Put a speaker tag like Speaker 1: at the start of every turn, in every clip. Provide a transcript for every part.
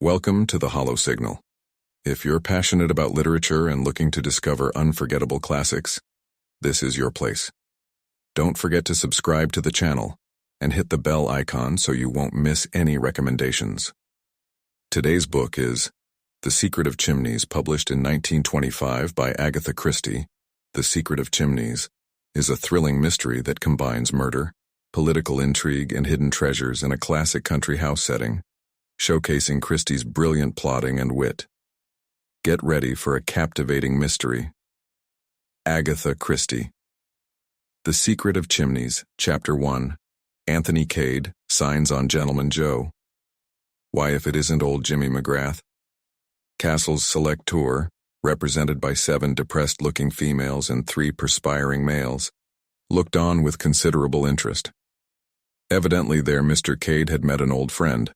Speaker 1: Welcome to the Hollow Signal. If you're passionate about literature and looking to discover unforgettable classics, this is your place. Don't forget to subscribe to the channel and hit the bell icon so you won't miss any recommendations. Today's book is The Secret of Chimneys, published in 1925 by Agatha Christie. The Secret of Chimneys is a thrilling mystery that combines murder, political intrigue, and hidden treasures in a classic country house setting, showcasing Christie's brilliant plotting and wit. Get ready for a captivating mystery. Agatha Christie. The Secret of Chimneys, Chapter 1. Anthony Cade signs on Gentleman Joe. Why if it isn't old Jimmy McGrath? Castle's select tour, represented by 7 depressed-looking females and 3 perspiring males, looked on with considerable interest. Evidently there Mr. Cade had met an old friend.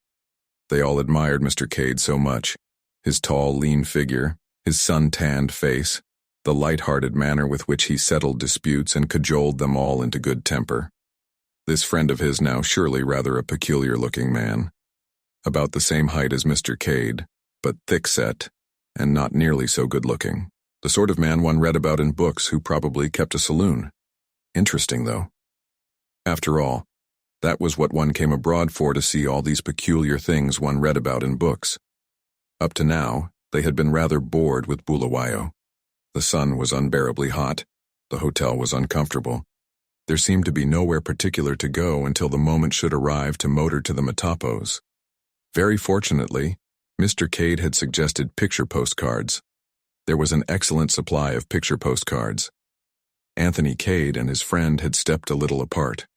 Speaker 1: They all admired Mr. Cade so much, his tall, lean figure, his sun-tanned face, the light-hearted manner with which he settled disputes and cajoled them all into good temper. This friend of his now surely rather a peculiar-looking man, about the same height as Mr. Cade, but thick-set, and not nearly so good-looking. The sort of man one read about in books who probably kept a saloon. Interesting, though. After all, that was what one came abroad for, to see all these peculiar things one read about in books. Up to now, they had been rather bored with Bulawayo. The sun was unbearably hot. The hotel was uncomfortable. There seemed to be nowhere particular to go until the moment should arrive to motor to the Matapos. Very fortunately, Mr. Cade had suggested picture postcards. There was an excellent supply of picture postcards. Anthony Cade and his friend had stepped a little apart.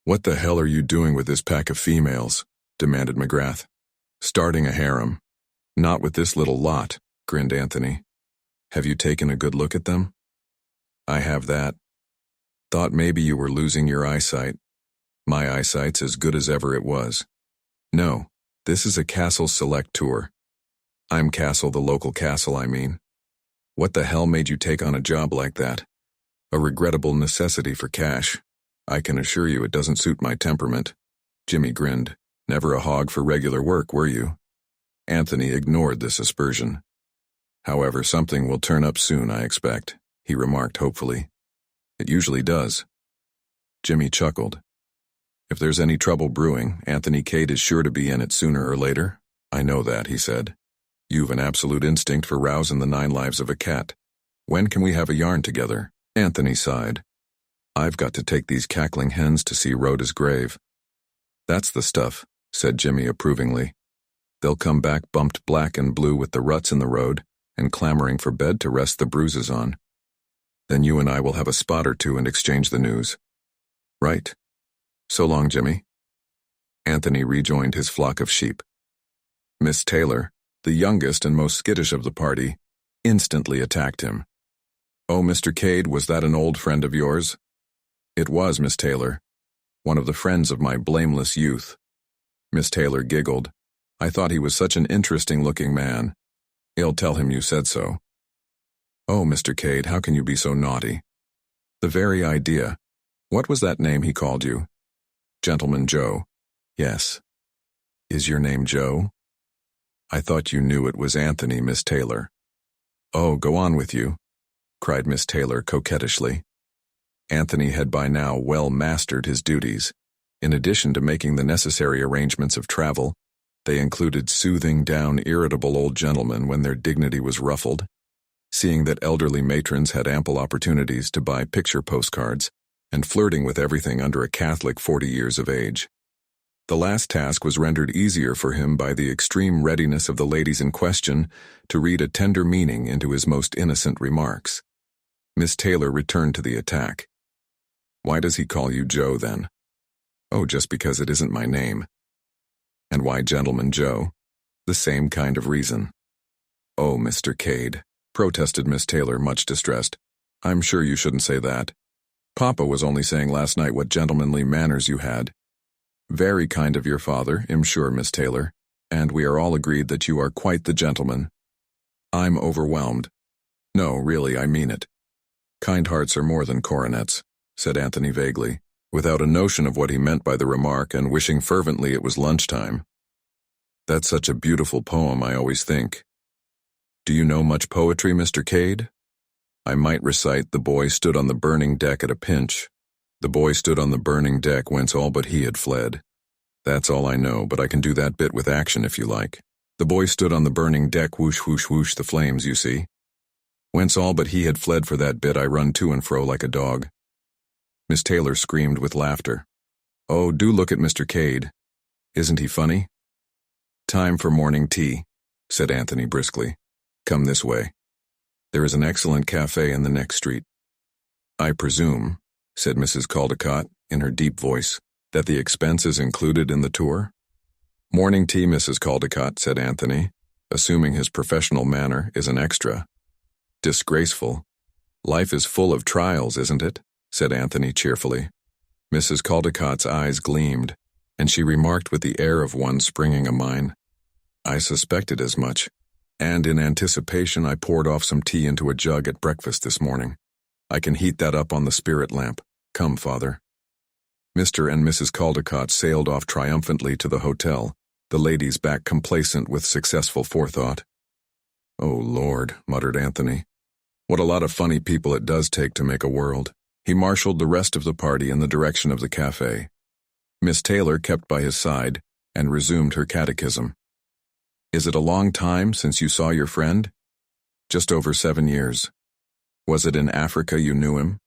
Speaker 1: "What the hell are you doing with this pack of females?" demanded McGrath. "Starting a harem." "Not with this little lot," grinned Anthony. "Have you taken a good look at them?" "I have that. Thought maybe you were losing your eyesight." "My eyesight's as good as ever it was." "No, this is a Castle select tour." "I'm Castle, the local Castle, I mean." "What the hell made you take on a job like that?" "A regrettable necessity for cash. I can assure you it doesn't suit my temperament." Jimmy grinned. "Never a hog for regular work, were you?" Anthony ignored this aspersion. "However, something will turn up soon, I expect," he remarked hopefully. "It usually does." Jimmy chuckled. "If there's any trouble brewing, Anthony Cade is sure to be in it sooner or later." "I know that," he said. "You've an absolute instinct for rousing the 9 lives of a cat. When can we have a yarn together?" Anthony sighed. "I've got to take these cackling hens to see Rhoda's grave." "That's the stuff," said Jimmy approvingly. "They'll come back bumped black and blue with the ruts in the road and clamoring for bed to rest the bruises on. Then you and I will have a spot or two and exchange the news." "Right. So long, Jimmy." Anthony rejoined his flock of sheep. Miss Taylor, the youngest and most skittish of the party, instantly attacked him. "Oh, Mr. Cade, was that an old friend of yours?" "It was, Miss Taylor. One of the friends of my blameless youth." Miss Taylor giggled. "I thought he was such an interesting-looking man. I'll tell him you said so." "Oh, Mr. Cade, how can you be so naughty?" "The very idea. What was that name he called you?" "Gentleman Joe." "Yes." "Is your name Joe?" "I thought you knew it was Anthony, Miss Taylor." "Oh, go on with you," cried Miss Taylor coquettishly. Anthony had by now well mastered his duties. In addition to making the necessary arrangements of travel, they included soothing down irritable old gentlemen when their dignity was ruffled, seeing that elderly matrons had ample opportunities to buy picture postcards, and flirting with everything under a Catholic 40 years of age. The last task was rendered easier for him by the extreme readiness of the ladies in question to read a tender meaning into his most innocent remarks. Miss Taylor returned to the attack. "Why does he call you Joe, then?" "Oh, just because it isn't my name." "And why Gentleman Joe?" "The same kind of reason." "Oh, Mr. Cade," protested Miss Taylor, much distressed. "I'm sure you shouldn't say that. Papa was only saying last night what gentlemanly manners you had." "Very kind of your father, I'm sure, Miss Taylor, and we are all agreed that you are quite the gentleman." "I'm overwhelmed." "No, really, I mean it." "Kind hearts are more than coronets," said Anthony vaguely, without a notion of what he meant by the remark and wishing fervently it was lunchtime. That's such a beautiful poem, I always think. Do you know much poetry, Mr. Cade? I might recite, the boy stood on the burning deck at a pinch. The boy stood on the burning deck whence all but he had fled. That's all I know, but I can do that bit with action if you like. The boy stood on the burning deck, whoosh, whoosh, whoosh, the flames, you see. Whence all but he had fled, for that bit I run to and fro like a dog. Miss Taylor screamed with laughter. Oh, do look at Mr. Cade. Isn't he funny? Time for morning tea, said Anthony briskly. Come this way. There is an excellent cafe in the next street. I presume, said Mrs. Caldecott in her deep voice, that the expense is included in the tour? Morning tea, Mrs. Caldecott, said Anthony, assuming his professional manner is an extra. Disgraceful. Life is full of trials, isn't it? Said Anthony cheerfully. Mrs. Caldecott's eyes gleamed, and she remarked with the air of one springing a mine. I suspected as much, and in anticipation I poured off some tea into a jug at breakfast this morning. I can heat that up on the spirit lamp. Come, Father. Mr. and Mrs. Caldecott sailed off triumphantly to the hotel, the ladies back complacent with successful forethought. Oh, Lord, muttered Anthony. What a lot of funny people it does take to make a world. He marshaled the rest of the party in the direction of the cafe. Miss Taylor kept by his side and resumed her catechism. Is it a long time since you saw your friend? Just over 7 years. Was it in Africa you knew him?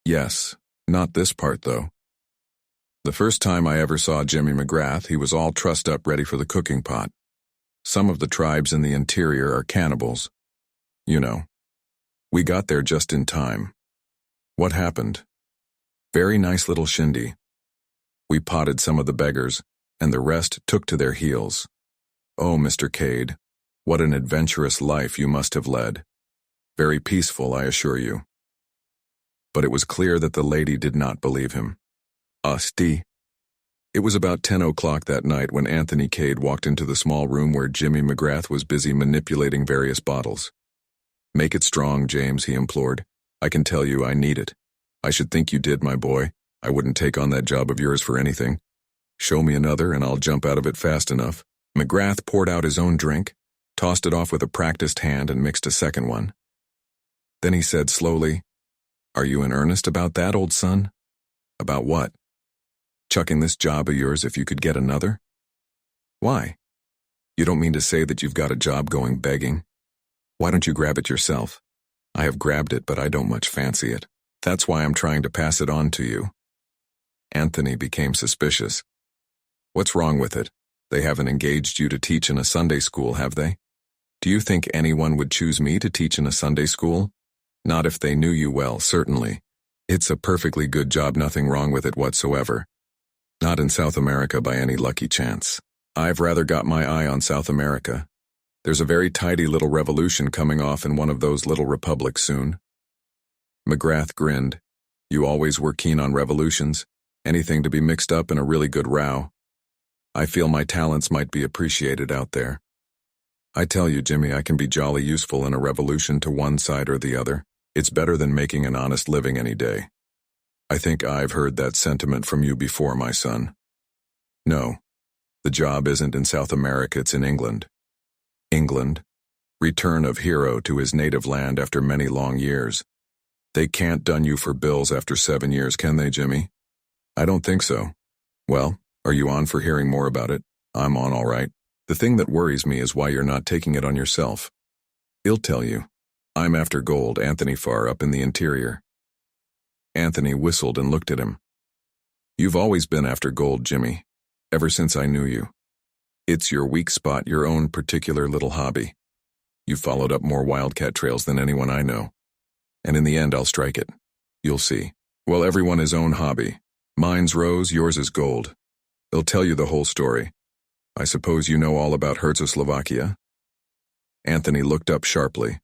Speaker 1: Yes, not this part, though. The first time I ever saw Jimmy McGrath, he was all trussed up ready for the cooking pot. Some of the tribes in the interior are cannibals. You know. We got there just in time. What happened? Very nice little shindy. We potted some of the beggars, and the rest took to their heels. Oh, Mr. Cade, what an adventurous life you must have led. Very peaceful, I assure you. But it was clear that the lady did not believe him. Asti. It was about 10 o'clock that night when Anthony Cade walked into the small room where Jimmy McGrath was busy manipulating various bottles. Make it strong, James, he implored. I can tell you I need it. I should think you did, my boy. I wouldn't take on that job of yours for anything. Show me another and I'll jump out of it fast enough. McGrath poured out his own drink, tossed it off with a practiced hand and mixed a second one. Then he said slowly, Are you in earnest about that, old son? About what? Chucking this job of yours if you could get another? Why? You don't mean to say that you've got a job going begging? Why don't you grab it yourself? I have grabbed it, but I don't much fancy it. That's why I'm trying to pass it on to you. Anthony became suspicious. What's wrong with it? They haven't engaged you to teach in a Sunday school, have they? Do you think anyone would choose me to teach in a Sunday school? Not if they knew you well, certainly. It's a perfectly good job, nothing wrong with it whatsoever. Not in South America by any lucky chance. I've rather got my eye on South America. There's a very tidy little revolution coming off in one of those little republics soon. McGrath grinned. You always were keen on revolutions, anything to be mixed up in a really good row. I feel my talents might be appreciated out there. I tell you, Jimmy, I can be jolly useful in a revolution to one side or the other. It's better than making an honest living any day. I think I've heard that sentiment from you before, my son. No, the job isn't in South America, it's in England. England? Return of hero to his native land after many long years. They can't dun you for bills after 7 years, can they, Jimmy? I don't think so. Well, are you on for hearing more about it? I'm on, all right. The thing that worries me is why you're not taking it on yourself. He'll tell you. I'm after gold, Anthony Farr, up in the interior. Anthony whistled and looked at him. You've always been after gold, Jimmy, ever since I knew you. It's your weak spot, your own particular little hobby. You've followed up more wildcat trails than anyone I know. And in the end, I'll strike it. You'll see. Well, everyone his own hobby. Mine's rose, yours is gold. They'll tell you the whole story. I suppose you know all about Czechoslovakia? Anthony looked up sharply.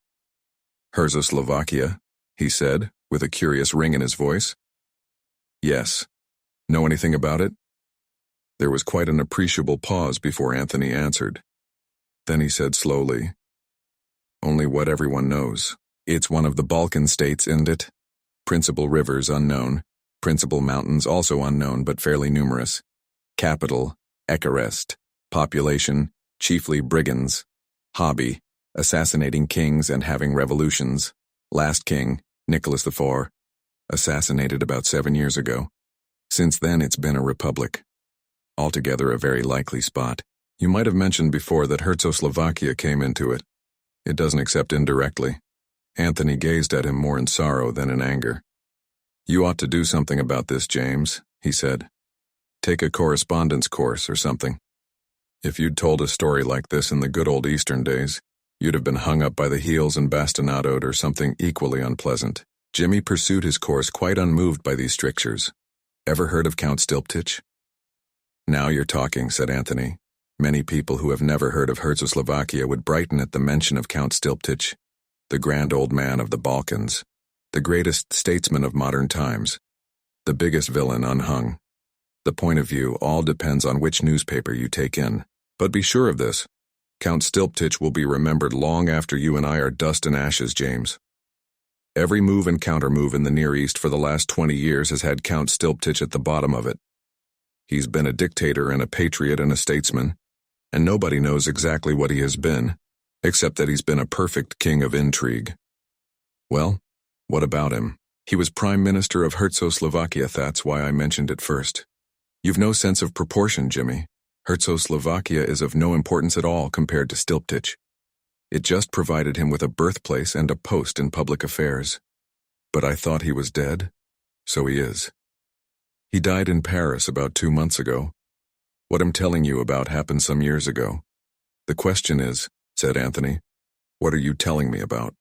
Speaker 1: Czechoslovakia, he said, with a curious ring in his voice. Yes. Know anything about it? There was quite an appreciable pause before Anthony answered. Then he said slowly, Only what everyone knows. It's one of the Balkan states, isn't it? Principal rivers unknown, principal mountains also unknown but fairly numerous. Capital, Bucharest. Population, chiefly brigands. Hobby, assassinating kings and having revolutions. Last king, Nicholas IV, assassinated about 7 years ago. Since then it's been a republic. Altogether a very likely spot. You might have mentioned before that Czechoslovakia came into it. It doesn't except indirectly. Anthony gazed at him more in sorrow than in anger. You ought to do something about this, James, he said. Take a correspondence course or something. If you'd told a story like this in the good old Eastern days, you'd have been hung up by the heels and bastinadoed or something equally unpleasant. Jimmy pursued his course quite unmoved by these strictures. Ever heard of Count Stilptich? Now you're talking, said Anthony. Many people who have never heard of Czechoslovakia would brighten at the mention of Count Stilptich, the grand old man of the Balkans, the greatest statesman of modern times, the biggest villain unhung. The point of view all depends on which newspaper you take in. But be sure of this, Count Stilptich will be remembered long after you and I are dust and ashes, James. Every move and countermove in the Near East for the last 20 years has had Count Stilptich at the bottom of it. He's been a dictator and a patriot and a statesman, and nobody knows exactly what he has been, except that he's been a perfect king of intrigue. Well, what about him? He was Prime Minister of Czechoslovakia, that's why I mentioned it first. You've no sense of proportion, Jimmy. Czechoslovakia is of no importance at all compared to Stilptich. It just provided him with a birthplace and a post in public affairs. But I thought he was dead, so he is. He died in Paris about 2 months ago. What I'm telling you about happened some years ago. The question is, said Anthony, what are you telling me about?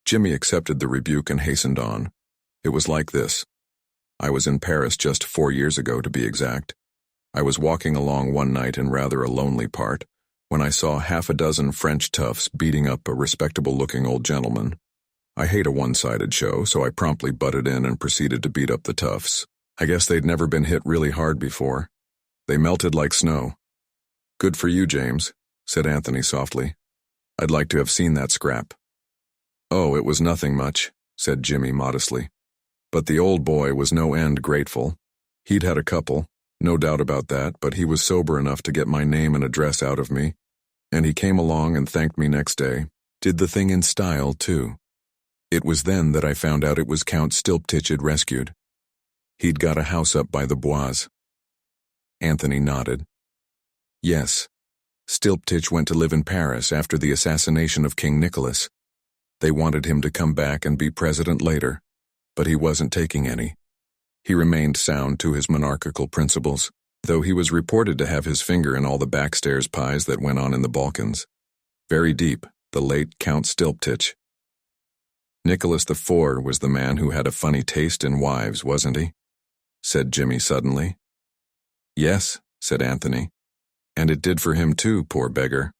Speaker 1: Jimmy accepted the rebuke and hastened on. It was like this. I was in Paris just 4 years ago, to be exact. I was walking along one night in rather a lonely part, when I saw half a dozen French toughs beating up a respectable-looking old gentleman. I hate a one-sided show, so I promptly butted in and proceeded to beat up the toughs. I guess they'd never been hit really hard before. They melted like snow. Good for you, James, said Anthony softly. I'd like to have seen that scrap. Oh, it was nothing much, said Jimmy modestly. But the old boy was no end grateful. He'd had a couple, no doubt about that, but he was sober enough to get my name and address out of me, and he came along and thanked me next day. Did the thing in style, too. It was then that I found out it was Count Stilptich had rescued. He'd got a house up by the Bois. Anthony nodded. Yes, Stilptich went to live in Paris after the assassination of King Nicholas. They wanted him to come back and be president later, but he wasn't taking any. He remained sound to his monarchical principles, though he was reported to have his finger in all the backstairs pies that went on in the Balkans. Very deep, the late Count Stilptich. Nicholas IV was the man who had a funny taste in wives, wasn't he? Said Jimmy suddenly. Yes, said Anthony. And it did for him too, poor beggar.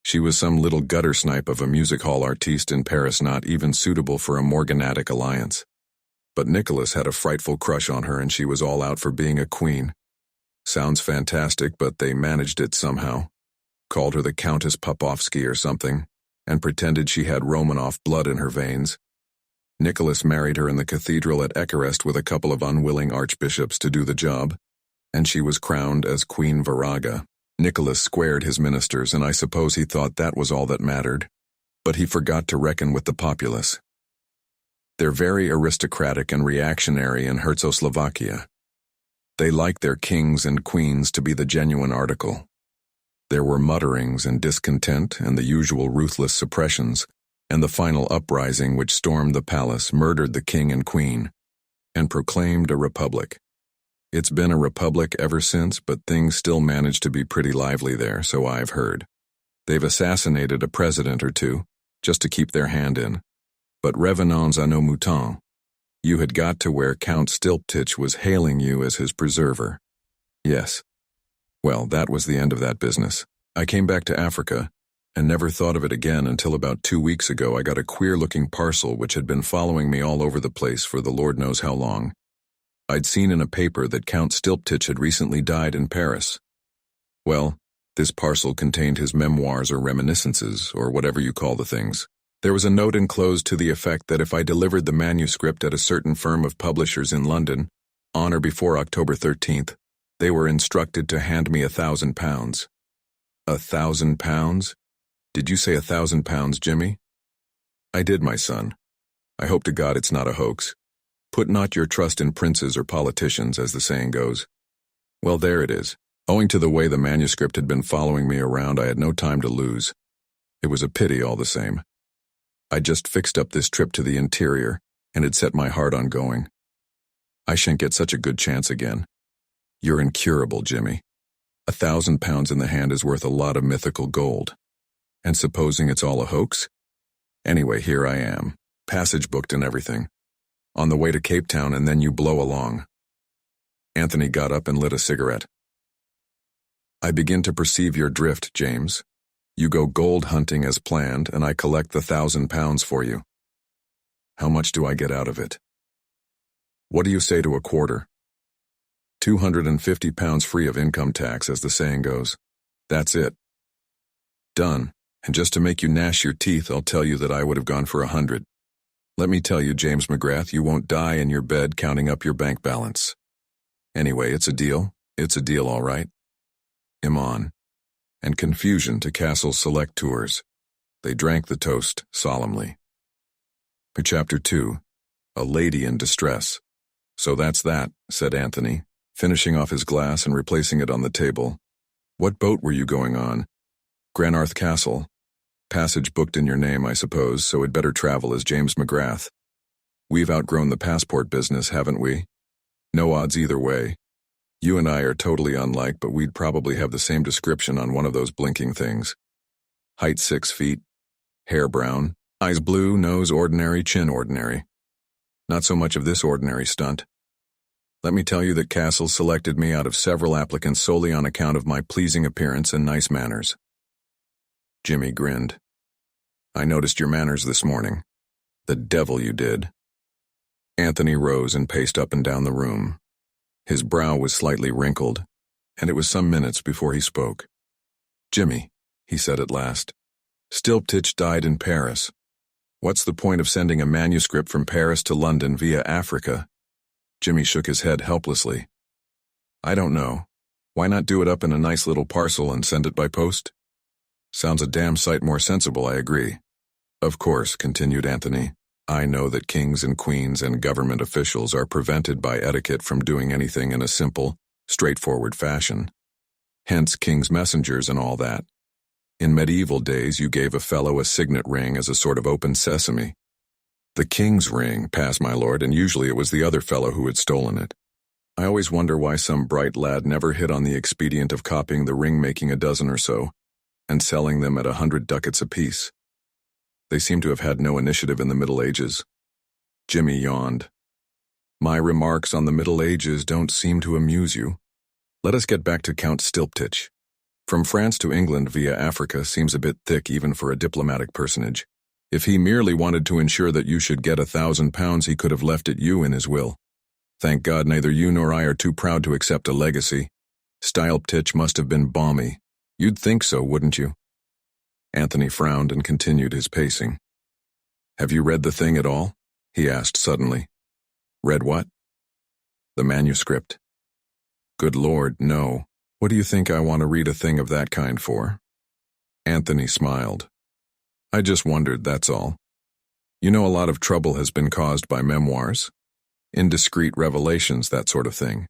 Speaker 1: She was some little gutter snipe of a music hall artiste in Paris, not even suitable for a morganatic alliance. But Nicholas had a frightful crush on her and she was all out for being a queen. Sounds fantastic, but they managed it somehow. Called her the Countess Popovsky or something, and pretended she had Romanov blood in her veins. Nicholas married her in the cathedral at Ekarest with a couple of unwilling archbishops to do the job, and she was crowned as Queen Viraga. Nicholas squared his ministers, and I suppose he thought that was all that mattered. But he forgot to reckon with the populace. They're very aristocratic and reactionary in Czechoslovakia. They like their kings and queens to be the genuine article. There were mutterings and discontent and the usual ruthless suppressions, and the final uprising which stormed the palace murdered the king and queen, and proclaimed a republic. It's been a republic ever since, but things still manage to be pretty lively there, so I've heard. They've assassinated a president or two, just to keep their hand in. But revenons à nos moutons. You had got to where Count Stilptich was hailing you as his preserver. Yes. Well, that was the end of that business. I came back to Africa, and never thought of it again until about 2 weeks ago I got a queer-looking parcel which had been following me all over the place for the Lord knows how long. I'd seen in a paper that Count Stilptich had recently died in Paris. Well, this parcel contained his memoirs or reminiscences, or whatever you call the things. There was a note enclosed to the effect that if I delivered the manuscript at a certain firm of publishers in London, on or before October 13th, they were instructed to hand me £1,000. £1,000? Did you say £1,000, Jimmy? I did, my son. I hope to God it's not a hoax. Put not your trust in princes or politicians, as the saying goes. Well, there it is. Owing to the way the manuscript had been following me around, I had no time to lose. It was a pity all the same. I'd just fixed up this trip to the interior, and had set my heart on going. I shan't get such a good chance again. You're incurable, Jimmy. £1,000 in the hand is worth a lot of mythical gold. And supposing it's all a hoax? Anyway, here I am, passage booked and everything. On the way to Cape Town, and then you blow along. Anthony got up and lit a cigarette. I begin to perceive your drift, James. You go gold hunting as planned, and I collect the £1,000 for you. How much do I get out of it? What do you say to a quarter? £250 free of income tax, as the saying goes. That's it. Done. And just to make you gnash your teeth, I'll tell you that I would have gone for 100. Let me tell you, James McGrath, you won't die in your bed counting up your bank balance. Anyway, it's a deal. It's a deal, all right. I'm on. And confusion to Castle's select tours. They drank the toast solemnly. Chapter 2. A Lady in Distress. So that's that, said Anthony, finishing off his glass and replacing it on the table. What boat were you going on? Granarth Castle. Passage booked in your name, I suppose, so it'd better travel as James McGrath. We've outgrown the passport business, haven't we? No odds either way. You and I are totally unlike, but we'd probably have the same description on one of those blinking things. Height 6 feet, hair brown, eyes blue, nose ordinary, chin ordinary. Not so much of this ordinary stunt. Let me tell you that Castle selected me out of several applicants solely on account of my pleasing appearance and nice manners. Jimmy grinned. I noticed your manners this morning. The devil you did. Anthony rose and paced up and down the room. His brow was slightly wrinkled, and it was some minutes before he spoke. Jimmy, he said at last, Stilptich died in Paris. What's the point of sending a manuscript from Paris to London via Africa? Jimmy shook his head helplessly. I don't know. Why not do it up in a nice little parcel and send it by post? Sounds a damn sight more sensible, I agree. Of course, continued Anthony, I know that kings and queens and government officials are prevented by etiquette from doing anything in a simple, straightforward fashion. Hence king's messengers and all that. In medieval days, you gave a fellow a signet ring as a sort of open sesame. The king's ring, pass my lord, and usually it was the other fellow who had stolen it. I always wonder why some bright lad never hit on the expedient of copying the ring, making a dozen or so, and selling them at 100 ducats apiece. They seem to have had no initiative in the Middle Ages. Jimmy yawned. My remarks on the Middle Ages don't seem to amuse you. Let us get back to Count Stilptich. From France to England via Africa seems a bit thick even for a diplomatic personage. If he merely wanted to ensure that you should get £1,000, he could have left it you in his will. Thank God neither you nor I are too proud to accept a legacy. Stilptich must have been balmy. You'd think so, wouldn't you? Anthony frowned and continued his pacing. Have you read the thing at all? He asked suddenly. Read what? The manuscript. Good Lord, no. What do you think I want to read a thing of that kind for? Anthony smiled. I just wondered, that's all. You know, a lot of trouble has been caused by memoirs. Indiscreet revelations, that sort of thing.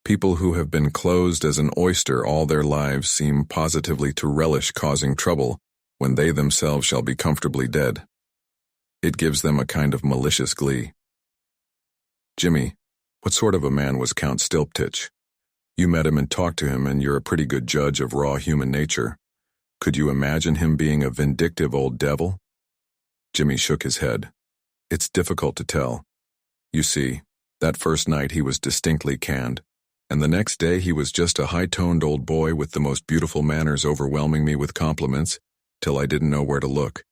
Speaker 1: People who have been closed as an oyster all their lives seem positively to relish causing trouble when they themselves shall be comfortably dead. It gives them a kind of malicious glee. Jimmy, what sort of a man was Count Stilptich? You met him and talked to him, and you're a pretty good judge of raw human nature. Could you imagine him being a vindictive old devil? Jimmy shook his head. It's difficult to tell. You see, that first night he was distinctly canned, and the next day he was just a high-toned old boy with the most beautiful manners overwhelming me with compliments, till I didn't know where to look.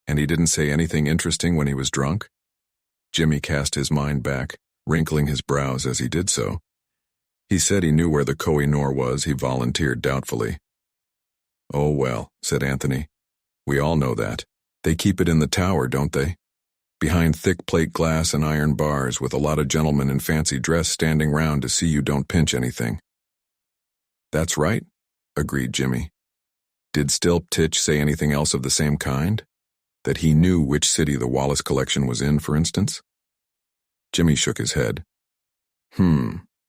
Speaker 1: And he didn't say anything interesting when he was drunk? Jimmy cast his mind back, wrinkling his brows as he did so. He said he knew where the Koh-i-Noor was, he volunteered doubtfully. Oh well, said Anthony. We all know that. They keep it in the tower, don't they? Behind thick plate glass and iron bars, with a lot of gentlemen in fancy dress standing round to see you don't pinch anything. That's right, agreed Jimmy. Did Stilptich say anything else of the same kind? That he knew which city the Wallace collection was in, for instance? Jimmy shook his head.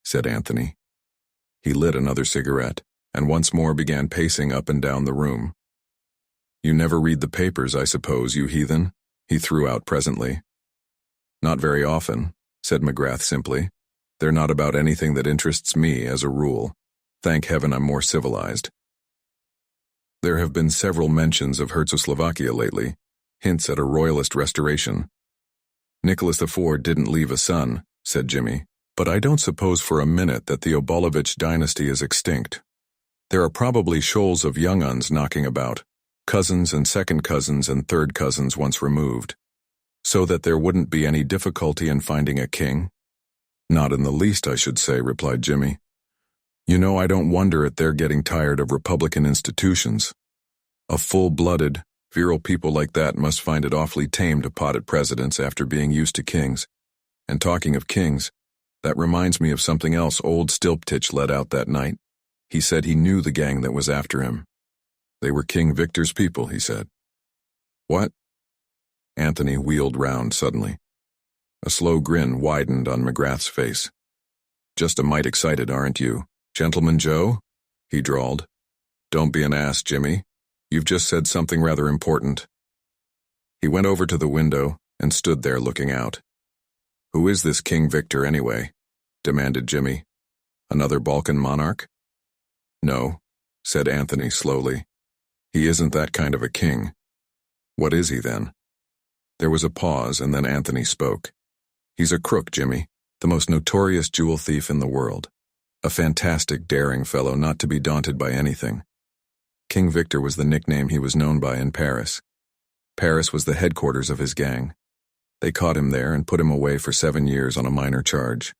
Speaker 1: Said Anthony. He lit another cigarette, and once more began pacing up and down the room. You never read the papers, I suppose, you heathen? He threw out presently. Not very often, said McGrath simply. They're not about anything that interests me, as a rule. Thank heaven I'm more civilized. There have been several mentions of Czechoslovakia lately, hints at a royalist restoration. Nicholas IV didn't leave a son, said Jimmy, but I don't suppose for a minute that the Obolovich dynasty is extinct. There are probably shoals of young uns knocking about, cousins and second cousins and third cousins once removed, so that there wouldn't be any difficulty in finding a king? Not in the least, I should say, replied Jimmy. You know, I don't wonder at their getting tired of Republican institutions. A full-blooded, virile people like that must find it awfully tame to pot at presidents after being used to kings. And talking of kings, that reminds me of something else old Stilptich let out that night. He said he knew the gang that was after him. They were King Victor's people, he said. What? Anthony wheeled round suddenly. A slow grin widened on McGrath's face. Just a mite excited, aren't you? Gentleman Joe? He drawled. Don't be an ass, Jimmy. You've just said something rather important. He went over to the window and stood there looking out. Who is this King Victor, anyway? Demanded Jimmy. Another Balkan monarch? No, said Anthony slowly. He isn't that kind of a king. What is he, then? There was a pause, and then Anthony spoke. He's a crook, Jimmy, the most notorious jewel thief in the world. A fantastic, daring fellow not to be daunted by anything. King Victor was the nickname he was known by in Paris. Paris was the headquarters of his gang. They caught him there and put him away for 7 years on a minor charge.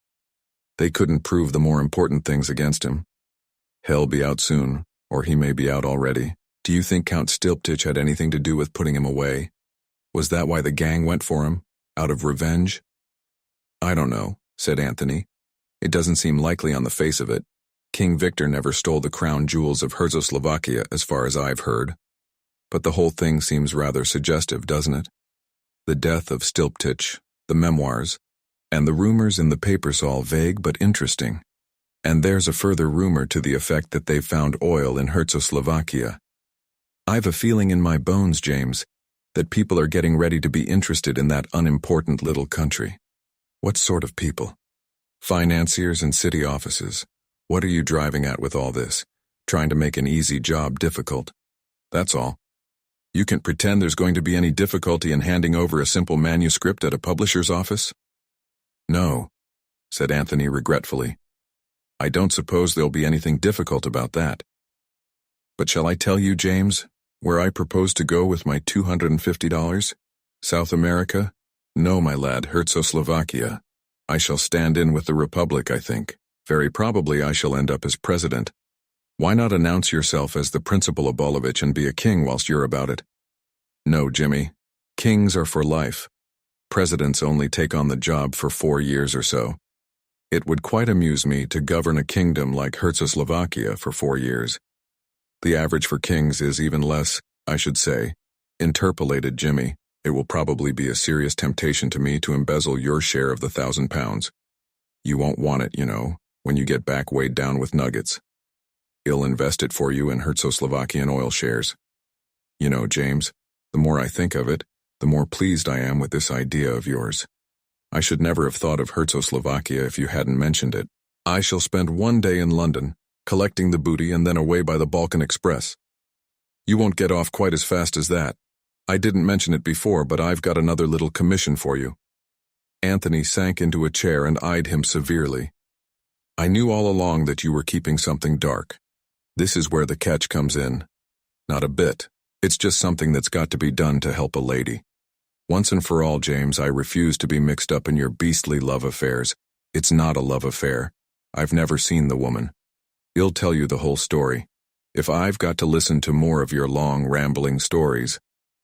Speaker 1: They couldn't prove the more important things against him. He'll be out soon, or he may be out already. Do you think Count Stilptich had anything to do with putting him away? Was that why the gang went for him? Out of revenge? I don't know, said Anthony. It doesn't seem likely on the face of it. King Victor never stole the crown jewels of Czechoslovakia, as far as I've heard. But the whole thing seems rather suggestive, doesn't it? The death of Stilptich, the memoirs, and the rumors in the papers all vague but interesting. And there's a further rumor to the effect that they've found oil in Czechoslovakia. I've a feeling in my bones, James, that people are getting ready to be interested in that unimportant little country. What sort of people? Financiers and city offices. What are you driving at with all this? Trying to make an easy job difficult. That's all. You can't pretend there's going to be any difficulty in handing over a simple manuscript at a publisher's office? No, said Anthony regretfully. I don't suppose there'll be anything difficult about that. But shall I tell you, James, where I propose to go with my $250? South America? No, my lad, Czechoslovakia. I shall stand in with the Republic, I think. Very probably I shall end up as president. Why not announce yourself as the principal Obolovich and be a king whilst you're about it? No, Jimmy. Kings are for life. Presidents only take on the job for 4 years or so. It would quite amuse me to govern a kingdom like Czechoslovakia for 4 years. The average for kings is even less, I should say, interpolated Jimmy. It will probably be a serious temptation to me to embezzle your share of the £1,000. You won't want it, you know, when you get back weighed down with nuggets. I'll invest it for you in Czechoslovakian oil shares. You know, James, the more I think of it, the more pleased I am with this idea of yours. I should never have thought of Czechoslovakia if you hadn't mentioned it. I shall spend 1 day in London, collecting the booty and then away by the Balkan Express. You won't get off quite as fast as that. I didn't mention it before, but I've got another little commission for you. Anthony sank into a chair and eyed him severely. I knew all along that you were keeping something dark. This is where the catch comes in. Not a bit. It's just something that's got to be done to help a lady. Once and for all, James, I refuse to be mixed up in your beastly love affairs. It's not a love affair. I've never seen the woman. I'll tell you the whole story. If I've got to listen to more of your long, rambling stories,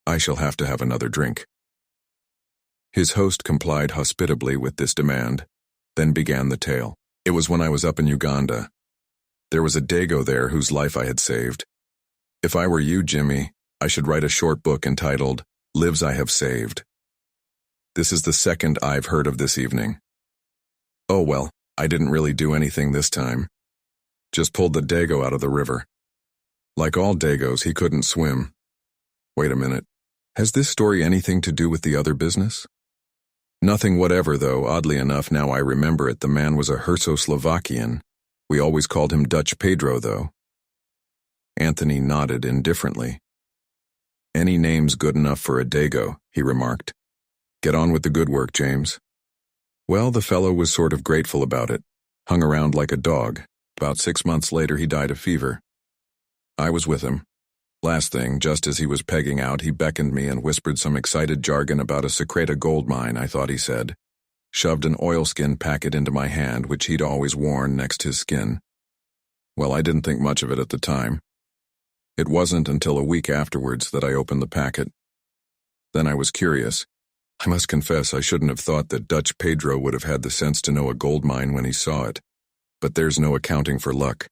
Speaker 1: I shall have to have another drink. His host complied hospitably with this demand, then began the tale. It was when I was up in Uganda. There was a Dago there whose life I had saved. If I were you, Jimmy, I should write a short book entitled, Lives I Have Saved. This is the second I've heard of this evening. Oh well, I didn't really do anything this time. Just pulled the Dago out of the river. Like all Dagos, he couldn't swim. Wait a minute. Has this story anything to do with the other business? Nothing whatever, though. Oddly enough, now I remember it, the man was a Herso-Slovakian. We always called him Dutch Pedro, though. Anthony nodded indifferently. Any name's good enough for a Dago, he remarked. Get on with the good work, James. Well, the fellow was sort of grateful about it. Hung around like a dog. About 6 months later, he died of fever. I was with him. Last thing, just as he was pegging out, he beckoned me and whispered some excited jargon about a Secret of gold mine, I thought he said. Shoved an oilskin packet into my hand, which he'd always worn next his skin. Well, I didn't think much of it at the time. It wasn't until a week afterwards that I opened the packet. Then I was curious. I must confess I shouldn't have thought that Dutch Pedro would have had the sense to know a gold mine when he saw it. But there's no accounting for luck.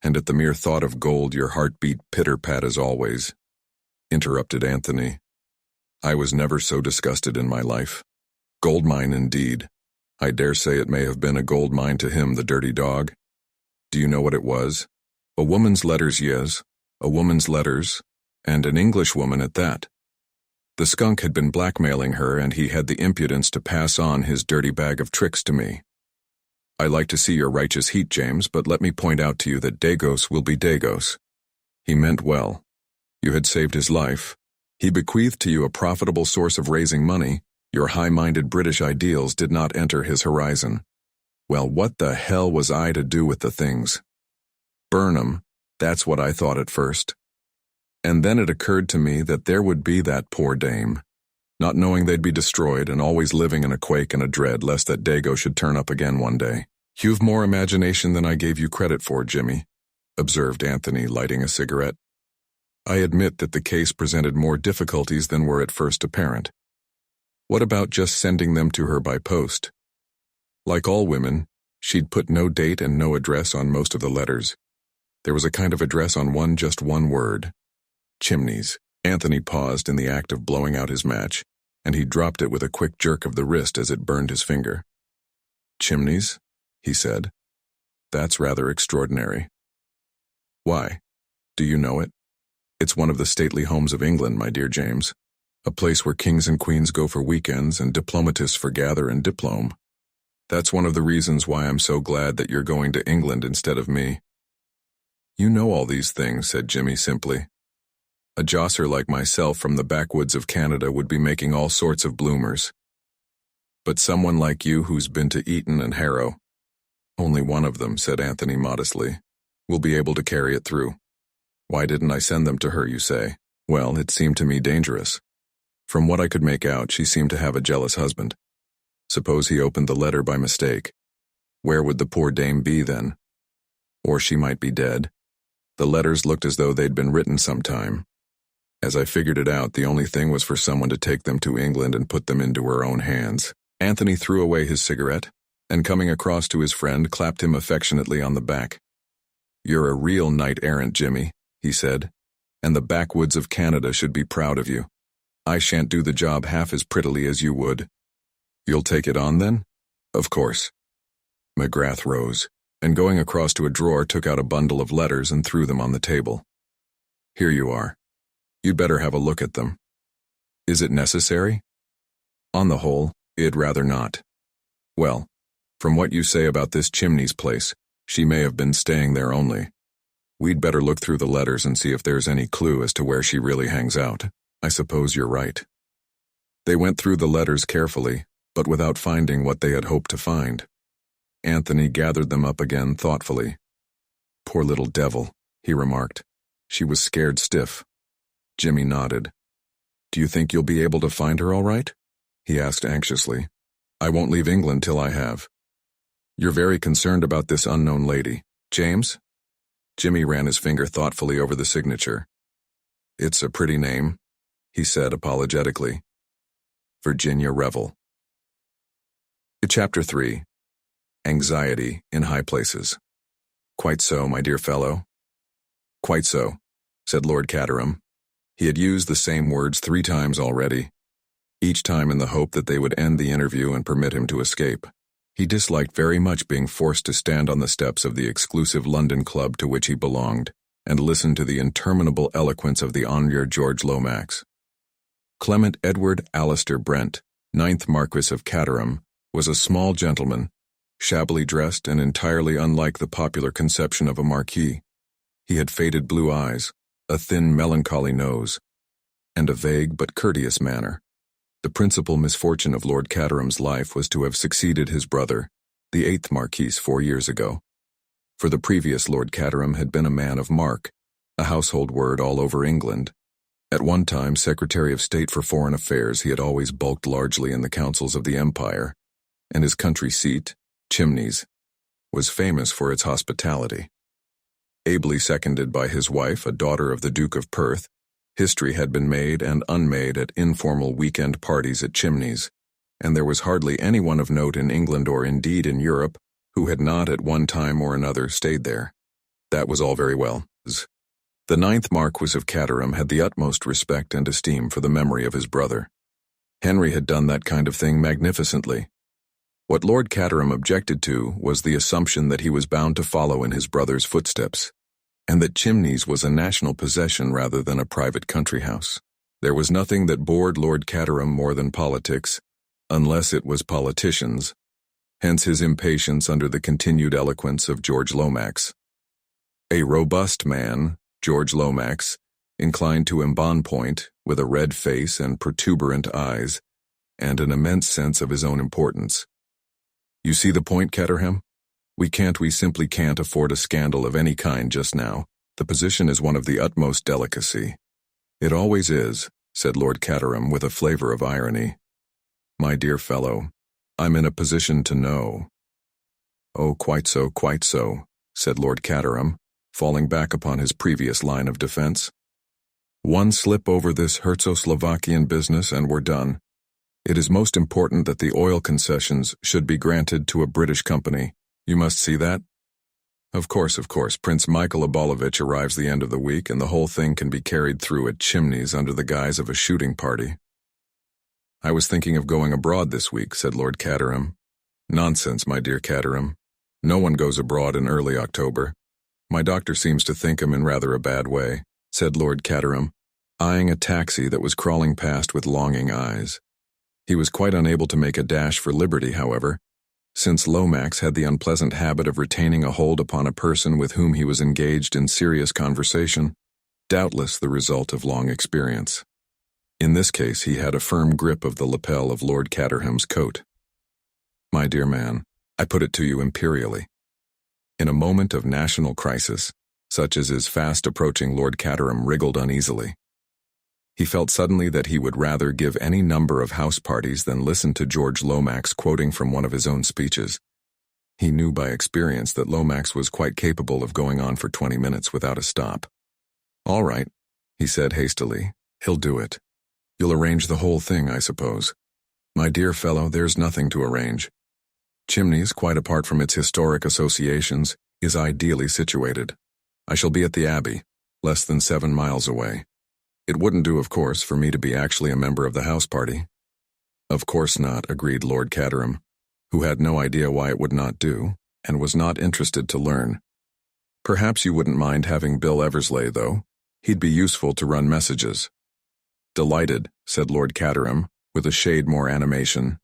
Speaker 1: And at the mere thought of gold, your heart beat pitter-pat as always. Interrupted Anthony. I was never so disgusted in my life. Gold mine indeed. I dare say it may have been a gold mine to him, the dirty dog. Do you know what it was? A woman's letters, yes. A woman's letters, and an Englishwoman at that. The skunk had been blackmailing her, and he had the impudence to pass on his dirty bag of tricks to me. I like to see your righteous heat, James, but let me point out to you that Dagos will be Dagos. He meant well. You had saved his life. He bequeathed to you a profitable source of raising money. Your high-minded British ideals did not enter his horizon. Well, what the hell was I to do with the things? Burn 'em. That's what I thought at first. And then it occurred to me that there would be that poor dame, not knowing they'd be destroyed and always living in a quake and a dread lest that Dago should turn up again one day. You've more imagination than I gave you credit for, Jimmy, observed Anthony, lighting a cigarette. I admit that the case presented more difficulties than were at first apparent. What about just sending them to her by post? Like all women, she'd put no date and no address on most of the letters. There was a kind of address on just one word. Chimneys. Anthony paused in the act of blowing out his match, and he dropped it with a quick jerk of the wrist as it burned his finger. Chimneys? He said. That's rather extraordinary. Why? Do you know it? It's one of the stately homes of England, my dear James. A place where kings and queens go for weekends and diplomatists for gather and diplome. That's one of the reasons why I'm so glad that you're going to England instead of me. You know all these things, said Jimmy simply. A josser like myself from the backwoods of Canada would be making all sorts of bloomers. But someone like you who's been to Eton and Harrow, only one of them, said Anthony modestly, will be able to carry it through. Why didn't I send them to her, you say? Well, it seemed to me dangerous. From what I could make out, she seemed to have a jealous husband. Suppose he opened the letter by mistake. Where would the poor dame be then? Or she might be dead. The letters looked as though they'd been written sometime. As I figured it out, the only thing was for someone to take them to England and put them into her own hands. Anthony threw away his cigarette, and coming across to his friend, clapped him affectionately on the back. You're a real knight-errant, Jimmy, he said, and the backwoods of Canada should be proud of you. I shan't do the job half as prettily as you would. You'll take it on, then? Of course. McGrath rose, and going across to a drawer took out a bundle of letters and threw them on the table. Here you are. You'd better have a look at them. Is it necessary? On the whole, I'd rather not. Well, from what you say about this Chimneys place, she may have been staying there only. We'd better look through the letters and see if there's any clue as to where she really hangs out. I suppose you're right. They went through the letters carefully, but without finding what they had hoped to find. Anthony gathered them up again thoughtfully. Poor little devil, he remarked. She was scared stiff. Jimmy nodded. Do you think you'll be able to find her all right? He asked anxiously. I won't leave England till I have. You're very concerned about this unknown lady. James? Jimmy ran his finger thoughtfully over the signature. It's a pretty name, he said apologetically. Virginia Revel. Chapter 3. Anxiety in High Places. Quite so, my dear fellow. Quite so, said Lord Caterham. He had used the same words 3 times already, each time in the hope that they would end the interview and permit him to escape. He disliked very much being forced to stand on the steps of the exclusive London club to which he belonged and listen to the interminable eloquence of the Honourable George Lomax. Clement Edward Alistair Brent, 9th Marquis of Caterham, was a small gentleman, shabbily dressed and entirely unlike the popular conception of a marquis. He had faded blue eyes, a thin melancholy nose, and a vague but courteous manner. The principal misfortune of Lord Caterham's life was to have succeeded his brother, the 8th Marquis, 4 years ago. For the previous Lord Caterham had been a man of mark, a household word all over England. At one time Secretary of State for Foreign Affairs, he had always bulked largely in the councils of the Empire, and his country seat, Chimneys, was famous for its hospitality. Ably seconded by his wife, a daughter of the Duke of Perth, history had been made and unmade at informal weekend parties at Chimneys, and there was hardly anyone of note in England or indeed in Europe who had not at one time or another stayed there. That was all very well. The 9th Marquis of Caterham had the utmost respect and esteem for the memory of his brother. Henry had done that kind of thing magnificently. What Lord Caterham objected to was the assumption that he was bound to follow in his brother's footsteps, and that Chimneys was a national possession rather than a private country house. There was nothing that bored Lord Caterham more than politics, unless it was politicians, hence his impatience under the continued eloquence of George Lomax. A robust man, George Lomax, inclined to embonpoint, with a red face and protuberant eyes, and an immense sense of his own importance. You see the point, Caterham? We simply can't afford a scandal of any kind just now. The position is one of the utmost delicacy. It always is, said Lord Caterham with a flavor of irony. My dear fellow, I'm in a position to know. Oh, quite so, said Lord Caterham, falling back upon his previous line of defense. One slip over this Herzo-Slovakian business and we're done. It is most important that the oil concessions should be granted to a British company. You must see that? Of course, Prince Michael Abolovich arrives the end of the week and the whole thing can be carried through at Chimneys under the guise of a shooting party. I was thinking of going abroad this week, said Lord Caterham. Nonsense, my dear Caterham. No one goes abroad in early October. My doctor seems to think I'm in rather a bad way, said Lord Caterham, eyeing a taxi that was crawling past with longing eyes. He was quite unable to make a dash for liberty, however, since Lomax had the unpleasant habit of retaining a hold upon a person with whom he was engaged in serious conversation, doubtless the result of long experience. In this case he had a firm grip of the lapel of Lord Caterham's coat. My dear man, I put it to you imperially. In a moment of national crisis, such as is fast approaching, Lord Caterham wriggled uneasily. He felt suddenly that he would rather give any number of house parties than listen to George Lomax quoting from one of his own speeches. He knew by experience that Lomax was quite capable of going on for 20 minutes without a stop. All right, he said hastily, he'll do it. You'll arrange the whole thing, I suppose. My dear fellow, there's nothing to arrange. Chimneys, quite apart from its historic associations, is ideally situated. I shall be at the Abbey, less than 7 miles away. It wouldn't do, of course, for me to be actually a member of the house party. Of course not, agreed Lord Caterham, who had no idea why it would not do, and was not interested to learn. Perhaps you wouldn't mind having Bill Eversley, though. He'd be useful to run messages. Delighted, said Lord Caterham, with a shade more animation.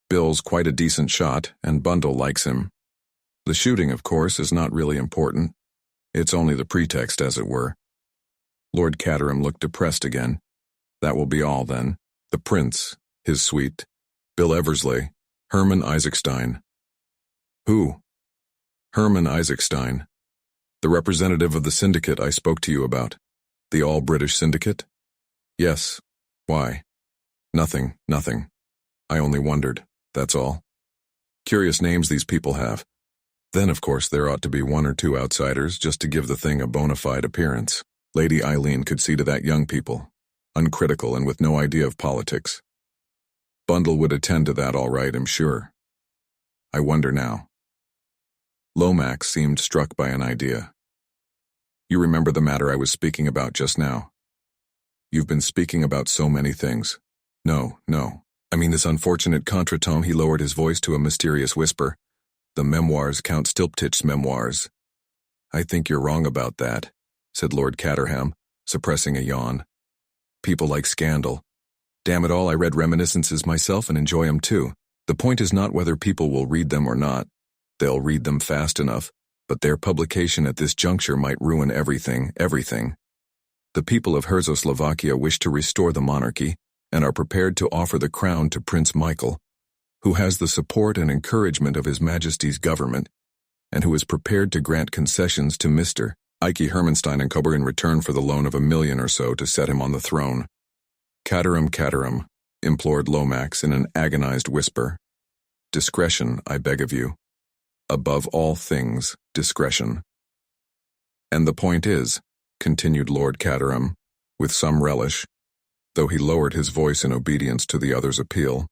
Speaker 1: Bill's quite a decent shot, and Bundle likes him. The shooting, of course, is not really important. It's only the pretext, as it were. Lord Caterham looked depressed again. That will be all, then. The Prince, his suite, Bill Eversley, Herman Isaacstein. Who? Herman Isaacstein. The representative of the syndicate I spoke to you about. The all-British syndicate? Yes. Why? Nothing. I only wondered, that's all. Curious names these people have. Then, of course, there ought to be 1 or 2 outsiders just to give the thing a bona fide appearance. Lady Eileen could see to that, young people, uncritical and with no idea of politics. Bundle would attend to that all right, I'm sure. I wonder now. Lomax seemed struck by an idea. You remember the matter I was speaking about just now? You've been speaking about so many things. No. I mean this unfortunate contretemps. He lowered his voice to a mysterious whisper. The memoirs, Count Stilptich's memoirs. I think you're wrong about that, said Lord Caterham, suppressing a yawn. People like scandal. Damn it all, I read reminiscences myself and enjoy them too. The point is not whether people will read them or not. They'll read them fast enough, but their publication at this juncture might ruin everything. The people of Herzoslovakia wish to restore the monarchy and are prepared to offer the crown to Prince Michael, who has the support and encouragement of His Majesty's government, and who is prepared to grant concessions to Mr. Ike Hermanstein and Coburn in return for the loan of $1 million or so to set him on the throne. Caterham, implored Lomax in an agonized whisper. Discretion, I beg of you. Above all things, discretion. And the point is, continued Lord Caterham, with some relish, though he lowered his voice in obedience to the other's appeal,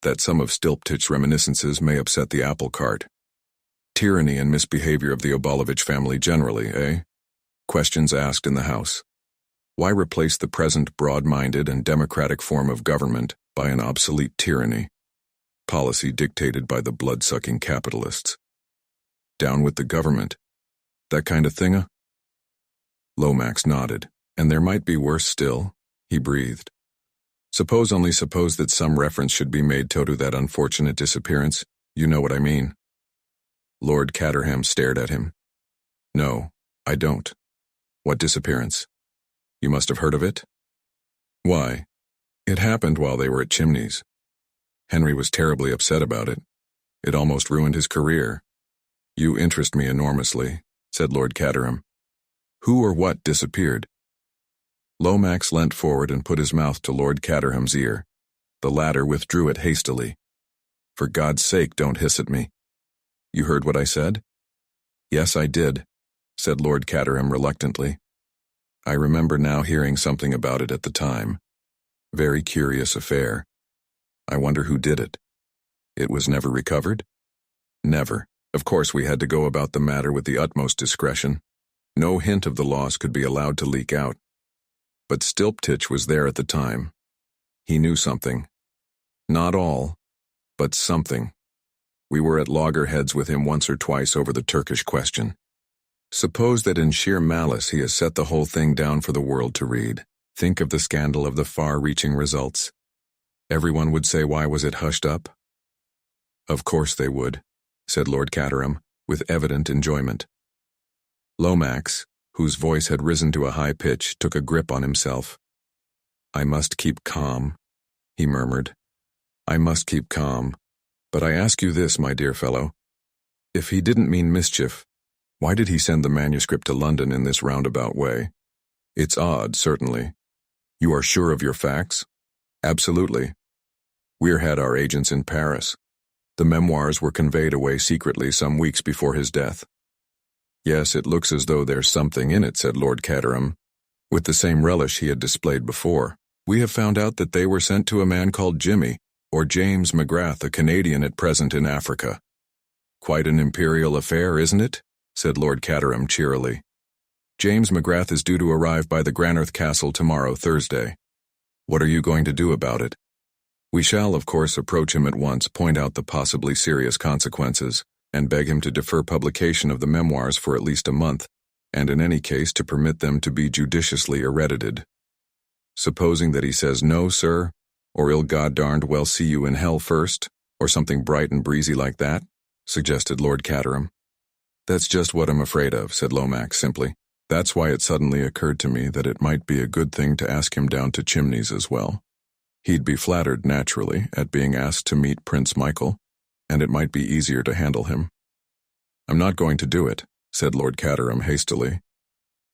Speaker 1: that some of Stilptich's reminiscences may upset the apple cart. Tyranny and misbehavior of the Obolovich family generally, eh? Questions asked in the House. Why replace the present broad-minded and democratic form of government by an obsolete tyranny? Policy dictated by the blood-sucking capitalists. Down with the government. That kind of thing, Lomax nodded. And there might be worse still, he breathed. Suppose that some reference should be made to that unfortunate disappearance. You know what I mean. Lord Caterham stared at him. No, I don't. What disappearance? You must have heard of it? Why? It happened while they were at Chimneys. Henry was terribly upset about it. It almost ruined his career. You interest me enormously, said Lord Caterham. Who or what disappeared? Lomax leant forward and put his mouth to Lord Caterham's ear. The latter withdrew it hastily. For God's sake, don't hiss at me. You heard what I said? Yes, I did, said Lord Caterham reluctantly. I remember now hearing something about it at the time. Very curious affair. I wonder who did it. It was never recovered? Never. Of course we had to go about the matter with the utmost discretion. No hint of the loss could be allowed to leak out. But Stilptich was there at the time. He knew something. Not all, but something. We were at loggerheads with him once or twice over the Turkish question. Suppose that in sheer malice he has set the whole thing down for the world to read. Think of the scandal of the far-reaching results. Everyone would say, why was it hushed up? Of course they would, said Lord Caterham, with evident enjoyment. Lomax, whose voice had risen to a high pitch, took a grip on himself. I must keep calm, he murmured. I must keep calm. But I ask you this, my dear fellow. If he didn't mean mischief, why did he send the manuscript to London in this roundabout way? It's odd, certainly. You are sure of your facts? Absolutely. Weir had our agents in Paris. The memoirs were conveyed away secretly some weeks before his death. Yes, it looks as though there's something in it, said Lord Caterham, with the same relish he had displayed before. We have found out that they were sent to a man called Jimmy, or James McGrath, a Canadian at present in Africa. Quite an imperial affair, isn't it? Said Lord Caterham cheerily. James McGrath is due to arrive by the Granarth Castle tomorrow, Thursday. What are you going to do about it? We shall, of course, approach him at once, point out the possibly serious consequences, and beg him to defer publication of the memoirs for at least a month, and in any case to permit them to be judiciously eredited. Supposing that he says no, sir, or he'll God-darned well see you in hell first, or something bright and breezy like that, suggested Lord Caterham. That's just what I'm afraid of, said Lomax simply. That's why it suddenly occurred to me that it might be a good thing to ask him down to Chimneys as well. He'd be flattered, naturally, at being asked to meet Prince Michael, and it might be easier to handle him. I'm not going to do it, said Lord Caterham hastily.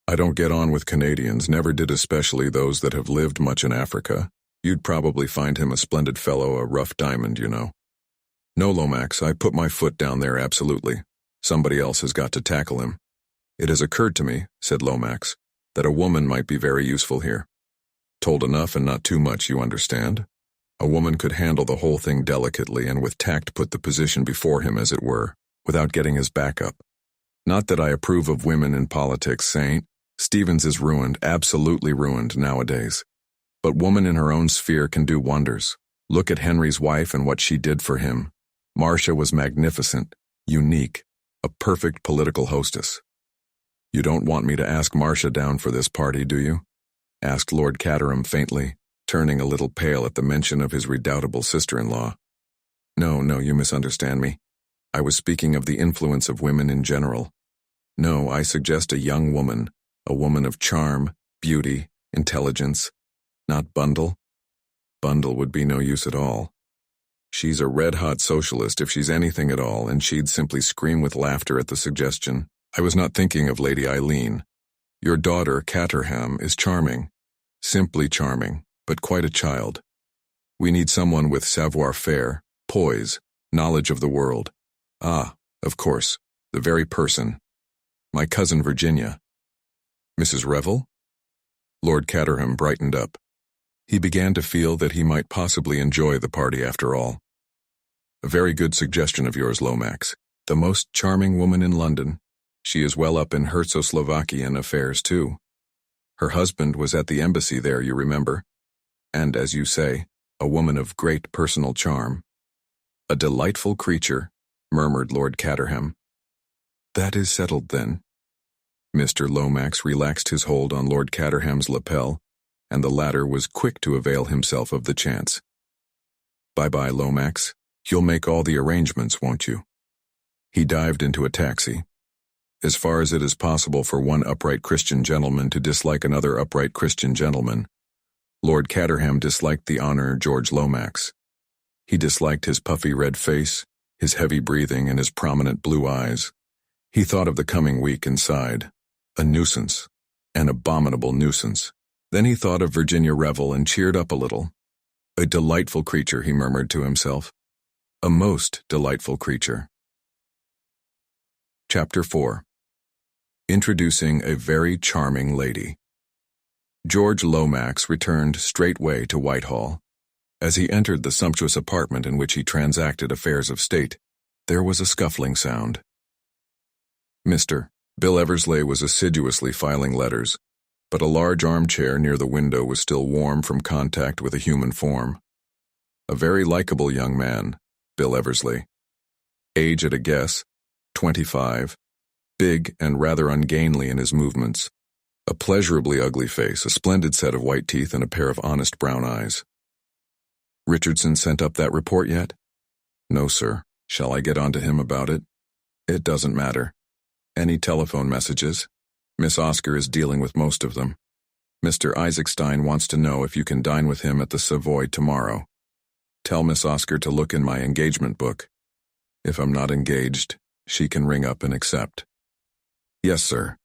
Speaker 1: I don't get on with Canadians, never did, especially those that have lived much in Africa. You'd probably find him a splendid fellow, a rough diamond, you know. No, Lomax, I put my foot down there absolutely. Somebody else has got to tackle him. It has occurred to me, said Lomax, that a woman might be very useful here. Told enough and not too much, you understand. A woman could handle the whole thing delicately and with tact put the position before him, as it were, without getting his back up. Not that I approve of women in politics, Saint, Stevens is ruined, absolutely ruined nowadays. But woman in her own sphere can do wonders. Look at Henry's wife and what she did for him. Marcia was magnificent, unique, a perfect political hostess. You don't want me to ask Marcia down for this party, do you? Asked Lord Caterham faintly, turning a little pale at the mention of his redoubtable sister-in-law. No, you misunderstand me. I was speaking of the influence of women in general. No, I suggest a young woman, a woman of charm, beauty, intelligence. Not Bundle. Bundle would be no use at all. She's a red-hot socialist if she's anything at all, and she'd simply scream with laughter at the suggestion. I was not thinking of Lady Eileen. Your daughter, Caterham, is charming. Simply charming, but quite a child. We need someone with savoir-faire, poise, knowledge of the world. Ah, of course, the very person. My cousin Virginia. Mrs. Revel? Lord Caterham brightened up. He began to feel that he might possibly enjoy the party after all. A very good suggestion of yours, Lomax. The most charming woman in London. She is well up in Herzo-Slovakian affairs, too. Her husband was at the embassy there, you remember. And, as you say, a woman of great personal charm. A delightful creature, murmured Lord Caterham. That is settled, then. Mr. Lomax relaxed his hold on Lord Caterham's lapel, and the latter was quick to avail himself of the chance. Bye-bye, Lomax. You'll make all the arrangements, won't you? He dived into a taxi. As far as it is possible for one upright Christian gentleman to dislike another upright Christian gentleman, Lord Caterham disliked the Honour George Lomax. He disliked his puffy red face, his heavy breathing, and his prominent blue eyes. He thought of the coming week and sighed. A nuisance. An abominable nuisance. Then he thought of Virginia Revel and cheered up a little. A delightful creature, he murmured to himself. A most delightful creature. Chapter 4. Introducing a very charming lady. George Lomax returned straightway to Whitehall. As he entered the sumptuous apartment in which he transacted affairs of state, there was a scuffling sound. Mr. Bill Eversley was assiduously filing letters, but a large armchair near the window was still warm from contact with a human form. A very likable young man, Bill Eversley. Age at a guess, 25, big and rather ungainly in his movements. A pleasurably ugly face, a splendid set of white teeth, and a pair of honest brown eyes. Richardson sent up that report yet? No, sir. Shall I get on to him about it? It doesn't matter. Any telephone messages? Miss Oscar is dealing with most of them. Mr. Isaacstein wants to know if you can dine with him at the Savoy tomorrow. Tell Miss Oscar to look in my engagement book. If I'm not engaged, she can ring up and accept. Yes, sir.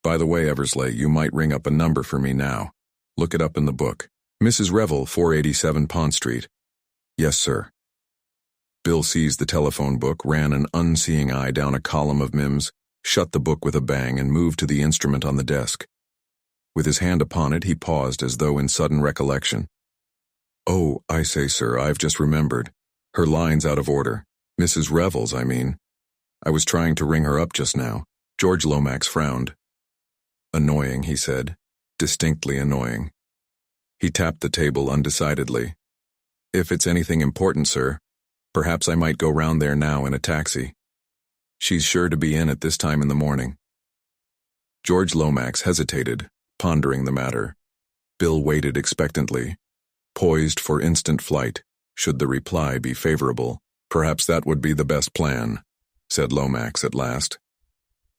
Speaker 1: By the way, Eversley, you might ring up a number for me now. Look it up in the book. Mrs. Revel, 487 Pont Street. Yes, sir. Bill seized the telephone book, ran an unseeing eye down a column of Mims, shut the book with a bang, and moved to the instrument on the desk. With his hand upon it, he paused as though in sudden recollection. Oh, I say, sir, I've just remembered. Her line's out of order. Mrs. Revel's, I mean. I was trying to ring her up just now. George Lomax frowned. Annoying, he said. Distinctly annoying. He tapped the table undecidedly. If it's anything important, sir, perhaps I might go round there now in a taxi. She's sure to be in at this time in the morning. George Lomax hesitated, pondering the matter. Bill waited expectantly, poised for instant flight, should the reply be favorable. Perhaps that would be the best plan, said Lomax at last.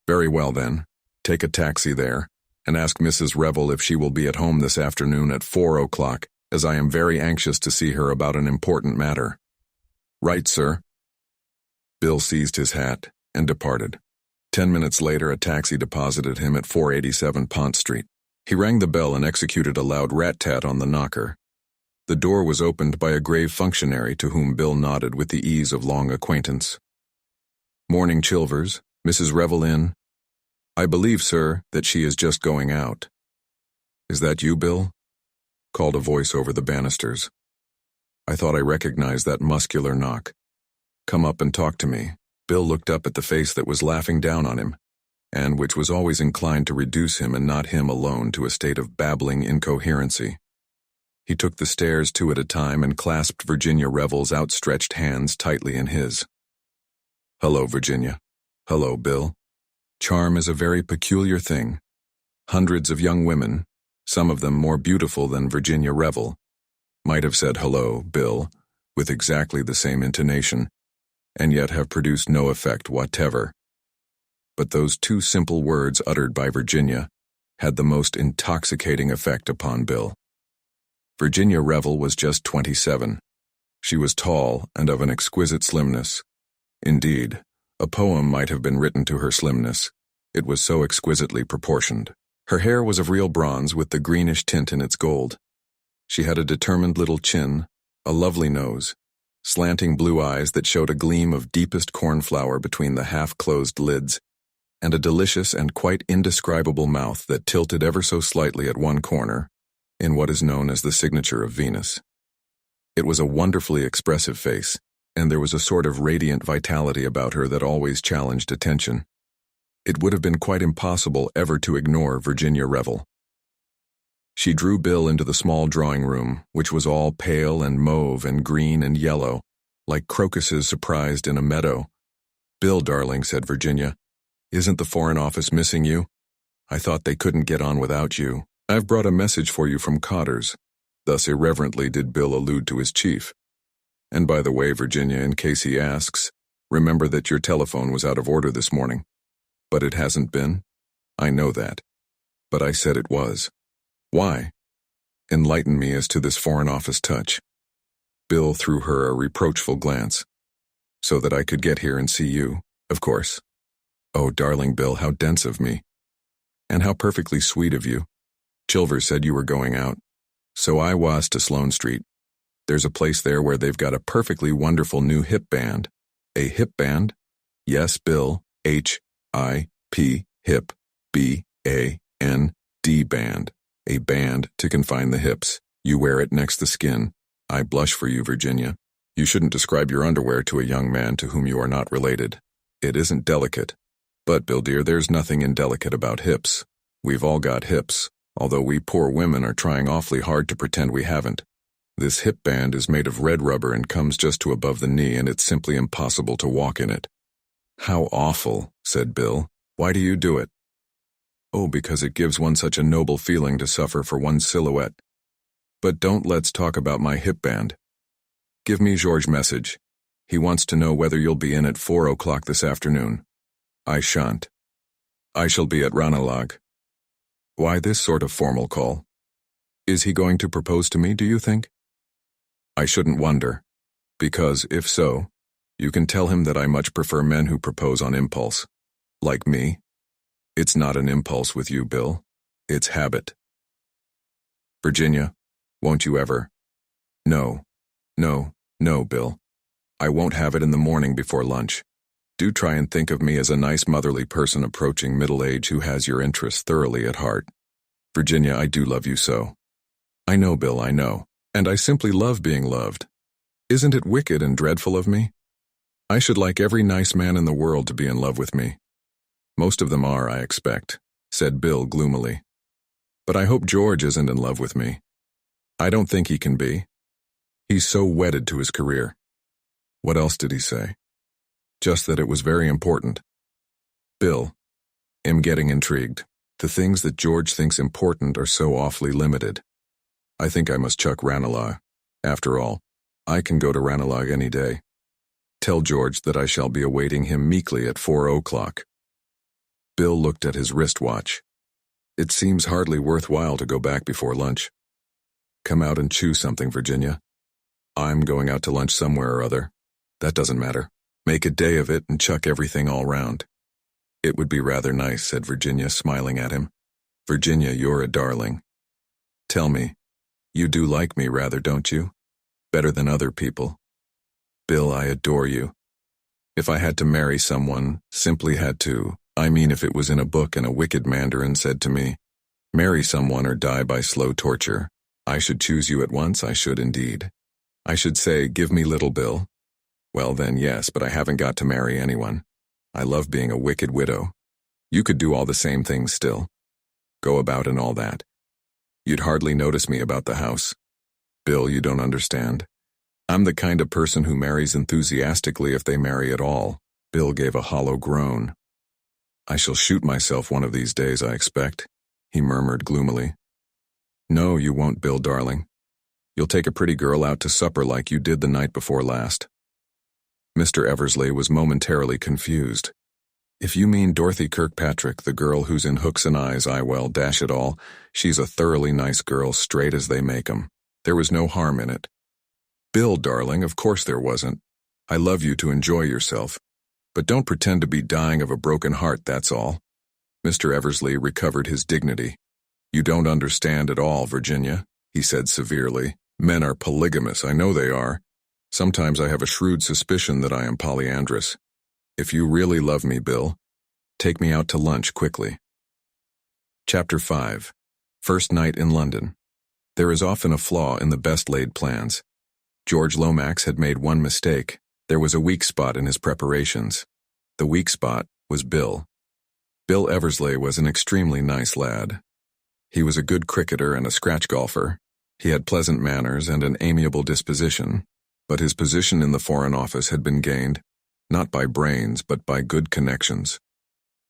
Speaker 1: Very well then, take a taxi there, and ask Mrs. Revel if she will be at home this afternoon at 4 o'clock, as I am very anxious to see her about an important matter. Right, sir. Bill seized his hat and departed. 10 minutes later, a taxi deposited him at 487 Pont Street. He rang the bell and executed a loud rat-tat on the knocker. The door was opened by a grave functionary to whom Bill nodded with the ease of long acquaintance. Morning, Chilvers. Mrs. Revel in? I believe, sir, that she is just going out. Is that you, Bill? Called a voice over the banisters. I thought I recognized that muscular knock. Come up and talk to me. Bill looked up at the face that was laughing down on him, and which was always inclined to reduce him and not him alone to a state of babbling incoherency. He took the stairs two at a time and clasped Virginia Revel's outstretched hands tightly in his. "Hello, Virginia. Hello, Bill. Charm is a very peculiar thing. Hundreds of young women, some of them more beautiful than Virginia Revel, might have said hello, Bill, with exactly the same intonation, and yet have produced no effect whatever. But those two simple words uttered by Virginia had the most intoxicating effect upon Bill. Virginia Revel was just 27. She was tall and of an exquisite slimness. Indeed, a poem might have been written to her slimness. It was so exquisitely proportioned. Her hair was of real bronze with the greenish tint in its gold. She had a determined little chin, a lovely nose, slanting blue eyes that showed a gleam of deepest cornflower between the half-closed lids, and a delicious and quite indescribable mouth that tilted ever so slightly at one corner, in what is known as the signature of Venus. It was a wonderfully expressive face, and there was a sort of radiant vitality about her that always challenged attention. It would have been quite impossible ever to ignore Virginia Revel. She drew Bill into the small drawing room, which was all pale and mauve and green and yellow, like crocuses surprised in a meadow. "Bill, darling," said Virginia, "isn't the Foreign Office missing you? I thought they couldn't get on without you. I've brought a message for you from Cotter's." Thus irreverently did Bill allude to his chief. "And by the way, Virginia, in case he asks, remember that your telephone was out of order this morning." "But it hasn't been?" "I know that. But I said it was. Why? Enlighten me as to this Foreign Office touch." Bill threw her a reproachful glance. "So that I could get here and see you, of course." "Oh, darling Bill, how dense of me. And how perfectly sweet of you. Chilvers said you were going out. So I was to Sloane Street. There's a place there where they've got a perfectly wonderful new hip band." "A hip band?" "Yes, Bill, H-I-P, hip, B-A-N-D band. A band to confine the hips. You wear it next the skin. I blush for you, Virginia. You shouldn't describe your underwear to a young man to whom you are not related. It isn't delicate. But, Bill dear, there's nothing indelicate about hips. We've all got hips, although we poor women are trying awfully hard to pretend we haven't. This hip band is made of red rubber and comes just to above the knee, and it's simply impossible to walk in it." "How awful," said Bill. "Why do you do it?" "Oh, because it gives one such a noble feeling to suffer for one's silhouette. But don't let's talk about my hip band. Give me George's message. He wants to know whether you'll be in at 4 o'clock this afternoon." "I shan't. I shall be at Ranelagh." "Why this sort of formal call? Is he going to propose to me, do you think?" "I shouldn't wonder, because, if so, you can tell him that I much prefer men who propose on impulse. Like me. It's not an impulse with you, Bill. It's habit." "Virginia, won't you ever?" "No, Bill. I won't have it in the morning before lunch. Do try and think of me as a nice motherly person approaching middle age who has your interests thoroughly at heart. Virginia, I do love you so." "I know, Bill, I know. And I simply love being loved. Isn't it wicked and dreadful of me? I should like every nice man in the world to be in love with me." "Most of them are, I expect," said Bill gloomily. "But I hope George isn't in love with me. I don't think he can be. He's so wedded to his career." "What else did he say?" "Just that it was very important." "Bill, am getting intrigued. The things that George thinks important are so awfully limited. I think I must chuck Ranelagh. After all, I can go to Ranelagh any day. Tell George that I shall be awaiting him meekly at 4 o'clock. Bill looked at his wristwatch. "It seems hardly worthwhile to go back before lunch. Come out and chew something, Virginia. I'm going out to lunch somewhere or other. That doesn't matter. Make a day of it and chuck everything all round." "It would be rather nice," said Virginia, smiling at him. "Virginia, you're a darling. Tell me, you do like me rather, don't you? Better than other people." "Bill, I adore you. If I had to marry someone, simply had to, I mean if it was in a book and a wicked mandarin said to me, 'Marry someone or die by slow torture,' I should choose you at once, I should indeed. I should say, 'Give me little Bill.' Well then, yes, but I haven't got to marry anyone. I love being a wicked widow. You could do all the same things still. Go about and all that. You'd hardly notice me about the house. Bill, you don't understand. I'm the kind of person who marries enthusiastically if they marry at all. Bill gave a hollow groan. I shall shoot myself one of these days, I expect, he murmured gloomily. No, you won't, Bill, darling. You'll take a pretty girl out to supper like you did the night before last. Mr. Eversley was momentarily confused. If you mean Dorothy Kirkpatrick, the girl who's in Hooks and Eyes, well, dash it all, she's a thoroughly nice girl, straight as they make 'em. There was no harm in it. Bill, darling, of course there wasn't. I love you to enjoy yourself. But don't pretend to be dying of a broken heart, that's all. Mr. Eversley recovered his dignity. You don't understand at all, Virginia, he said severely. Men are polygamous, I know they are. Sometimes I have a shrewd suspicion that I am polyandrous. If you really love me, Bill, take me out to lunch quickly. Chapter 5. First Night in London. There is often a flaw in the best laid plans. George Lomax had made one mistake. There was a weak spot in his preparations. The weak spot was Bill. Bill Eversley was an extremely nice lad. He was a good cricketer and a scratch golfer. He had pleasant manners and an amiable disposition, but his position in the Foreign Office had been gained, not by brains, but by good connections.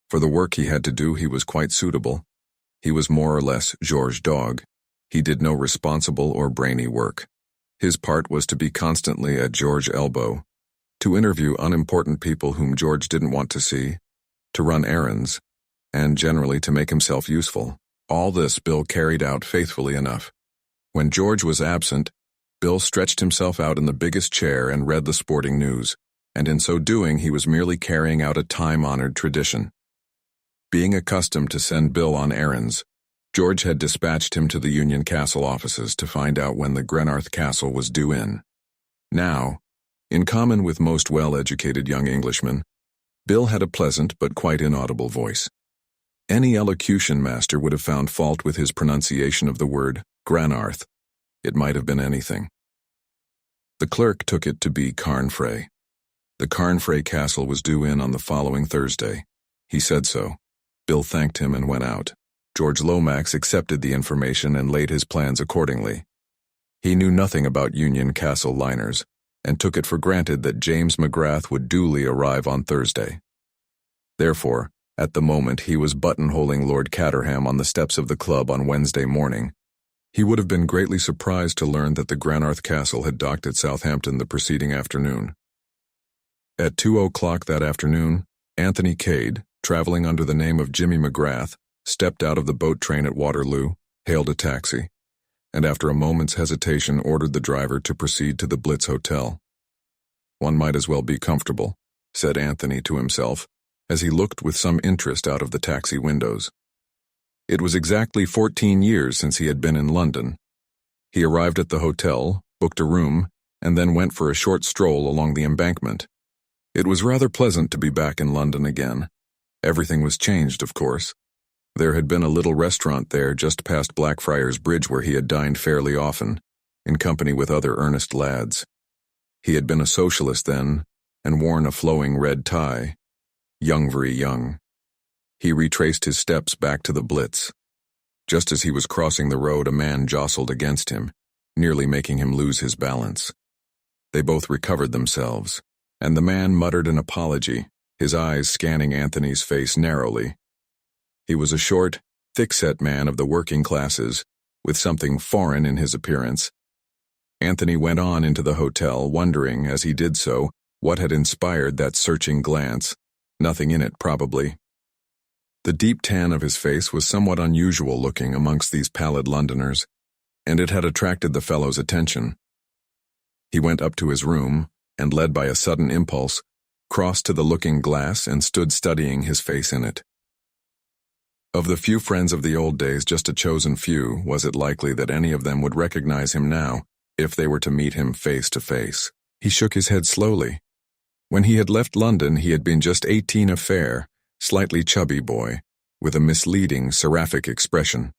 Speaker 1: For the work he had to do, he was quite suitable. He was more or less George Dog. He did no responsible or brainy work. His part was to be constantly at George's elbow, to interview unimportant people whom George didn't want to see, to run errands, and generally to make himself useful. All this Bill carried out faithfully enough. When George was absent, Bill stretched himself out in the biggest chair and read the sporting news, and in so doing he was merely carrying out a time-honored tradition. Being accustomed to send Bill on errands, George had dispatched him to the Union Castle offices to find out when the Glenarth Castle was due in. Now, in common with most well-educated young Englishmen, Bill had a pleasant but quite inaudible voice. Any elocution master would have found fault with his pronunciation of the word Glenarth. It might have been anything. The clerk took it to be Carnfray. The Carnfray Castle was due in on the following Thursday. He said so. Bill thanked him and went out. George Lomax accepted the information and laid his plans accordingly. He knew nothing about Union Castle liners, and took it for granted that James McGrath would duly arrive on Thursday. Therefore, at the moment he was buttonholing Lord Caterham on the steps of the club on Wednesday morning, he would have been greatly surprised to learn that the Glenarth Castle had docked at Southampton the preceding afternoon. At 2:00 that afternoon, Anthony Cade, traveling under the name of Jimmy McGrath, stepped out of the boat train at Waterloo, hailed a taxi, and after a moment's hesitation ordered the driver to proceed to the Blitz Hotel. One might as well be comfortable, said Anthony to himself, as he looked with some interest out of the taxi windows. It was exactly 14 years since he had been in London. He arrived at the hotel, booked a room, and then went for a short stroll along the Embankment. It was rather pleasant to be back in London again. Everything was changed, of course. There had been a little restaurant there just past Blackfriars Bridge where he had dined fairly often, in company with other earnest lads. He had been a socialist then, and worn a flowing red tie. Young, very young. He retraced his steps back to the Blitz. Just as he was crossing the road, a man jostled against him, nearly making him lose his balance. They both recovered themselves, and the man muttered an apology, his eyes scanning Anthony's face narrowly. He was a short, thick-set man of the working classes, with something foreign in his appearance. Anthony went on into the hotel, wondering, as he did so, what had inspired that searching glance. Nothing in it, probably. The deep tan of his face was somewhat unusual looking amongst these pallid Londoners, and it had attracted the fellow's attention. He went up to his room, and led by a sudden impulse, crossed to the looking-glass and stood studying his face in it. Of the few friends of the old days, just a chosen few, was it likely that any of them would recognize him now, if they were to meet him face to face? He shook his head slowly. When he had left London, he had been just 18, a fair, slightly chubby boy, with a misleading, seraphic expression.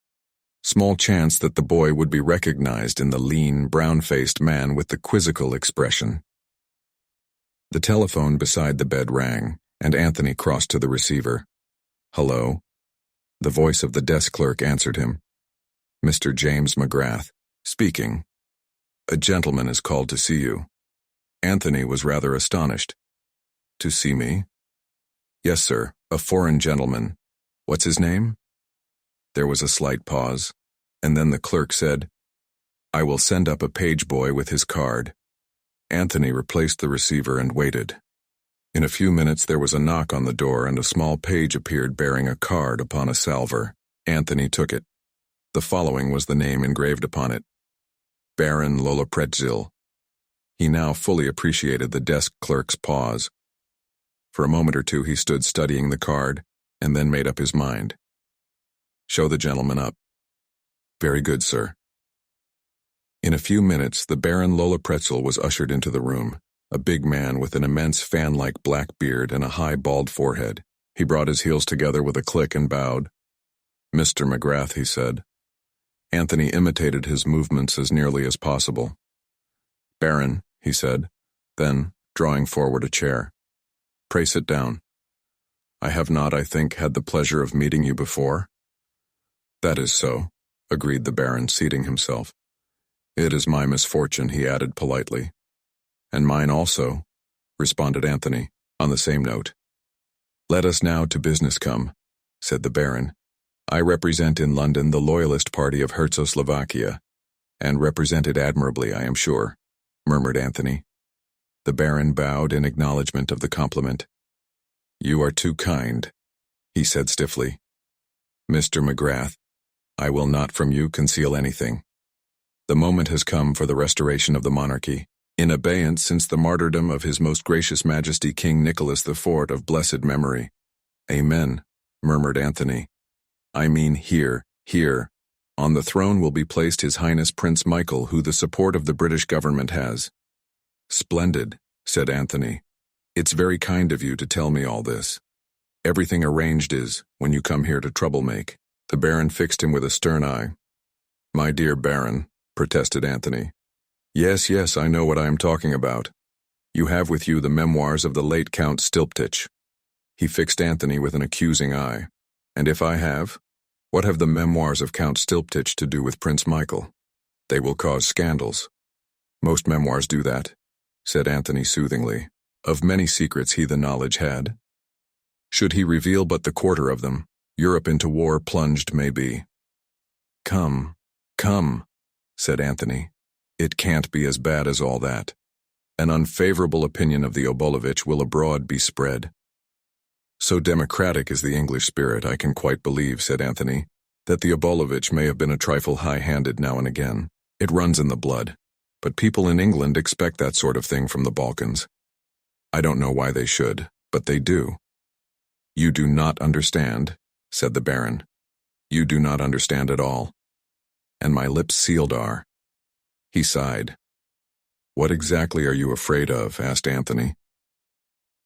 Speaker 1: Small chance that the boy would be recognized in the lean, brown-faced man with the quizzical expression. The telephone beside the bed rang, and Anthony crossed to the receiver. Hello? The voice of the desk clerk answered him. Mr. James McGrath, speaking. A gentleman is called to see you. Anthony was rather astonished. To see me? Yes, sir, a foreign gentleman. What's his name? There was a slight pause, and then the clerk said, I will send up a page boy with his card. Anthony replaced the receiver and waited. In a few minutes there was a knock on the door and a small page appeared bearing a card upon a salver. Anthony took it. The following was the name engraved upon it. Baron Lolopretzel. He now fully appreciated the desk clerk's pause. For a moment or two he stood studying the card, and then made up his mind. Show the gentleman up. Very good, sir. In a few minutes the Baron Lolopretzel was ushered into the room, a big man with an immense fan-like black beard and a high bald forehead. He brought his heels together with a click and bowed. Mr. McGrath, he said. Anthony imitated his movements as nearly as possible. Baron, he said, then, drawing forward a chair. Pray sit down. I have not, I think, had the pleasure of meeting you before. That is so, agreed the Baron, seating himself. It is my misfortune, he added politely. And mine also, responded Anthony, on the same note. Let us now to business come, said the Baron. I represent in London the loyalist party of Czechoslovakia, and represent it admirably, I am sure, murmured Anthony. The Baron bowed in acknowledgement of the compliment. You are too kind, he said stiffly. Mr. McGrath, I will not from you conceal anything. The moment has come for the restoration of the monarchy, in abeyance since the martyrdom of His Most Gracious Majesty King Nicholas IV of blessed memory. Amen, murmured Anthony. I mean here. On the throne will be placed His Highness Prince Michael, who the support of the British government has. Splendid, said Anthony. It's very kind of you to tell me all this. Everything arranged is, when you come here to trouble make. The Baron fixed him with a stern eye. My dear Baron, protested Anthony. Yes, I know what I am talking about. You have with you the memoirs of the late Count Stilptich. He fixed Anthony with an accusing eye. And if I have, what have the memoirs of Count Stilptich to do with Prince Michael? They will cause scandals. Most memoirs do that, said Anthony soothingly. Of many secrets he the knowledge had. Should he reveal but the quarter of them, Europe into war plunged may be. Come, said Anthony. It can't be as bad as all that. An unfavorable opinion of the Obolovich will abroad be spread. So democratic is the English spirit, I can quite believe, said Anthony, that the Obolovich may have been a trifle high-handed now and again. It runs in the blood. But people in England expect that sort of thing from the Balkans. I don't know why they should, but they do. You do not understand, said the Baron. You do not understand at all. And my lips sealed are. He sighed. What exactly are you afraid of? Asked Anthony.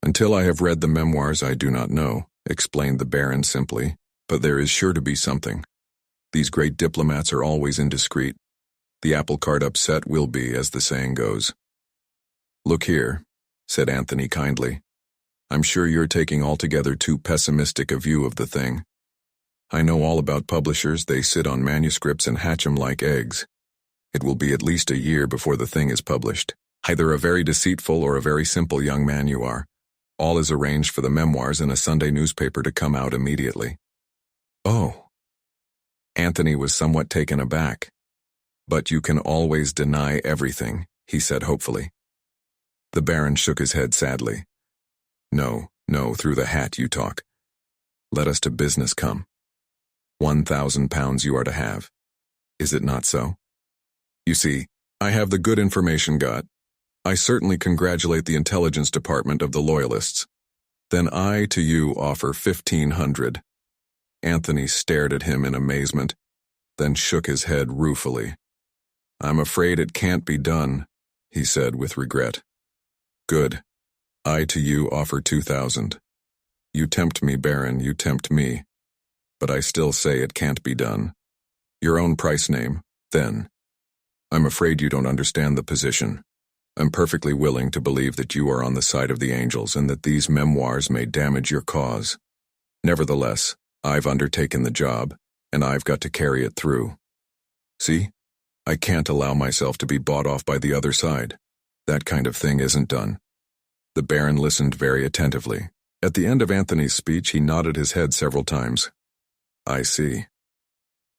Speaker 1: Until I have read the memoirs I do not know, explained the Baron simply, but there is sure to be something. These great diplomats are always indiscreet. The apple cart upset will be, as the saying goes. Look here, said Anthony kindly. I'm sure you're taking altogether too pessimistic a view of the thing. I know all about publishers. They sit on manuscripts and hatch 'em like eggs. It will be at least a year before the thing is published. Either a very deceitful or a very simple young man you are. All is arranged for the memoirs in a Sunday newspaper to come out immediately. Oh. Anthony was somewhat taken aback. But you can always deny everything, he said hopefully. The Baron shook his head sadly. No, through the hat you talk. Let us to business come. £1,000 you are to have. Is it not so? You see, I have the good information got. I certainly congratulate the intelligence department of the Loyalists. Then I to you offer 1,500. Anthony stared at him in amazement, then shook his head ruefully. I'm afraid it can't be done, he said with regret. Good. I to you offer 2,000. You tempt me, Baron, you tempt me. But I still say it can't be done. Your own price name, then. I'm afraid you don't understand the position. I'm perfectly willing to believe that you are on the side of the angels and that these memoirs may damage your cause. Nevertheless, I've undertaken the job, and I've got to carry it through. See? I can't allow myself to be bought off by the other side. That kind of thing isn't done." The Baron listened very attentively. At the end of Anthony's speech, he nodded his head several times. "I see.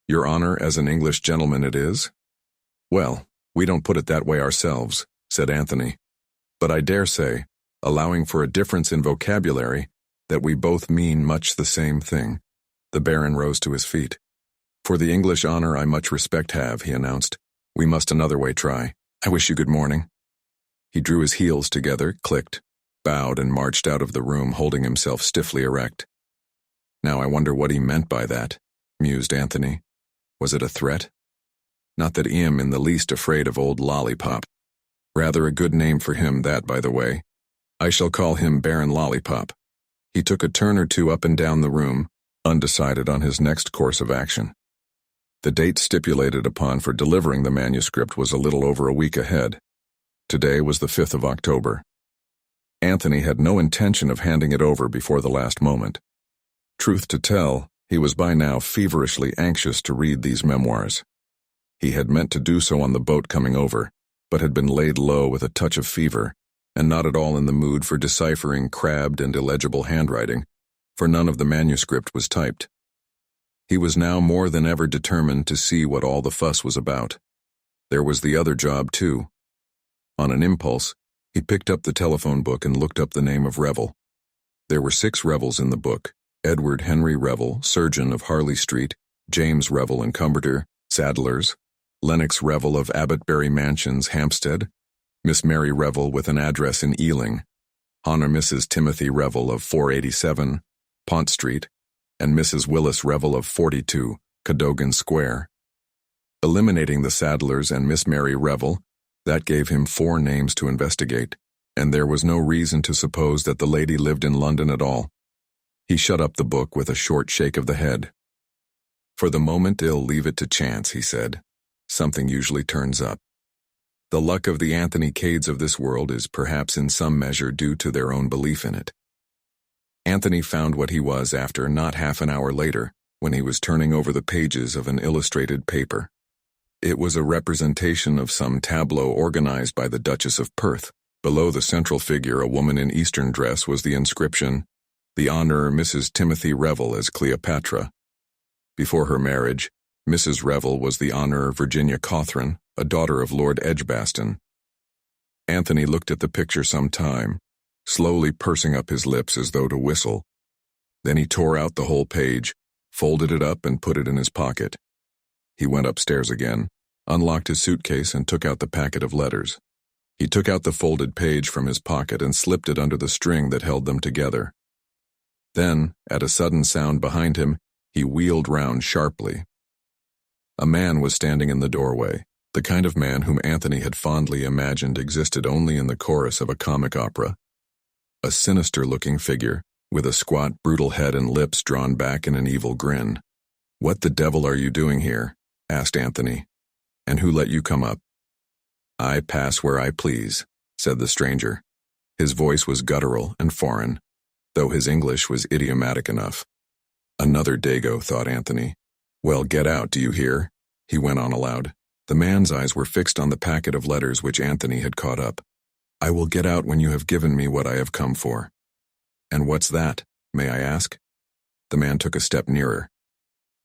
Speaker 1: Your honor as an English gentleman it is?" "Well, we don't put it that way ourselves," said Anthony. "But I dare say, allowing for a difference in vocabulary, that we both mean much the same thing." The Baron rose to his feet. "For the English honor I much respect have," he announced. "We must another way try. I wish you good morning." He drew his heels together, clicked, bowed, and marched out of the room, holding himself stiffly erect. "Now I wonder what he meant by that," mused Anthony. "Was it a threat? Not that I'm in the least afraid of old Lollipop. Rather a good name for him, that, by the way. I shall call him Baron Lollipop." He took a turn or two up and down the room, undecided on his next course of action. The date stipulated upon for delivering the manuscript was a little over a week ahead. Today was the 5th of October. Anthony had no intention of handing it over before the last moment. Truth to tell, he was by now feverishly anxious to read these memoirs. He had meant to do so on the boat coming over, but had been laid low with a touch of fever, and not at all in the mood for deciphering crabbed and illegible handwriting, for none of the manuscript was typed. He was now more than ever determined to see what all the fuss was about. There was the other job, too. On an impulse, he picked up the telephone book and looked up the name of Revel. There were 6 Revels in the book: Edward Henry Revel, surgeon of Harley Street; James Revel and Cumberter, saddlers; Lennox Revel of Abbotbury Mansions, Hampstead; Miss Mary Revel with an address in Ealing; Hon. Mrs. Timothy Revel of 487, Pont Street; and Mrs. Willis Revel of 42, Cadogan Square. Eliminating the saddlers and Miss Mary Revel, that gave him 4 names to investigate, and there was no reason to suppose that the lady lived in London at all. He shut up the book with a short shake of the head. "For the moment I'll leave it to chance," he said. "Something usually turns up. The luck of the Anthony Cades of this world is perhaps in some measure due to their own belief in it." Anthony found what he was after not half an hour later, when he was turning over the pages of an illustrated paper. It was a representation of some tableau organized by the Duchess of Perth. Below the central figure, a woman in Eastern dress, was the inscription, "The Honor Mrs. Timothy Revel as Cleopatra." Before her marriage, Mrs. Revel was the Honor Virginia Cawthron, a daughter of Lord Edgbaston. Anthony looked at the picture some time, slowly pursing up his lips as though to whistle. Then he tore out the whole page, folded it up, and put it in his pocket. He went upstairs again, unlocked his suitcase, and took out the packet of letters. He took out the folded page from his pocket and slipped it under the string that held them together. Then, at a sudden sound behind him, he wheeled round sharply. A man was standing in the doorway, the kind of man whom Anthony had fondly imagined existed only in the chorus of a comic opera. A sinister-looking figure, with a squat, brutal head and lips drawn back in an evil grin. "What the devil are you doing here?" asked Anthony. "And who let you come up?" "I pass where I please," said the stranger. His voice was guttural and foreign, though his English was idiomatic enough. Another Dago, thought Anthony. "Well, get out, do you hear?" he went on aloud. The man's eyes were fixed on the packet of letters which Anthony had caught up. "I will get out when you have given me what I have come for." "And what's that, may I ask?" The man took a step nearer.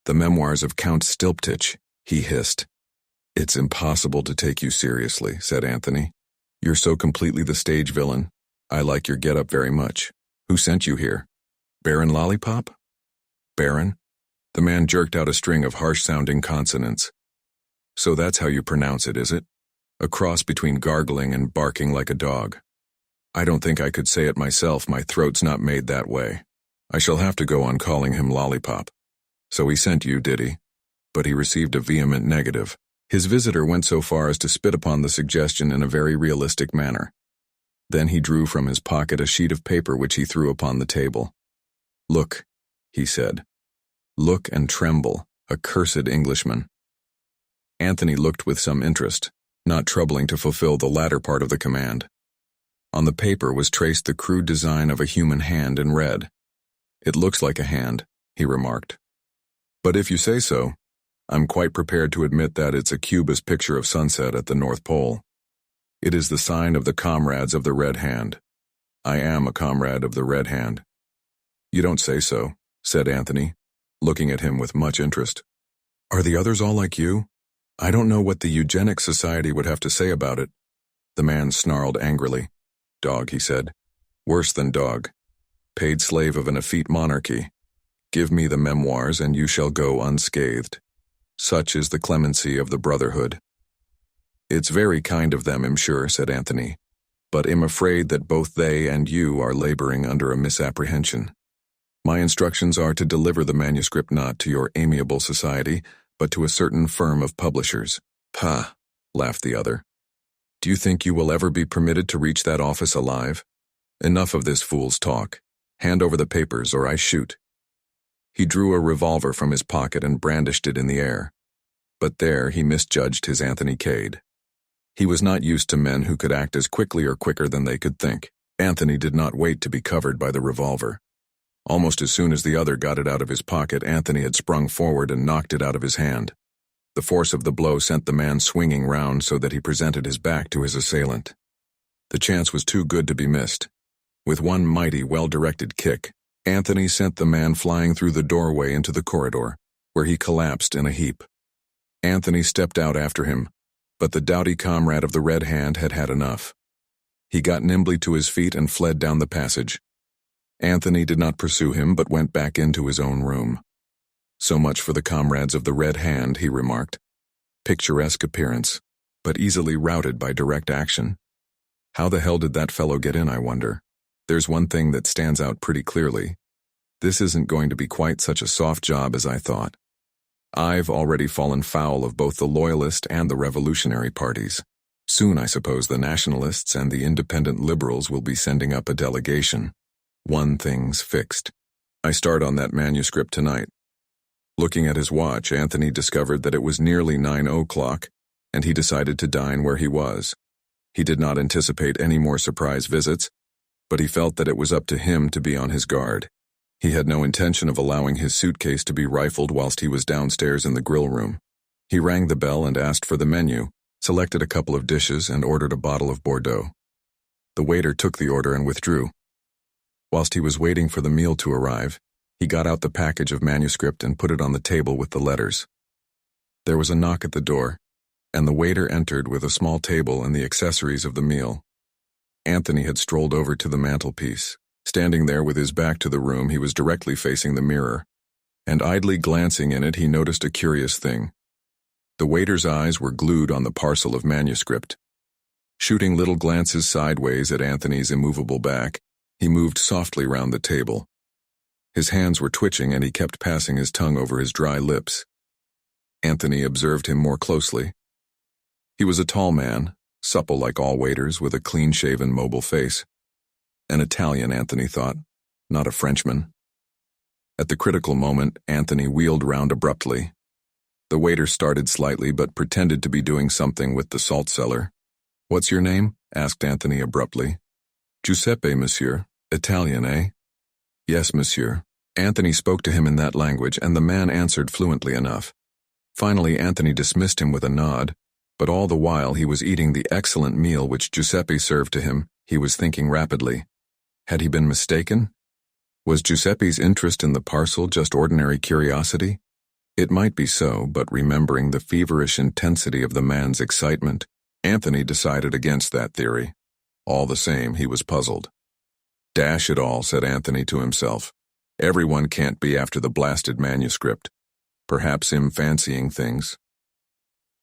Speaker 1: "The memoirs of Count Stilptich," he hissed. "It's impossible to take you seriously," said Anthony. "You're so completely the stage villain. I like your get-up very much. Who sent you here? Baron Lollipop?" "Baron?" The man jerked out a string of harsh-sounding consonants. "So that's how you pronounce it, is it? A cross between gargling and barking like a dog. I don't think I could say it myself, my throat's not made that way. I shall have to go on calling him Lollipop. So he sent you, did he?" But he received a vehement negative. His visitor went so far as to spit upon the suggestion in a very realistic manner. Then he drew from his pocket a sheet of paper which he threw upon the table. "Look," he said. "Look and tremble, accursed Englishman." Anthony looked with some interest, not troubling to fulfill the latter part of the command. On the paper was traced the crude design of a human hand in red. "It looks like a hand," he remarked. "But if you say so, I'm quite prepared to admit that it's a cubist picture of sunset at the North Pole. It is the sign of the comrades of the Red Hand. I am a comrade of the Red Hand." "You don't say so," said Anthony, looking at him with much interest. "Are the others all like you? I don't know what the Eugenics Society would have to say about it." The man snarled angrily. "Dog," he said. "Worse than dog. Paid slave of an effete monarchy. Give me the memoirs and you shall go unscathed. Such is the clemency of the Brotherhood." "It's very kind of them, I'm sure," said Anthony, "but I'm afraid that both they and you are laboring under a misapprehension. My instructions are to deliver the manuscript not to your amiable society, but to a certain firm of publishers." "Pah," laughed the other. "Do you think you will ever be permitted to reach that office alive? Enough of this fool's talk. Hand over the papers or I shoot." He drew a revolver from his pocket and brandished it in the air. But there he misjudged his Anthony Cade. He was not used to men who could act as quickly or quicker than they could think. Anthony did not wait to be covered by the revolver. Almost as soon as the other got it out of his pocket, Anthony had sprung forward and knocked it out of his hand. The force of the blow sent the man swinging round so that he presented his back to his assailant. The chance was too good to be missed. With one mighty, well-directed kick, Anthony sent the man flying through the doorway into the corridor, where he collapsed in a heap. Anthony stepped out after him, but the doughty comrade of the Red Hand had had enough. He got nimbly to his feet and fled down the passage. Anthony did not pursue him, but went back into his own room. "So much for the comrades of the Red Hand," he remarked. "Picturesque appearance, but easily routed by direct action. How the hell did that fellow get in, I wonder? There's one thing that stands out pretty clearly. This isn't going to be quite such a soft job as I thought. I've already fallen foul of both the Loyalist and the Revolutionary parties. Soon, I suppose, the Nationalists and the Independent Liberals will be sending up a delegation. One thing's fixed. I start on that manuscript tonight." Looking at his watch, Anthony discovered that it was nearly 9 o'clock, and he decided to dine where he was. He did not anticipate any more surprise visits, but he felt that it was up to him to be on his guard. He had no intention of allowing his suitcase to be rifled whilst he was downstairs in the grill room. He rang the bell and asked for the menu, selected a couple of dishes, and ordered a bottle of Bordeaux. The waiter took the order and withdrew. Whilst he was waiting for the meal to arrive, he got out the package of manuscript and put it on the table with the letters. There was a knock at the door, and the waiter entered with a small table and the accessories of the meal. Anthony had strolled over to the mantelpiece. Standing there with his back to the room, he was directly facing the mirror, and idly glancing in it, he noticed a curious thing. The waiter's eyes were glued on the parcel of manuscript. Shooting little glances sideways at Anthony's immovable back, he moved softly round the table. His hands were twitching and he kept passing his tongue over his dry lips. Anthony observed him more closely. He was a tall man, supple like all waiters, with a clean-shaven, mobile face. An Italian, Anthony thought, not a Frenchman. At the critical moment, Anthony wheeled round abruptly. The waiter started slightly but pretended to be doing something with the salt cellar. "What's your name?" asked Anthony abruptly. "Giuseppe, monsieur. Italian, eh?" "Yes, monsieur." Anthony spoke to him in that language, and the man answered fluently enough. Finally, Anthony dismissed him with a nod, but all the while he was eating the excellent meal which Giuseppe served to him, he was thinking rapidly. Had he been mistaken? Was Giuseppe's interest in the parcel just ordinary curiosity? It might be so, but remembering the feverish intensity of the man's excitement, Anthony decided against that theory. All the same, he was puzzled. "Dash it all," said Anthony to himself. "Everyone can't be after the blasted manuscript. Perhaps him fancying things."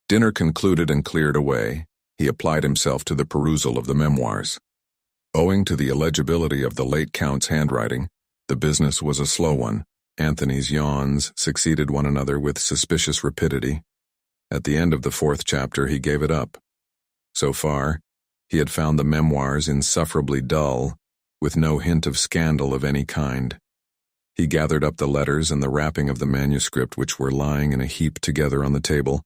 Speaker 1: Dinner concluded and cleared away, he applied himself to the perusal of the memoirs. Owing to the illegibility of the late Count's handwriting, the business was a slow one. Anthony's yawns succeeded one another with suspicious rapidity. At the end of the 4th chapter, he gave it up. So far, he had found the memoirs insufferably dull, with no hint of scandal of any kind. He gathered up the letters and the wrapping of the manuscript, which were lying in a heap together on the table,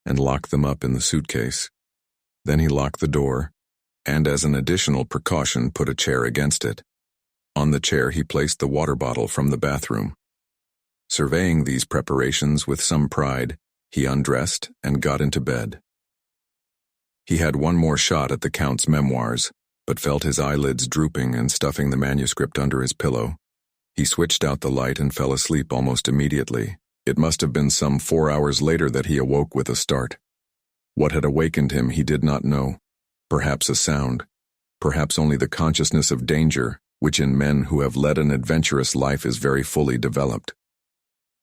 Speaker 1: and locked them up in the suitcase. Then he locked the door, and as an additional precaution put a chair against it. On the chair he placed the water bottle from the bathroom. Surveying these preparations with some pride, he undressed and got into bed. He had one more shot at the Count's memoirs, but felt his eyelids drooping and stuffing the manuscript under his pillow. He switched out the light and fell asleep almost immediately. It must have been some 4 hours later that he awoke with a start. What had awakened him he did not know. Perhaps a sound. Perhaps only the consciousness of danger, which in men who have led an adventurous life is very fully developed.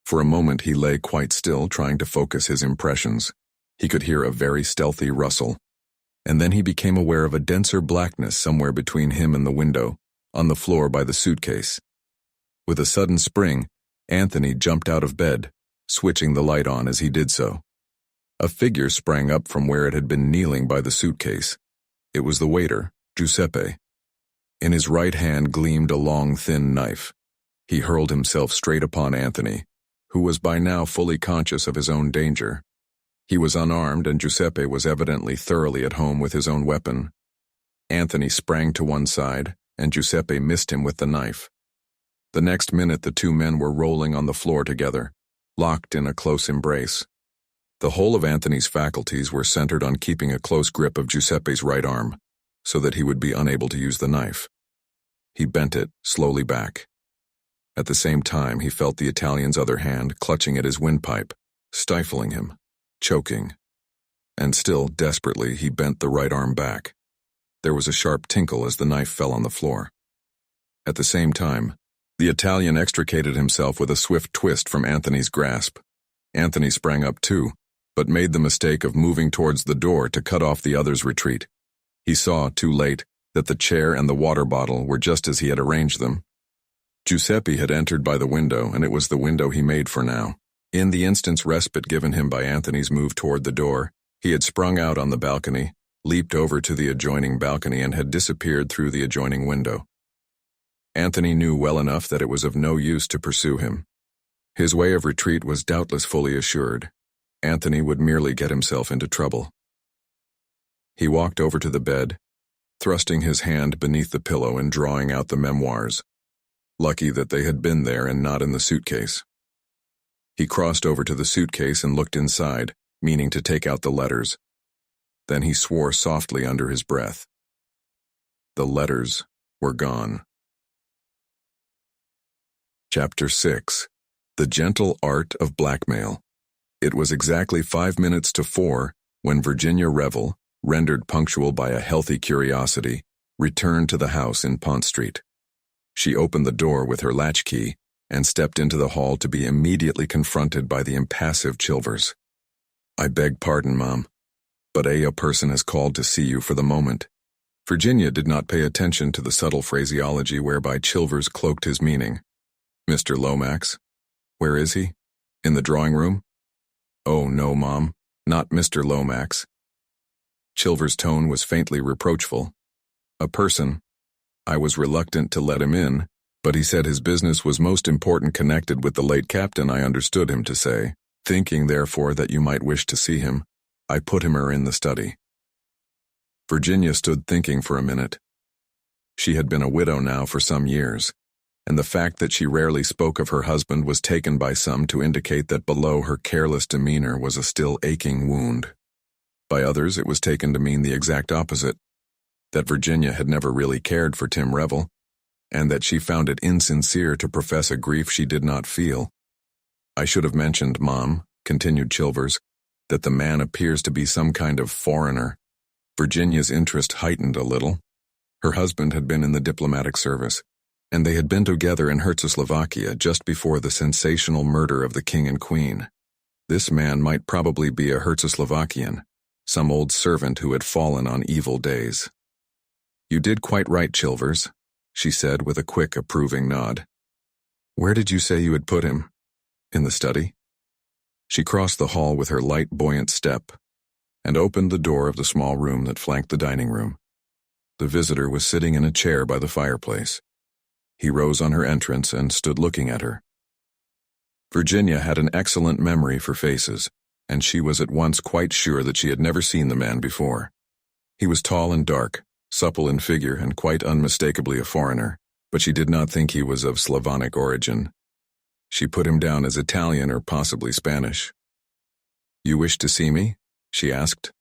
Speaker 1: For a moment he lay quite still, trying to focus his impressions. He could hear a very stealthy rustle, and then he became aware of a denser blackness somewhere between him and the window, on the floor by the suitcase. With a sudden spring, Anthony jumped out of bed, switching the light on as he did so. A figure sprang up from where it had been kneeling by the suitcase. It was the waiter, Giuseppe. In his right hand gleamed a long, thin knife. He hurled himself straight upon Anthony, who was by now fully conscious of his own danger. He was unarmed, and Giuseppe was evidently thoroughly at home with his own weapon. Anthony sprang to one side, and Giuseppe missed him with the knife. The next minute the two men were rolling on the floor together, locked in a close embrace. The whole of Anthony's faculties were centered on keeping a close grip of Giuseppe's right arm, so that he would be unable to use the knife. He bent it slowly back. At the same time, he felt the Italian's other hand clutching at his windpipe, stifling him, choking. And still, desperately, he bent the right arm back. There was a sharp tinkle as the knife fell on the floor. At the same time, the Italian extricated himself with a swift twist from Anthony's grasp. Anthony sprang up too, but made the mistake of moving towards the door to cut off the other's retreat. He saw, too late, that the chair and the water bottle were just as he had arranged them. Giuseppe had entered by the window, and it was the window he made for now. In the instant's respite given him by Anthony's move toward the door, he had sprung out on the balcony, leaped over to the adjoining balcony, and had disappeared through the adjoining window. Anthony knew well enough that it was of no use to pursue him. His way of retreat was doubtless fully assured. Anthony would merely get himself into trouble. He walked over to the bed, thrusting his hand beneath the pillow and drawing out the memoirs. Lucky that they had been there and not in the suitcase. He crossed over to the suitcase and looked inside, meaning to take out the letters. Then he swore softly under his breath. The letters were gone. Chapter 6. The Gentle Art of Blackmail. It was exactly 5 minutes to 4 when Virginia Revel, rendered punctual by a healthy curiosity, returned to the house in Pont Street. She opened the door with her latchkey and stepped into the hall to be immediately confronted by the impassive Chilvers. "I beg pardon, Mom, but a person has called to see you for the moment." Virginia did not pay attention to the subtle phraseology whereby Chilvers cloaked his meaning. "Mr. Lomax? Where is he? In the drawing room?" "Oh, no, Mom, not Mr. Lomax." Chilvers' tone was faintly reproachful. "A person. I was reluctant to let him in, but he said his business was most important connected with the late captain, I understood him to say. Thinking, therefore, that you might wish to see him, I put him in the study." Virginia stood thinking for a minute. She had been a widow now for some years, and the fact that she rarely spoke of her husband was taken by some to indicate that below her careless demeanor was a still aching wound. By others it was taken to mean the exact opposite, that Virginia had never really cared for Tim Revel, and that she found it insincere to profess a grief she did not feel. "I should have mentioned, Mom," continued Chilvers, "that the man appears to be some kind of foreigner." Virginia's interest heightened a little. Her husband had been in the diplomatic service, and they had been together in Czechoslovakia just before the sensational murder of the King and Queen. This man might probably be a Czechoslovakian, some old servant who had fallen on evil days. "You did quite right, Chilvers," she said with a quick, approving nod. "Where did you say you had put him? In the study?" She crossed the hall with her light, buoyant step and opened the door of the small room that flanked the dining room. The visitor was sitting in a chair by the fireplace. He rose on her entrance and stood looking at her. Virginia had an excellent memory for faces, and she was at once quite sure that she had never seen the man before. He was tall and dark, supple in figure, and quite unmistakably a foreigner. but she did not think he was of Slavonic origin. She put him down as Italian or possibly Spanish. "You wish to see me?" she asked.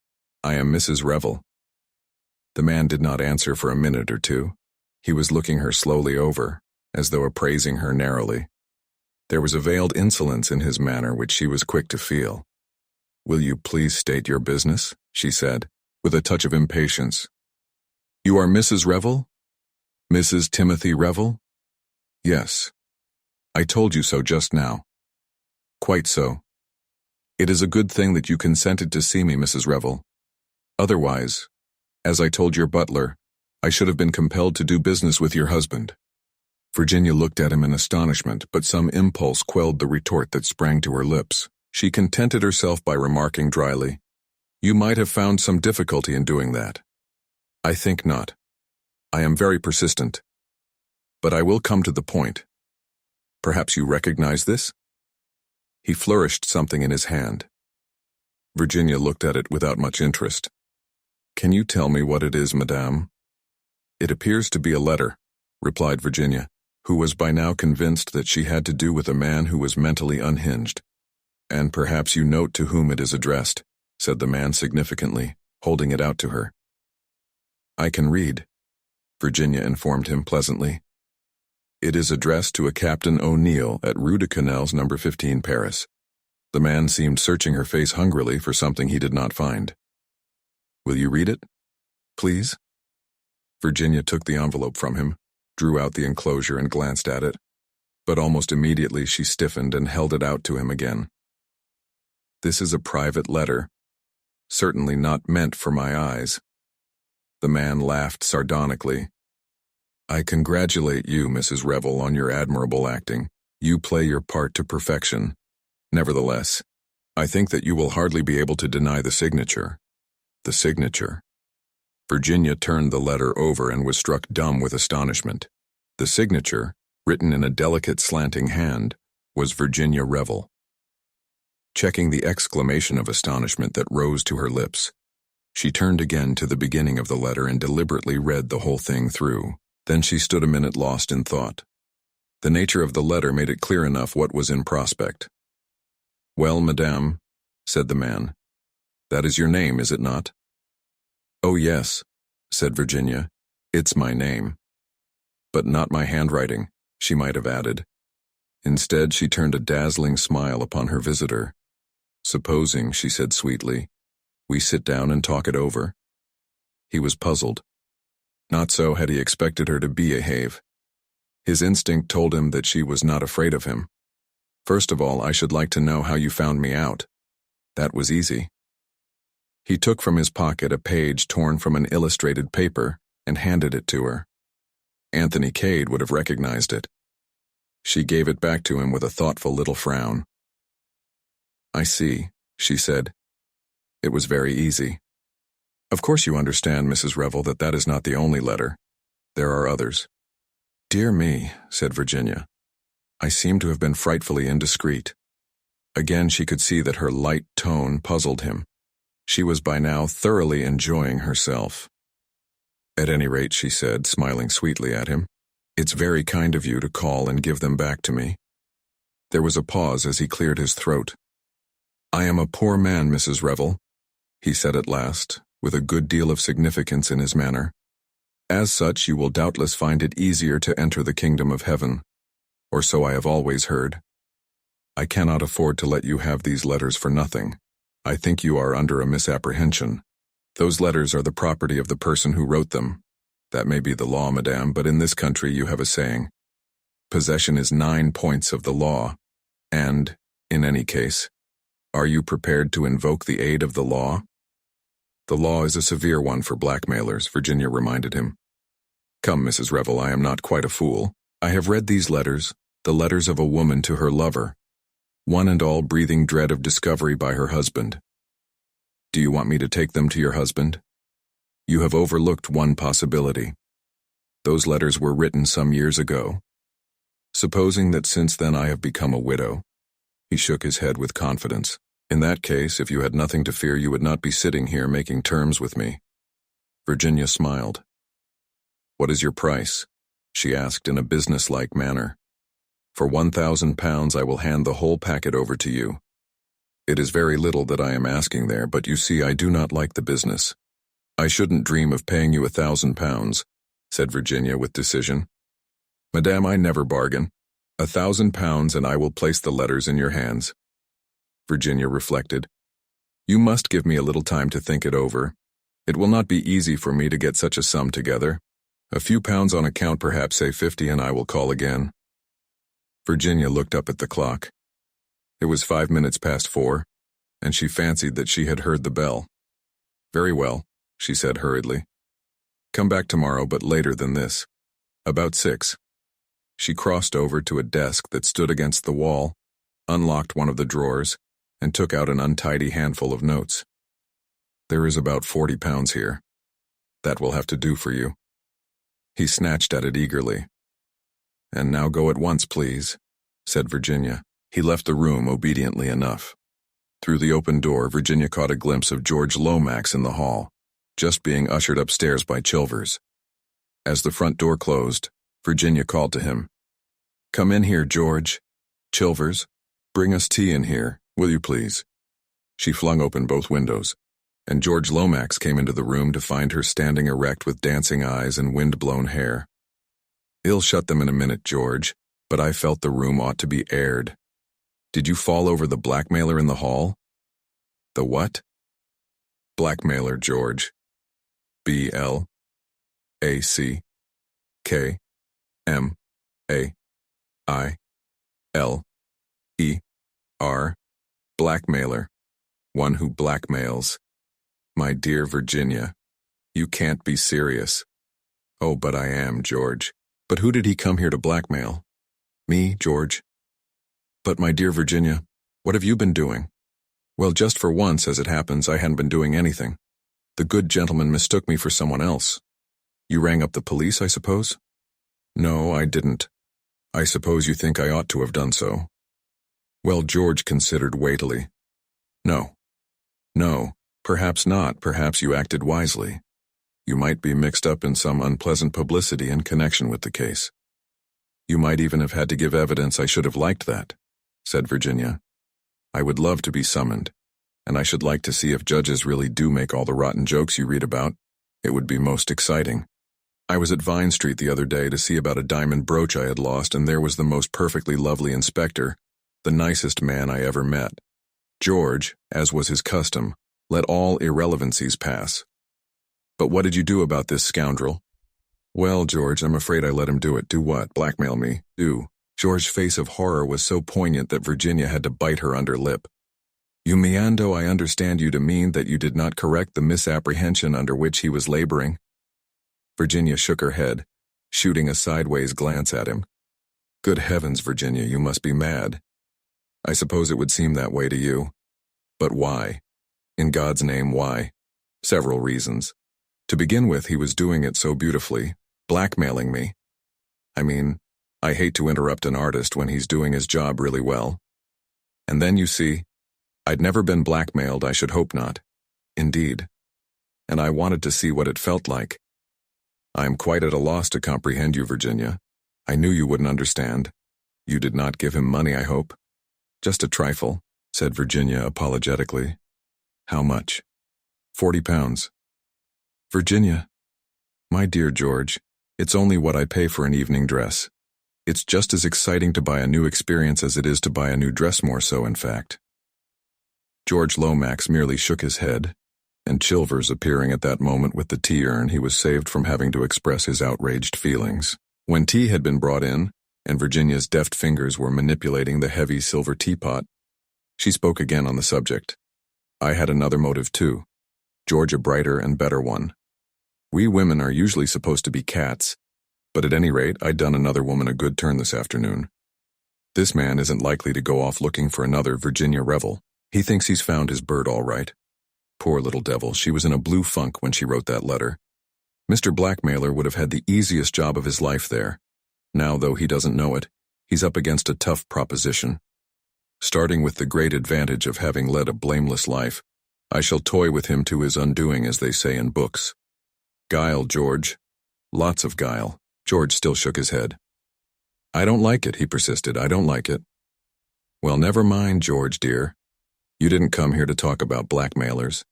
Speaker 1: "I am Mrs. Revel." The man did not answer for a minute or two. He was looking her slowly over, as though appraising her narrowly. There was a veiled insolence in his manner which she was quick to feel. "Will you please state your business?" she said, with a touch of impatience. "You are Mrs. Revel? Mrs. Timothy Revel?" "Yes. I told you so just now." "Quite so. It is a good thing that you consented to see me, Mrs. Revel. Otherwise, as I told your butler, I should have been compelled to do business with your husband." Virginia looked at him in astonishment, but some impulse quelled the retort that sprang to her lips. She contented herself by remarking dryly, "You might have found some difficulty in doing that." "I think not. I am very persistent. But I will come to the point. Perhaps you recognize this?" He flourished something in his hand. Virginia looked at it without much interest. "Can you tell me what it is, madame?" "It appears to be a letter," replied Virginia, who was by now convinced that she had to do with a man who was mentally unhinged. "And perhaps you note to whom it is addressed," said the man significantly, holding it out to her. "I can read," Virginia informed him pleasantly. "It is addressed to a Captain O'Neill at Rue de Canals, No. 15, Paris." The man seemed searching her face hungrily for something he did not find. "Will you read it, please?" Virginia took the envelope from him, drew out the enclosure and glanced at it, but almost immediately she stiffened and held it out to him again. "This is a private letter, certainly not meant for my eyes." The man laughed sardonically. "I congratulate you, Mrs. Revel, on your admirable acting. You play your part to perfection. Nevertheless, I think that you will hardly be able to deny the signature." "The signature?" Virginia turned the letter over and was struck dumb with astonishment. The signature, written in a delicate slanting hand, was Virginia Revel. Checking the exclamation of astonishment that rose to her lips, she turned again to the beginning of the letter and deliberately read the whole thing through. Then she stood a minute lost in thought. The nature of the letter made it clear enough what was in prospect. "Well, madame," said the man, "that is your name, is it not?" "Oh, yes," said Virginia, "it's my name." "But not my handwriting," she might have added. Instead, she turned a dazzling smile upon her visitor. "Supposing," she said sweetly, "we sit down and talk it over?" He was puzzled. Not so had he expected her to behave. His instinct told him that she was not afraid of him. "First of all, I should like to know how you found me out." That was easy. He took from his pocket a page torn from an illustrated paper and handed it to her. Anthony Cade would have recognized it. She gave it back to him with a thoughtful little frown. "I see," she said. "It was very easy. Of course you understand, Mrs. Revel, that that is not the only letter. There are others." "Dear me," said Virginia. "I seem to have been frightfully indiscreet." Again she could see that her light tone puzzled him. She was by now thoroughly enjoying herself. "At any rate," she said, smiling sweetly at him, "it's very kind of you to call and give them back to me." There was a pause as he cleared his throat. "I am a poor man, Mrs. Revel," he said at last, with a good deal of significance in his manner. "As such, you will doubtless find it easier to enter the kingdom of heaven, or so I have always heard. I cannot afford to let you have these letters for nothing. I think you are under a misapprehension. Those letters are the property of the person who wrote them. That may be the law, madame, but in this country you have a saying. Possession is 9 points of the law, and, in any case, are you prepared to invoke the aid of the law?" "The law is a severe one for blackmailers," Virginia reminded him. "Come, Mrs. Revel, I am not quite a fool. I have read these letters, the letters of a woman to her lover, one and all breathing dread of discovery by her husband. Do you want me to take them to your husband? You have overlooked one possibility. Those letters were written some years ago. Supposing that since then I have become a widow." He shook his head with confidence. "In that case, if you had nothing to fear, you would not be sitting here making terms with me." Virginia smiled. "What is your price?" she asked in a businesslike manner. For £1,000 I will hand the whole packet over to you. It is very little that I am asking there, but you see I do not like the business. I shouldn't dream of paying you £1,000, said Virginia with decision. Madame, I never bargain. £1,000 and I will place the letters in your hands. Virginia reflected. You must give me a little time to think it over. It will not be easy for me to get such a sum together. A few pounds on account, perhaps say 50, and I will call again. Virginia looked up at the clock. It was 5 minutes past 4, and she fancied that she had heard the bell. Very well, she said hurriedly. Come back tomorrow, but later than this. About 6. She crossed over to a desk that stood against the wall, unlocked one of the drawers, and took out an untidy handful of notes. There is about £40 here. That will have to do for you. He snatched at it eagerly. And now go at once, please, said Virginia. He left the room obediently enough. Through the open door, Virginia caught a glimpse of George Lomax in the hall, just being ushered upstairs by Chilvers. As the front door closed, Virginia called to him. Come in here, George. Chilvers, bring us tea in here, will you please? She flung open both windows, and George Lomax came into the room to find her standing erect with dancing eyes and wind-blown hair. I'll shut them in a minute, George, but I felt the room ought to be aired. Did you fall over the blackmailer in the hall? The what? Blackmailer, George. B-L-A-C-K-M-A-I-L-E-R. Blackmailer. One who blackmails. My dear Virginia, you can't be serious. Oh, but I am, George. But who did he come here to blackmail? Me, George. But my dear Virginia, what have you been doing? Well, just for once, as it happens, I hadn't been doing anything. The good gentleman mistook me for someone else. You rang up the police, I suppose? No, I didn't. I suppose you think I ought to have done so. Well, George considered weightily. No, perhaps not. Perhaps you acted wisely. You might be mixed up in some unpleasant publicity in connection with the case. You might even have had to give evidence. I should have liked that, said Virginia. I would love to be summoned, and I should like to see if judges really do make all the rotten jokes you read about. It would be most exciting. I was at Vine Street the other day to see about a diamond brooch I had lost, and there was the most perfectly lovely inspector, the nicest man I ever met. George, as was his custom, let all irrelevancies pass. But what did you do about this scoundrel? Well, George, I'm afraid I let him do it. Do what? Blackmail me? Do. George's face of horror was so poignant that Virginia had to bite her under lip. You meando, I understand you to mean that you did not correct the misapprehension under which he was laboring. Virginia shook her head, shooting a sideways glance at him. Good heavens, Virginia, you must be mad. I suppose it would seem that way to you. But why? In God's name, why? Several reasons. To begin with, he was doing it so beautifully, blackmailing me. I mean, I hate to interrupt an artist when he's doing his job really well. And then, you see, I'd never been blackmailed, I should hope not. Indeed. And I wanted to see what it felt like. I am quite at a loss to comprehend you, Virginia. I knew you wouldn't understand. You did not give him money, I hope. Just a trifle, said Virginia apologetically. How much? £40. Virginia. My dear George, it's only what I pay for an evening dress. It's just as exciting to buy a new experience as it is to buy a new dress, more so, in fact. George Lomax merely shook his head, and Chilvers appearing at that moment with the tea urn, he was saved from having to express his outraged feelings. When tea had been brought in, and Virginia's deft fingers were manipulating the heavy silver teapot, she spoke again on the subject. I had another motive too, George a brighter and better one. We women are usually supposed to be cats, but at any rate, I'd done another woman a good turn this afternoon. This man isn't likely to go off looking for another Virginia Revel. He thinks he's found his bird all right. Poor little devil, she was in a blue funk when she wrote that letter. Mr. Blackmailer would have had the easiest job of his life there. Now, though he doesn't know it, he's up against a tough proposition. Starting with the great advantage of having led a blameless life, I shall toy with him to his undoing, as they say in books. Guile, George. Lots of guile. George still shook his head. I don't like it, he persisted. I don't like it. Well, never mind, George, dear. You didn't come here to talk about blackmailers.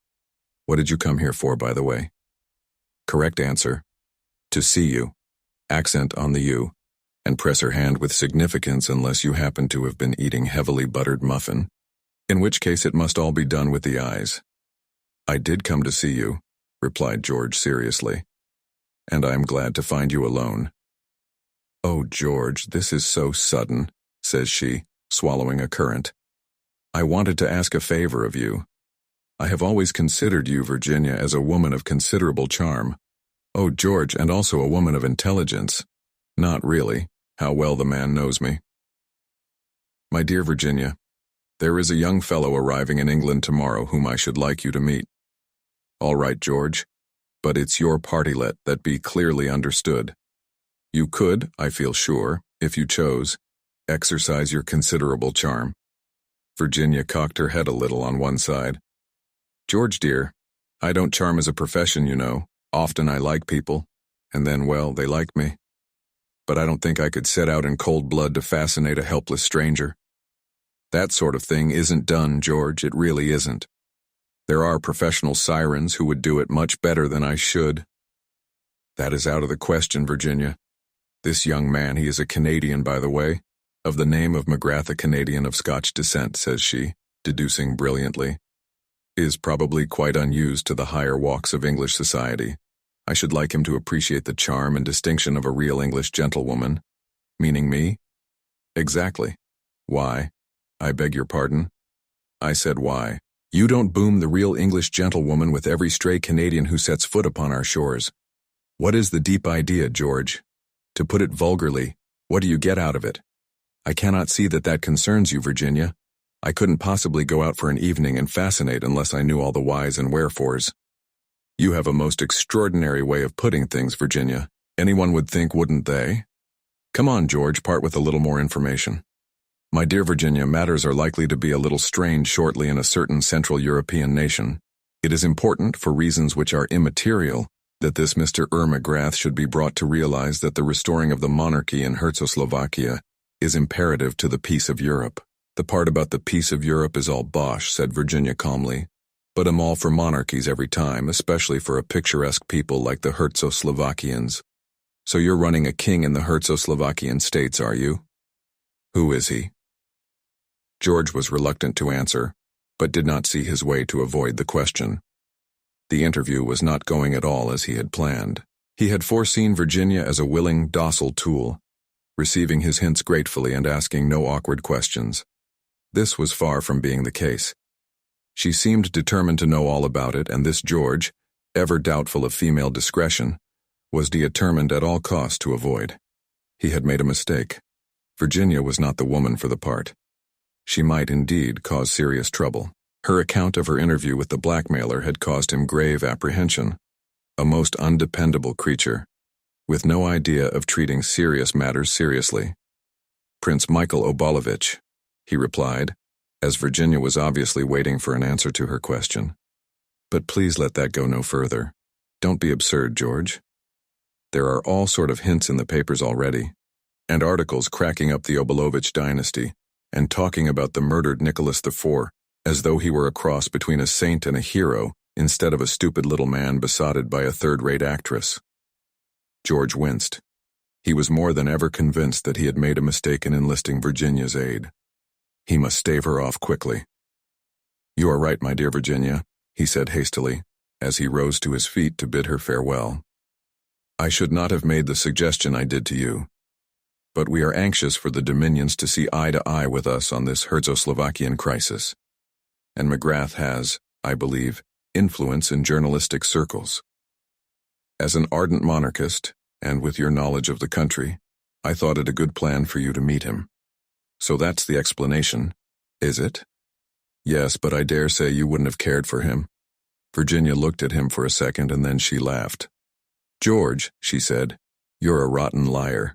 Speaker 1: What did you come here for, by the way? Correct answer. To see you. Accent on the U. And press her hand with significance unless you happen to have been eating heavily buttered muffin, in which case it must all be done with the eyes. I did come to see you, replied George seriously. And I am glad to find you alone. Oh, George, this is so sudden, says she, swallowing a currant. I wanted to ask a favor of you. I have always considered you, Virginia, as a woman of considerable charm. Oh, George, and also a woman of intelligence. Not really. How well the man knows me. My dear Virginia, there is a young fellow arriving in England tomorrow whom I should like you to meet. All right, George, but it's your partylet, that be clearly understood. You could, I feel sure, if you chose, exercise your considerable charm. Virginia cocked her head a little on one side. George, dear, I don't charm as a profession, you know. Often I like people, and then, well, they like me. But I don't think I could set out in cold blood to fascinate a helpless stranger. That sort of thing isn't done, George, it really isn't. There are professional sirens who would do it much better than I should. That is out of the question, Virginia. This young man, he is a Canadian, by the way, of the name of McGrath, a Canadian of Scotch descent, says she, deducing brilliantly, is probably quite unused to the higher walks of English society. I should like him to appreciate the charm and distinction of a real English gentlewoman. Meaning me? Exactly. Why? I beg your pardon? I said why. You don't boom the real English gentlewoman with every stray Canadian who sets foot upon our shores. What is the deep idea, George? To put it vulgarly, what do you get out of it? I cannot see that that concerns you, Virginia. I couldn't possibly go out for an evening and fascinate unless I knew all the whys and wherefores. You have a most extraordinary way of putting things, Virginia. Anyone would think, wouldn't they? Come on, George, part with a little more information. My dear Virginia, matters are likely to be a little strained shortly in a certain Central European nation. It is important, for reasons which are immaterial, that this Mr. McGrath should be brought to realize that the restoring of the monarchy in Czechoslovakia is imperative to the peace of Europe. The part about the peace of Europe is all bosh, said Virginia calmly. But I'm all for monarchies every time, especially for a picturesque people like the Czechoslovakians. So you're running a king in the Czechoslovakian states, are you? Who is he? George was reluctant to answer, but did not see his way to avoid the question. The interview was not going at all as he had planned. He had foreseen Virginia as a willing, docile tool, receiving his hints gratefully and asking no awkward questions. This was far from being the case. She seemed determined to know all about it, and this George, ever doubtful of female discretion, was determined at all costs to avoid. He had made a mistake. Virginia was not the woman for the part. She might indeed cause serious trouble. Her account of her interview with the blackmailer had caused him grave apprehension. A most undependable creature, with no idea of treating serious matters seriously. Prince Michael Obolovich, he replied, as Virginia was obviously waiting for an answer to her question. But please let that go no further. Don't be absurd, George. There are all sort of hints in the papers already, and articles cracking up the Obolovich dynasty, and talking about the murdered Nicholas IV, as though he were a cross between a saint and a hero, instead of a stupid little man besotted by a third-rate actress. George winced. He was more than ever convinced that he had made a mistake in enlisting Virginia's aid. He must stave her off quickly. You are right, my dear Virginia, he said hastily, as he rose to his feet to bid her farewell. I should not have made the suggestion I did to you. But we are anxious for the Dominions to see eye to eye with us on this Czechoslovakian crisis. And McGrath has, I believe, influence in journalistic circles. As an ardent monarchist, and with your knowledge of the country, I thought it a good plan for you to meet him. So that's the explanation, is it? Yes, but I dare say you wouldn't have cared for him. Virginia looked at him for a second and then she laughed. George, she said, you're a rotten liar.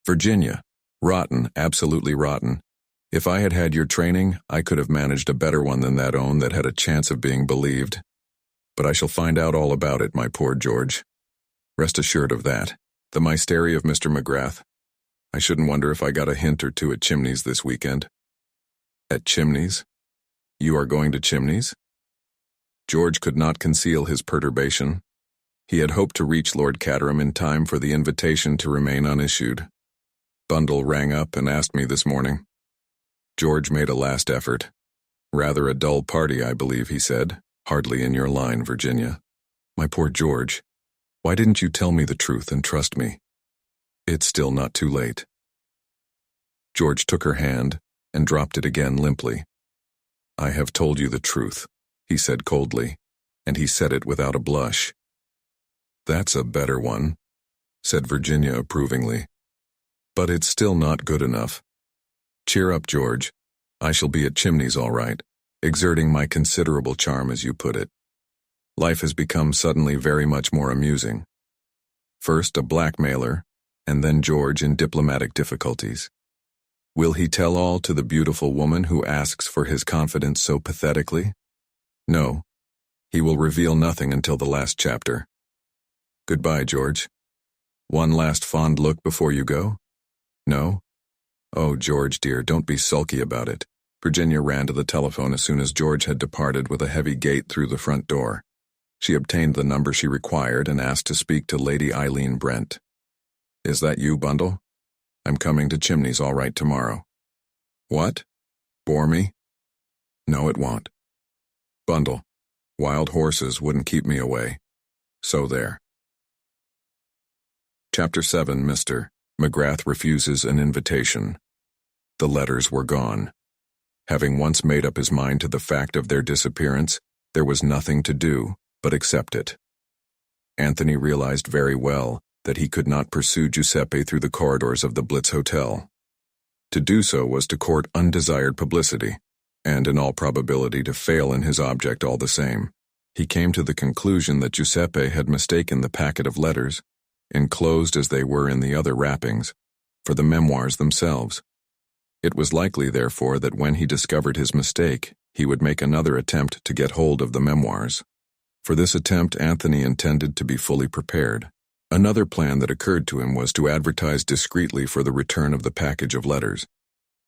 Speaker 1: Virginia, rotten, absolutely rotten. If I had had your training, I could have managed a better one than that own that had a chance of being believed. But I shall find out all about it, my poor George. Rest assured of that. The mystery of Mr. McGrath. I shouldn't wonder if I got a hint or two at Chimneys this weekend. At Chimneys? You are going to Chimneys? George could not conceal his perturbation. He had hoped to reach Lord Caterham in time for the invitation to remain unissued. Bundle rang up and asked me this morning. George made a last effort. Rather a dull party, I believe, he said. Hardly in your line, Virginia. My poor George. Why didn't you tell me the truth and trust me? It's still not too late. George took her hand and dropped it again limply. I have told you the truth, he said coldly, and he said it without a blush. That's a better one, said Virginia approvingly. But it's still not good enough. Cheer up, George. I shall be at Chimneys all right, exerting my considerable charm as you put it. Life has become suddenly very much more amusing. First a blackmailer, and then George in diplomatic difficulties. Will he tell all to the beautiful woman who asks for his confidence so pathetically? No, he will reveal nothing until the last chapter. Goodbye, George. One last fond look before you go? No? Oh, George, dear, don't be sulky about it. Virginia ran to the telephone as soon as George had departed with a heavy gait through the front door. She obtained the number she required and asked to speak to Lady Eileen Brent. Is that you, Bundle? I'm coming to Chimneys all right tomorrow. What? Bore me? No, it won't. Bundle, wild horses wouldn't keep me away. So there. Chapter 7, Mr. McGrath refuses an invitation. The letters were gone. Having once made up his mind to the fact of their disappearance, there was nothing to do but accept it. Anthony realized very well that he could not pursue Giuseppe through the corridors of the Blitz Hotel. To do so was to court undesired publicity, and in all probability to fail in his object all the same. He came to the conclusion that Giuseppe had mistaken the packet of letters, enclosed as they were in the other wrappings, for the memoirs themselves. It was likely, therefore, that when he discovered his mistake, he would make another attempt to get hold of the memoirs. For this attempt, Anthony intended to be fully prepared. Another plan that occurred to him was to advertise discreetly for the return of the package of letters.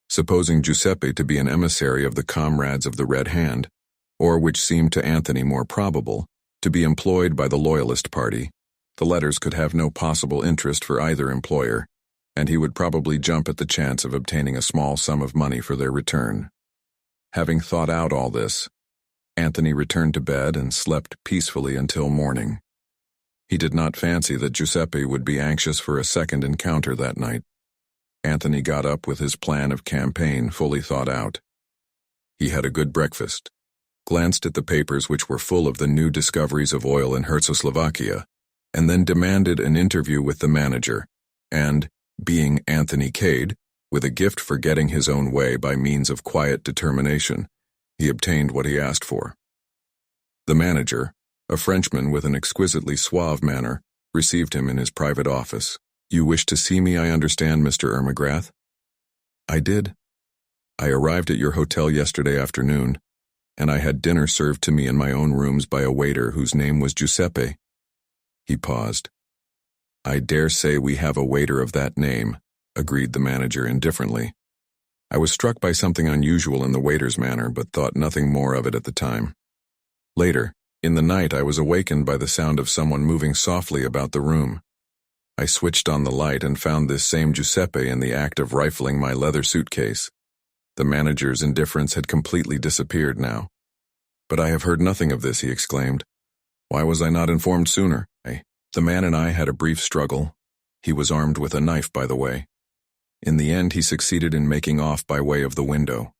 Speaker 1: Supposing Giuseppe to be an emissary of the comrades of the Red Hand, or which seemed to Anthony more probable, to be employed by the Loyalist party, the letters could have no possible interest for either employer, and he would probably jump at the chance of obtaining a small sum of money for their return. Having thought out all this, Anthony returned to bed and slept peacefully until morning. He did not fancy that Giuseppe would be anxious for a second encounter that night. Anthony got up with his plan of campaign fully thought out. He had a good breakfast, glanced at the papers which were full of the new discoveries of oil in Czechoslovakia, and then demanded an interview with the manager, and, being Anthony Cade, with a gift for getting his own way by means of quiet determination, he obtained what he asked for. The manager, a Frenchman with an exquisitely suave manner, received him in his private office. You wish to see me, I understand, Mr. McGrath? I did. I arrived at your hotel yesterday afternoon, and I had dinner served to me in my own rooms by a waiter whose name was Giuseppe. He paused. I dare say we have a waiter of that name, agreed the manager indifferently. I was struck by something unusual in the waiter's manner, but thought nothing more of it at the time. Later, in the night, I was awakened by the sound of someone moving softly about the room. I switched on the light and found this same Giuseppe in the act of rifling my leather suitcase. The manager's indifference had completely disappeared now. But I have heard nothing of this, he exclaimed. Why was I not informed sooner? The man and I had a brief struggle. He was armed with a knife, by the way. In the end, he succeeded in making off by way of the window.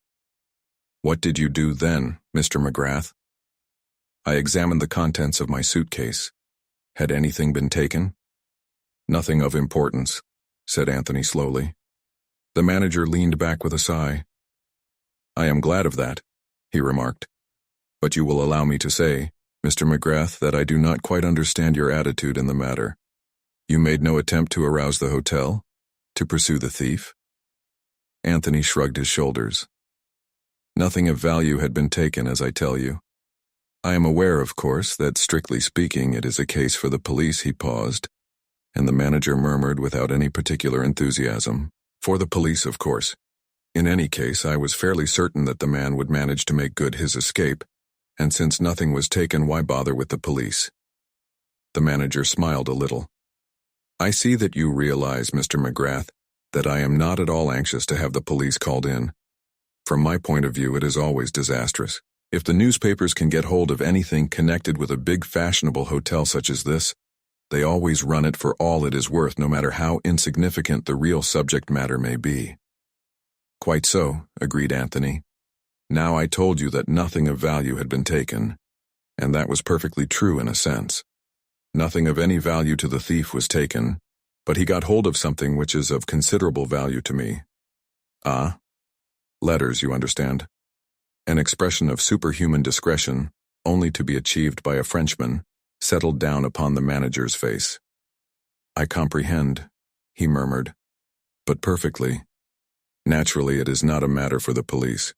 Speaker 1: What did you do then, Mr. McGrath? I examined the contents of my suitcase. Had anything been taken? Nothing of importance, said Anthony slowly. The manager leaned back with a sigh. I am glad of that, he remarked. But you will allow me to say, Mr. McGrath, that I do not quite understand your attitude in the matter. You made no attempt to arouse the hotel? To pursue the thief? Anthony shrugged his shoulders. Nothing of value had been taken, as I tell you. I am aware, of course, that strictly speaking it is a case for the police. He paused. and the manager murmured without any particular enthusiasm. For the police, of course. In any case, I was fairly certain that the man would manage to make good his escape, and since nothing was taken, why bother with the police? The manager smiled a little. I see that you realize, Mr. McGrath, that I am not at all anxious to have the police called in. From my point of view, it is always disastrous. If the newspapers can get hold of anything connected with a big fashionable hotel such as this, they always run it for all it is worth, no matter how insignificant the real subject matter may be. Quite so, agreed Anthony. Now I told you that nothing of value had been taken, and that was perfectly true in a sense. Nothing of any value to the thief was taken, but he got hold of something which is of considerable value to me. Ah? Letters, you understand. An expression of superhuman discretion, only to be achieved by a Frenchman, settled down upon the manager's face. I comprehend, he murmured. But perfectly. Naturally, it is not a matter for the police.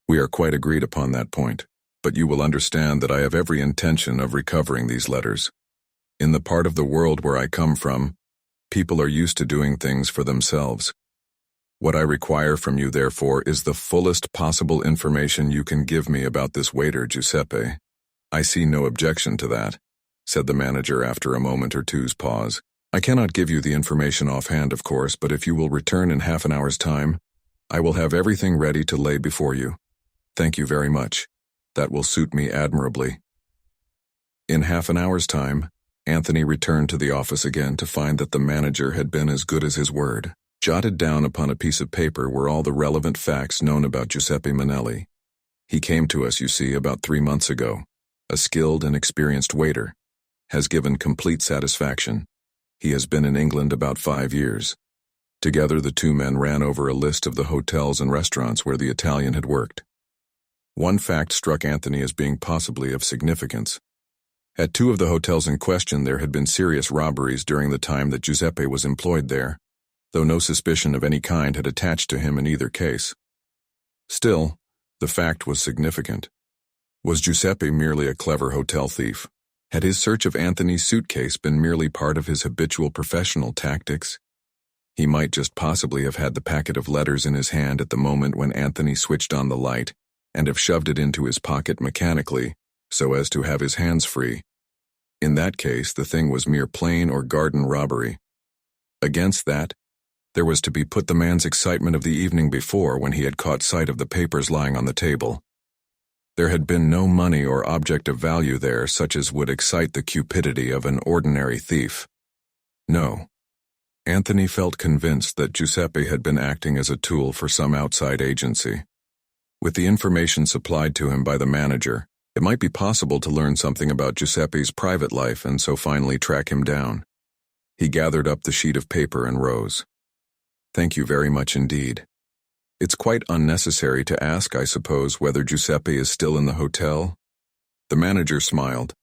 Speaker 1: We are quite agreed upon that point, but you will understand that I have every intention of recovering these letters. In the part of the world where I come from, people are used to doing things for themselves. What I require from you, therefore, is the fullest possible information you can give me about this waiter, Giuseppe. I see no objection to that, said the manager after a moment or two's pause. I cannot give you the information offhand, of course, but if you will return in half an hour's time, I will have everything ready to lay before you. Thank you very much. That will suit me admirably. In half an hour's time, Anthony returned to the office again to find that the manager had been as good as his word. Jotted down upon a piece of paper were all the relevant facts known about Giuseppe Manelli. He came to us, you see, about 3 months ago. A skilled and experienced waiter. Has given complete satisfaction. He has been in England about 5 years. Together the two men ran over a list of the hotels and restaurants where the Italian had worked. One fact struck Anthony as being possibly of significance. At 2 of the hotels in question there had been serious robberies during the time that Giuseppe was employed there, though no suspicion of any kind had attached to him in either case. Still, the fact was significant. Was Giuseppe merely a clever hotel thief? Had his search of Anthony's suitcase been merely part of his habitual professional tactics? He might just possibly have had the packet of letters in his hand at the moment when Anthony switched on the light, and have shoved it into his pocket mechanically, so as to have his hands free. In that case, the thing was mere plain or garden robbery. Against that, there was to be put the man's excitement of the evening before when he had caught sight of the papers lying on the table. There had been no money or object of value there such as would excite the cupidity of an ordinary thief. No. Anthony felt convinced that Giuseppe had been acting as a tool for some outside agency. With the information supplied to him by the manager, it might be possible to learn something about Giuseppe's private life and so finally track him down. He gathered up the sheet of paper and rose. Thank you very much indeed. It's quite unnecessary to ask, I suppose, whether Giuseppe is still in the hotel? The manager smiled.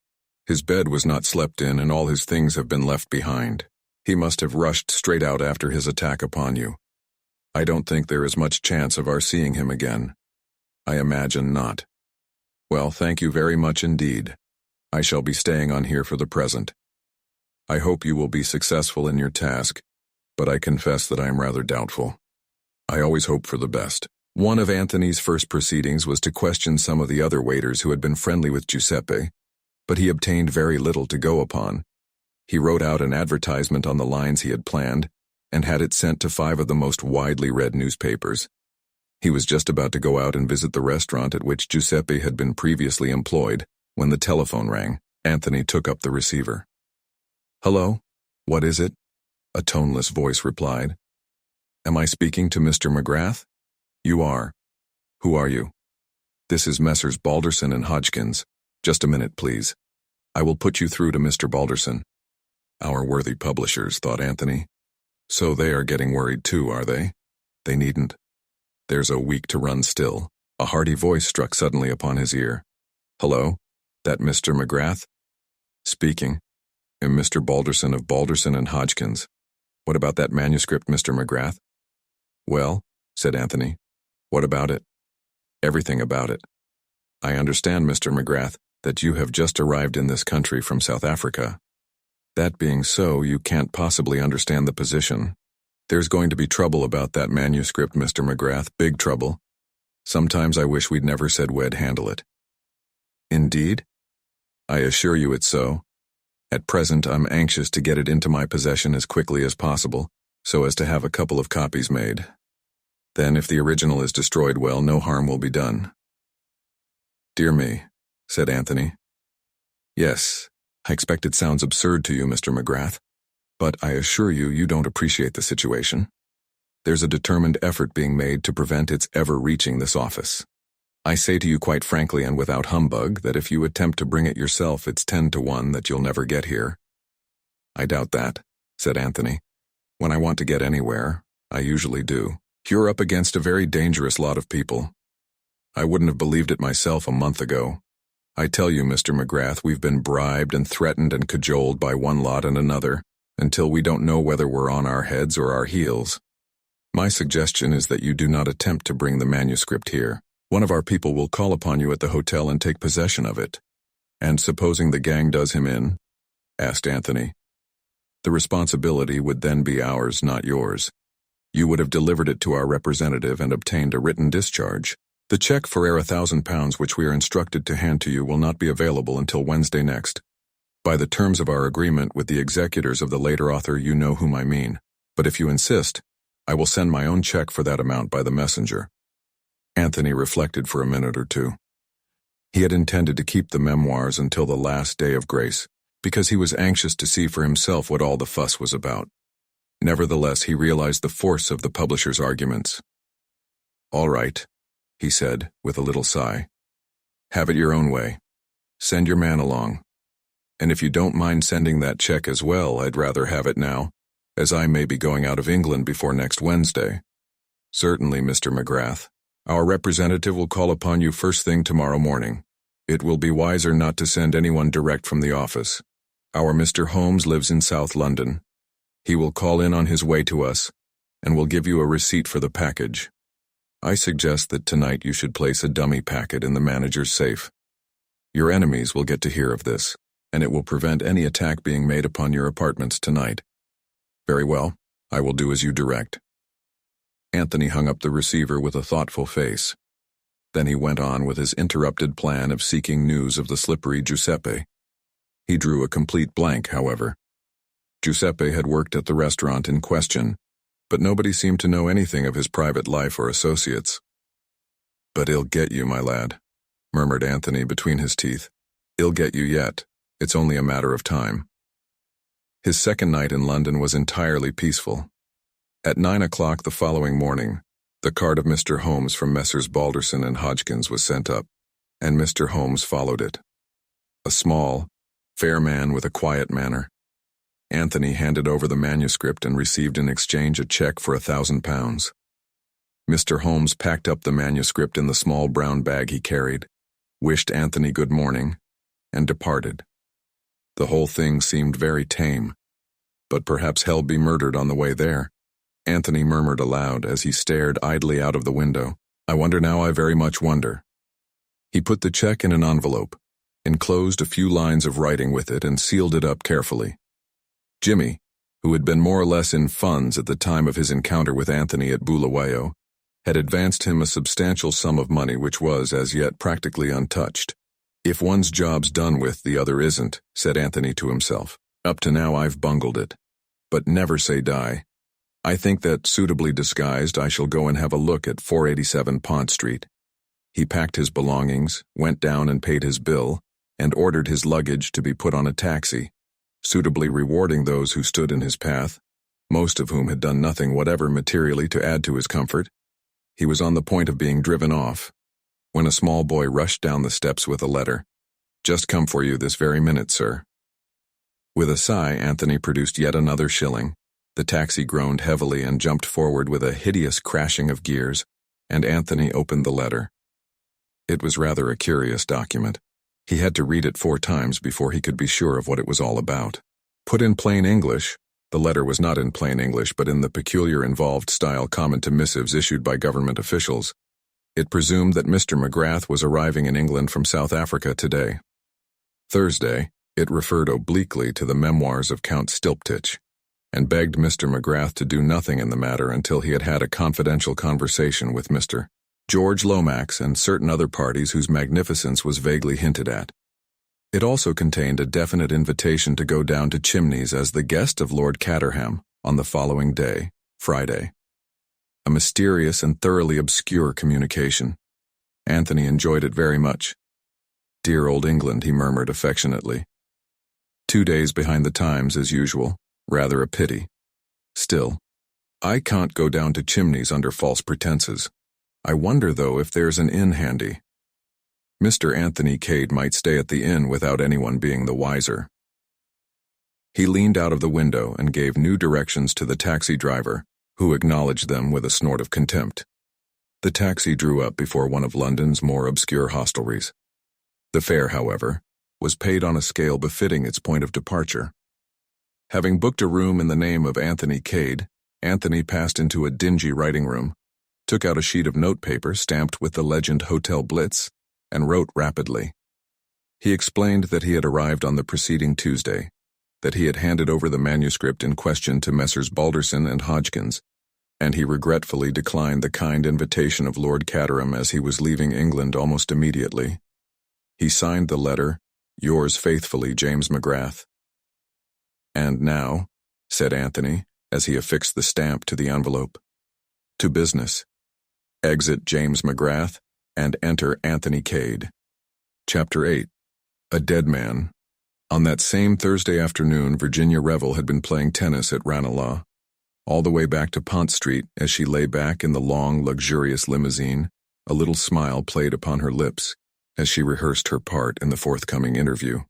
Speaker 1: His bed was not slept in and all his things have been left behind. He must have rushed straight out after his attack upon you. I don't think there is much chance of our seeing him again. I imagine not. Well, thank you very much indeed. I shall be staying on here for the present. I hope you will be successful in your task, but I confess that I am rather doubtful. I always hope for the best. One of Anthony's first proceedings was to question some of the other waiters who had been friendly with Giuseppe, but he obtained very little to go upon. He wrote out an advertisement on the lines he had planned, and had it sent to 5 of the most widely read newspapers. He was just about to go out and visit the restaurant at which Giuseppe had been previously employed, when the telephone rang. Anthony took up the receiver. Hello? What is it? A toneless voice replied. Am I speaking to Mr. McGrath? You are. Who are you? This is Messrs. Balderson and Hodgkins. Just a minute, please. I will put you through to Mr. Balderson. Our worthy publishers, thought Anthony. So they are getting worried too, are they? They needn't. There's a week to run still. A hearty voice struck suddenly upon his ear. Hello? That Mr. McGrath? Speaking. Am Mr. Balderson of Balderson and Hodgkins. What about that manuscript, Mr. McGrath? Well, said Anthony. What about it? Everything about it. I understand, Mr. McGrath, that you have just arrived in this country from South Africa. That being so, you can't possibly understand the position. There's going to be trouble about that manuscript, Mr. McGrath, big trouble. Sometimes I wish we'd never said we'd handle it. Indeed? I assure you it's so. At present, I'm anxious to get it into my possession as quickly as possible, so as to have a couple of copies made. Then, if the original is destroyed, well, no harm will be done. Dear me, said Anthony. Yes, I expect it sounds absurd to you, Mr. McGrath, but I assure you, you don't appreciate the situation. There's a determined effort being made to prevent its ever reaching this office. I say to you quite frankly and without humbug that if you attempt to bring it yourself, it's 10 to 1 that you'll never get here. I doubt that, said Anthony. When I want to get anywhere, I usually do. You're up against a very dangerous lot of people. I wouldn't have believed it myself a month ago. I tell you, Mr. McGrath, we've been bribed and threatened and cajoled by one lot and another, until we don't know whether we're on our heads or our heels. My suggestion is that you do not attempt to bring the manuscript here. One of our people will call upon you at the hotel and take possession of it. And supposing the gang does him in? Asked Anthony. The responsibility would then be ours, not yours. You would have delivered it to our representative and obtained a written discharge. The check for £1,000 which we are instructed to hand to you will not be available until Wednesday next. By the terms of our agreement with the executors of the later author, you know whom I mean. But if you insist, I will send my own check for that amount by the messenger. Anthony reflected for a minute or two. He had intended to keep the memoirs until the last day of grace, because he was anxious to see for himself what all the fuss was about. Nevertheless, he realized the force of the publisher's arguments. All right, he said, with a little sigh. Have it your own way. Send your man along. And if you don't mind sending that check as well, I'd rather have it now, as I may be going out of England before next Wednesday. Certainly, Mr. McGrath. Our representative will call upon you first thing tomorrow morning. It will be wiser not to send anyone direct from the office. Our Mr. Holmes lives in South London. He will call in on his way to us, and will give you a receipt for the package. I suggest that tonight you should place a dummy packet in the manager's safe. Your enemies will get to hear of this, and it will prevent any attack being made upon your apartments tonight. Very well, I will do as you direct. Anthony hung up the receiver with a thoughtful face. Then he went on with his interrupted plan of seeking news of the slippery Giuseppe. He drew a complete blank, however. Giuseppe had worked at the restaurant in question, but nobody seemed to know anything of his private life or associates. But he'll get you, my lad, murmured Anthony between his teeth. He'll get you yet. It's only a matter of time. His second night in London was entirely peaceful. At 9 o'clock the following morning, the card of Mr. Holmes from Messrs. Balderson and Hodgkins was sent up, and Mr. Holmes followed it. A small, fair man with a quiet manner. Anthony handed over the manuscript and received in exchange a check for £1,000. Mr. Holmes packed up the manuscript in the small brown bag he carried, wished Anthony good morning, and departed. The whole thing seemed very tame, but perhaps hell be murdered on the way there. Anthony murmured aloud as he stared idly out of the window, I wonder now, I very much wonder. He put the check in an envelope, enclosed a few lines of writing with it, and sealed it up carefully. Jimmy, who had been more or less in funds at the time of his encounter with Anthony at Bulawayo, had advanced him a substantial sum of money which was, as yet, practically untouched. If one's job's done with, the other isn't, said Anthony to himself. Up to now I've bungled it. But never say die. I think that, suitably disguised, I shall go and have a look at 487 Pont Street. He packed his belongings, went down and paid his bill, and ordered his luggage to be put on a taxi, suitably rewarding those who stood in his path, most of whom had done nothing whatever materially to add to his comfort. He was on the point of being driven off, when a small boy rushed down the steps with a letter. Just come for you this very minute, sir. With a sigh, Anthony produced yet another shilling. The taxi groaned heavily and jumped forward with a hideous crashing of gears, and Anthony opened the letter. It was rather a curious document. He had to read it 4 times before he could be sure of what it was all about. Put in plain English, the letter was not in plain English but in the peculiar involved style common to missives issued by government officials. It presumed that Mr. McGrath was arriving in England from South Africa today. Thursday, It referred obliquely to the memoirs of Count Stilptich, and begged Mr. McGrath to do nothing in the matter until he had had a confidential conversation with Mr. George Lomax and certain other parties whose magnificence was vaguely hinted at. It also contained a definite invitation to go down to Chimneys as the guest of Lord Caterham on the following day, Friday. A mysterious and thoroughly obscure communication. Anthony enjoyed it very much. "Dear old England," he murmured affectionately. 2 days behind the times, as usual. Rather a pity. Still, I can't go down to Chimneys under false pretenses. I wonder, though, if there's an inn handy. Mr. Anthony Cade might stay at the inn without anyone being the wiser. He leaned out of the window and gave new directions to the taxi driver, who acknowledged them with a snort of contempt. The taxi drew up before one of London's more obscure hostelries. The fare, however, was paid on a scale befitting its point of departure. Having booked a room in the name of Anthony Cade, Anthony passed into a dingy writing room, took out a sheet of notepaper stamped with the legend Hotel Blitz, and wrote rapidly. He explained that he had arrived on the preceding Tuesday, that he had handed over the manuscript in question to Messrs. Balderson and Hodgkins, and he regretfully declined the kind invitation of Lord Caterham as he was leaving England almost immediately. He signed the letter, "Yours faithfully, James McGrath." "And now," said Anthony, as he affixed the stamp to the envelope, "to business. Exit James McGrath and enter Anthony Cade." Chapter 8. A Dead Man. On that same Thursday afternoon, Virginia Revel had been playing tennis at Ranelagh. All the way back to Pont Street, as she lay back in the long, luxurious limousine, a little smile played upon her lips as she rehearsed her part in the forthcoming interview.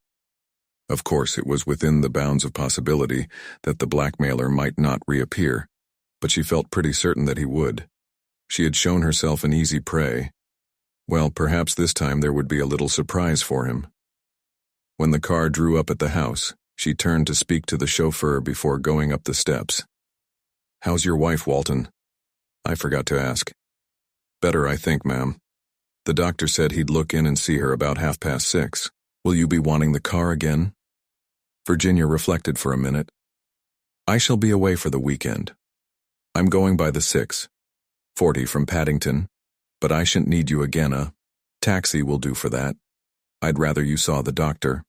Speaker 1: Of course, it was within the bounds of possibility that the blackmailer might not reappear, but she felt pretty certain that he would. She had shown herself an easy prey. Well, perhaps this time there would be a little surprise for him. When the car drew up at the house, she turned to speak to the chauffeur before going up the steps. "How's your wife, Walton?" "I forgot to ask." "Better, I think, ma'am. The doctor said he'd look in and see her about 6:30. Will you be wanting the car again?" Virginia reflected for a minute. "I shall be away for the weekend. I'm going by the 6:40 from Paddington, but I shan't need you again. A taxi will do for that. I'd rather you saw the doctor.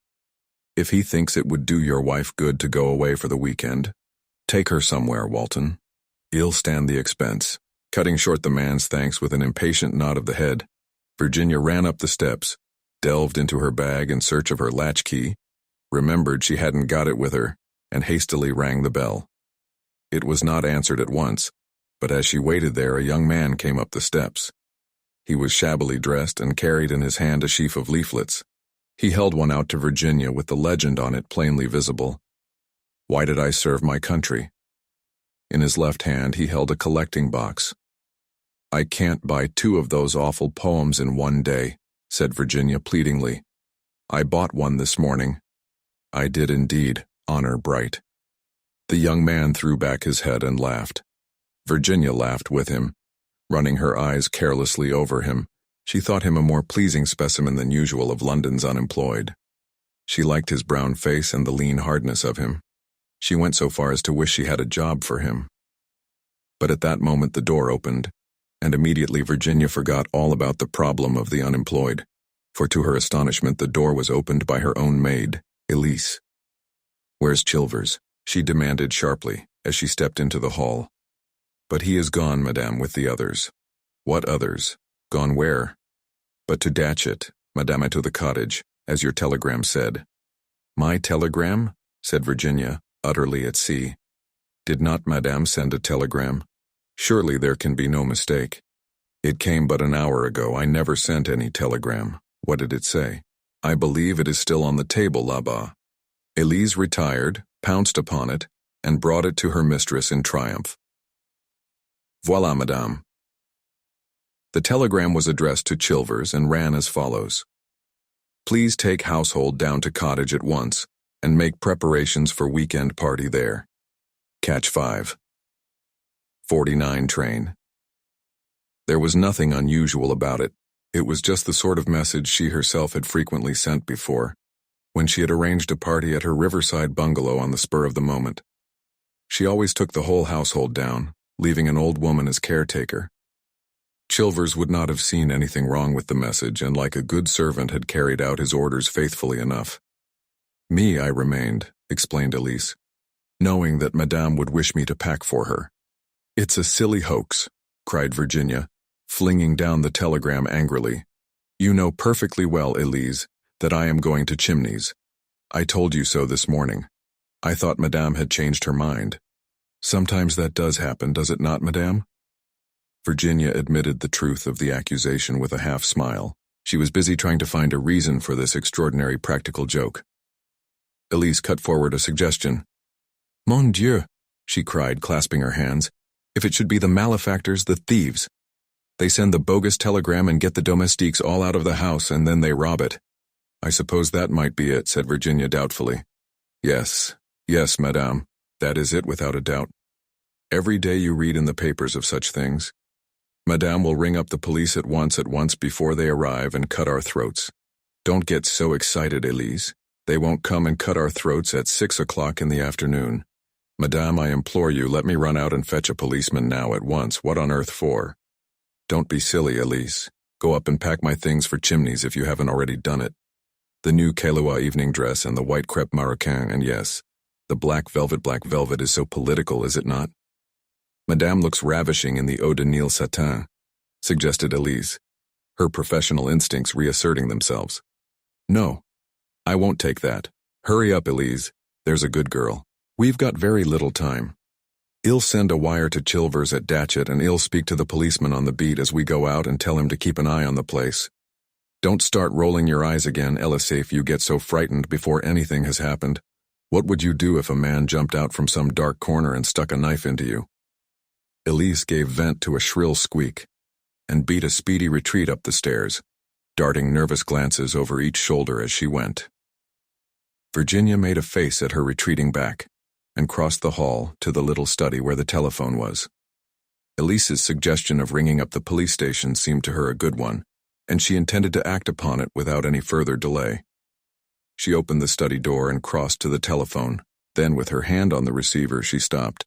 Speaker 1: If he thinks it would do your wife good to go away for the weekend, take her somewhere, Walton. He'll stand the expense." Cutting short the man's thanks with an impatient nod of the head, Virginia ran up the steps, delved into her bag in search of her latchkey, remembered she hadn't got it with her, and hastily rang the bell. It was not answered at once, but as she waited there, a young man came up the steps. He was shabbily dressed and carried in his hand a sheaf of leaflets. He held one out to Virginia with the legend on it plainly visible. "Why did I serve my country?" In his left hand he held a collecting box. "I can't buy 2 of those awful poems in one day," said Virginia pleadingly. "I bought one this morning." "I did indeed, honor bright." The young man threw back his head and laughed. Virginia laughed with him, running her eyes carelessly over him. She thought him a more pleasing specimen than usual of London's unemployed. She liked his brown face and the lean hardness of him. She went so far as to wish she had a job for him. But at that moment the door opened, and immediately Virginia forgot all about the problem of the unemployed, for to her astonishment the door was opened by her own maid, Elise. "Where's Chilvers?" she demanded sharply as she stepped into the hall. "But he is gone, madame, with the others." "What others? Gone where?" "But to Datchet, madame, to the cottage, as your telegram said." "My telegram?" said Virginia, utterly at sea. "Did not madame send a telegram? Surely there can be no mistake." "It came but an hour ago. I never sent any telegram." "What did it say?" "I believe it is still on the table là-bas." Elise retired, pounced upon it, and brought it to her mistress in triumph. "Voilà, madame." The telegram was addressed to Chilvers and ran as follows. "Please take household down to cottage at once, and make preparations for weekend party there. Catch 5:49 train." There was nothing unusual about it. It was just the sort of message she herself had frequently sent before. when she had arranged a party at her riverside bungalow on the spur of the moment. She always took the whole household down, leaving an old woman as caretaker. Chilvers would not have seen anything wrong with the message, and like a good servant had carried out his orders faithfully enough. Me, I remained, explained Elise, knowing that Madame would wish me to pack for her. It's a silly hoax, cried Virginia, flinging down the telegram angrily. You know perfectly well, Elise, that I am going to Chimneys. I told you so this morning. I thought Madame had changed her mind. Sometimes that does happen, does it not, Madame? Virginia admitted the truth of the accusation with a half-smile. She was busy trying to find a reason for this extraordinary practical joke. Elise cut forward a suggestion. Mon Dieu, she cried, clasping her hands. If it should be the malefactors, the thieves. They send the bogus telegram and get the domestiques all out of the house, and then they rob it. I suppose that might be it, said Virginia doubtfully. Yes, Madame, that is it without a doubt. Every day you read in the papers of such things. Madame will ring up the police at once before they arrive and cut our throats. Don't get so excited, Elise. They won't come and cut our throats at 6 o'clock in the afternoon. Madame, I implore you, let me run out and fetch a policeman now at once. What on earth for? Don't be silly, Elise. Go up and pack my things for Chimneys if you haven't already done it. The new Kahlua evening dress and the white crepe maroquin, and yes, the black velvet is so political, is it not? Madame looks ravishing in the eau de Nil satin, suggested Elise, her professional instincts reasserting themselves. No, I won't take that. Hurry up, Elise. There's a good girl. We've got very little time. I'll send a wire to Chilvers at Datchet, and I'll speak to the policeman on the beat as we go out and tell him to keep an eye on the place. Don't start rolling your eyes again, Elise, if you get so frightened before anything has happened. What would you do if a man jumped out from some dark corner and stuck a knife into you? Elise gave vent to a shrill squeak and beat a speedy retreat up the stairs, darting nervous glances over each shoulder as she went. Virginia made a face at her retreating back and crossed the hall to the little study where the telephone was. Elise's suggestion of ringing up the police station seemed to her a good one, and she intended to act upon it without any further delay. She opened the study door and crossed to the telephone. Then, with her hand on the receiver, she stopped.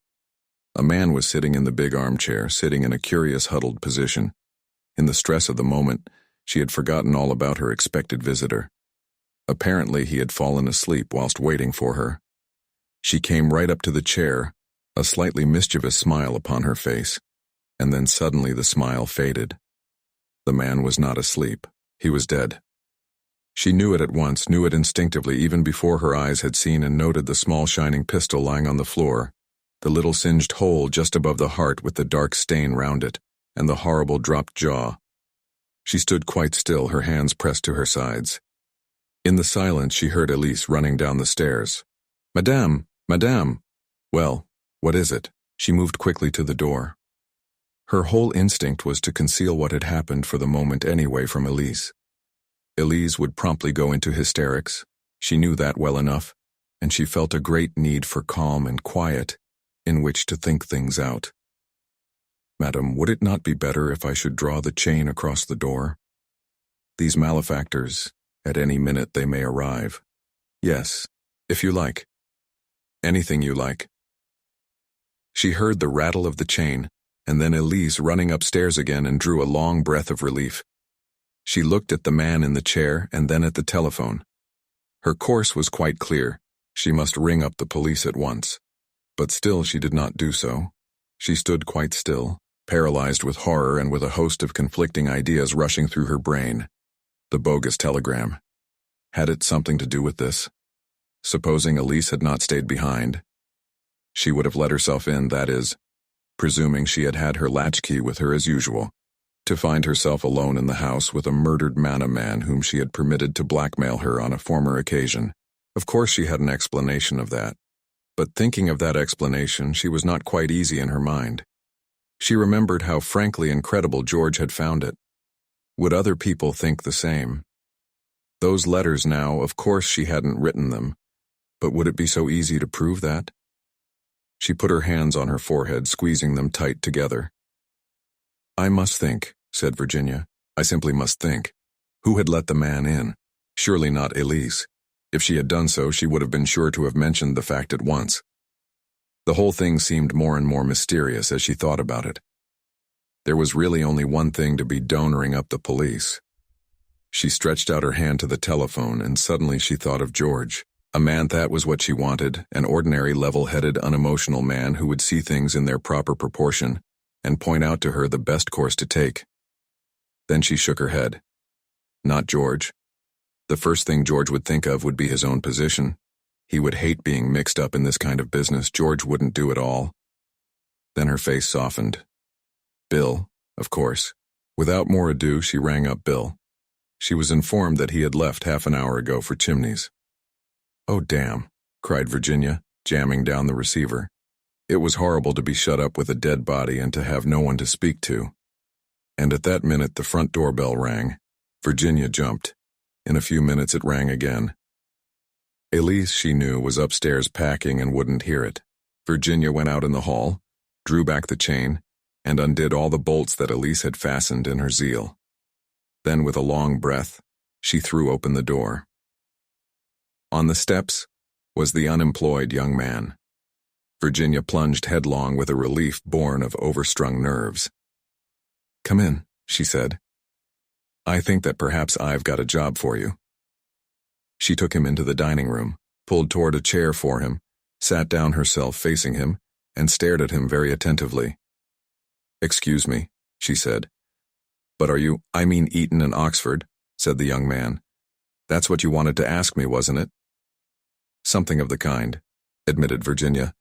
Speaker 1: A man was sitting in the big armchair, sitting in a curious huddled position. In the stress of the moment, she had forgotten all about her expected visitor. Apparently, he had fallen asleep whilst waiting for her. She came right up to the chair, a slightly mischievous smile upon her face, and then suddenly the smile faded. The man was not asleep. He was dead. She knew it at once, knew it instinctively, even before her eyes had seen and noted the small shining pistol lying on the floor, the little singed hole just above the heart with the dark stain round it, and the horrible dropped jaw. She stood quite still, her hands pressed to her sides. In the silence she heard Elise running down the stairs. Madame! Madame! Well, what is it? She moved quickly to the door. Her whole instinct was to conceal what had happened for the moment anyway from Elise. Elise would promptly go into hysterics. She knew that well enough, and she felt a great need for calm and quiet in which to think things out. Madam, would it not be better if I should draw the chain across the door? These malefactors, at any minute they may arrive. Yes, if you like. Anything you like. She heard the rattle of the chain, and then Elise running upstairs again and drew a long breath of relief. She looked at the man in the chair and then at the telephone. Her course was quite clear. She must ring up the police at once. But still she did not do so. She stood quite still, paralyzed with horror and with a host of conflicting ideas rushing through her brain. The bogus telegram. Had it something to do with this? Supposing Elise had not stayed behind. She would have let herself in, that is, presuming she had had her latchkey with her as usual, to find herself alone in the house with a murdered manna man whom she had permitted to blackmail her on a former occasion. Of course she had an explanation of that. But thinking of that explanation, she was not quite easy in her mind. She remembered how frankly incredible George had found it. Would other people think the same? Those letters now, of course she hadn't written them, but would it be so easy to prove that? She put her hands on her forehead, squeezing them tight together. I must think, said Virginia. I simply must think. Who had let the man in? Surely not Elise. If she had done so, she would have been sure to have mentioned the fact at once. The whole thing seemed more and more mysterious as she thought about it. There was really only one thing to be donoring up the police. She stretched out her hand to the telephone, and suddenly she thought of George. A man, that was what she wanted, an ordinary, level-headed, unemotional man who would see things in their proper proportion and point out to her the best course to take. Then she shook her head. Not George. The first thing George would think of would be his own position. He would hate being mixed up in this kind of business. George wouldn't do it all. Then her face softened. Bill, of course. Without more ado, she rang up Bill. She was informed that he had left half an hour ago for Chimneys. "Oh, damn," cried Virginia, jamming down the receiver. It was horrible to be shut up with a dead body and to have no one to speak to. And at that minute the front doorbell rang. Virginia jumped. In a few minutes it rang again. Elise, she knew, was upstairs packing and wouldn't hear it. Virginia went out in the hall, drew back the chain, and undid all the bolts that Elise had fastened in her zeal. Then, with a long breath, she threw open the door. On the steps was the unemployed young man. Virginia plunged headlong with a relief born of overstrung nerves. "Come in," she said. "I think that perhaps I've got a job for you." She took him into the dining room, pulled toward a chair for him, sat down herself facing him, and stared at him very attentively. "Excuse me," she said. "But are you—" "I mean Eton and Oxford," said the young man. "That's what you wanted to ask me, wasn't it?" "Something of the kind," admitted Virginia.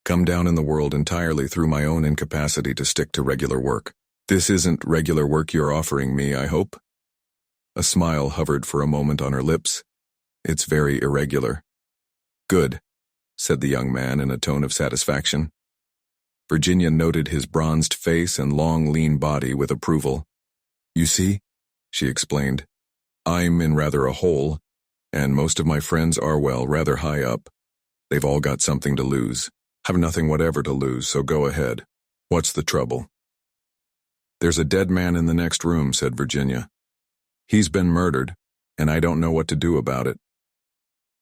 Speaker 1: "Come down in the world entirely through my own incapacity to stick to regular work. This isn't regular work you're offering me, I hope?" A smile hovered for a moment on her lips. "It's very irregular." "Good," said the young man in a tone of satisfaction. Virginia noted his bronzed face and long, lean body with approval. "You see," she explained, "I'm in rather a hole, and most of my friends are, well, rather high up. They've all got something to lose. Have nothing whatever to lose, so go ahead. What's the trouble?" "There's a dead man in the next room," said Virginia. "He's been murdered, and I don't know what to do about it."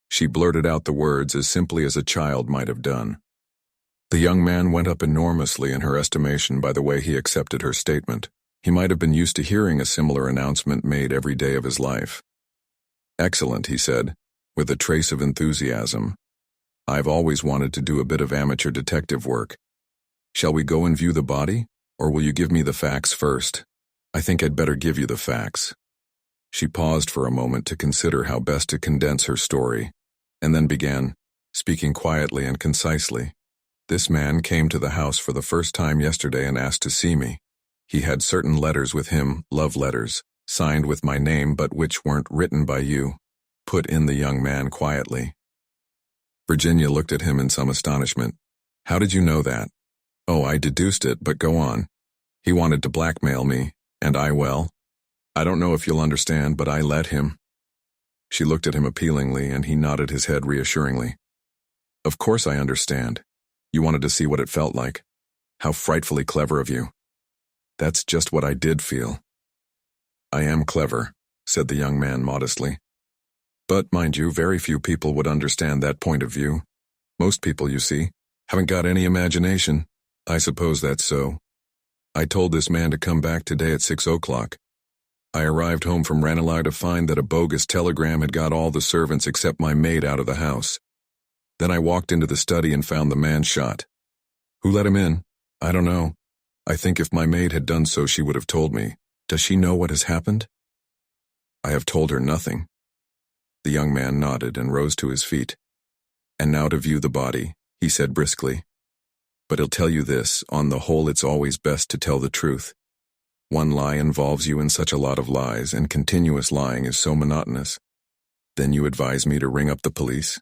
Speaker 1: She blurted out the words as simply as a child might have done. The young man went up enormously in her estimation by the way he accepted her statement. He might have been used to hearing a similar announcement made every day of his life. "Excellent," he said, with a trace of enthusiasm. "I've always wanted to do a bit of amateur detective work. Shall we go and view the body, or will you give me the facts first?" "I think I'd better give you the facts." She paused for a moment to consider how best to condense her story, and then began, speaking quietly and concisely. "This man came to the house for the first time yesterday and asked to see me. He had certain letters with him, love letters, signed with my name but which weren't written by you," put in the young man quietly. Virginia looked at him in some astonishment. "How did you know that?" "Oh, I deduced it, but go on. He wanted to blackmail me, and well, I don't know if you'll understand, but I let him." She looked at him appealingly, and he nodded his head reassuringly. "Of course I understand. You wanted to see what it felt like. How frightfully clever of you." "That's just what I did feel." "I am clever," said the young man modestly. "But, mind you, very few people would understand that point of view. Most people, you see, haven't got any imagination." "I suppose that's so. I told this man to come back today at 6 o'clock. I arrived home from Ranelagh to find that a bogus telegram had got all the servants except my maid out of the house. Then I walked into the study and found the man shot. Who let him in? I don't know. I think if my maid had done so, she would have told me. Does she know what has happened?" "I have told her nothing." The young man nodded and rose to his feet. "And now to view the body," he said briskly. "But I'll tell you this, on the whole it's always best to tell the truth. One lie involves you in such a lot of lies, and continuous lying is so monotonous." "Then you advise me to ring up the police?"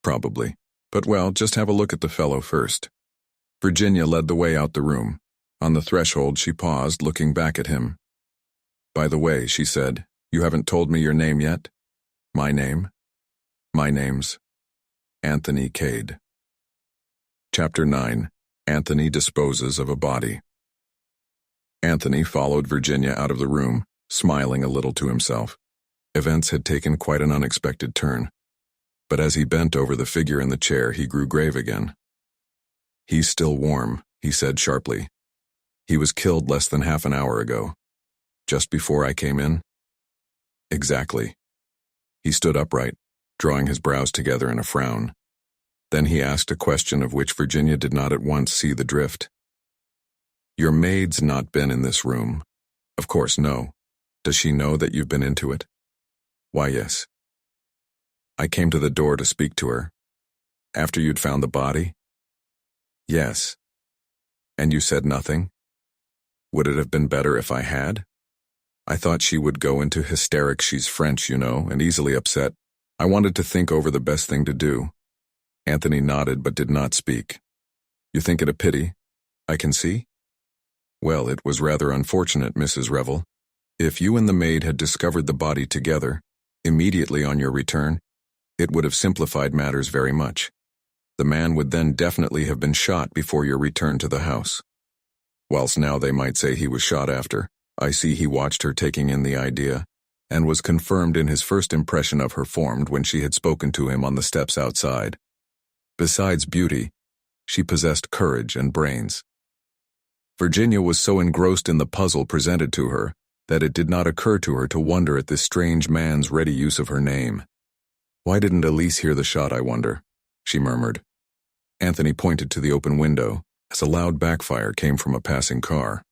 Speaker 1: "Probably. But well, just have a look at the fellow first." Virginia led the way out the room. On the threshold she paused, looking back at him. "By the way," she said, "you haven't told me your name yet?" "My name? My name's Anthony Cade." Chapter 9. Anthony disposes of a body. Anthony followed Virginia out of the room, smiling a little to himself. Events had taken quite an unexpected turn. But as he bent over the figure in the chair, he grew grave again. "He's still warm," he said sharply. "He was killed less than half an hour ago. Just before I came in?" "Exactly." He stood upright, drawing his brows together in a frown. Then he asked a question of which Virginia did not at once see the drift. "Your maid's not been in this room?" "Of course, no. Does she know that you've been into it?" "Why, yes. I came to the door to speak to her." "After you'd found the body?" "Yes." "And you said nothing?" "Would it have been better if I had?" "I thought she would go into hysterics. She's French, you know, and easily upset. I wanted to think over the best thing to do." Anthony nodded but did not speak. "You think it a pity? I can see?" "Well, it was rather unfortunate, Mrs. Revel. If you and the maid had discovered the body together, immediately on your return, it would have simplified matters very much. The man would then definitely have been shot before your return to the house. Whilst now they might say he was shot after, I see he watched her taking in the idea, and was confirmed in his first impression of her formed when she had spoken to him on the steps outside. Besides beauty, she possessed courage and brains." Virginia was so engrossed in the puzzle presented to her that it did not occur to her to wonder at this strange man's ready use of her name. "Why didn't Elise hear the shot, I wonder?" she murmured. Anthony pointed to the open window as a loud backfire came from a passing car.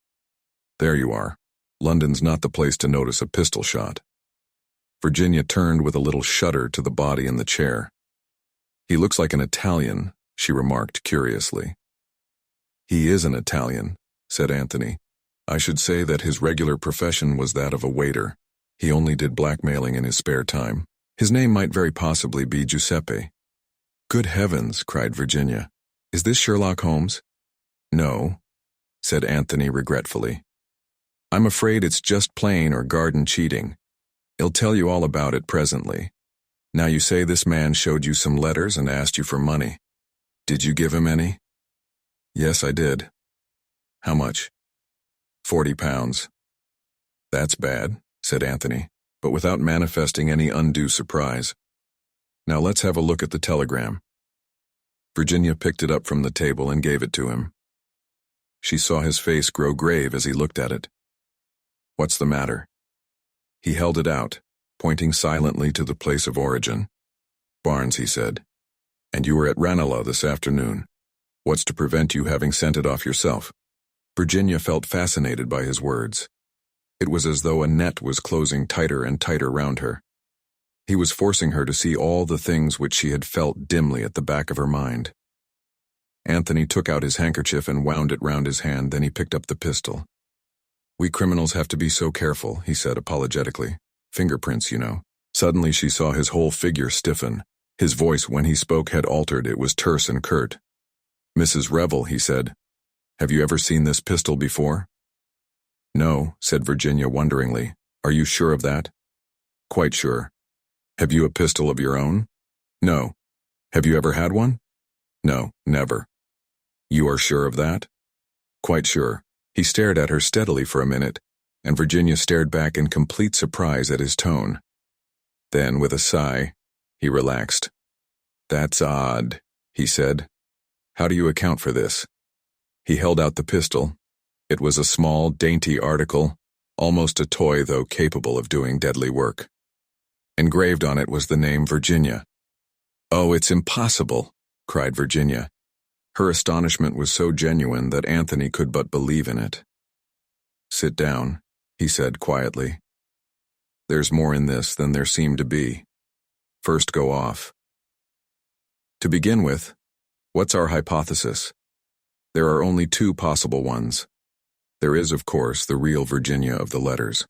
Speaker 1: "There you are. London's not the place to notice a pistol shot." Virginia turned with a little shudder to the body in the chair. "He looks like an Italian," she remarked curiously. "He is an Italian," said Anthony. "I should say that his regular profession was that of a waiter. He only did blackmailing in his spare time. His name might very possibly be Giuseppe." "Good heavens," cried Virginia. "Is this Sherlock Holmes?" "No," said Anthony regretfully. "I'm afraid it's just plain or garden cheating. He'll tell you all about it presently. Now you say this man showed you some letters and asked you for money. Did you give him any?" "Yes, I did." "How much?" £40. "That's bad," said Anthony, but without manifesting any undue surprise. "Now let's have a look at the telegram." Virginia picked it up from the table and gave it to him. She saw his face grow grave as he looked at it. "What's the matter?" He held it out, pointing silently to the place of origin. "Barnes," he said. "And you were at Ranelagh this afternoon. What's to prevent you having sent it off yourself?" Virginia felt fascinated by his words. It was as though a net was closing tighter and tighter round her. He was forcing her to see all the things which she had felt dimly at the back of her mind. Anthony took out his handkerchief and wound it round his hand, then he picked up the pistol. "We criminals have to be so careful," he said apologetically. "Fingerprints, you know." Suddenly she saw his whole figure stiffen. His voice, when he spoke, had altered. It was terse and curt. "Mrs. Revel," he said, "have you ever seen this pistol before?" "No," said Virginia wonderingly. "Are you sure of that?" "Quite sure." "Have you a pistol of your own?" "No." "Have you ever had one?" "No, never." "You are sure of that?" "Quite sure." He stared at her steadily for a minute, and Virginia stared back in complete surprise at his tone. Then, with a sigh, he relaxed. "That's odd," he said. "How do you account for this?" He held out the pistol. It was a small, dainty article, almost a toy though capable of doing deadly work. Engraved on it was the name Virginia. "Oh, it's impossible," cried Virginia. Her astonishment was so genuine that Anthony could but believe in it. "Sit down," he said quietly. "There's more in this than there seemed to be. First go off. To begin with, what's our hypothesis? There are only two possible ones. There is, of course, the real Virginia of the letters.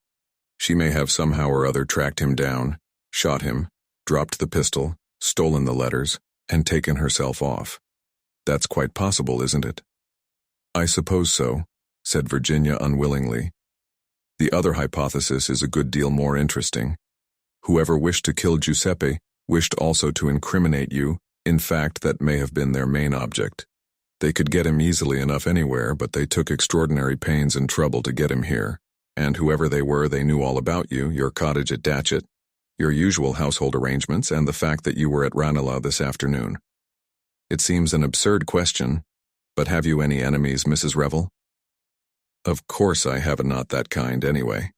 Speaker 1: She may have somehow or other tracked him down, shot him, dropped the pistol, stolen the letters, and taken herself off. That's quite possible, isn't it?" "I suppose so," said Virginia unwillingly. "The other hypothesis is a good deal more interesting. Whoever wished to kill Giuseppe wished also to incriminate you. In fact, that may have been their main object. They could get him easily enough anywhere, but they took extraordinary pains and trouble to get him here. And whoever they were, they knew all about you, your cottage at Datchet. your usual household arrangements, and the fact that you were at Ranelagh this afternoon. It seems an absurd question, but have you any enemies, Mrs. Revel? Of course I have not that kind anyway.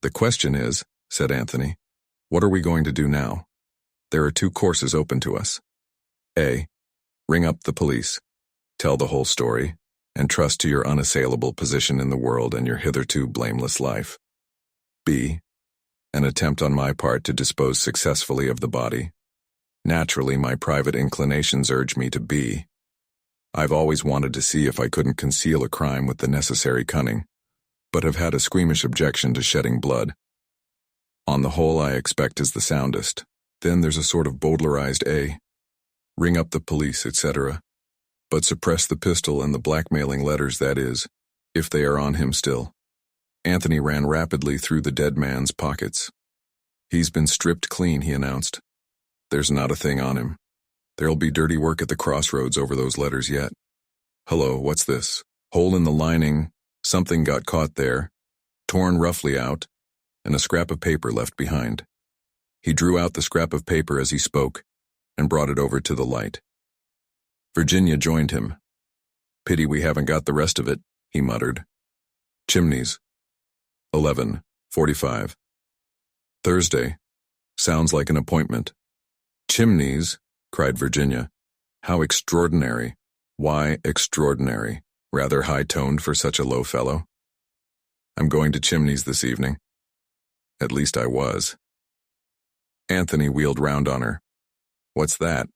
Speaker 1: The question is, said Anthony, what are we going to do now? There are two courses open to us. A. Ring up the police, tell the whole story, and trust to your unassailable position in the world and your hitherto blameless life. B. An attempt on my part to dispose successfully of the body. Naturally, my private inclinations urge me to B. I've always wanted to see if I couldn't conceal a crime with the necessary cunning, but have had a squeamish objection to shedding blood. On the whole, I expect is the soundest. Then there's a sort of Baudelarized A. Ring up the police, etc., but suppress the pistol and the blackmailing letters, that is, if they are on him still. Anthony ran rapidly through the dead man's pockets. He's been stripped clean, he announced. There's not a thing on him. There'll be dirty work at the crossroads over those letters yet. Hello, what's this? Hole in the lining, something got caught there, torn roughly out, and a scrap of paper left behind. He drew out the scrap of paper as he spoke and brought it over to the light. Virginia joined him. Pity we haven't got the rest of it, he muttered. Chimneys. 11:45. Thursday. Sounds like an appointment. Chimneys, cried Virginia. How extraordinary. Why extraordinary? Rather high-toned for such a low fellow. I'm going to Chimneys this evening. At least I was. Anthony wheeled round on her. What's that?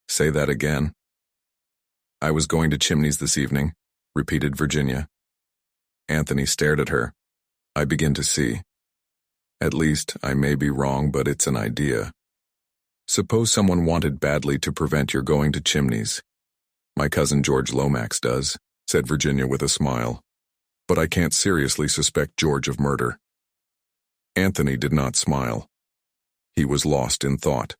Speaker 1: Say that again. I was going to Chimneys this evening, repeated Virginia. Anthony stared at her. I begin to see. At least, I may be wrong, but it's an idea. Suppose someone wanted badly to prevent your going to Chimneys. My cousin George Lomax does, said Virginia with a smile. But I can't seriously suspect George of murder. Anthony did not smile. He was lost in thought.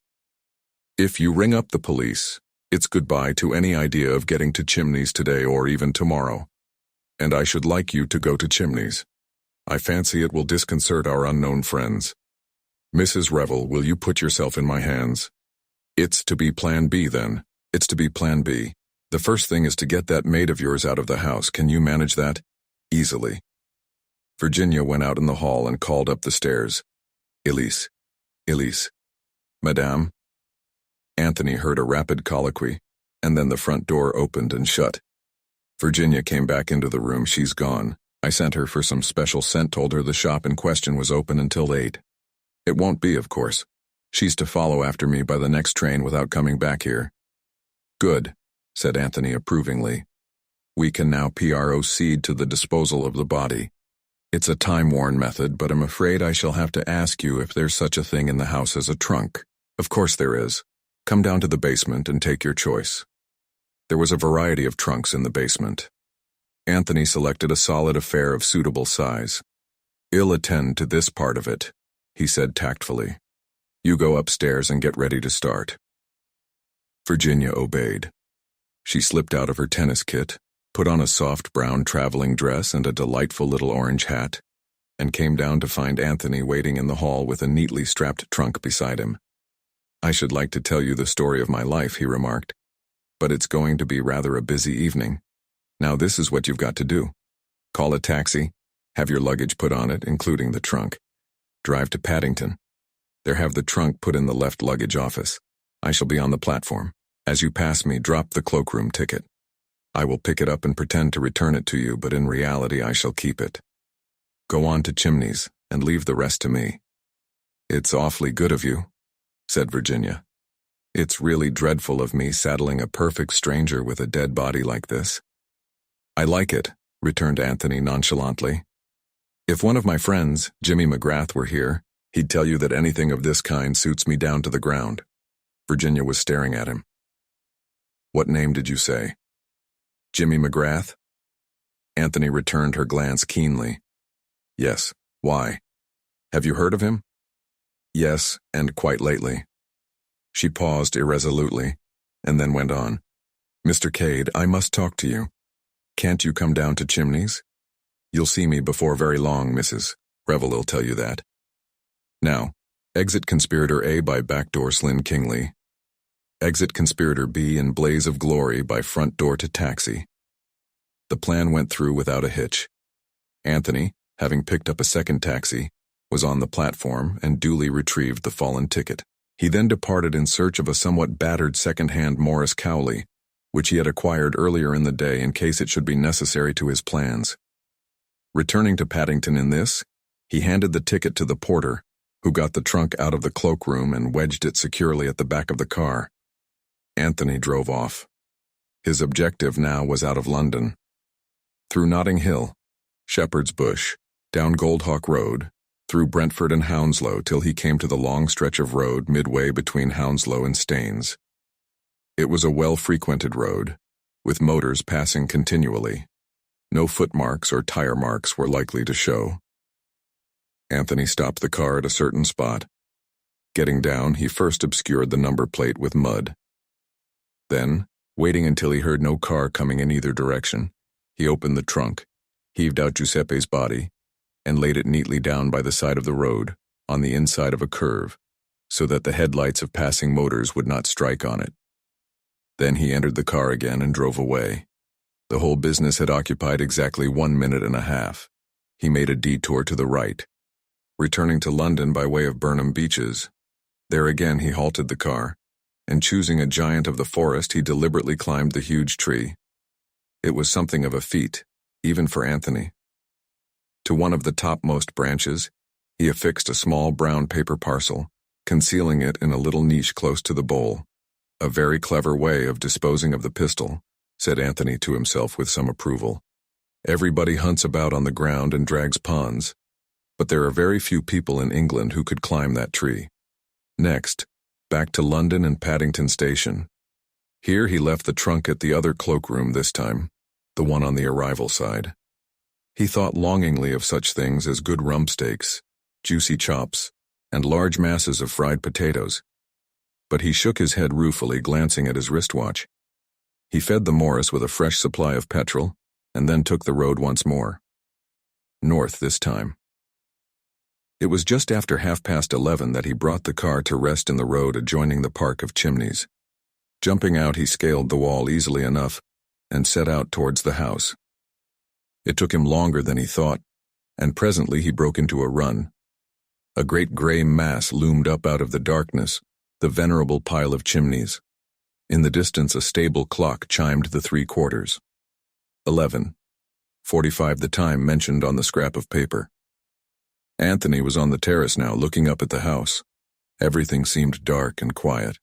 Speaker 1: If you ring up the police, it's goodbye to any idea of getting to Chimneys today or even tomorrow. And I should like you to go to Chimneys. I fancy it will disconcert our unknown friends. Mrs. Revel, will you put yourself in my hands? It's to be Plan B, then. It's to be Plan B. The first thing is to get that maid of yours out of the house. Can you manage that? Easily. Virginia went out in the hall and called up the stairs. Elise. Elise. Madame. Anthony heard a rapid colloquy, and then the front door opened and shut. Virginia came back into the room. She's gone. I sent her for some special scent, told her the shop in question was open until 8. It won't be, of course. She's to follow after me by the next train without coming back here. Good, said Anthony approvingly. We can now proceed to the disposal of the body. It's a time-worn method, but I'm afraid I shall have to ask you if there's such a thing in the house as a trunk. Of course there is. Come down to the basement and take your choice. There was a variety of trunks in the basement. Anthony selected a solid affair of suitable size. I'll attend to this part of it, he said tactfully. You go upstairs and get ready to start. Virginia obeyed. She slipped out of her tennis kit, put on a soft brown traveling dress and a delightful little orange hat, and came down to find Anthony waiting in the hall with a neatly strapped trunk beside him. I should like to tell you the story of my life, he remarked, but it's going to be rather a busy evening. Now this is what you've got to do. Call a taxi, have your luggage put on it, including the trunk. Drive to Paddington. There have the trunk put in the left luggage office. I shall be on the platform. As you pass me, drop the cloakroom ticket. I will pick it up and pretend to return it to you, but in reality I shall keep it. Go on to Chimneys, and leave the rest to me. It's awfully good of you, said Virginia. It's really dreadful of me saddling a perfect stranger with a dead body like this. I like it, returned Anthony nonchalantly. If one of my friends, Jimmy McGrath, were here, he'd tell you that anything of this kind suits me down to the ground. Virginia was staring at him. What name did you say? Jimmy McGrath? Anthony returned her glance keenly. Yes, why? Have you heard of him? Yes, and quite lately. She paused irresolutely, and then went on. Mr. Cade, I must talk to you. Can't you come down to Chimneys? You'll see me before very long, Mrs. Revel'll tell you that. Now, Exit Conspirator A by Backdoor Slyn Kingley. Exit Conspirator B in Blaze of Glory by Front Door to Taxi. The plan went through without a hitch. Anthony, having picked up a second taxi, was on the platform and duly retrieved the fallen ticket. He then departed in search of a somewhat battered second-hand Morris Cowley, which he had acquired earlier in the day in case it should be necessary to his plans. Returning to Paddington in this, he handed the ticket to the porter, who got the trunk out of the cloakroom and wedged it securely at the back of the car. Anthony drove off. His objective now was out of London. Through Notting Hill, Shepherd's Bush, down Goldhawk Road, through Brentford and Hounslow till he came to the long stretch of road midway between Hounslow and Staines. It was a well-frequented road, with motors passing continually. No footmarks or tire marks were likely to show. Anthony stopped the car at a certain spot. Getting down, he first obscured the number plate with mud. Then, waiting until he heard no car coming in either direction, he opened the trunk, heaved out Giuseppe's body, and laid it neatly down by the side of the road, on the inside of a curve, so that the headlights of passing motors would not strike on it. Then he entered the car again and drove away. The whole business had occupied exactly 1 minute and a half. He made a detour to the right, returning to London by way of Burnham Beeches. There again he halted the car, and choosing a giant of the forest, he deliberately climbed the huge tree. It was something of a feat, even for Anthony. To one of the topmost branches, he affixed a small brown paper parcel, concealing it in a little niche close to the bowl. A very clever way of disposing of the pistol, said Anthony to himself with some approval. Everybody hunts about on the ground and drags ponds, but there are very few people in England who could climb that tree. Next, back to London and Paddington Station. Here he left the trunk at the other cloakroom this time, the one on the arrival side. He thought longingly of such things as good rump steaks, juicy chops, and large masses of fried potatoes. But he shook his head ruefully, glancing at his wristwatch. He fed the Morris with a fresh supply of petrol, and then took the road once more. North this time. It was just after 11:30 that he brought the car to rest in the road adjoining the Park of Chimneys. Jumping out, he scaled the wall easily enough and set out towards the house. It took him longer than he thought, and presently he broke into a run. A great gray mass loomed up out of the darkness, the venerable pile of chimneys. In the distance a stable clock chimed the 3/4. 11:45, the time mentioned on the scrap of paper. Anthony was on the terrace now, looking up at the house. Everything seemed dark and quiet.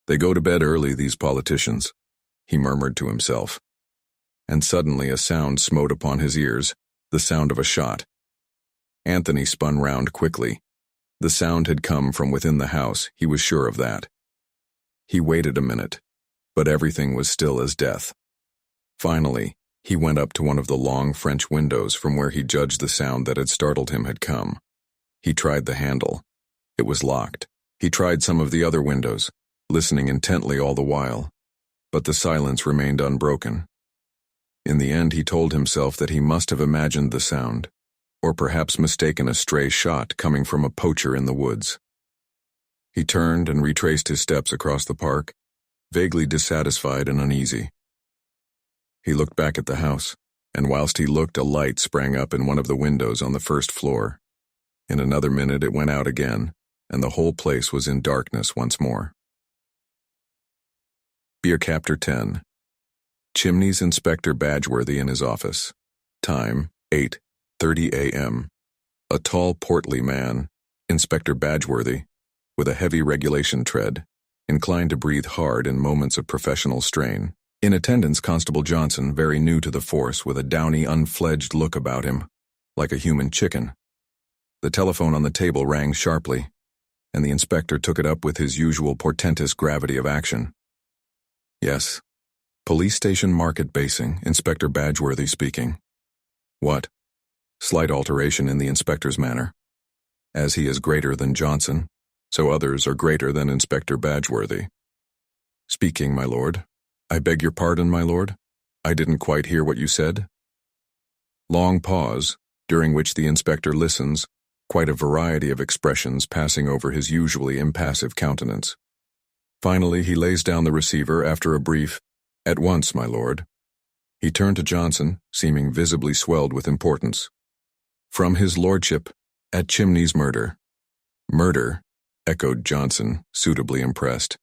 Speaker 1: They go to bed early, these politicians, he murmured to himself. And suddenly a sound smote upon his ears, the sound of a shot. Anthony spun round quickly. The sound had come from within the house, he was sure of that. He waited a minute, but everything was still as death. Finally, he went up to one of the long French windows from where he judged the sound that had startled him had come. He tried the handle. It was locked. He tried some of the other windows, listening intently all the while, but the silence remained unbroken. In the end, he told himself that he must have imagined the sound, or perhaps mistaken a stray shot coming from a poacher in the woods. He turned and retraced his steps across the park, vaguely dissatisfied and uneasy. He looked back at the house, and whilst he looked, a light sprang up in one of the windows on the first floor. In another minute it went out again, and the whole place was in darkness once more. Beer Chapter 10. Chimneys Inspector Badgeworthy in his office. Time, 8:30 a.m. A tall, portly man, Inspector Badgeworthy, with a heavy regulation tread, inclined to breathe hard in moments of professional strain. In attendance, Constable Johnson, very new to the force, with a downy, unfledged look about him, like a human chicken. The telephone on the table rang sharply, and the inspector took it up with his usual portentous gravity of action. Yes. Police Station Market Basing, Inspector Badgeworthy speaking. What? Slight alteration in the inspector's manner. As he is greater than Johnson, so others are greater than Inspector Badgeworthy. Speaking, my lord. I beg your pardon, my lord. I didn't quite hear what you said. Long pause, during which the inspector listens, quite a variety of expressions passing over his usually impassive countenance. Finally, he lays down the receiver after a brief, "At once, my lord." He turned to Johnson, seeming visibly swelled with importance. "From his lordship, at Chimneys murder." "Murder?" echoed Johnson, suitably impressed.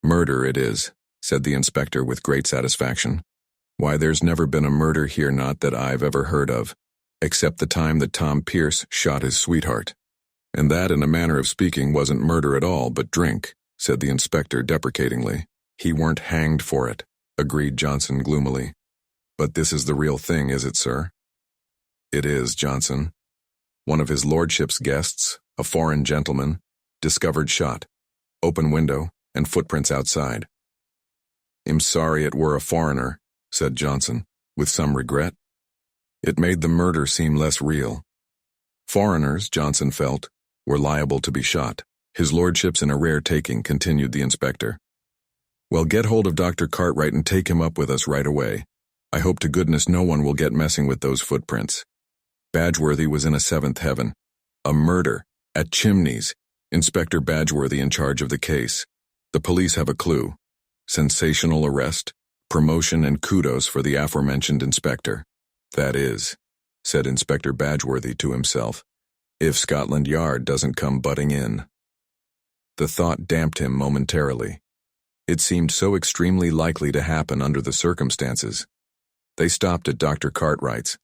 Speaker 1: "Murder it is," said the inspector with great satisfaction. "Why, there's never been a murder here, not that I've ever heard of, except the time that Tom Pierce shot his sweetheart. And that, in a manner of speaking, wasn't murder at all, but drink," said the inspector deprecatingly. "He weren't hanged for it," agreed Johnson gloomily. "But this is the real thing, is it, sir?" "It is, Johnson. One of his lordship's guests, a foreign gentleman, discovered shot, open window, and footprints outside." "I'm sorry it were a foreigner," said Johnson, with some regret. It made the murder seem less real. Foreigners, Johnson felt, were liable to be shot. "His lordship's in a rare taking," continued the inspector. "Well, get hold of Dr. Cartwright and take him up with us right away. I hope to goodness no one will get messing with those footprints." Badgeworthy was in a seventh heaven. A murder, at Chimneys. Inspector Badgeworthy in charge of the case. The police have a clue. Sensational arrest, promotion, and kudos for the aforementioned inspector. "That is," said Inspector Badgeworthy to himself, "if Scotland Yard doesn't come butting in." The thought damped him momentarily. It seemed so extremely likely to happen under the circumstances. They stopped at Dr. Cartwright's,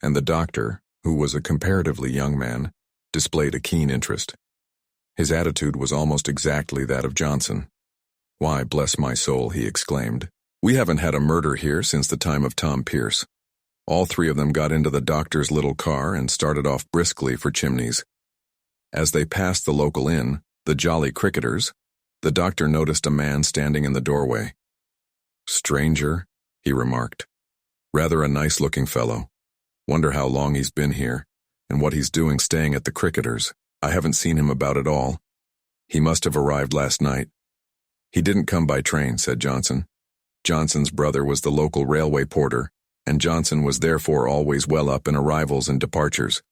Speaker 1: and the doctor, who was a comparatively young man, displayed a keen interest. His attitude was almost exactly that of Johnson. "Why, bless my soul," he exclaimed, "we haven't had a murder here since the time of Tom Pierce." All three of them got into the doctor's little car and started off briskly for Chimneys. As they passed the local inn, the Jolly Cricketers, the doctor noticed a man standing in the doorway. "Stranger," he remarked. "Rather a nice-looking fellow. Wonder how long he's been here, and what he's doing staying at the Cricketers. I haven't seen him about at all. He must have arrived last night." "He didn't come by train," said Johnson. Johnson's brother was the local railway porter, and Johnson was therefore always well up in arrivals and departures.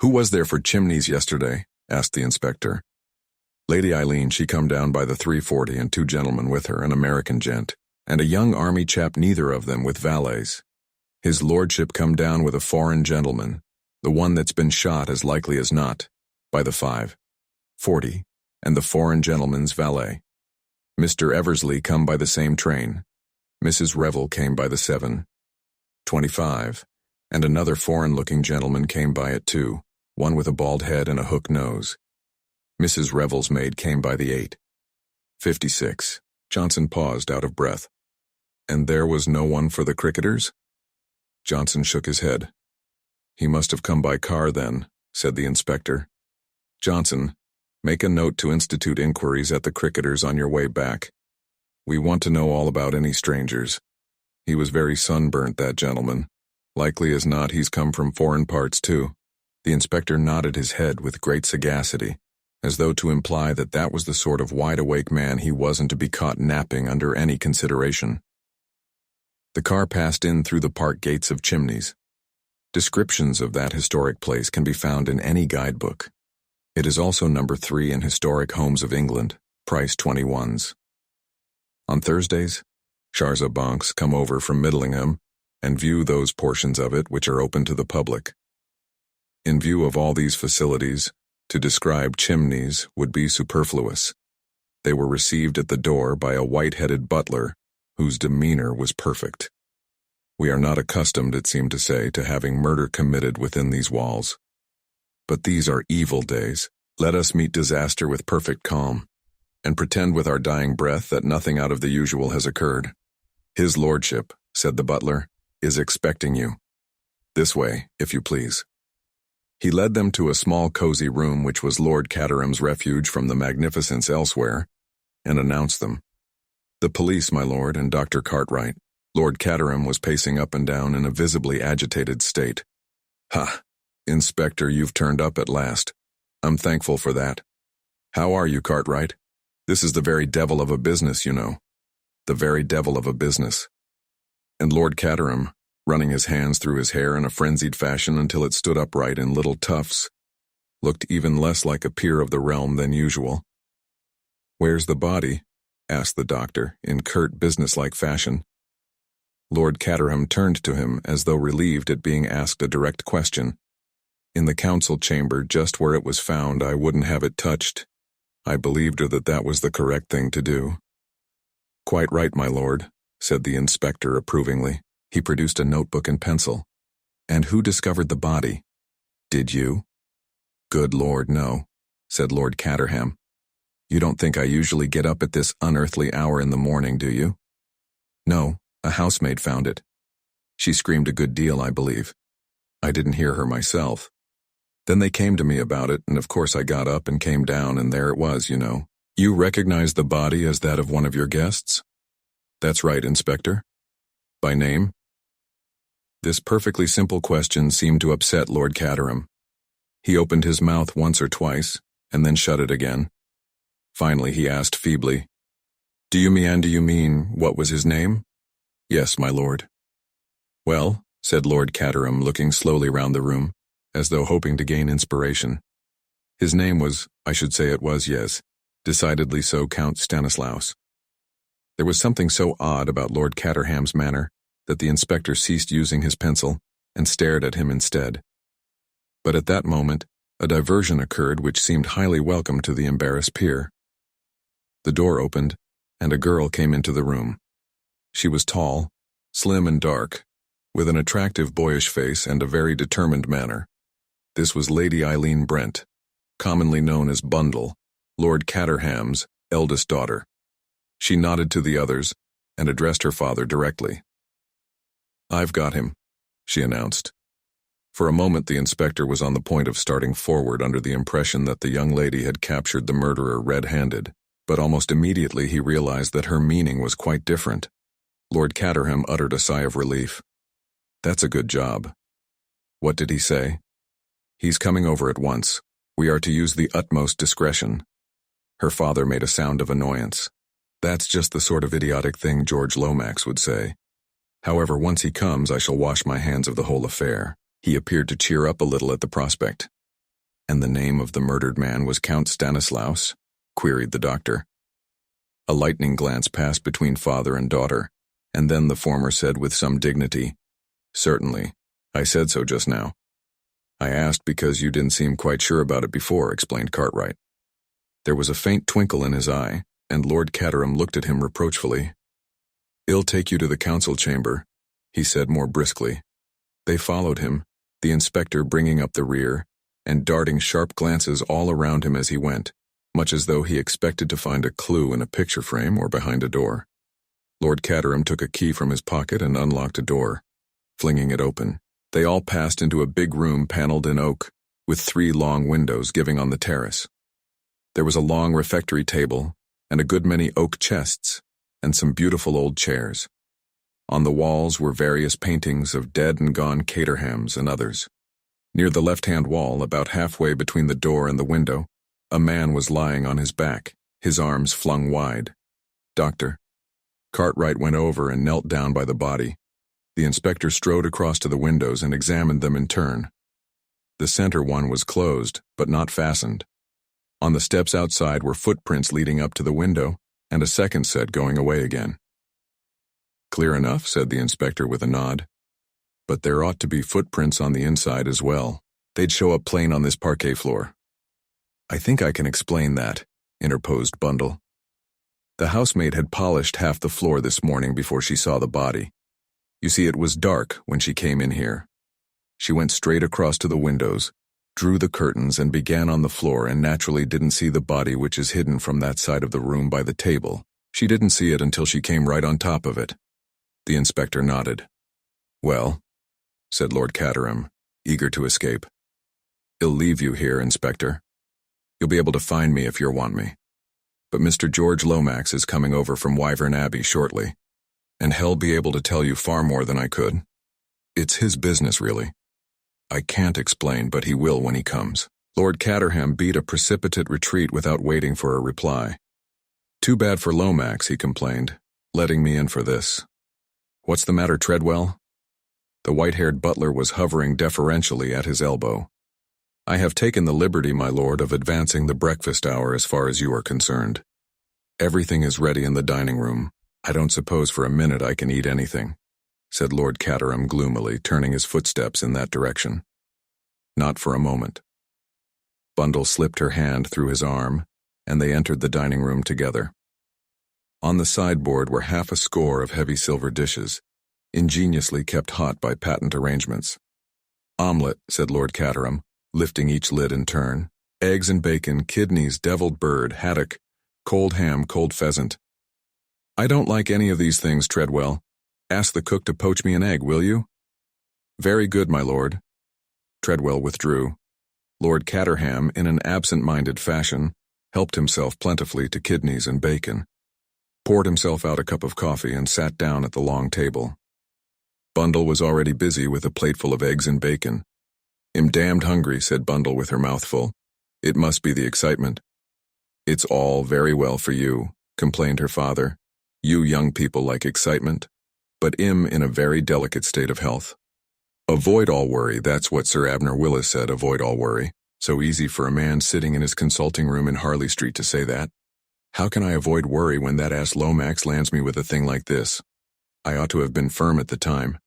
Speaker 1: "Who was there for Chimneys yesterday?" asked the inspector. "Lady Eileen, she come down by the 3:40 and two gentlemen with her, an American gent, and a young army chap, neither of them with valets. His lordship come down with a foreign gentleman, the one that's been shot as likely as not, by the 5:40, and the foreign gentleman's valet. Mr. Eversley come by the same train. Mrs. Revel came by the 7:25, and another foreign-looking gentleman came by it too, one with a bald head and a hook nose. Mrs. Revel's maid came by the 8:56. Johnson paused out of breath. "And there was no one for the Cricketers?" Johnson shook his head. "He must have come by car then," said the inspector. "Johnson, make a note to institute inquiries at the Cricketers on your way back. We want to know all about any strangers. He was very sunburnt, that gentleman. Likely as not he's come from foreign parts too." The inspector nodded his head with great sagacity, as though to imply that that was the sort of wide-awake man he wasn't to be caught napping under any consideration. The car passed in through the park gates of Chimneys. Descriptions of that historic place can be found in any guidebook. It is also number 3 in Historic Homes of England, price 21s. On Thursdays, Sharza Banks come over from Middlingham and view those portions of it which are open to the public. In view of all these facilities, to describe Chimneys would be superfluous. They were received at the door by a white-headed butler whose demeanor was perfect. We are not accustomed, it seemed to say, to having murder committed within these walls. But these are evil days. Let us meet disaster with perfect calm, and pretend with our dying breath that nothing out of the usual has occurred. His lordship, said the butler, is expecting you. This way, if you please. He led them to a small cozy room which was Lord Caterham's refuge from the magnificence elsewhere, and announced them. "The police, my lord, and Dr. Cartwright." Lord Caterham was pacing up and down in a visibly agitated state. "Ha! Inspector, you've turned up at last. I'm thankful for that. How are you, Cartwright? This is the very devil of a business, you know. The very devil of a business." And Lord Caterham, running his hands through his hair in a frenzied fashion until it stood upright in little tufts, looked even less like a peer of the realm than usual. "Where's the body?" asked the doctor, in curt, businesslike fashion. Lord Caterham turned to him as though relieved at being asked a direct question. "In the council chamber, just where it was found. I wouldn't have it touched." I believed her that was the correct thing to do. "Quite right, my lord," said the inspector approvingly. He produced a notebook and pencil. "And who discovered the body? Did you?" "Good Lord, no," said Lord Caterham. "You don't think I usually get up at this unearthly hour in the morning, do you?" "No, a housemaid found it. She screamed a good deal, I believe. I didn't hear her myself. Then they came to me about it, and of course I got up and came down, and there it was, you know." "You recognize the body as that of one of your guests?" "That's right, Inspector." "By name?" This perfectly simple question seemed to upset Lord Caterham. He opened his mouth once or twice, and then shut it again. Finally he asked feebly, Do you mean, what was his name?" "Yes, my lord." "Well," said Lord Caterham, looking slowly round the room, as though hoping to gain inspiration. "His name was, I should say it was, yes, decidedly so, Count Stanislaus." There was something so odd about Lord Caterham's manner that the inspector ceased using his pencil and stared at him instead. But at that moment, a diversion occurred which seemed highly welcome to the embarrassed peer. The door opened, and a girl came into the room. She was tall, slim and dark, with an attractive boyish face and a very determined manner. This was Lady Eileen Brent, commonly known as Bundle, Lord Caterham's eldest daughter. She nodded to the others and addressed her father directly. "I've got him," she announced. For a moment the inspector was on the point of starting forward under the impression that the young lady had captured the murderer red-handed, but almost immediately he realized that her meaning was quite different. Lord Caterham uttered a sigh of relief. "That's a good job." "What did he say?" "He's coming over at once. We are to use the utmost discretion." Her father made a sound of annoyance. "That's just the sort of idiotic thing George Lomax would say. However, once he comes, I shall wash my hands of the whole affair." He appeared to cheer up a little at the prospect. "And the name of the murdered man was Count Stanislaus?" queried the doctor. A lightning glance passed between father and daughter, and then the former said with some dignity, "Certainly. I said so just now." "I asked because you didn't seem quite sure about it before," explained Cartwright. There was a faint twinkle in his eye, and Lord Caterham looked at him reproachfully. "I'll take you to the council chamber," he said more briskly. They followed him, the inspector bringing up the rear, and darting sharp glances all around him as he went, much as though he expected to find a clue in a picture frame or behind a door. Lord Caterham took a key from his pocket and unlocked a door. Flinging it open, they all passed into a big room paneled in oak, with 3 long windows giving on the terrace. There was a long refectory table, and a good many oak chests, and some beautiful old chairs. On the walls were various paintings of dead and gone Caterhams and others. Near the left-hand wall, about halfway between the door and the window, a man was lying on his back, his arms flung wide. "Doctor." Cartwright went over and knelt down by the body. The inspector strode across to the windows and examined them in turn. The center one was closed, but not fastened. On the steps outside were footprints leading up to the window, and a second set going away again. "Clear enough," said the inspector with a nod. "But there ought to be footprints on the inside as well. They'd show up plain on this parquet floor." "I think I can explain that," interposed Bundle. "The housemaid had polished half the floor this morning before she saw the body. You see, it was dark when she came in here. She went straight across to the windows, drew the curtains, and began on the floor, and naturally didn't see the body, which is hidden from that side of the room by the table. She didn't see it until she came right on top of it." The inspector nodded. "Well," said Lord Caterham, eager to escape. "I'll leave you here, Inspector. You'll be able to find me if you want me. But Mr. George Lomax is coming over from Wyvern Abbey shortly, and he'll be able to tell you far more than I could. It's his business, really. I can't explain, but he will when he comes." Lord Caterham beat a precipitate retreat without waiting for a reply. "Too bad for Lomax," he complained, "letting me in for this. What's the matter, Treadwell?" The white-haired butler was hovering deferentially at his elbow. I have taken the liberty, my lord, of advancing the breakfast hour as far as you are concerned. Everything is ready in the dining room. I don't suppose for a minute I can eat anything, said Lord Caterham gloomily, turning his footsteps in that direction. Not for a moment. Bundle slipped her hand through his arm, and they entered the dining room together. On the sideboard were half a score of heavy silver dishes, ingeniously kept hot by patent arrangements. Omelette, said Lord Caterham, lifting each lid in turn. Eggs and bacon, kidneys, deviled bird, haddock, cold ham, cold pheasant. I don't like any of these things, Treadwell. Ask the cook to poach me an egg, will you? Very good, my lord. Treadwell withdrew. Lord Caterham, in an absent-minded fashion, helped himself plentifully to kidneys and bacon, poured himself out a cup of coffee, and sat down at the long table. Bundle was already busy with a plateful of eggs and bacon. I'm damned hungry, said Bundle with her mouth full. It must be the excitement. It's all very well for you, complained her father. You young people like excitement, but I'm in a very delicate state of health. Avoid all worry, that's what Sir Abner Willis said, avoid all worry. So easy for a man sitting in his consulting room in Harley Street to say that. How can I avoid worry when that ass Lomax lands me with a thing like this? I ought to have been firm at the time.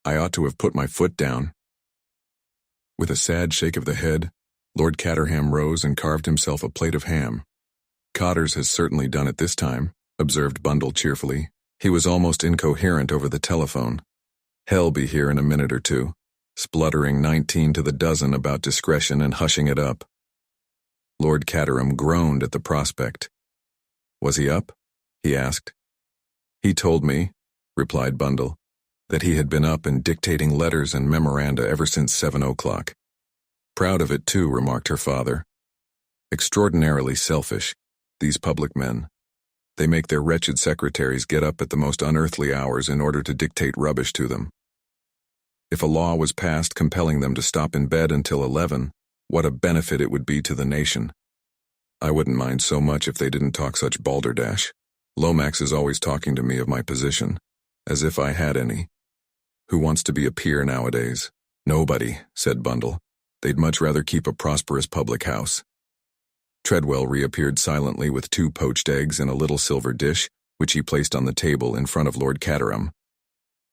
Speaker 1: I ought to have put my foot down. With a sad shake of the head, Lord Caterham rose and carved himself a plate of ham. Cotters has certainly done it this time, observed Bundle cheerfully. He was almost incoherent over the telephone. Hell be here in a minute or two, spluttering 19 to the dozen about discretion and hushing it up. Lord Caterham groaned at the prospect. Was he up? He asked. He told me, replied Bundle, that he had been up and dictating letters and memoranda ever since 7 o'clock. Proud of it, too, remarked her father. Extraordinarily selfish, these public men. They make their wretched secretaries get up at the most unearthly hours in order to dictate rubbish to them. If a law was passed compelling them to stop in bed until 11, what a benefit it would be to the nation. I wouldn't mind so much if they didn't talk such balderdash. Lomax is always talking to me of my position, as if I had any. Who wants to be a peer nowadays? Nobody, said Bundle. They'd much rather keep a prosperous public house. Treadwell reappeared silently with 2 poached eggs in a little silver dish, which he placed on the table in front of Lord Caterham.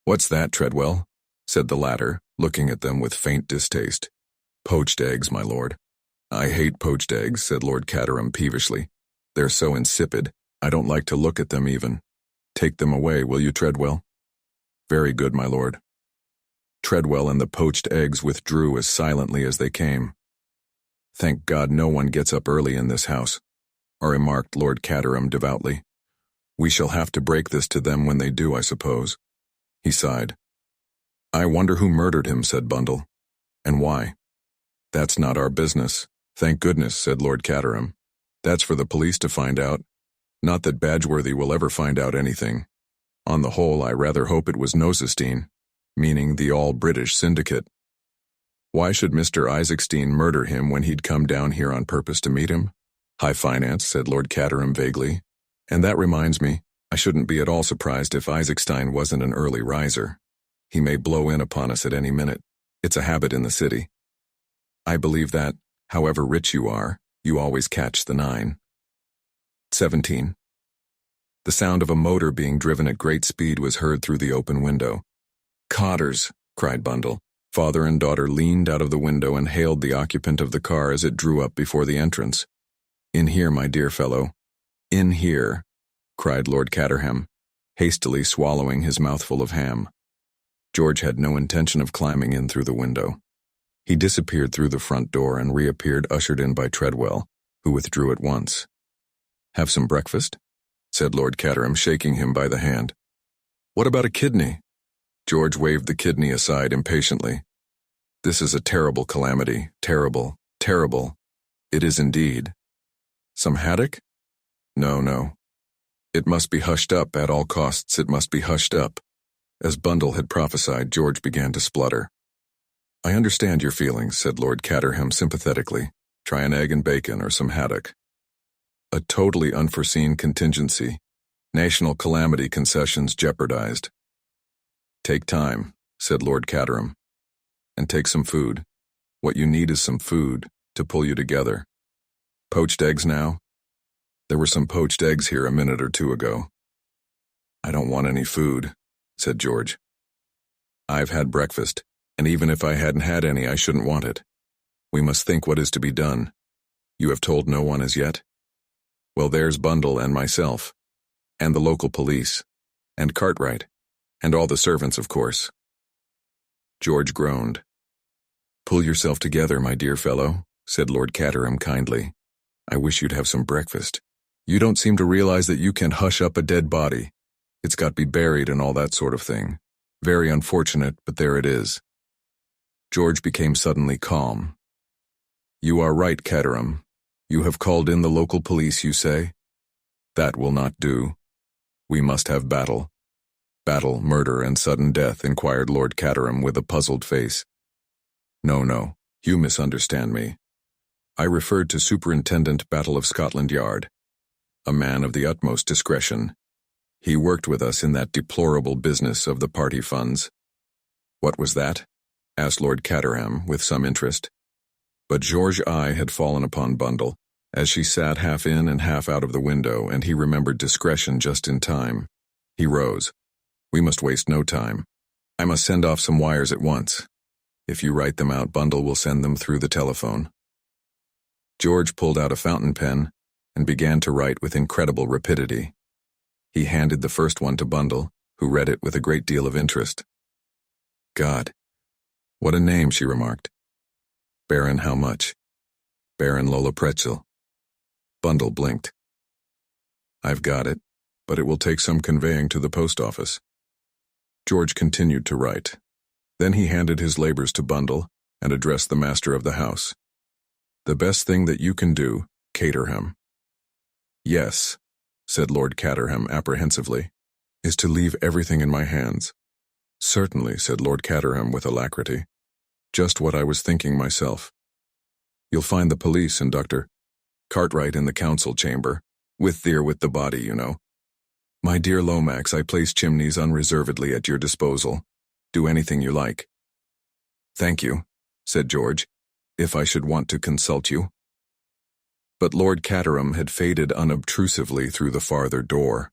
Speaker 1: What's that, Treadwell? Said the latter, looking at them with faint distaste. Poached eggs, my lord. I hate poached eggs, said Lord Caterham peevishly. They're so insipid, I don't like to look at them even. Take them away, will you, Treadwell? Very good, my lord. Treadwell and the poached eggs withdrew as silently as they came. Thank God no one gets up early in this house, remarked Lord Caterham devoutly. We shall have to break this to them when they do, I suppose. He sighed. I wonder who murdered him, said Bundle. And why? That's not our business. Thank goodness, said Lord Caterham. That's for the police to find out. Not that Badgeworthy will ever find out anything. On the whole, I rather hope it was Nosestein, meaning the all-British syndicate. Why should Mr. Isaacstein murder him when he'd come down here on purpose to meet him? High finance, said Lord Caterham vaguely. And that reminds me, I shouldn't be at all surprised if Isaacstein wasn't an early riser. He may blow in upon us at any minute. It's a habit in the city. I believe that, however rich you are, you always catch the 9. 17. The sound of a motor being driven at great speed was heard through the open window. Cotters, cried Bundle. Father and daughter leaned out of the window and hailed the occupant of the car as it drew up before the entrance. In here, my dear fellow. In here, cried Lord Caterham, hastily swallowing his mouthful of ham. George had no intention of climbing in through the window. He disappeared through the front door and reappeared ushered in by Treadwell, who withdrew at once. Have some breakfast? Said Lord Caterham, shaking him by the hand. What about a kidney? George waved the kidney aside impatiently. This is a terrible calamity. Terrible. Terrible. It is indeed. Some haddock? No, no. It must be hushed up at all costs. It must be hushed up. As Bundle had prophesied, George began to splutter. I understand your feelings, said Lord Caterham sympathetically. Try an egg and bacon or some haddock. A totally unforeseen contingency. National calamity concessions jeopardized. Take time, said Lord Caterham. And take some food. What you need is some food to pull you together. Poached eggs now? There were some poached eggs here a minute or two ago. I don't want any food, said George. I've had breakfast, and even if I hadn't had any, I shouldn't want it. We must think what is to be done. You have told no one as yet? Well, there's Bundle and myself, and the local police, and Cartwright, and all the servants, of course. George groaned. Pull yourself together, my dear fellow, said Lord Caterham kindly. I wish you'd have some breakfast. You don't seem to realize that you can hush up a dead body. It's got to be buried and all that sort of thing. Very unfortunate, but there it is. George became suddenly calm. You are right, Caterham. You have called in the local police, you say? That will not do. We must have battle. Battle, murder, and sudden death, inquired Lord Caterham with a puzzled face. No, you misunderstand me. I referred to Superintendent Battle of Scotland Yard, a man of the utmost discretion. He worked with us in that deplorable business of the party funds. What was that? Asked Lord Caterham with some interest. But George's eye had fallen upon Bundle, as she sat half in and half out of the window, and he remembered discretion just in time. He rose. We must waste no time. I must send off some wires at once. If you write them out, Bundle will send them through the telephone. George pulled out a fountain pen and began to write with incredible rapidity. He handed the first one to Bundle, who read it with a great deal of interest. God, what a name, she remarked. Baron how much? Baron Lola Pretzel. Bundle blinked. I've got it, but it will take some conveying to the post office. George continued to write. Then he handed his labors to Bundle and addressed the master of the house. The best thing that you can do, Caterham. Yes, said Lord Caterham apprehensively, is to leave everything in my hands. Certainly, said Lord Caterham with alacrity. Just what I was thinking myself. You'll find the police and Dr. Cartwright in the council chamber, with the body, you know. My dear Lomax, I place Chimneys unreservedly at your disposal. Do anything you like. Thank you, said George, if I should want to consult you. But Lord Caterham had faded unobtrusively through the farther door.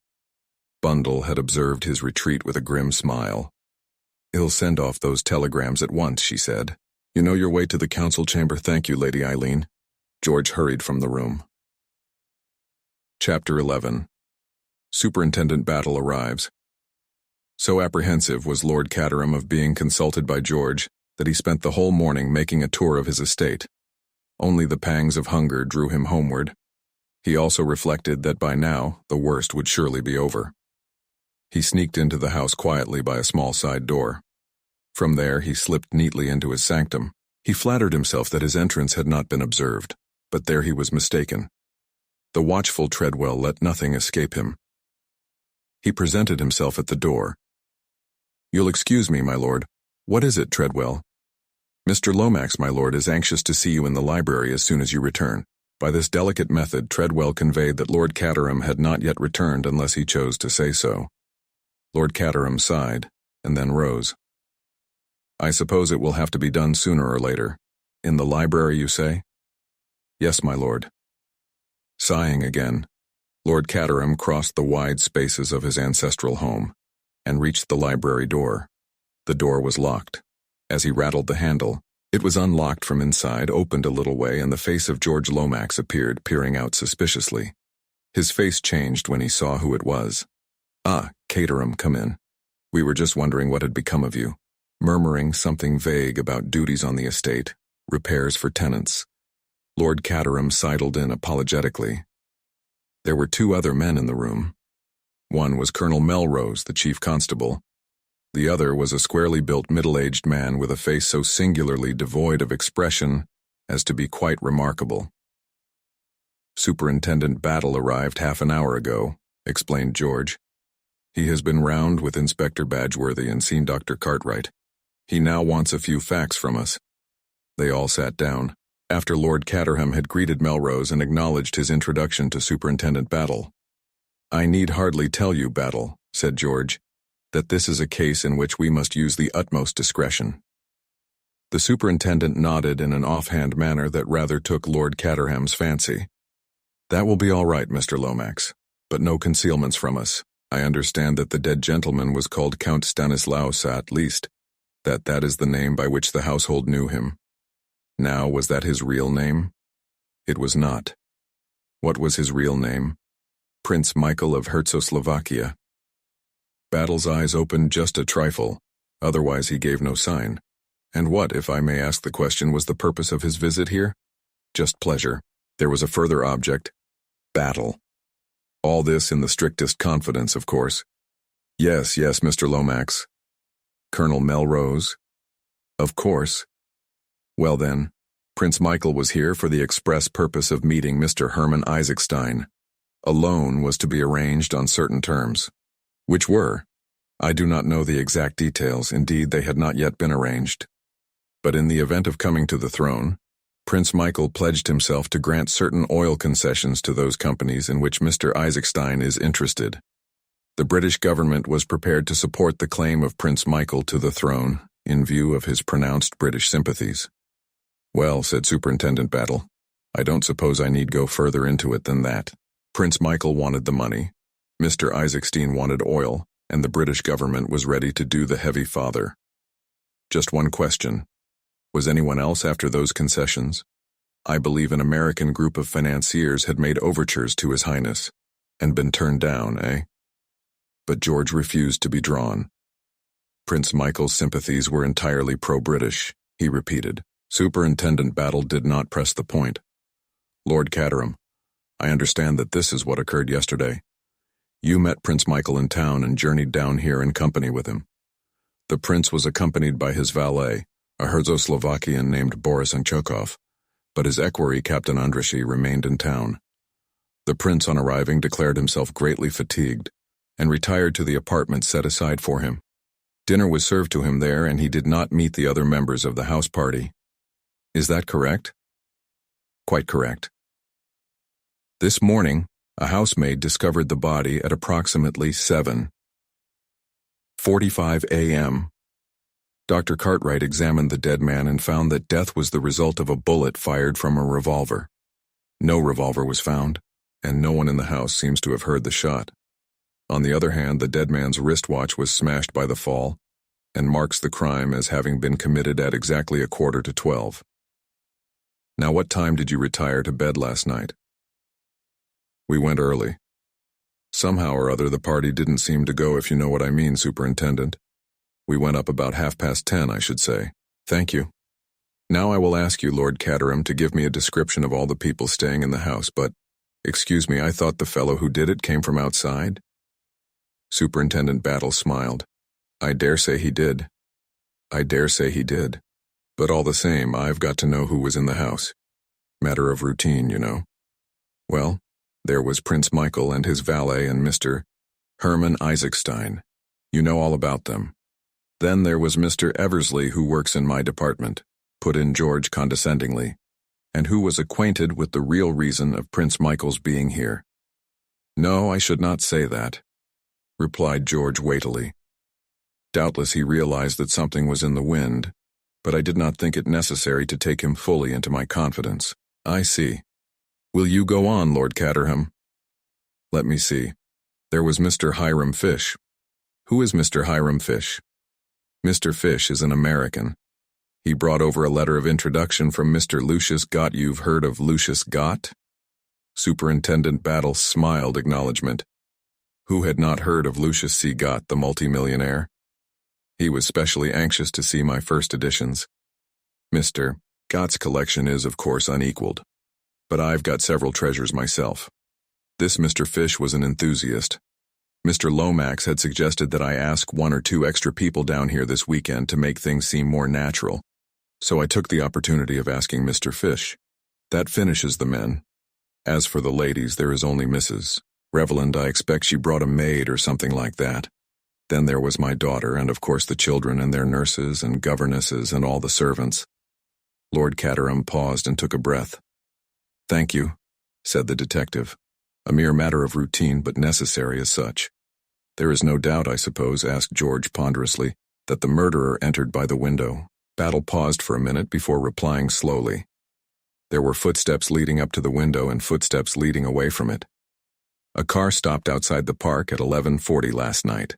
Speaker 1: Bundle had observed his retreat with a grim smile. He'll send off those telegrams at once, she said. You know your way to the council chamber. Thank you, Lady Eileen. George hurried from the room. Chapter 11. Superintendent Battle arrives. So apprehensive was Lord Caterham of being consulted by George that he spent the whole morning making a tour of his estate. Only the pangs of hunger drew him homeward. He also reflected that by now the worst would surely be over. He sneaked into the house quietly by a small side door. From there he slipped neatly into his sanctum. He flattered himself that his entrance had not been observed, but there he was mistaken. The watchful Treadwell let nothing escape him. He presented himself at the door. You'll excuse me, my lord. What is it, Treadwell? Mr. Lomax, my lord, is anxious to see you in the library as soon as you return. By this delicate method, Treadwell conveyed that Lord Caterham had not yet returned unless he chose to say so. Lord Caterham sighed, and then rose. I suppose it will have to be done sooner or later. In the library, you say? Yes, my lord. Sighing again, Lord Caterham crossed the wide spaces of his ancestral home and reached the library door. The door was locked. As he rattled the handle, it was unlocked from inside, opened a little way, and the face of George Lomax appeared, peering out suspiciously. His face changed when he saw who it was. Ah, Caterham, come in. We were just wondering what had become of you. Murmuring something vague about duties on the estate, repairs for tenants. Lord Caterham sidled in apologetically. There were two other men in the room. One was Colonel Melrose, the chief constable. The other was a squarely built middle-aged man with a face so singularly devoid of expression as to be quite remarkable. Superintendent Battle arrived half an hour ago, explained George. He has been round with Inspector Badgeworthy and seen Dr. Cartwright. He now wants a few facts from us. They all sat down, after Lord Caterham had greeted Melrose and acknowledged his introduction to Superintendent Battle. I need hardly tell you, Battle, said George, that this is a case in which we must use the utmost discretion. The superintendent nodded in an offhand manner that rather took Lord Caterham's fancy. "That will be all right, Mr. Lomax, but no concealments from us. I understand that the dead gentleman was called Count Stanislaus, at least, that is the name by which the household knew him. Now, was that his real name?" "It was not." "What was his real name?" "Prince Michael of Herzegovina." Battle's eyes opened just a trifle, otherwise he gave no sign. "And what, if I may ask the question, was the purpose of his visit here?" "Just pleasure. There was a further object. Battle. All this in the strictest confidence, of course." Yes, Mr. Lomax." "Colonel Melrose?" "Of course." "Well then, Prince Michael was here for the express purpose of meeting Mr. Herman Isaacstein. A loan was to be arranged on certain terms." "Which were?" "I do not know the exact details. Indeed, they had not yet been arranged. But in the event of coming to the throne, Prince Michael pledged himself to grant certain oil concessions to those companies in which Mr. Isaacstein is interested. The British government was prepared to support the claim of Prince Michael to the throne in view of his pronounced British sympathies." "Well," said Superintendent Battle, "I don't suppose I need go further into it than that. Prince Michael wanted the money, Mr. Isaacstein wanted oil, and the British government was ready to do the heavy father. Just one question. Was anyone else after those concessions? I believe an American group of financiers had made overtures to His Highness, and been turned down, eh?" But George refused to be drawn. "Prince Michael's sympathies were entirely pro-British," he repeated. Superintendent Battle did not press the point. "Lord Caterham, I understand that this is what occurred yesterday. You met Prince Michael in town and journeyed down here in company with him. The prince was accompanied by his valet, a Herzegovinian named Boris Anchokov, but his equerry, Captain Andrushy, remained in town. The prince, on arriving, declared himself greatly fatigued, and retired to the apartment set aside for him. Dinner was served to him there, and he did not meet the other members of the house party. Is that correct?" "Quite correct." "This morning, a housemaid discovered the body at approximately 7:45 a.m. Dr. Cartwright examined the dead man and found that death was the result of a bullet fired from a revolver. No revolver was found, and no one in the house seems to have heard the shot. On the other hand, the dead man's wristwatch was smashed by the fall, and marks the crime as having been committed at exactly 11:45. Now, what time did you retire to bed last night?" "We went early. Somehow or other the party didn't seem to go, if you know what I mean, Superintendent. We went up about 10:30, I should say." "Thank you. Now I will ask you, Lord Caterham, to give me a description of all the people staying in the house, but, excuse me, I thought the fellow who did it came from outside?" Superintendent Battle smiled. "I dare say he did. But all the same, I've got to know who was in the house. Matter of routine, you know. Well, there was Prince Michael and his valet and Mr. Herman Isaacstein. You know all about them. Then there was Mr. Eversley, who works in my department," put in George condescendingly, "and who was acquainted with the real reason of Prince Michael's being here." "No, I should not say that," replied George weightily. "Doubtless he realized that something was in the wind, but I did not think it necessary to take him fully into my confidence." "I see. Will you go on, Lord Caterham?" "Let me see. There was Mr. Hiram Fish." "Who is Mr. Hiram Fish?" "Mr. Fish is an American. He brought over a letter of introduction from Mr. Lucius Gott. You've heard of Lucius Gott?" Superintendent Battle smiled acknowledgement. Who had not heard of Lucius C. Gott, the multimillionaire? He was specially anxious to see my first editions. Mr. Gott's collection is, of course, unequaled, but I've got several treasures myself. This Mr. Fish was an enthusiast. Mr. Lomax had suggested that I ask 1 or 2 extra people down here this weekend to make things seem more natural, so I took the opportunity of asking Mr. Fish. That finishes the men. As for the ladies, there is only Mrs. Reveland. I expect she brought a maid or something like that. Then there was my daughter, and of course the children and their nurses and governesses and all the servants. Lord Caterham paused and took a breath. "Thank you," said the detective. "A mere matter of routine, but necessary as such. There is no doubt, I suppose," asked George ponderously, "that the murderer entered by the window, Battle paused for a minute before replying slowly. There were footsteps leading up to the window and footsteps leading away from it. A car stopped outside the park at 11:40 last night.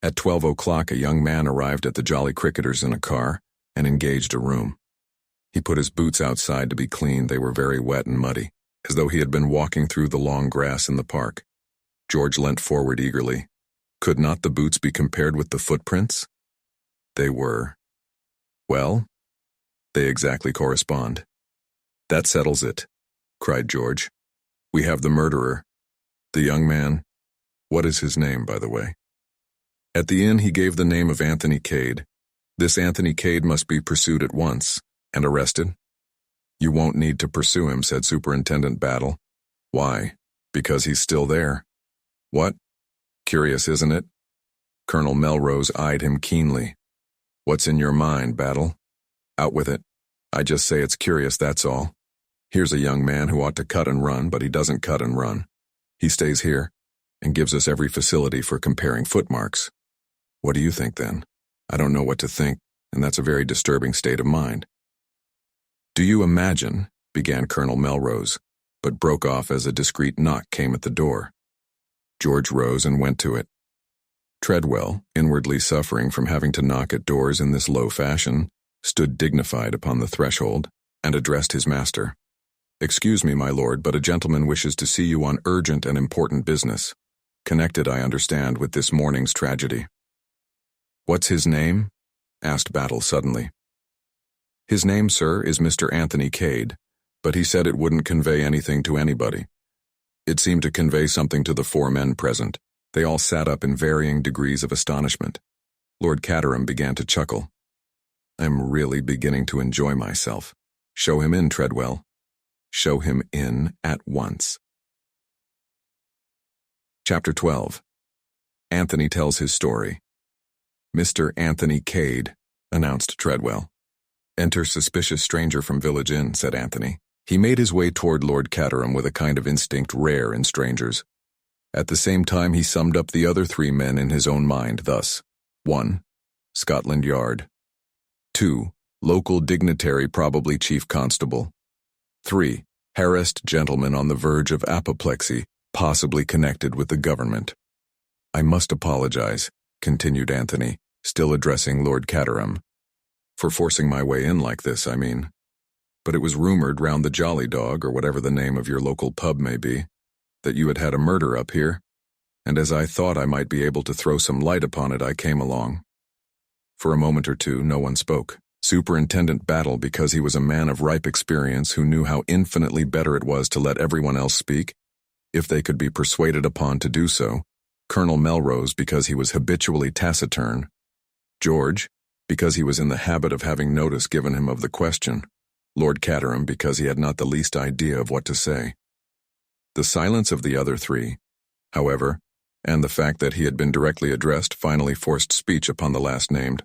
Speaker 1: At 12 o'clock, a young man arrived at the Jolly Cricketers in a car and engaged a room. He put his boots outside to be cleaned. They were very wet and muddy, as though he had been walking through the long grass in the park. George leant forward eagerly. Could not the boots be compared with the footprints? They were. Well, they exactly correspond. That settles it, cried George. We have the murderer. The young man. What is his name, by the way? At the inn he gave the name of Anthony Cade. This Anthony Cade must be pursued at once, and arrested? You won't need to pursue him, said Superintendent Battle. Why? Because he's still there. What? Curious, isn't it? Colonel Melrose eyed him keenly. What's in your mind, Battle? Out with it. I just say it's curious, that's all. Here's a young man who ought to cut and run, but he doesn't cut and run. He stays here, and gives us every facility for comparing footmarks. What do you think, then? I don't know what to think, and that's a very disturbing state of mind. Do you imagine, began Colonel Melrose, but broke off as a discreet knock came at the door. George rose and went to it. Treadwell, inwardly suffering from having to knock at doors in this low fashion, stood dignified upon the threshold, and addressed his master. Excuse me, my lord, but a gentleman wishes to see you on urgent and important business, connected, I understand, with this morning's tragedy. What's his name? Asked Battle suddenly. His name, sir, is Mr. Anthony Cade, but he said it wouldn't convey anything to anybody. It seemed to convey something to the four men present. They all sat up in varying degrees of astonishment. Lord Caterham began to chuckle. I'm really beginning to enjoy myself. Show him in, Treadwell. Show him in at once. Chapter 12. Anthony tells his story. Mr. Anthony Cade, announced Treadwell. Enter suspicious stranger from village inn, said Anthony. He made his way toward Lord Caterham with a kind of instinct rare in strangers. At the same time he summed up the other three men in his own mind thus. 1. Scotland Yard. 2. Local dignitary, probably chief constable. 3. Harassed gentleman on the verge of apoplexy, possibly connected with the government. I must apologize, continued Anthony, still addressing Lord Caterham. For forcing my way in like this, I mean. But it was rumored round the Jolly Dog, or whatever the name of your local pub may be, that you had had a murder up here, and as I thought I might be able to throw some light upon it, I came along. For a moment or two, no one spoke. Superintendent Battle, because he was a man of ripe experience who knew how infinitely better it was to let everyone else speak, if they could be persuaded upon to do so. Colonel Melrose, because he was habitually taciturn. George, because he was in the habit of having notice given him of the question. Lord Caterham, because he had not the least idea of what to say. The silence of the other three, however, and the fact that he had been directly addressed finally forced speech upon the last named.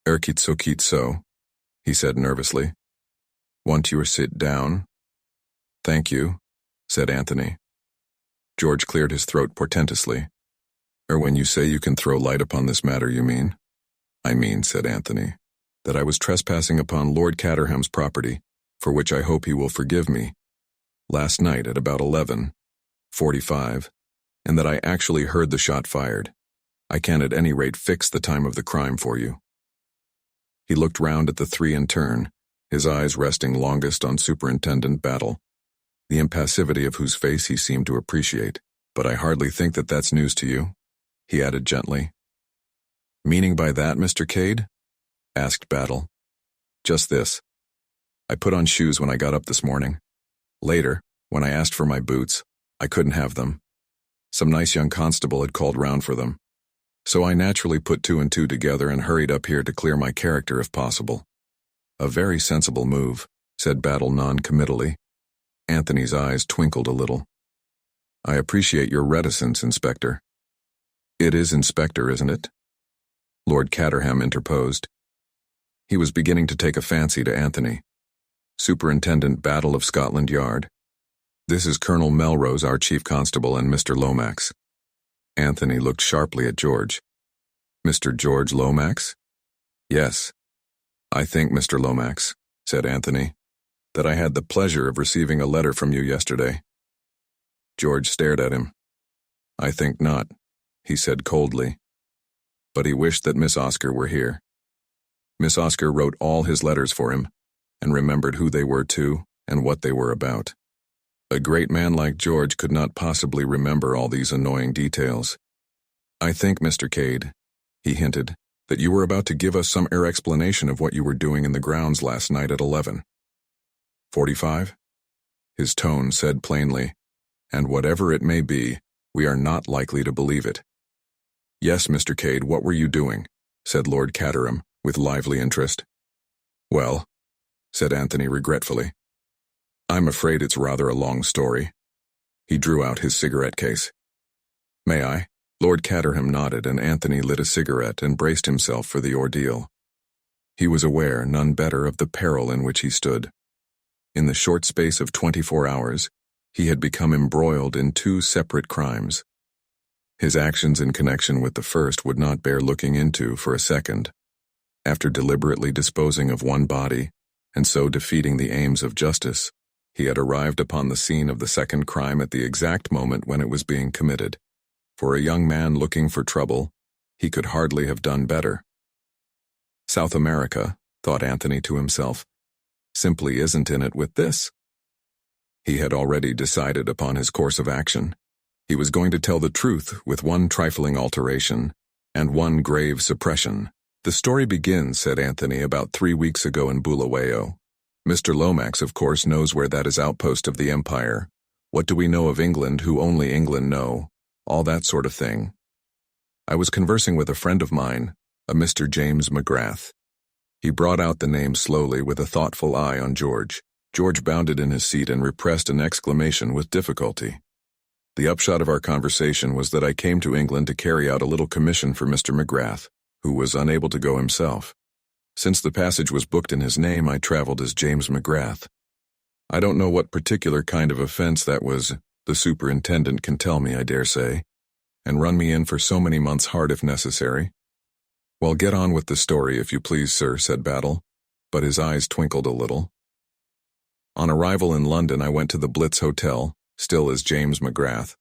Speaker 1: Kitso, he said nervously. Want you to sit down? Thank you, said Anthony. George cleared his throat portentously. Or when you say you can throw light upon this matter, you mean? I mean, said Anthony, that I was trespassing upon Lord Caterham's property, for which I hope he will forgive me, last night at about 11:45, and that I actually heard the shot fired. I can at any rate fix the time of the crime for you. He looked round at the three in turn, his eyes resting longest on Superintendent Battle, the impassivity of whose face he seemed to appreciate. But I hardly think that that's news to you, he added gently. Meaning by that, Mr. Cade? Asked Battle. Just this. I put on shoes when I got up this morning. Later, when I asked for my boots, I couldn't have them. Some nice young constable had called round for them. So I naturally put two and two together and hurried up here to clear my character if possible. A very sensible move, said Battle non-committally. Anthony's eyes twinkled a little. I appreciate your reticence, Inspector. It is Inspector, isn't it? Lord Caterham interposed. He was beginning to take a fancy to Anthony. Superintendent Battle of Scotland Yard. This is Colonel Melrose, our chief constable, and Mr. Lomax. Anthony looked sharply at George. Mr. George Lomax? Yes. "I think, Mr. Lomax," said Anthony, "that I had the pleasure of receiving a letter from you yesterday." George stared at him. "I think not," he said coldly. But he wished that Miss Oscar were here. Miss Oscar wrote all his letters for him, and remembered who they were too, and what they were about. A great man like George could not possibly remember all these annoying details. "I think, Mr. Cade," he hinted, "that you were about to give us some explanation of what you were doing in the grounds last night at 11:45? His tone said plainly, "And whatever it may be, we are not likely to believe it." "Yes, Mr. Cade, what were you doing?" said Lord Caterham, with lively interest. "Well," said Anthony regretfully, "I'm afraid it's rather a long story." He drew out his cigarette case. "May I?" Lord Caterham nodded, and Anthony lit a cigarette and braced himself for the ordeal. He was aware, none better, of the peril in which he stood. In the short space of 24 hours, he had become embroiled in 2 separate crimes. His actions in connection with the first would not bear looking into for a second. After deliberately disposing of one body, and so defeating the aims of justice, he had arrived upon the scene of the second crime at the exact moment when it was being committed. For a young man looking for trouble, he could hardly have done better. South America, thought Anthony to himself, simply isn't in it with this. He had already decided upon his course of action. He was going to tell the truth with one trifling alteration, and one grave suppression. "The story begins," said Anthony, "about 3 weeks ago in Bulawayo. Mr. Lomax, of course, knows where that is outpost of the Empire. What do we know of England who only England know? All that sort of thing. I was conversing with a friend of mine, a Mr. James McGrath." He brought out the name slowly with a thoughtful eye on George. George bounded in his seat and repressed an exclamation with difficulty. "The upshot of our conversation was that I came to England to carry out a little commission for Mr. McGrath, who was unable to go himself. Since the passage was booked in his name, I traveled as James McGrath. I don't know what particular kind of offense that was. The superintendent can tell me, I dare say, and run me in for so many months' hard if necessary." "Well, get on with the story, if you please, sir," said Battle, but his eyes twinkled a little. "On arrival in London, I went to the Blitz Hotel, still as James McGrath.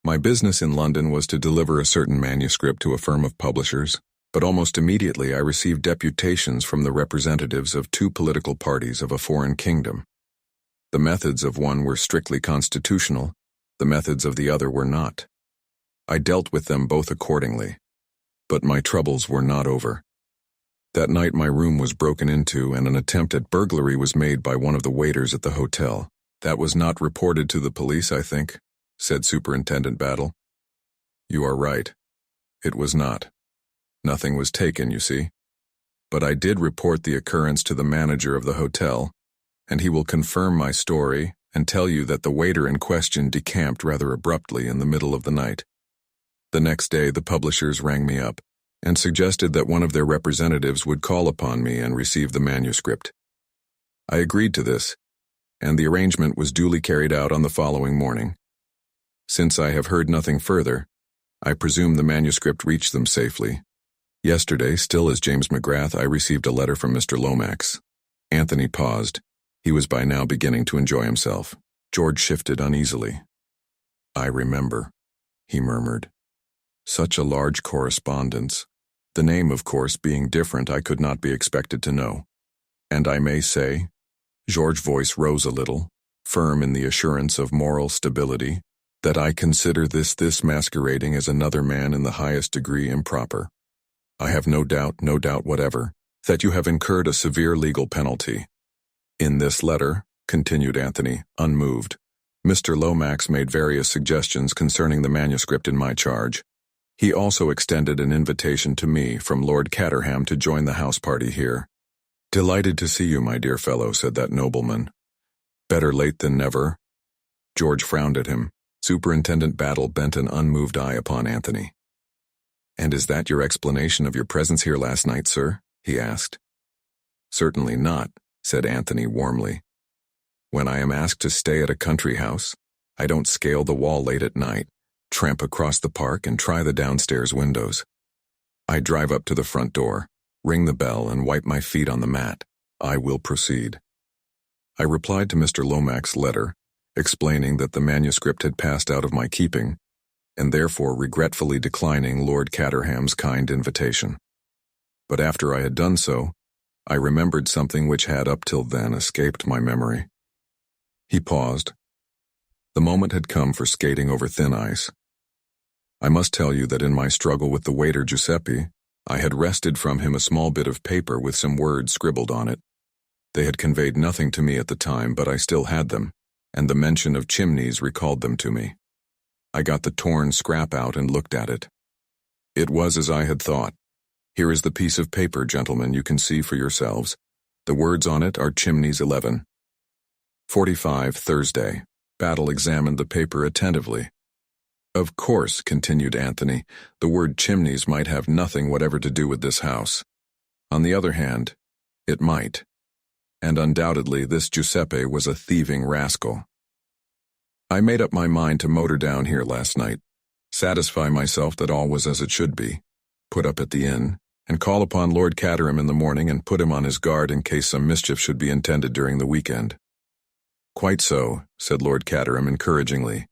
Speaker 1: My business in London was to deliver a certain manuscript to a firm of publishers, but almost immediately I received deputations from the representatives of 2 political parties of a foreign kingdom. The methods of one were strictly constitutional, the methods of the other were not. I dealt with them both accordingly. But my troubles were not over. That night my room was broken into and an attempt at burglary was made by one of the waiters at the hotel. That was not reported to the police, I think," said Superintendent Battle. "You are right. It was not. Nothing was taken, you see. But I did report the occurrence to the manager of the hotel, and he will confirm my story and tell you that the waiter in question decamped rather abruptly in the middle of the night. The next day the publishers rang me up and suggested that one of their representatives would call upon me and receive the manuscript. I agreed to this, and the arrangement was duly carried out on the following morning. Since I have heard nothing further, I presume the manuscript reached them safely. Yesterday, still as James McGrath, I received a letter from Mr. Lomax." Anthony paused. He was by now beginning to enjoy himself. George shifted uneasily. "I remember," he murmured. "Such a large correspondence. The name, of course, being different, I could not be expected to know. And I may say," George's voice rose a little, firm in the assurance of moral stability, "that I consider this masquerading as another man in the highest degree improper. I have no doubt whatever, that you have incurred a severe legal penalty. In this letter," continued Anthony, unmoved, "Mr. Lomax made various suggestions concerning the manuscript in my charge. He also extended an invitation to me from Lord Caterham to join the house party here. 'Delighted to see you, my dear fellow,' said that nobleman. 'Better late than never.'" George frowned at him. Superintendent Battle bent an unmoved eye upon Anthony. "And is that your explanation of your presence here last night, sir?" he asked. "Certainly not," said Anthony warmly. "When I am asked to stay at a country house, I don't scale the wall late at night, tramp across the park and try the downstairs windows. I drive up to the front door, Ring the bell and wipe my feet on the mat. I will proceed. I replied to Mr. Lomax's letter, explaining that the manuscript had passed out of my keeping, and therefore regretfully declining Lord Caterham's kind invitation. But after I had done so, I remembered something which had up till then escaped my memory. He paused. The moment had come for skating over thin ice. I must tell you that in my struggle with the waiter Giuseppe, I had wrested from him a small bit of paper with some words scribbled on it. They had conveyed nothing to me at the time, but I still had them, and the mention of chimneys recalled them to me. I got the torn scrap out and looked at it. It was as I had thought. Here is the piece of paper, gentlemen, you can see for yourselves. The words on it are Chimneys 11. 45 Thursday. Battle examined the paper attentively. Of course, continued Anthony, the word chimneys might have nothing whatever to do with this house. On the other hand, it might. And undoubtedly this Giuseppe was a thieving rascal. I made up my mind to motor down here last night, satisfy myself that all was as it should be, put up at the inn, and call upon Lord Caterham in the morning and put him on his guard in case some mischief should be intended during the weekend. Quite so, said Lord Caterham encouragingly.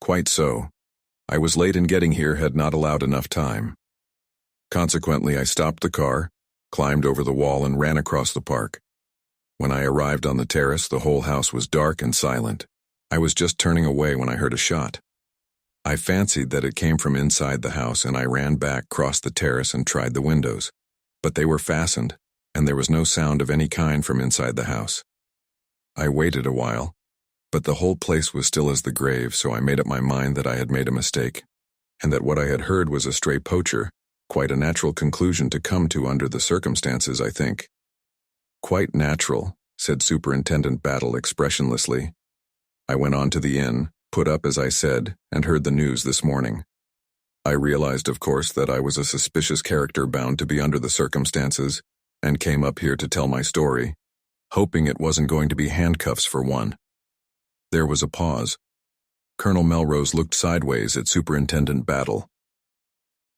Speaker 1: Quite so. I was late in getting here, had not allowed enough time. Consequently, I stopped the car, climbed over the wall and ran across the park. When I arrived on the terrace, the whole house was dark and silent. I was just turning away when I heard a shot. I fancied that it came from inside the house, and I ran back, crossed the terrace, and tried the windows. But they were fastened, and there was no sound of any kind from inside the house. I waited a while, but the whole place was still as the grave, so I made up my mind that I had made a mistake, and that what I had heard was a stray poacher, quite a natural conclusion to come to under the circumstances, I think. Quite natural, said Superintendent Battle expressionlessly. I went on to the inn, put up as I said, and heard the news this morning. I realized, of course, that I was a suspicious character bound to be under the circumstances, and came up here to tell my story, hoping it wasn't going to be handcuffs for one. There was a pause. Colonel Melrose looked sideways at Superintendent Battle.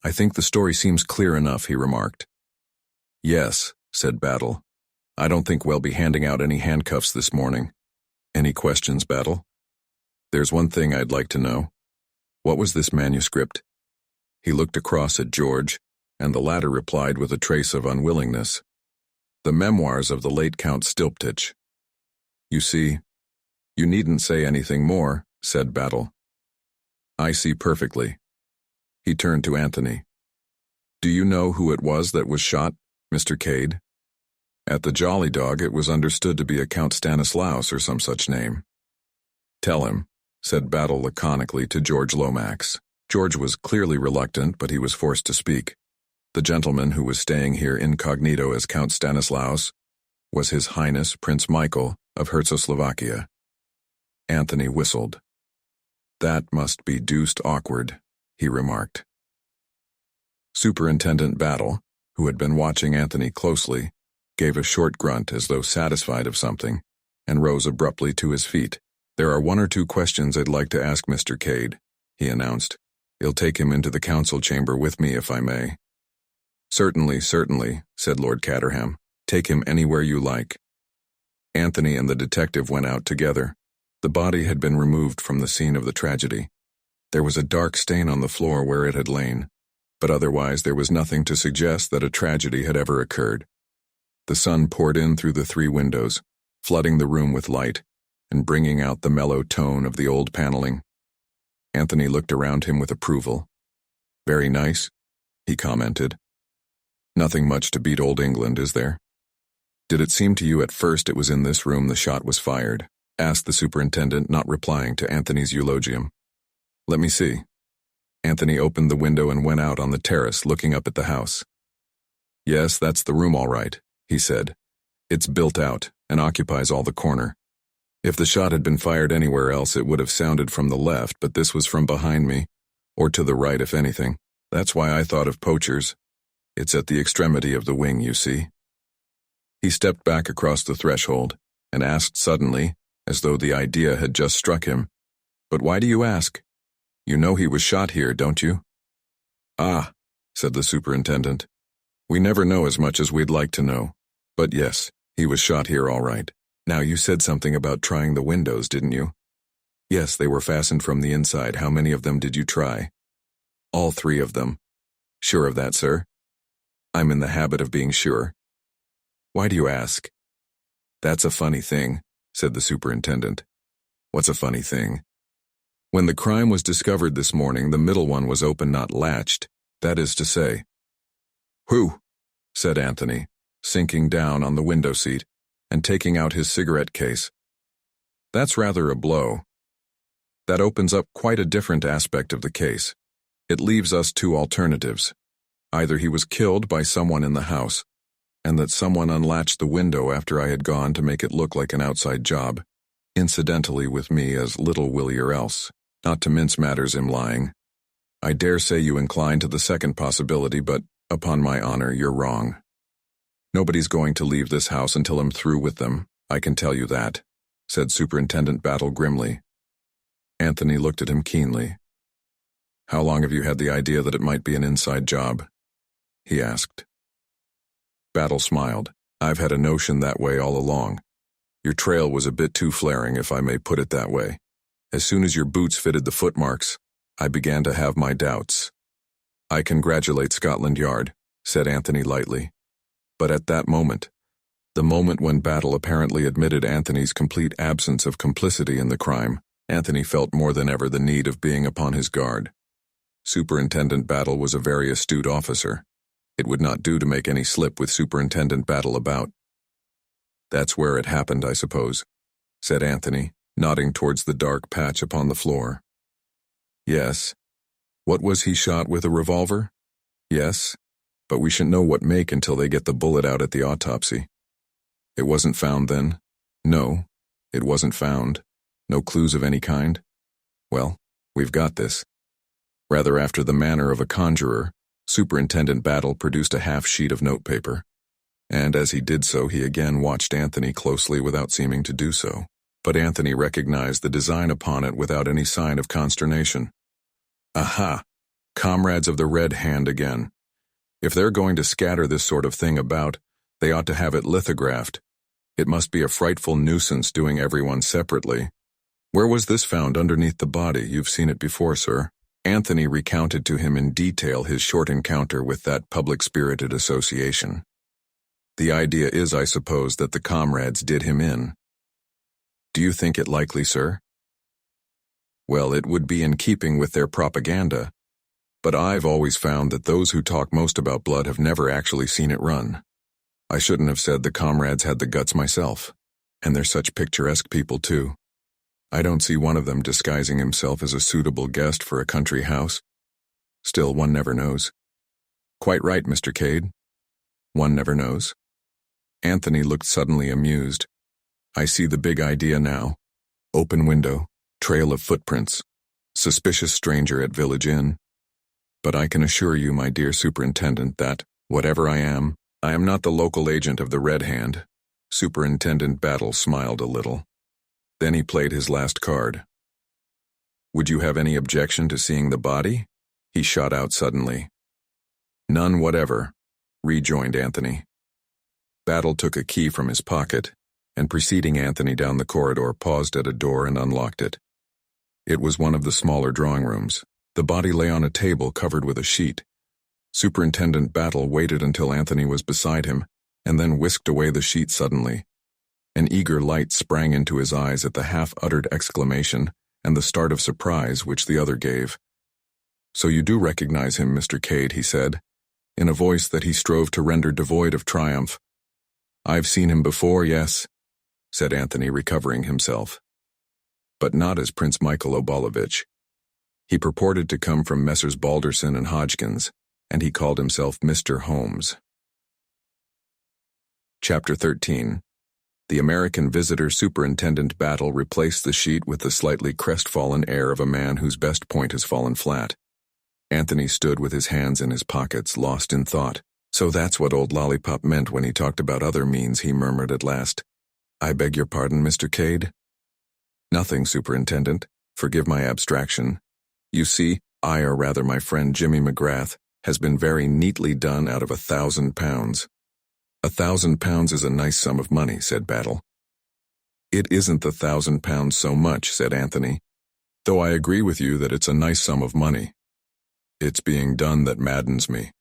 Speaker 1: I think the story seems clear enough, he remarked. Yes, said Battle. I don't think we'll be handing out any handcuffs this morning. Any questions, Battle? There's one thing I'd like to know. What was this manuscript? He looked across at George, and the latter replied with a trace of unwillingness. The memoirs of the late Count Stilptich. You see, you needn't say anything more, said Battle. I see perfectly. He turned to Anthony. Do you know who it was that was shot, Mr. Cade? At the Jolly Dog it was understood to be a Count Stanislaus or some such name. Tell him, said Battle laconically to George Lomax. George was clearly reluctant, but he was forced to speak. The gentleman who was staying here incognito as Count Stanislaus was His Highness Prince Michael of Czechoslovakia. Anthony whistled. That must be deuced awkward, he remarked. Superintendent Battle, who had been watching Anthony closely, gave a short grunt as though satisfied of something, and rose abruptly to his feet. There are one or two questions I'd like to ask Mr. Cade, he announced. I'll take him into the council chamber with me if I may. Certainly, certainly, said Lord Caterham. Take him anywhere you like. Anthony and the detective went out together. The body had been removed from the scene of the tragedy. There was a dark stain on the floor where it had lain, but otherwise there was nothing to suggest that a tragedy had ever occurred. The sun poured in through the 3 windows, flooding the room with light, and bringing out the mellow tone of the old paneling. Anthony looked around him with approval. Very nice, he commented. Nothing much to beat old England, is there? Did it seem to you at first it was in this room the shot was fired? Asked the superintendent, not replying to Anthony's eulogium. Let me see. Anthony opened the window and went out on the terrace, looking up at the house. Yes, that's the room all right, he said. It's built out and occupies all the corner. If the shot had been fired anywhere else, it would have sounded from the left, but this was from behind me, or to the right if anything. That's why I thought of poachers. It's at the extremity of the wing, you see. He stepped back across the threshold and asked suddenly, as though the idea had just struck him, But why do you ask? You know he was shot here, don't you? Ah, said the superintendent. We never know as much as we'd like to know. But yes, he was shot here all right. Now you said something about trying the windows, didn't you? Yes, they were fastened from the inside. How many of them did you try? All 3 of them. Sure of that, sir? I'm in the habit of being sure. Why do you ask? That's a funny thing, said the superintendent. What's a funny thing? When the crime was discovered this morning, the middle one was open, not latched, that is to say. Whew, said Anthony, sinking down on the window seat and taking out his cigarette case. That's rather a blow. That opens up quite a different aspect of the case. It leaves us 2 alternatives. Either he was killed by someone in the house, and that someone unlatched the window after I had gone to make it look like an outside job, incidentally with me as little Willie or else, not to mince matters in lying. I dare say you incline to the second possibility, but, upon my honor, you're wrong. Nobody's going to leave this house until I'm through with them, I can tell you that, said Superintendent Battle grimly. Anthony looked at him keenly. How long have you had the idea that it might be an inside job? He asked. Battle smiled. I've had a notion that way all along. Your trail was a bit too flaring, if I may put it that way. As soon as your boots fitted the footmarks, I began to have my doubts. I congratulate Scotland Yard, said Anthony lightly. But at that moment, the moment when Battle apparently admitted Anthony's complete absence of complicity in the crime, Anthony felt more than ever the need of being upon his guard. Superintendent Battle was a very astute officer. It would not do to make any slip with Superintendent Battle about. That's where it happened, I suppose, said Anthony, nodding towards the dark patch upon the floor. Yes. What was he shot with, a revolver? Yes. But we shan't know what make until they get the bullet out at the autopsy. It wasn't found then? No, it wasn't found. No clues of any kind? Well, we've got this. Rather after the manner of a conjurer, Superintendent Battle produced a half-sheet of notepaper, and as he did so he again watched Anthony closely without seeming to do so. But Anthony recognized the design upon it without any sign of consternation. Aha! Comrades of the Red Hand again. If they're going to scatter this sort of thing about, they ought to have it lithographed. It must be a frightful nuisance doing everyone separately. Where was this found underneath the body? You've seen it before, sir. Anthony recounted to him in detail his short encounter with that public-spirited association. The idea is, I suppose, that the comrades did him in. Do you think it likely, sir? Well, it would be in keeping with their propaganda, but I've always found that those who talk most about blood have never actually seen it run. I shouldn't have said the comrades had the guts myself, and they're such picturesque people, too. I don't see one of them disguising himself as a suitable guest for a country house. Still, one never knows. Quite right, Mr. Cade. One never knows. Anthony looked suddenly amused. I see the big idea now. Open window, trail of footprints, suspicious stranger at village inn. But I can assure you, my dear superintendent, that, whatever I am not the local agent of the Red Hand. Superintendent Battle smiled a little. Then he played his last card. Would you have any objection to seeing the body? He shot out suddenly. None whatever, rejoined Anthony. Battle took a key from his pocket, and preceding Anthony down the corridor, paused at a door and unlocked it. It was one of the smaller drawing rooms. The body lay on a table covered with a sheet. Superintendent Battle waited until Anthony was beside him, and then whisked away the sheet suddenly. An eager light sprang into his eyes at the half-uttered exclamation and the start of surprise which the other gave. So you do recognize him, Mr. Cade, he said, in a voice that he strove to render devoid of triumph. I've seen him before, yes, said Anthony, recovering himself. But not as Prince Michael Obolovich. He purported to come from Messrs. Balderson and Hodgkins, and he called himself Mr. Holmes. Chapter 13. The American visitor Superintendent Battle replaced the sheet with the slightly crestfallen air of a man whose best point has fallen flat. Anthony stood with his hands in his pockets, lost in thought. So that's what old Lollipop meant when he talked about other means, he murmured at last. I beg your pardon, Mr. Cade? Nothing, Superintendent. Forgive my abstraction. You see, I, or rather my friend Jimmy McGrath, has been very neatly done out of £1,000. £1,000 is a nice sum of money, said Battle. It isn't the £1,000 so much, said Anthony, though I agree with you that it's a nice sum of money. It's being done that maddens me.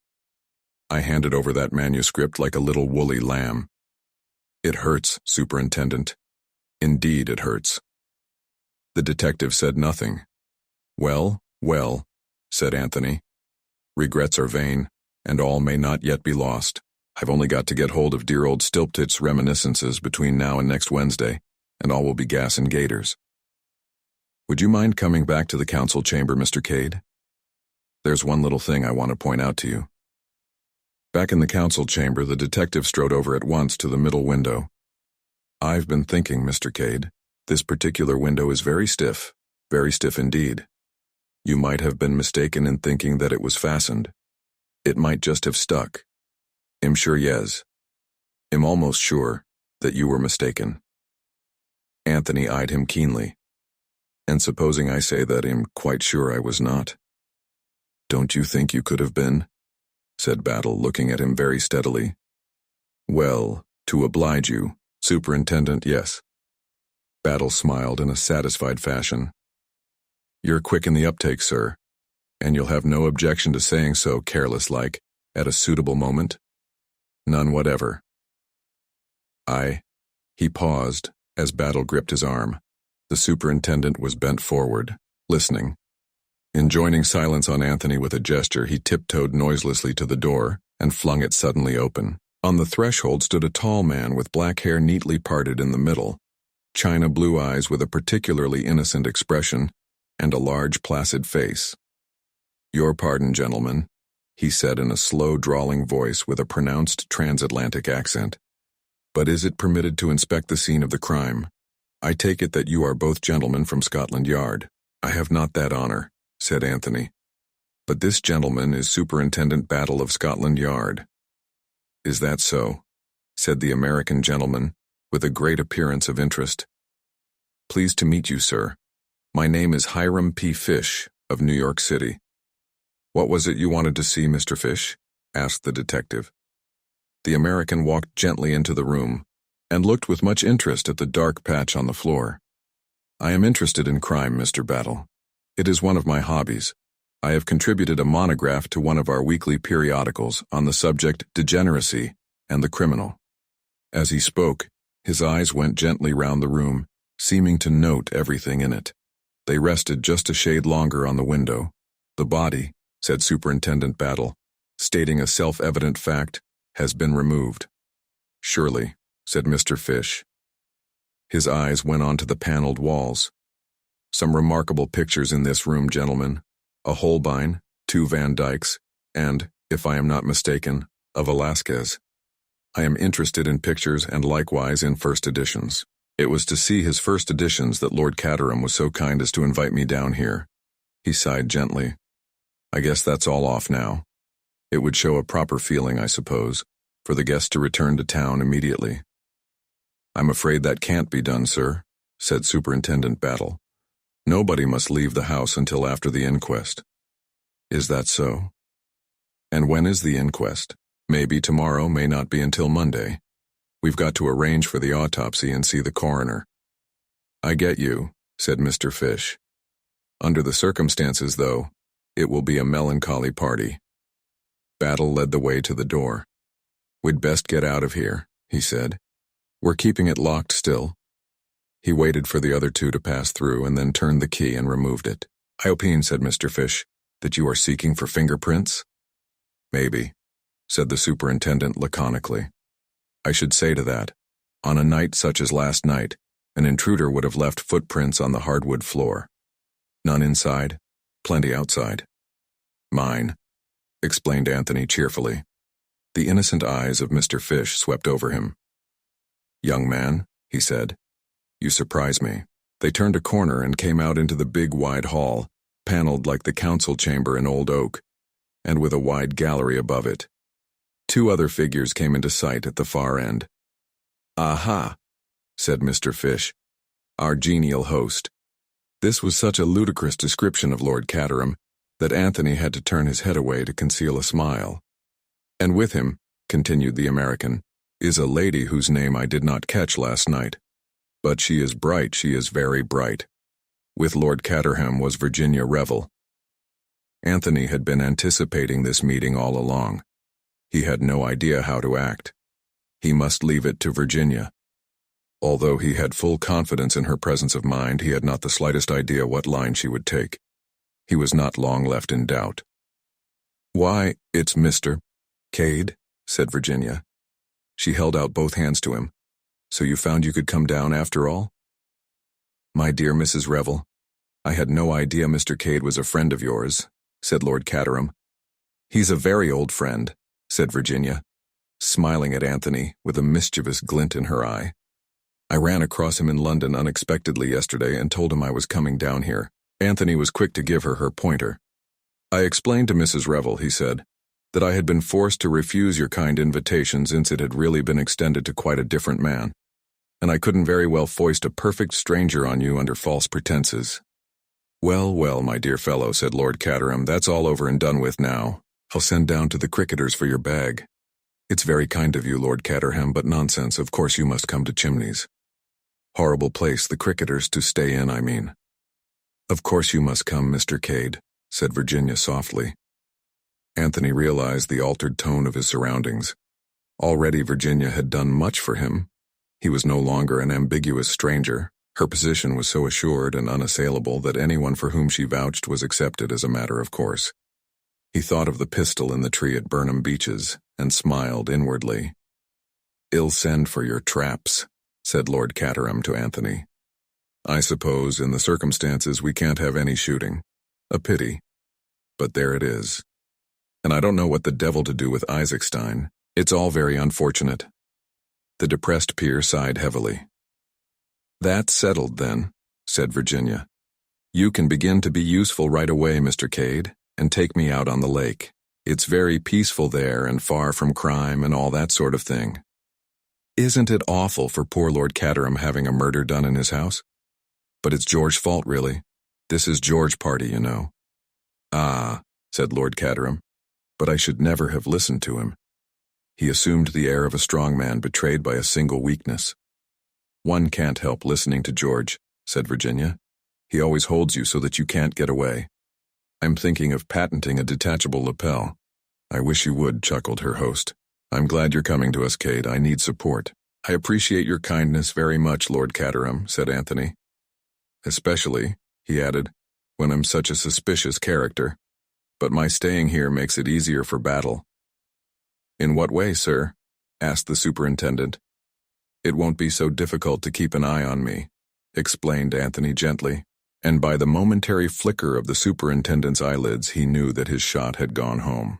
Speaker 1: I handed over that manuscript like a little woolly lamb. It hurts, Superintendent. Indeed it hurts. The detective said nothing. Well, well, said Anthony. Regrets are vain, and all may not yet be lost. I've only got to get hold of dear old Stilptit's reminiscences between now and next Wednesday, and all will be gas and gaiters. Would you mind coming back to the council chamber, Mr. Cade? There's one little thing I want to point out to you. Back in the council chamber, the detective strode over at once to the middle window. I've been thinking, Mr. Cade, this particular window is very stiff indeed. You might have been mistaken in thinking that it was fastened. It might just have stuck. I'm sure yes. I'm almost sure that you were mistaken. Anthony eyed him keenly. And supposing I say that I'm quite sure I was not? Don't you think you could have been? Said Battle, looking at him very steadily. Well, to oblige you, Superintendent, yes. Battle smiled in a satisfied fashion. You're quick in the uptake, sir, and you'll have no objection to saying so careless-like, at a suitable moment? None whatever. He paused, as Battle gripped his arm. The superintendent was bent forward, listening. Enjoining silence on Anthony with a gesture, he tiptoed noiselessly to the door and flung it suddenly open. On the threshold stood a tall man with black hair neatly parted in the middle, china blue eyes with a particularly innocent expression, and a large placid face. Your pardon, gentlemen, he said in a slow, drawling voice with a pronounced transatlantic accent. But is it permitted to inspect the scene of the crime? I take it that you are both gentlemen from Scotland Yard. I have not that honor, said Anthony. But this gentleman is Superintendent Battle of Scotland Yard. Is that so? Said the American gentleman, with a great appearance of interest. Pleased to meet you, sir. My name is Hiram P. Fish, of New York City. What was it you wanted to see, Mr. Fish? Asked the detective. The American walked gently into the room and looked with much interest at the dark patch on the floor. I am interested in crime, Mr. Battle. It is one of my hobbies. I have contributed a monograph to one of our weekly periodicals on the subject degeneracy and the criminal. As he spoke, his eyes went gently round the room, seeming to note everything in it. They rested just a shade longer on the window. The body, said Superintendent Battle, stating a self-evident fact, has been removed. Surely, said Mr. Fish. His eyes went on to the paneled walls. Some remarkable pictures in this room, gentlemen. A Holbein, 2 Van Dycks, and, if I am not mistaken, a Velázquez. I am interested in pictures and likewise in first editions. It was to see his first editions that Lord Caterham was so kind as to invite me down here. He sighed gently. I guess that's all off now. It would show a proper feeling, I suppose, for the guest to return to town immediately. I'm afraid that can't be done, sir, said Superintendent Battle. Nobody must leave the house until after the inquest. Is that so? And when is the inquest? Maybe tomorrow, may not be until Monday. We've got to arrange for the autopsy and see the coroner. I get you, said Mr. Fish. Under the circumstances, though, it will be a melancholy party. Battle led the way to the door. We'd best get out of here, he said. We're keeping it locked still. He waited for the other two to pass through and then turned the key and removed it. I opine, said Mr. Fish, that you are seeking for fingerprints? Maybe, said the superintendent laconically. I should say to that, on a night such as last night, an intruder would have left footprints on the hardwood floor. None inside, plenty outside. Mine, explained Anthony cheerfully. The innocent eyes of Mr. Fish swept over him. Young man, he said, you surprise me. They turned a corner and came out into the big wide hall, paneled like the council chamber in old oak, and with a wide gallery above it. 2 other figures came into sight at the far end. Aha, said Mr. Fish, our genial host. This was such a ludicrous description of Lord Caterham that Anthony had to turn his head away to conceal a smile. "And with him," continued the American, "is a lady whose name I did not catch last night. But she is bright, she is very bright. With Lord Caterham was Virginia Revel." Anthony had been anticipating this meeting all along. He had no idea how to act. He must leave it to Virginia. Although he had full confidence in her presence of mind, he had not the slightest idea what line she would take. He was not long left in doubt. "Why, it's Mr. Cade," said Virginia. She held out both hands to him. "So you found you could come down after all?" "My dear Mrs. Revel, I had no idea Mr. Cade was a friend of yours," said Lord Caterham. "He's a very old friend," said Virginia, smiling at Anthony with a mischievous glint in her eye. "I ran across him in London unexpectedly yesterday and told him I was coming down here." Anthony was quick to give her pointer. "I explained to Mrs. Revel," he said, "that I had been forced to refuse your kind invitation since it had really been extended to quite a different man, and I couldn't very well foist a perfect stranger on you under false pretenses." "Well, well, my dear fellow," said Lord Caterham, "that's all over and done with now. I'll send down to the cricketers for your bag." "It's very kind of you, Lord Caterham, but nonsense, of course you must come to Chimneys." "Horrible place, the cricketers to stay in, I mean." "Of course you must come, Mr. Cade," said Virginia softly. Anthony realized the altered tone of his surroundings. Already Virginia had done much for him. He was no longer an ambiguous stranger. Her position was so assured and unassailable that anyone for whom she vouched was accepted as a matter of course. He thought of the pistol in the tree at Burnham Beeches and smiled inwardly. "Ill send for your traps," said Lord Caterham to Anthony. "I suppose in the circumstances we can't have any shooting. A pity. But there it is. And I don't know what the devil to do with Isaacstein. It's all very unfortunate." The depressed peer sighed heavily. "That's settled, then," said Virginia. "You can begin to be useful right away, Mr. Cade, and take me out on the lake. It's very peaceful there and far from crime and all that sort of thing. Isn't it awful for poor Lord Caterham having a murder done in his house? But it's George's fault, really. This is George's party, you know." "Ah," said Lord Caterham, "but I should never have listened to him." He assumed the air of a strong man betrayed by a single weakness. "One can't help listening to George," said Virginia. "He always holds you so that you can't get away. I'm thinking of patenting a detachable lapel." "I wish you would," chuckled her host. "I'm glad you're coming to us, Cade. I need support." "I appreciate your kindness very much, Lord Caterham," said Anthony. "Especially," he added, "when I'm such a suspicious character. But my staying here makes it easier for battle." "In what way, sir?" asked the superintendent. "It won't be so difficult to keep an eye on me," explained Anthony gently, and by the momentary flicker of the superintendent's eyelids he knew that his shot had gone home.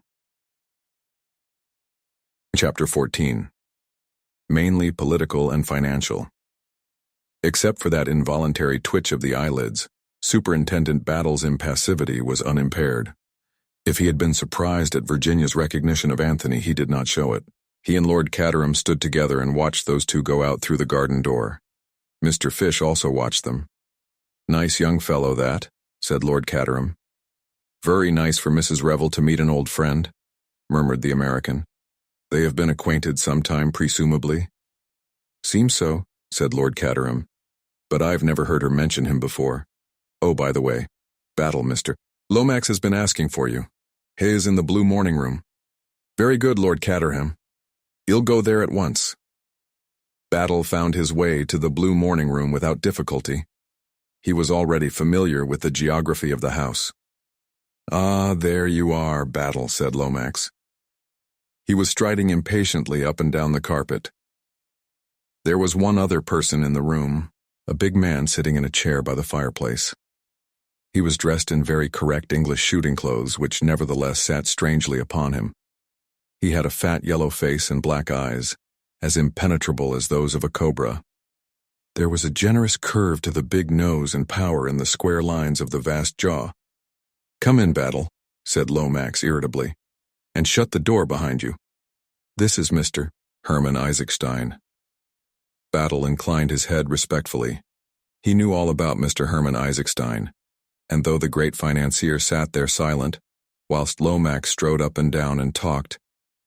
Speaker 1: Chapter 14. Mainly political and financial. Except for that involuntary twitch of the eyelids, Superintendent Battle's impassivity was unimpaired. If he had been surprised at Virginia's recognition of Anthony, he did not show it. He and Lord Caterham stood together and watched those two go out through the garden door. Mr. Fish also watched them. "Nice young fellow, that," said Lord Caterham. "Very nice for Mrs. Revel to meet an old friend," murmured the American. "They have been acquainted some time, presumably?" "Seems so," said Lord Caterham. "But I've never heard her mention him before. Oh, by the way, Battle, Mr. Lomax has been asking for you. He is in the blue morning room." "Very good, Lord Caterham. You'll go there at once." Battle found his way to the blue morning room without difficulty. He was already familiar with the geography of the house. "Ah, there you are, Battle," said Lomax. He was striding impatiently up and down the carpet. There was one other person in the room, a big man sitting in a chair by the fireplace. He was dressed in very correct English shooting clothes, which nevertheless sat strangely upon him. He had a fat yellow face and black eyes, as impenetrable as those of a cobra. There was a generous curve to the big nose and power in the square lines of the vast jaw. "Come in, Battle," said Lomax irritably, "and shut the door behind you. This is Mr. Herman Isaacstein." Battle inclined his head respectfully. He knew all about Mr. Herman Isaacstein. And though the great financier sat there silent, whilst Lomax strode up and down and talked,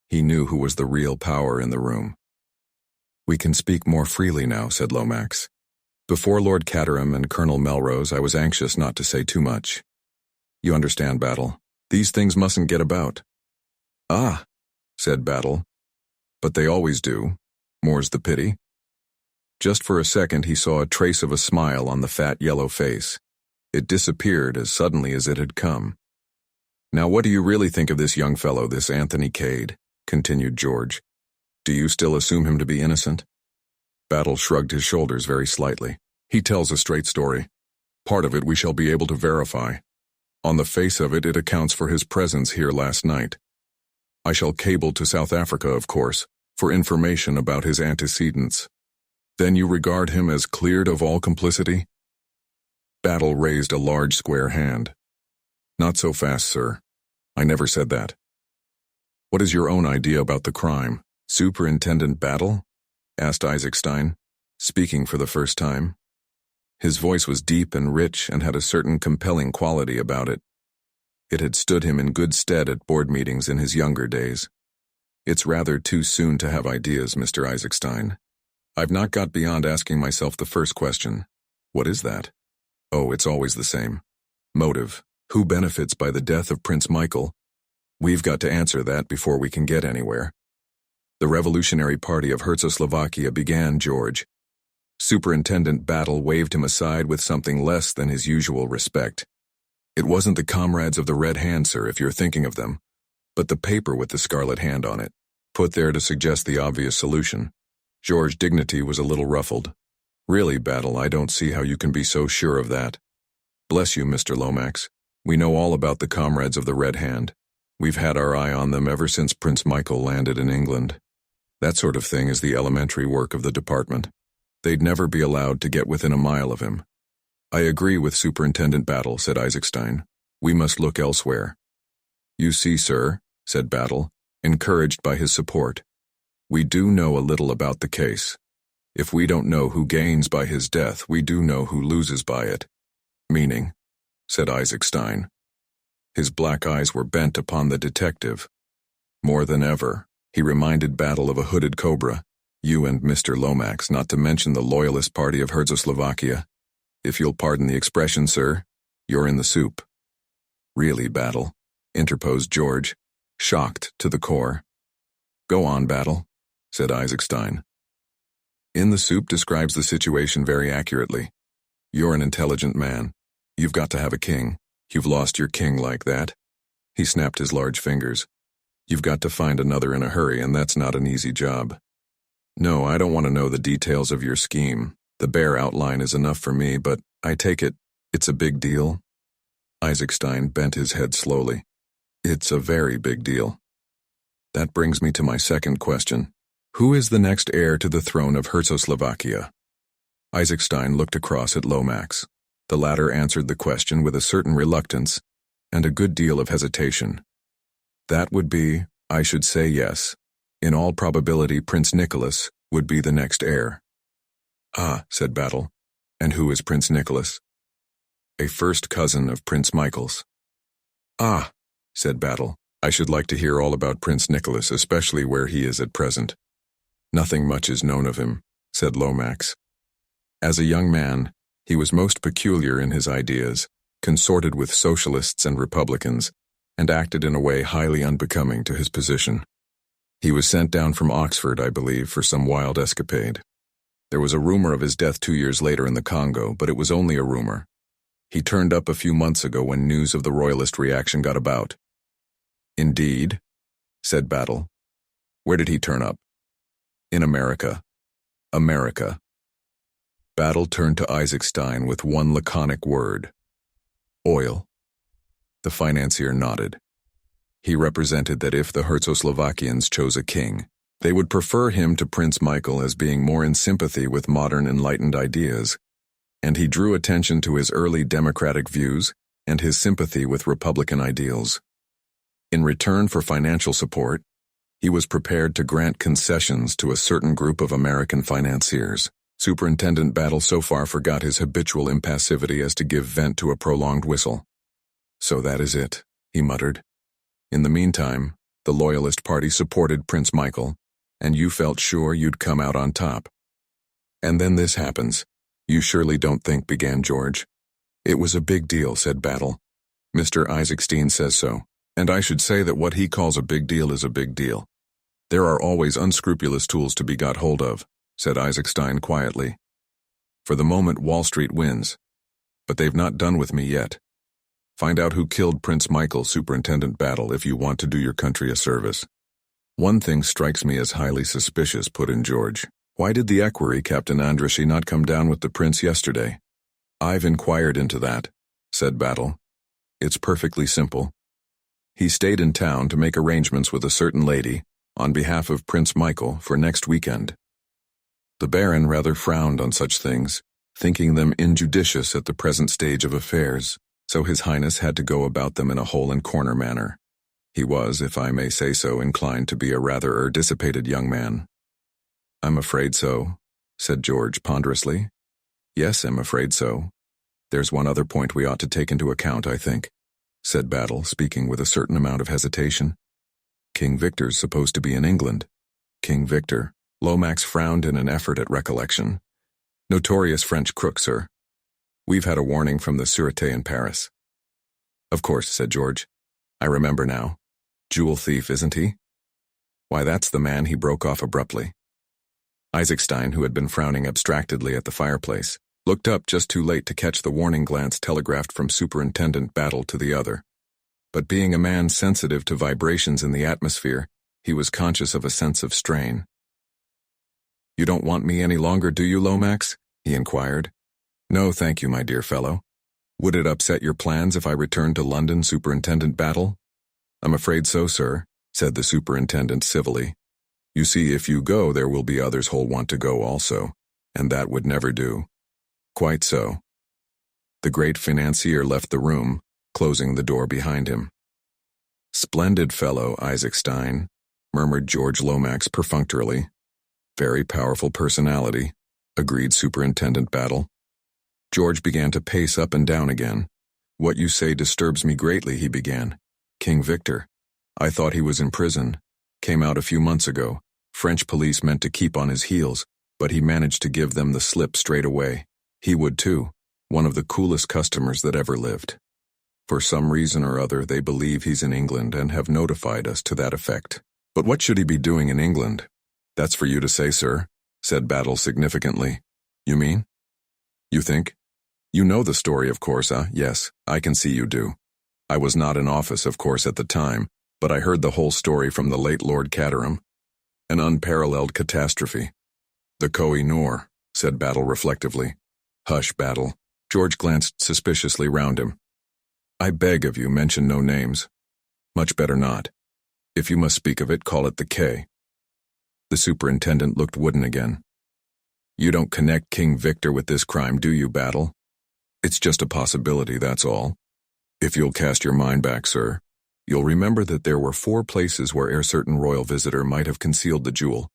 Speaker 1: he knew who was the real power in the room. "We can speak more freely now," said Lomax. "Before Lord Caterham and Colonel Melrose, I was anxious not to say too much. You understand, Battle. These things mustn't get about." "Ah," said Battle. "But they always do. More's the pity." Just for a second he saw a trace of a smile on the fat yellow face. It disappeared as suddenly as it had come. "Now what do you really think of this young fellow, this Anthony Cade?" continued George. "Do you still assume him to be innocent?" Battle shrugged his shoulders very slightly. "He tells a straight story. Part of it we shall be able to verify. On the face of it, it accounts for his presence here last night. I shall cable to South Africa, of course, for information about his antecedents. Then you regard him as cleared of all complicity?" Battle raised a large square hand. "Not so fast, sir. I never said that." "What is your own idea about the crime, Superintendent Battle?" asked Isaacstein, speaking for the first time. His voice was deep and rich and had a certain compelling quality about it. It had stood him in good stead at board meetings in his younger days. "It's rather too soon to have ideas, Mr. Isaacstein. I've not got beyond asking myself the first question. What is that? Oh, it's always the same. Motive. Who benefits by the death of Prince Michael? We've got to answer that before we can get anywhere. The Revolutionary Party of Czechoslovakia began, George." Superintendent Battle waved him aside with something less than his usual respect. "It wasn't the comrades of the Red Hand, sir, if you're thinking of them, but the paper with the scarlet hand on it, put there to suggest the obvious solution." George's dignity was a little ruffled. "Really, Battle, I don't see how you can be so sure of that." "Bless you, Mr. Lomax. We know all about the comrades of the Red Hand. We've had our eye on them ever since Prince Michael landed in England. That sort of thing is the elementary work of the department. They'd never be allowed to get within a mile of him." "I agree with Superintendent Battle," said Isaacstein. "We must look elsewhere." "You see, sir," said Battle, encouraged by his support, "we do know a little about the case. If we don't know who gains by his death, we do know who loses by it." "Meaning?" said Isaacstein. His black eyes were bent upon the detective. More than ever, he reminded Battle of a hooded cobra. "You and Mr. Lomax, not to mention the Loyalist Party of Czechoslovakia. If you'll pardon the expression, sir, you're in the soup." "Really, Battle," interposed George, shocked to the core. "Go on, Battle," said Isaacstein. "In the soup" describes the situation very accurately. You're an intelligent man. You've got to have a king. You've lost your king like that. He snapped his large fingers. You've got to find another in a hurry, and that's not an easy job. No, I don't want to know the details of your scheme. The bare outline is enough for me, but I take it's a big deal?" Isaacstein bent his head slowly. "It's a very big deal." "That brings me to my second question. Who is the next heir to the throne of Czechoslovakia?" Isaacstein looked across at Lomax. The latter answered the question with a certain reluctance and a good deal of hesitation. "That would be, I should say yes. In all probability, Prince Nicholas would be the next heir." "Ah," said Battle. "And who is Prince Nicholas?" "A first cousin of Prince Michael's." "Ah," said Battle. "I should like to hear all about Prince Nicholas, especially where he is at present." "Nothing much is known of him," said Lomax. "As a young man, he was most peculiar in his ideas, consorted with socialists and republicans, and acted in a way highly unbecoming to his position. He was sent down from Oxford, I believe, for some wild escapade. There was a rumor of his death 2 years later in the Congo, but it was only a rumor. He turned up a few months ago when news of the royalist reaction got about." "Indeed?" said Battle. "Where did he turn up?" "In America." "America." Battle turned to Isaacstein with one laconic word. "Oil." The financier nodded. He represented that if the Czechoslovakians chose a king, they would prefer him to Prince Michael as being more in sympathy with modern enlightened ideas, and he drew attention to his early democratic views and his sympathy with republican ideals. In return for financial support, he was prepared to grant concessions to a certain group of American financiers, Superintendent Battle so far forgot his habitual impassivity as to give vent to a prolonged whistle. "So that is it," he muttered. "In the meantime, the Loyalist Party supported Prince Michael, and you felt sure you'd come out on top. And then this happens. You surely don't think," began George. "It was a big deal," said Battle. "Mr. Isaacstein says so, and I should say that what he calls a big deal is a big deal. There are always unscrupulous tools to be got hold of," said Isaacstein quietly. "For the moment, Wall Street wins. But they've not done with me yet. Find out who killed Prince Michael, Superintendent Battle, if you want to do your country a service." "One thing strikes me as highly suspicious," put in George. "Why did the equerry, Captain Andrassy, not come down with the prince yesterday?" "I've inquired into that," said Battle. "It's perfectly simple. He stayed in town to make arrangements with a certain lady, on behalf of Prince Michael, for next weekend. The Baron rather frowned on such things, thinking them injudicious at the present stage of affairs, so His Highness had to go about them in a hole-and-corner manner. He was, if I may say so, inclined to be a rather dissipated young man." "I'm afraid so," said George ponderously. "Yes, I'm afraid so. There's one other point we ought to take into account, I think," said Battle, speaking with a certain amount of hesitation. "King Victor's supposed to be in England." "King Victor?" Lomax frowned in an effort at recollection. "Notorious French crook, sir. We've had a warning from the Sûreté in Paris." "Of course," said George. "I remember now. Jewel thief, isn't he?" "Why, that's the man," he broke off abruptly. Isaacstein, who had been frowning abstractedly at the fireplace, looked up just too late to catch the warning glance telegraphed from Superintendent Battle to the other. But being a man sensitive to vibrations in the atmosphere, he was conscious of a sense of strain. "You don't want me any longer, do you, Lomax?" he inquired. "No, thank you, my dear fellow. Would it upset your plans if I returned to London, Superintendent Battle?" "I'm afraid so, sir," said the superintendent civilly. "You see, if you go, there will be others who'll want to go also, and that would never do." "Quite so." The great financier left the room, closing the door behind him. "Splendid fellow, Isaacstein," murmured George Lomax perfunctorily. "Very powerful personality," agreed Superintendent Battle. George began to pace up and down again. "What you say disturbs me greatly," he began. "King Victor. I thought he was in prison. Came out a few months ago. French police meant to keep on his heels, but he managed to give them the slip straight away. He would too. One of the coolest customers that ever lived. For some reason or other, they believe he's in England and have notified us to that effect. But what should he be doing in England?" "That's for you to say, sir," said Battle significantly. "You mean? You think? You know the story, of course, Yes, I can see you do. I was not in office, of course, at the time, but I heard the whole story from the late Lord Caterham. An unparalleled catastrophe." "The Koh-i-Noor," said Battle reflectively. "Hush, Battle." George glanced suspiciously round him. "I beg of you, mention no names. Much better not. If you must speak of it, call it the K." The superintendent looked wooden again. "You don't connect King Victor with this crime, do you, Battle?" "It's just a possibility, that's all. If you'll cast your mind back, sir, you'll remember that there were 4 places where a certain royal visitor might have concealed the jewel.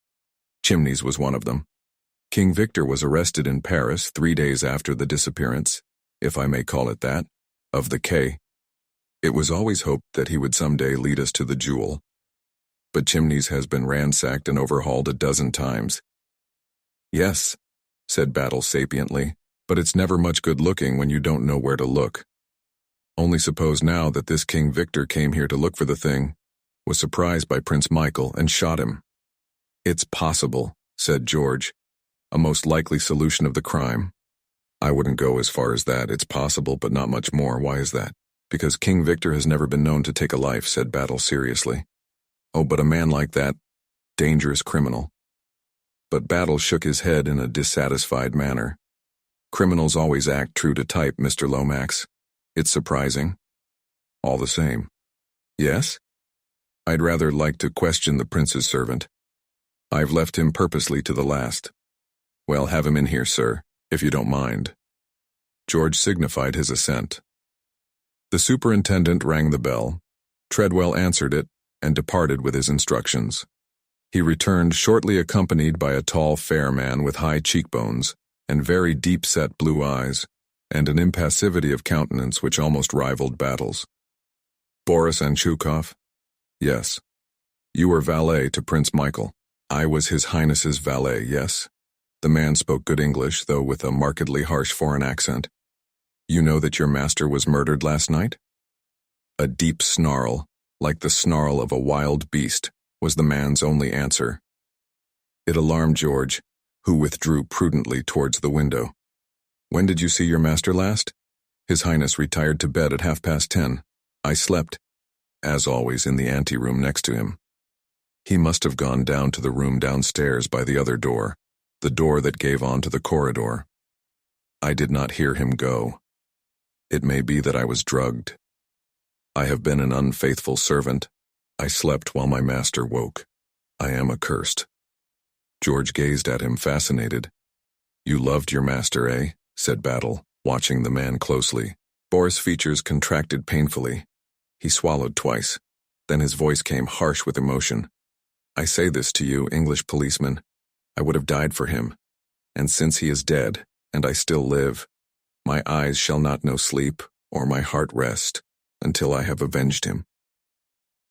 Speaker 1: Chimneys was one of them. King Victor was arrested in Paris 3 days after the disappearance, if I may call it that, of the K. It was always hoped that he would someday lead us to the jewel. But Chimneys has been ransacked and overhauled a dozen times." "Yes," said Battle sapiently, "but it's never much good looking when you don't know where to look. Only suppose now that this King Victor came here to look for the thing, was surprised by Prince Michael, and shot him." "It's possible," said George. "A most likely solution of the crime." "I wouldn't go as far as that. It's possible, but not much more. Why is that?" "Because King Victor has never been known to take a life," said Battle seriously. "Oh, but a man like that, dangerous criminal." But Battle shook his head in a dissatisfied manner. "Criminals always act true to type, Mr. Lomax. It's surprising. All the same." "Yes?" "I'd rather like to question the prince's servant. I've left him purposely to the last." "Well, have him in here, sir, if you don't mind." George signified his assent. The superintendent rang the bell. Treadwell answered it, and departed with his instructions. He returned shortly accompanied by a tall, fair man with high cheekbones and very deep-set blue eyes, and an impassivity of countenance which almost rivaled Battle's. Boris Anchukov? Yes. You were valet to Prince Michael. I was His Highness's valet, yes. The man spoke good English, though with a markedly harsh foreign accent. You know that your master was murdered last night? A deep snarl, like the snarl of a wild beast, was the man's only answer. It alarmed George, who withdrew prudently towards the window. When did you see your master last? His Highness retired to bed at 10:30. I slept, as always, in the anteroom next to him. He must have gone down to the room downstairs by the other door, the door that gave on to the corridor. I did not hear him go. It may be that I was drugged. I have been an unfaithful servant. I slept while my master woke. I am accursed. George gazed at him, fascinated. You loved your master, eh? Said Battle, watching the man closely. Boris' features contracted painfully. He swallowed twice. Then his voice came harsh with emotion. I say this to you, English policeman. I would have died for him. And since he is dead, and I still live, my eyes shall not know sleep, or my heart rest, until I have avenged him.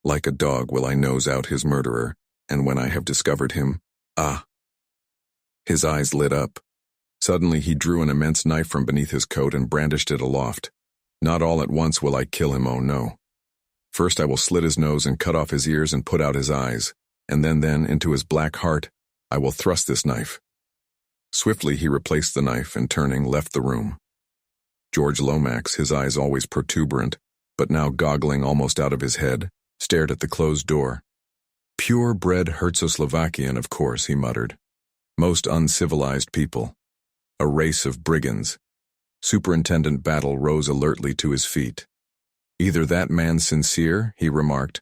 Speaker 1: Like a dog will I nose out his murderer, and when I have discovered him, ah! His eyes lit up. Suddenly he drew an immense knife from beneath his coat and brandished it aloft. Not all at once will I kill him, oh no. First I will slit his nose and cut off his ears and put out his eyes, and then into his black heart I will thrust this knife. Swiftly he replaced the knife and, turning, left the room. George Lomax, his eyes always protuberant, but now goggling almost out of his head, stared at the closed door. Pure-bred Herzo-Slovakian, of course, he muttered. Most uncivilized people. A race of brigands. Superintendent Battle rose alertly to his feet. Either that man's sincere, he remarked,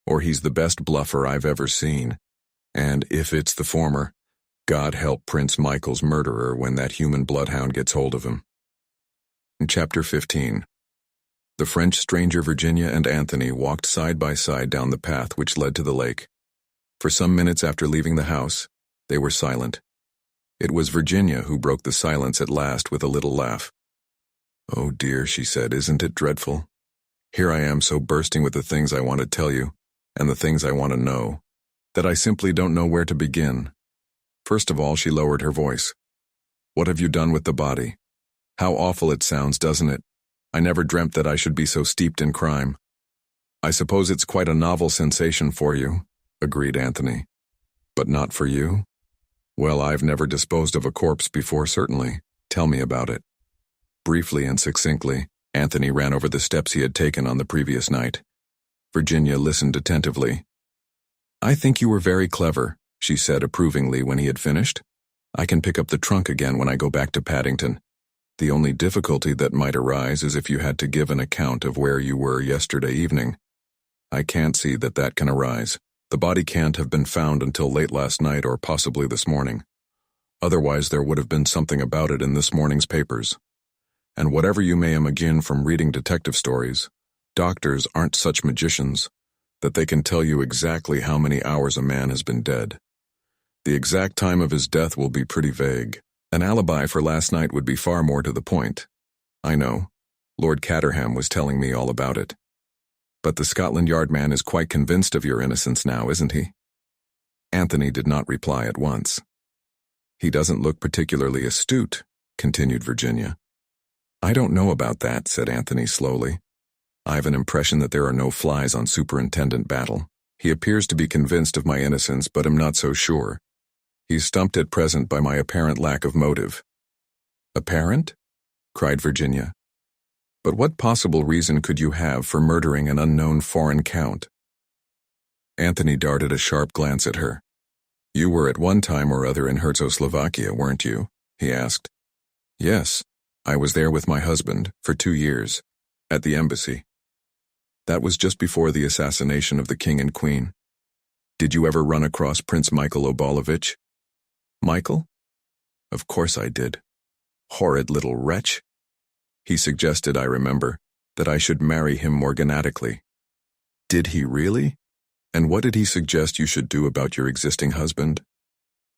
Speaker 1: or he's the best bluffer I've ever seen. And if it's the former, God help Prince Michael's murderer when that human bloodhound gets hold of him. In Chapter 15. The French stranger Virginia and Anthony walked side by side down the path which led to the lake. For some minutes after leaving the house, they were silent. It was Virginia who broke the silence at last with a little laugh. Oh dear, she said, isn't it dreadful? Here I am so bursting with the things I want to tell you, and the things I want to know, that I simply don't know where to begin. First of all, she lowered her voice. What have you done with the body? How awful it sounds, doesn't it? I never dreamt that I should be so steeped in crime. I suppose it's quite a novel sensation for you, agreed Anthony. But not for you? Well, I've never disposed of a corpse before, certainly. Tell me about it. Briefly and succinctly, Anthony ran over the steps he had taken on the previous night. Virginia listened attentively. I think you were very clever, she said approvingly when he had finished. I can pick up the trunk again when I go back to Paddington. The only difficulty that might arise is if you had to give an account of where you were yesterday evening. I can't see that that can arise. The body can't have been found until late last night or possibly this morning. Otherwise there would have been something about it in this morning's papers. And whatever you may imagine from reading detective stories, doctors aren't such magicians that they can tell you exactly how many hours a man has been dead. The exact time of his death will be pretty vague. An alibi for last night would be far more to the point. I know. Lord Caterham was telling me all about it. But the Scotland Yard man is quite convinced of your innocence now, isn't he? Anthony did not reply at once. He doesn't look particularly astute, continued Virginia. I don't know about that, said Anthony slowly. I've an impression that there are no flies on Superintendent Battle. He appears to be convinced of my innocence, but I'm not so sure. He's stumped at present by my apparent lack of motive. Apparent? Cried Virginia. But what possible reason could you have for murdering an unknown foreign count? Anthony darted a sharp glance at her. You were at one time or other in Herzo-Slovakia, weren't you? He asked. Yes, I was there with my husband for 2 years, at the embassy. That was just before the assassination of the king and queen. Did you ever run across Prince Michael Obolovich? Michael? Of course I did. Horrid little wretch. He suggested, I remember, that I should marry him morganatically. Did he really? And what did he suggest you should do about your existing husband?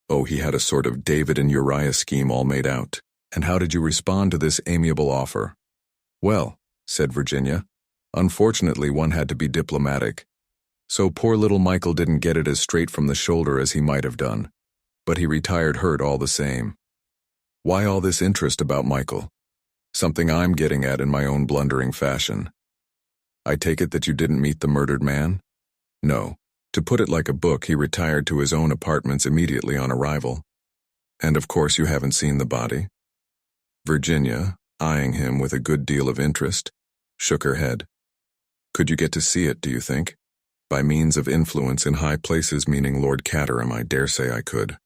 Speaker 1: Oh, he had a sort of David and Uriah scheme all made out. And how did you respond to this amiable offer? Well, said Virginia, unfortunately one had to be diplomatic. So poor little Michael didn't get it as straight from the shoulder as he might have done. But he retired hurt all the same. Why all this interest about Michael? Something I'm getting at in my own blundering fashion. I take it that you didn't meet the murdered man? No. To put it like a book, he retired to his own apartments immediately on arrival. And of course you haven't seen the body? Virginia, eyeing him with a good deal of interest, shook her head. Could you get to see it, do you think? By means of influence in high places, meaning Lord Caterham, I dare say I could.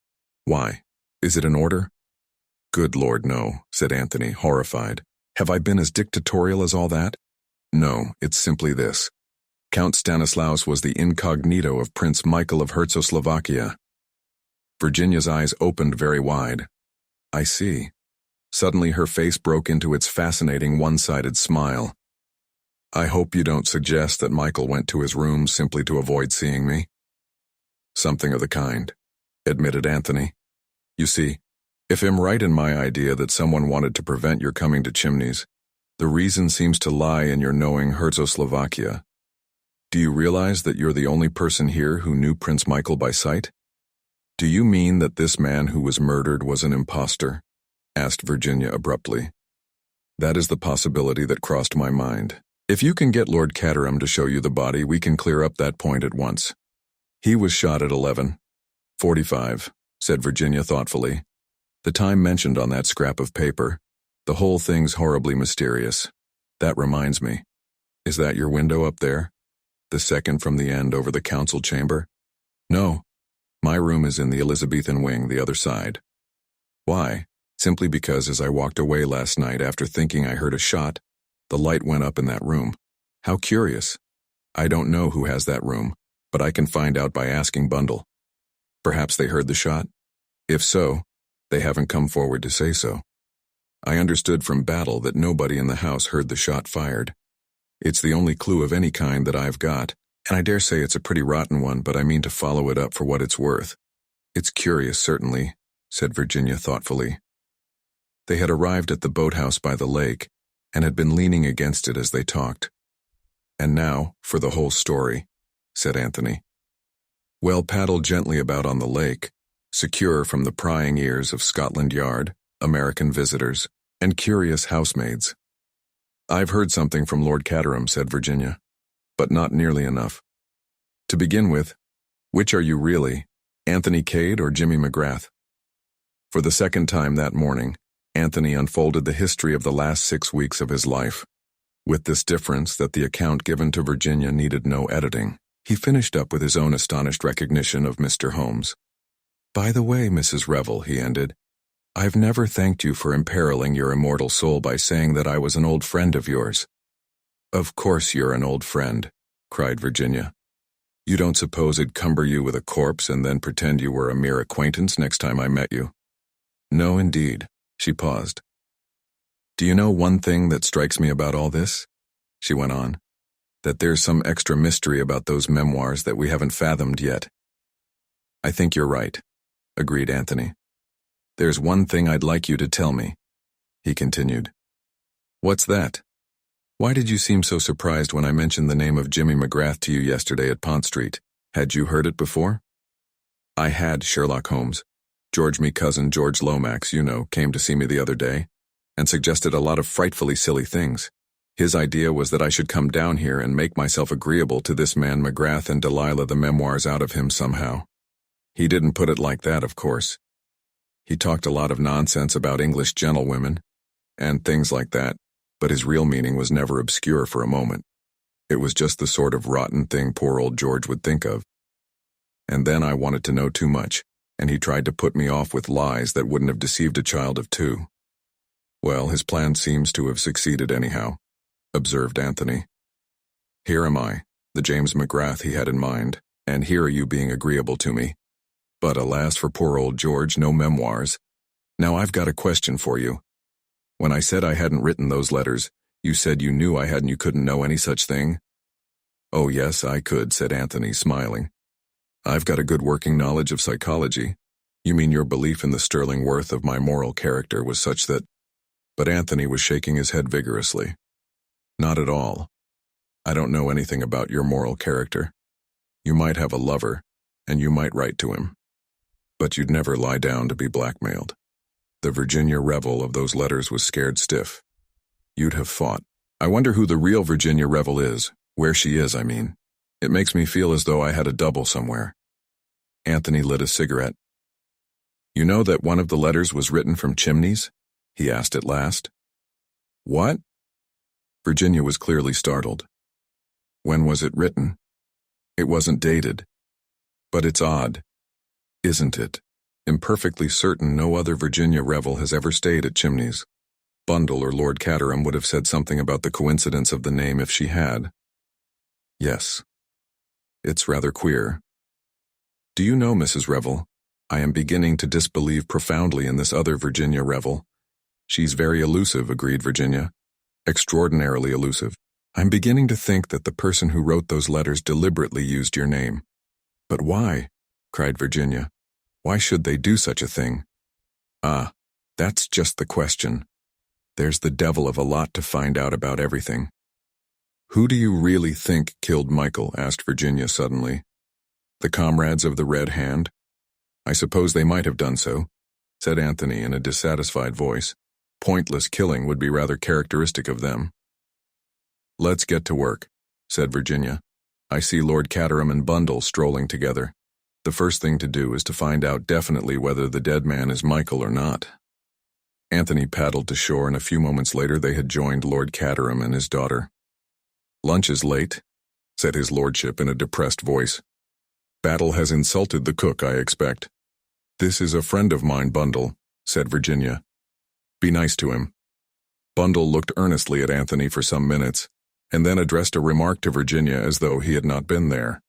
Speaker 1: Why? Is it an order? Good Lord, no, said Anthony, horrified. Have I been as dictatorial as all that? No, it's simply this. Count Stanislaus was the incognito of Prince Michael of Czechoslovakia. Virginia's eyes opened very wide. I see. Suddenly her face broke into its fascinating one-sided smile. I hope you don't suggest that Michael went to his room simply to avoid seeing me. Something of the kind, admitted Anthony. You see, if I'm right in my idea that someone wanted to prevent your coming to Chimneys, the reason seems to lie in your knowing Czechoslovakia. Do you realize that you're the only person here who knew Prince Michael by sight? Do you mean that this man who was murdered was an impostor? Asked Virginia abruptly. That is the possibility that crossed my mind. If you can get Lord Caterham to show you the body, we can clear up that point at once. He was shot at 11:45, said Virginia thoughtfully. The time mentioned on that scrap of paper. The whole thing's horribly mysterious. That reminds me. Is that your window up there? The second from the end over the council chamber? No. My room is in the Elizabethan wing, the other side. Why? Simply because as I walked away last night after thinking I heard a shot, the light went up in that room. How curious. I don't know who has that room, but I can find out by asking Bundle. Perhaps they heard the shot? If so, they haven't come forward to say so. I understood from Battle that nobody in the house heard the shot fired. It's the only clue of any kind that I've got, and I dare say it's a pretty rotten one, but I mean to follow it up for what it's worth. It's curious, certainly, said Virginia thoughtfully. They had arrived at the boathouse by the lake, and had been leaning against it as they talked. And now, for the whole story, said Anthony. Well, paddle gently about on the lake, secure from the prying ears of Scotland Yard, American visitors, and curious housemaids. I've heard something from Lord Caterham, said Virginia, but not nearly enough. To begin with, which are you really, Anthony Cade or Jimmy McGrath? For the second time that morning, Anthony unfolded the history of the last 6 weeks of his life. With this difference that the account given to Virginia needed no editing, he finished up with his own astonished recognition of Mr. Holmes. By the way, Mrs. Revel, he ended, I've never thanked you for imperiling your immortal soul by saying that I was an old friend of yours. Of course you're an old friend, cried Virginia. You don't suppose I'd cumber you with a corpse and then pretend you were a mere acquaintance next time I met you? No, indeed. She paused. Do you know one thing that strikes me about all this? She went on. That there's some extra mystery about those memoirs that we haven't fathomed yet. I think you're right, agreed Anthony. There's one thing I'd like you to tell me, he continued. What's that? Why did you seem so surprised when I mentioned the name of Jimmy McGrath to you yesterday at Pont Street? Had you heard it before? I had, Sherlock Holmes. George, me cousin George Lomax, you know, came to see me the other day, and suggested a lot of frightfully silly things. His idea was that I should come down here and make myself agreeable to this man McGrath and Delilah the memoirs out of him somehow. He didn't put it like that, of course. He talked a lot of nonsense about English gentlewomen, and things like that, but his real meaning was never obscure for a moment. It was just the sort of rotten thing poor old George would think of. And then I wanted to know too much, and he tried to put me off with lies that wouldn't have deceived a child of 2. Well, his plan seems to have succeeded anyhow, observed Anthony. Here am I, the James McGrath he had in mind, and here are you being agreeable to me. But alas for poor old George, no memoirs. Now I've got a question for you. When I said I hadn't written those letters, you said you knew I had and you couldn't know any such thing? "Oh yes, I could," said Anthony, smiling. "I've got a good working knowledge of psychology. You mean your belief in the sterling worth of my moral character was such that—" But Anthony was shaking his head vigorously. "Not at all. I don't know anything about your moral character. You might have a lover, and you might write to him. But you'd never lie down to be blackmailed. The Virginia Revel of those letters was scared stiff. You'd have fought. I wonder who the real Virginia Revel is, where she is, I mean. It makes me feel as though I had a double somewhere." Anthony lit a cigarette. "You know that one of the letters was written from Chimneys?" he asked at last. "What?" Virginia was clearly startled. "When was it written?" "It wasn't dated. But it's odd, isn't it? I'm perfectly certain no other Virginia Revel has ever stayed at Chimneys. Bundle or Lord Caterham would have said something about the coincidence of the name if she had." "Yes. It's rather queer. Do you know, Mrs. Revel, I am beginning to disbelieve profoundly in this other Virginia Revel." "She's very elusive," agreed Virginia. "Extraordinarily elusive. I'm beginning to think that the person who wrote those letters deliberately used your name." "But why?" cried Virginia. "Why should they do such a thing?" "Ah, that's just the question. There's the devil of a lot to find out about everything." "Who do you really think killed Michael?" asked Virginia suddenly. "The comrades of the Red Hand?" "I suppose they might have done so," said Anthony in a dissatisfied voice. "Pointless killing would be rather characteristic of them." "Let's get to work," said Virginia. "I see Lord Caterham and Bundle strolling together. The first thing to do is to find out definitely whether the dead man is Michael or not." Anthony paddled to shore, and a few moments later they had joined Lord Caterham and his daughter. "Lunch is late," said his lordship in a depressed voice. "Battle has insulted the cook, I expect." "This is a friend of mine, Bundle," said Virginia. "Be nice to him." Bundle looked earnestly at Anthony for some minutes, and then addressed a remark to Virginia as though he had not been there.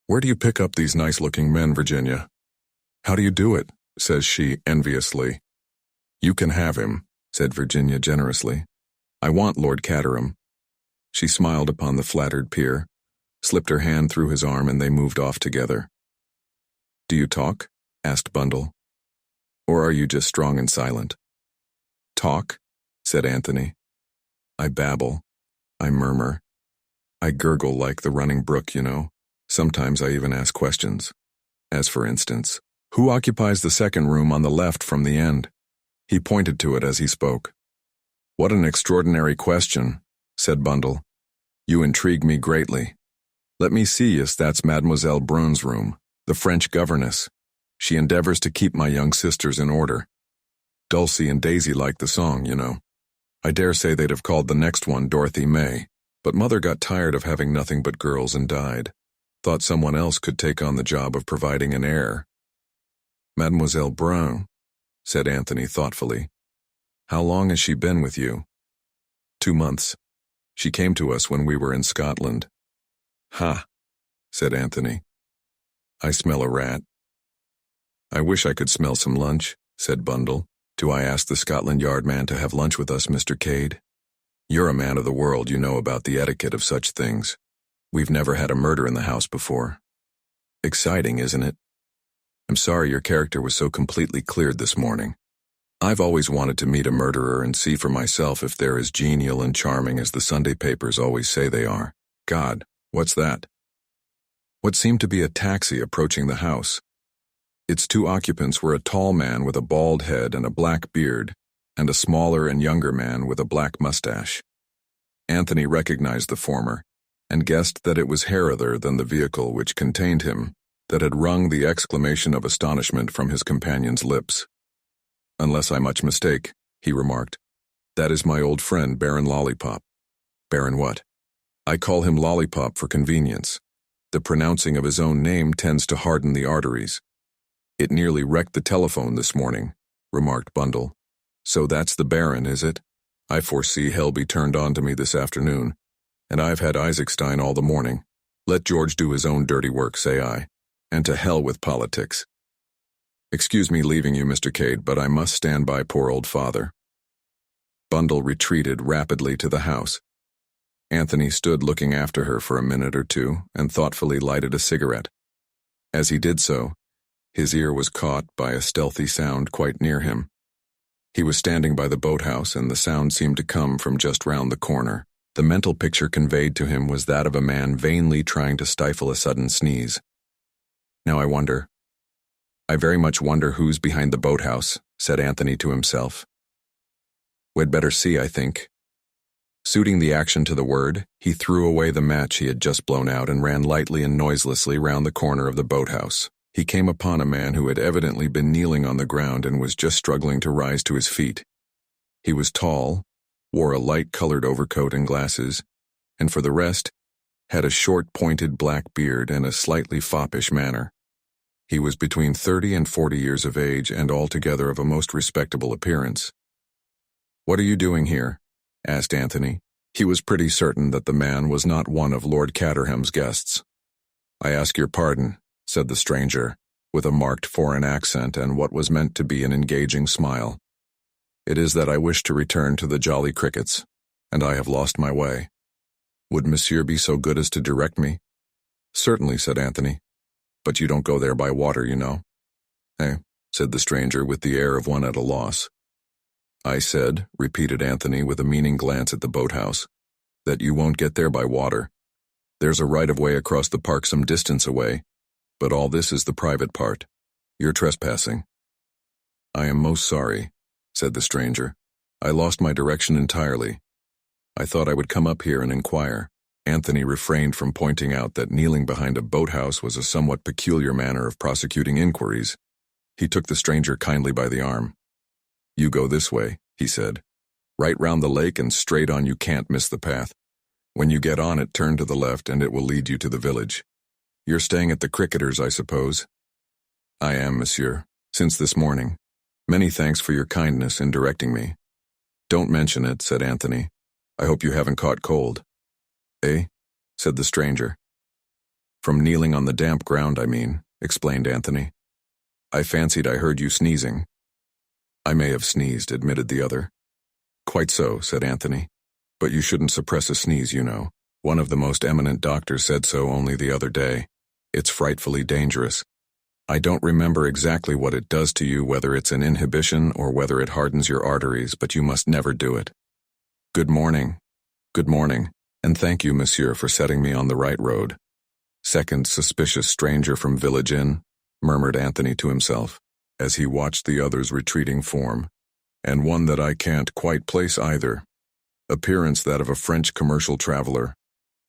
Speaker 1: "Where do you pick up these nice-looking men, Virginia?" "How do you do it?" says she enviously. "You can have him," said Virginia generously. "I want Lord Caterham." She smiled upon the flattered peer, slipped her hand through his arm, and they moved off together. "Do you talk?" asked Bundle. "Or are you just strong and silent?" "Talk," said Anthony. "I babble. I murmur. I gurgle like the running brook, you know. Sometimes I even ask questions. As for instance, who occupies the second room on the left from the end?" He pointed to it as he spoke. "What an extraordinary question," said Bundle. "You intrigue me greatly. Let me see if that's Mademoiselle Brun's room, the French governess. She endeavors to keep my young sisters in order. Dulcie and Daisy like the song, you know. I dare say they'd have called the next one Dorothy May, but Mother got tired of having nothing but girls and died. Thought someone else could take on the job of providing an heir." "Mademoiselle Brun," said Anthony thoughtfully. "How long has she been with you?" 2 months. She came to us when we were in Scotland." "Ha," said Anthony. "I smell a rat." "I wish I could smell some lunch," said Bundle. "Do I ask the Scotland Yard man to have lunch with us, Mr. Cade? You're a man of the world, you know about the etiquette of such things. We've never had a murder in the house before. Exciting, isn't it? I'm sorry your character was so completely cleared this morning. I've always wanted to meet a murderer and see for myself if they're as genial and charming as the Sunday papers always say they are. God, what's that?" What seemed to be a taxi approaching the house. Its 2 occupants were a tall man with a bald head and a black beard, and a smaller and younger man with a black mustache. Anthony recognized the former, and guessed that it was hair other than the vehicle which contained him that had wrung the exclamation of astonishment from his companion's lips. "Unless I much mistake," he remarked, "that is my old friend Baron Lollipop." "Baron what?" "I call him Lollipop for convenience. The pronouncing of his own name tends to harden the arteries." "It nearly wrecked the telephone this morning," remarked Bundle. "So that's the Baron, is it? I foresee hell be turned on to me this afternoon, and I've had Isaacstein all the morning. Let George do his own dirty work, say I, and to hell with politics. Excuse me leaving you, Mr. Cade, but I must stand by poor old father." Bundle retreated rapidly to the house. Anthony stood looking after her for a minute or two and thoughtfully lighted a cigarette. As he did so, his ear was caught by a stealthy sound quite near him. He was standing by the boathouse, and the sound seemed to come from just round the corner. The mental picture conveyed to him was that of a man vainly trying to stifle a sudden sneeze. "Now I very much wonder who's behind the boathouse," said Anthony to himself. "We'd better see, I think." Suiting the action to the word, he threw away the match he had just blown out and ran lightly and noiselessly round the corner of the boathouse. He came upon a man who had evidently been kneeling on the ground and was just struggling to rise to his feet. He was tall, wore a light-colored overcoat and glasses, and for the rest, had a short, pointed black beard and a slightly foppish manner. He was between 30 and 40 years of age and altogether of a most respectable appearance. "What are you doing here?" asked Anthony. He was pretty certain that the man was not one of Lord Caterham's guests. "I ask your pardon," said the stranger, with a marked foreign accent and what was meant to be an engaging smile. "It is that I wish to return to the Jolly Crickets, and I have lost my way. Would monsieur be so good as to direct me?" "Certainly," said Anthony. "But you don't go there by water, you know." "Eh?" said the stranger with the air of one at a loss. "I said," repeated Anthony with a meaning glance at the boathouse, "that you won't get there by water. There's a right-of-way across the park some distance away, but all this is the private part. You're trespassing." "I am most sorry," said the stranger. "I lost my direction entirely. I thought I would come up here and inquire." Anthony refrained from pointing out that kneeling behind a boathouse was a somewhat peculiar manner of prosecuting inquiries. He took the stranger kindly by the arm. "You go this way," he said. "Right round the lake and straight on. You can't miss the path. When you get on it, turn to the left and it will lead you to the village. You're staying at the Cricketers, I suppose?" "I am, monsieur, since this morning. Many thanks for your kindness in directing me." "Don't mention it," said Anthony. "I hope you haven't caught cold." "Eh?" said the stranger. "From kneeling on the damp ground, I mean," explained Anthony. "I fancied I heard you sneezing." "I may have sneezed," admitted the other. "Quite so," said Anthony. "But you shouldn't suppress a sneeze, you know. One of the most eminent doctors said so only the other day. It's frightfully dangerous. I don't remember exactly what it does to you, whether it's an inhibition or whether it hardens your arteries, but you must never do it." "Good morning." "Good morning, and thank you, monsieur, for setting me on the right road." "Second suspicious stranger from Village Inn," murmured Anthony to himself, as he watched the other's retreating form, "and one that I can't quite place either. Appearance that of a French commercial traveler.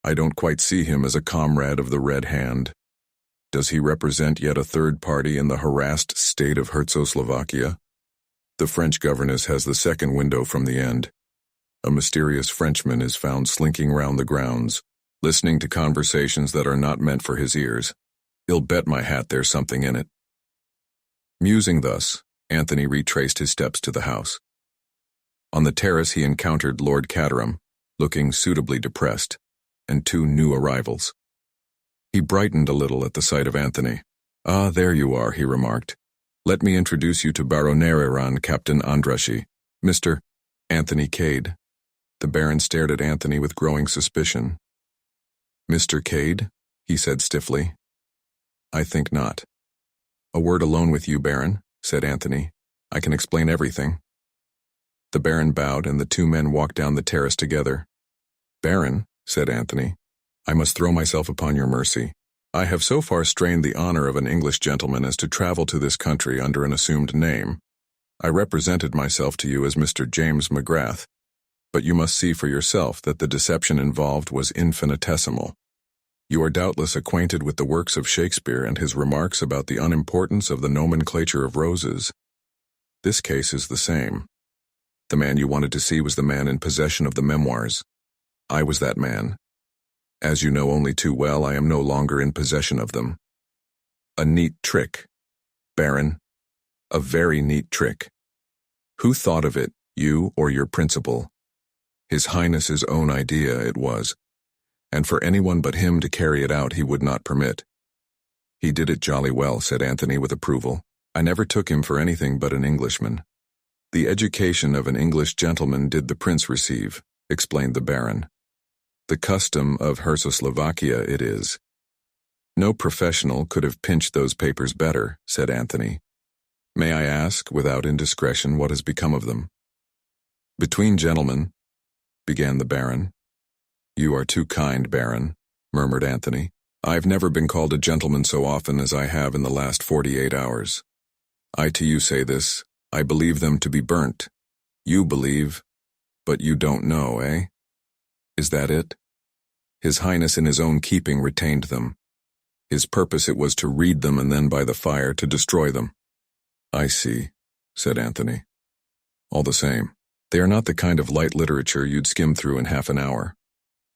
Speaker 1: I don't quite see him as a comrade of the Red Hand. Does he represent yet a third party in the harassed state of Herzegovina? The French governess has the second window from the end. A mysterious Frenchman is found slinking round the grounds, listening to conversations that are not meant for his ears. He'll bet my hat there's something in it." Musing thus, Anthony retraced his steps to the house. On the terrace he encountered Lord Caterham, looking suitably depressed, and two new arrivals. He brightened a little at the sight of Anthony. "Ah, there you are," he remarked. "Let me introduce you to Baroneriran Captain Andraschi, Mr. Anthony Cade." The Baron stared at Anthony with growing suspicion. "Mr. Cade?" he said stiffly. "I think not." "A word alone with you, Baron," said Anthony. "I can explain everything." The Baron bowed, and the two men walked down the terrace together. "Baron," said Anthony, "I must throw myself upon your mercy. I have so far strained the honor of an English gentleman as to travel to this country under an assumed name. I represented myself to you as Mr. James McGrath, but you must see for yourself that the deception involved was infinitesimal. You are doubtless acquainted with the works of Shakespeare and his remarks about the unimportance of the nomenclature of roses. This case is the same. The man you wanted to see was the man in possession of the memoirs. I was that man. As you know only too well, I am no longer in possession of them. A neat trick, Baron. A very neat trick. Who thought of it, you or your principal? His Highness's own idea it was, and for anyone but him to carry it out he would not permit. He did it jolly well, said Anthony with approval. I never took him for anything but an Englishman. The education of an English gentleman did the prince receive, explained the Baron. The custom of Czechoslovakia it is. No professional could have pinched those papers better, said Anthony. May I ask, without indiscretion, what has become of them? Between gentlemen, began the Baron. You are too kind, Baron, murmured Anthony. I've never been called a gentleman so often as I have in the last 48 hours. I to you say this, I believe them to be burnt. You believe, but you don't know, eh? Is that it? His Highness in his own keeping retained them. His purpose it was to read them and then by the fire to destroy them. I see, said Anthony. All the same, they are not the kind of light literature you'd skim through in half an hour.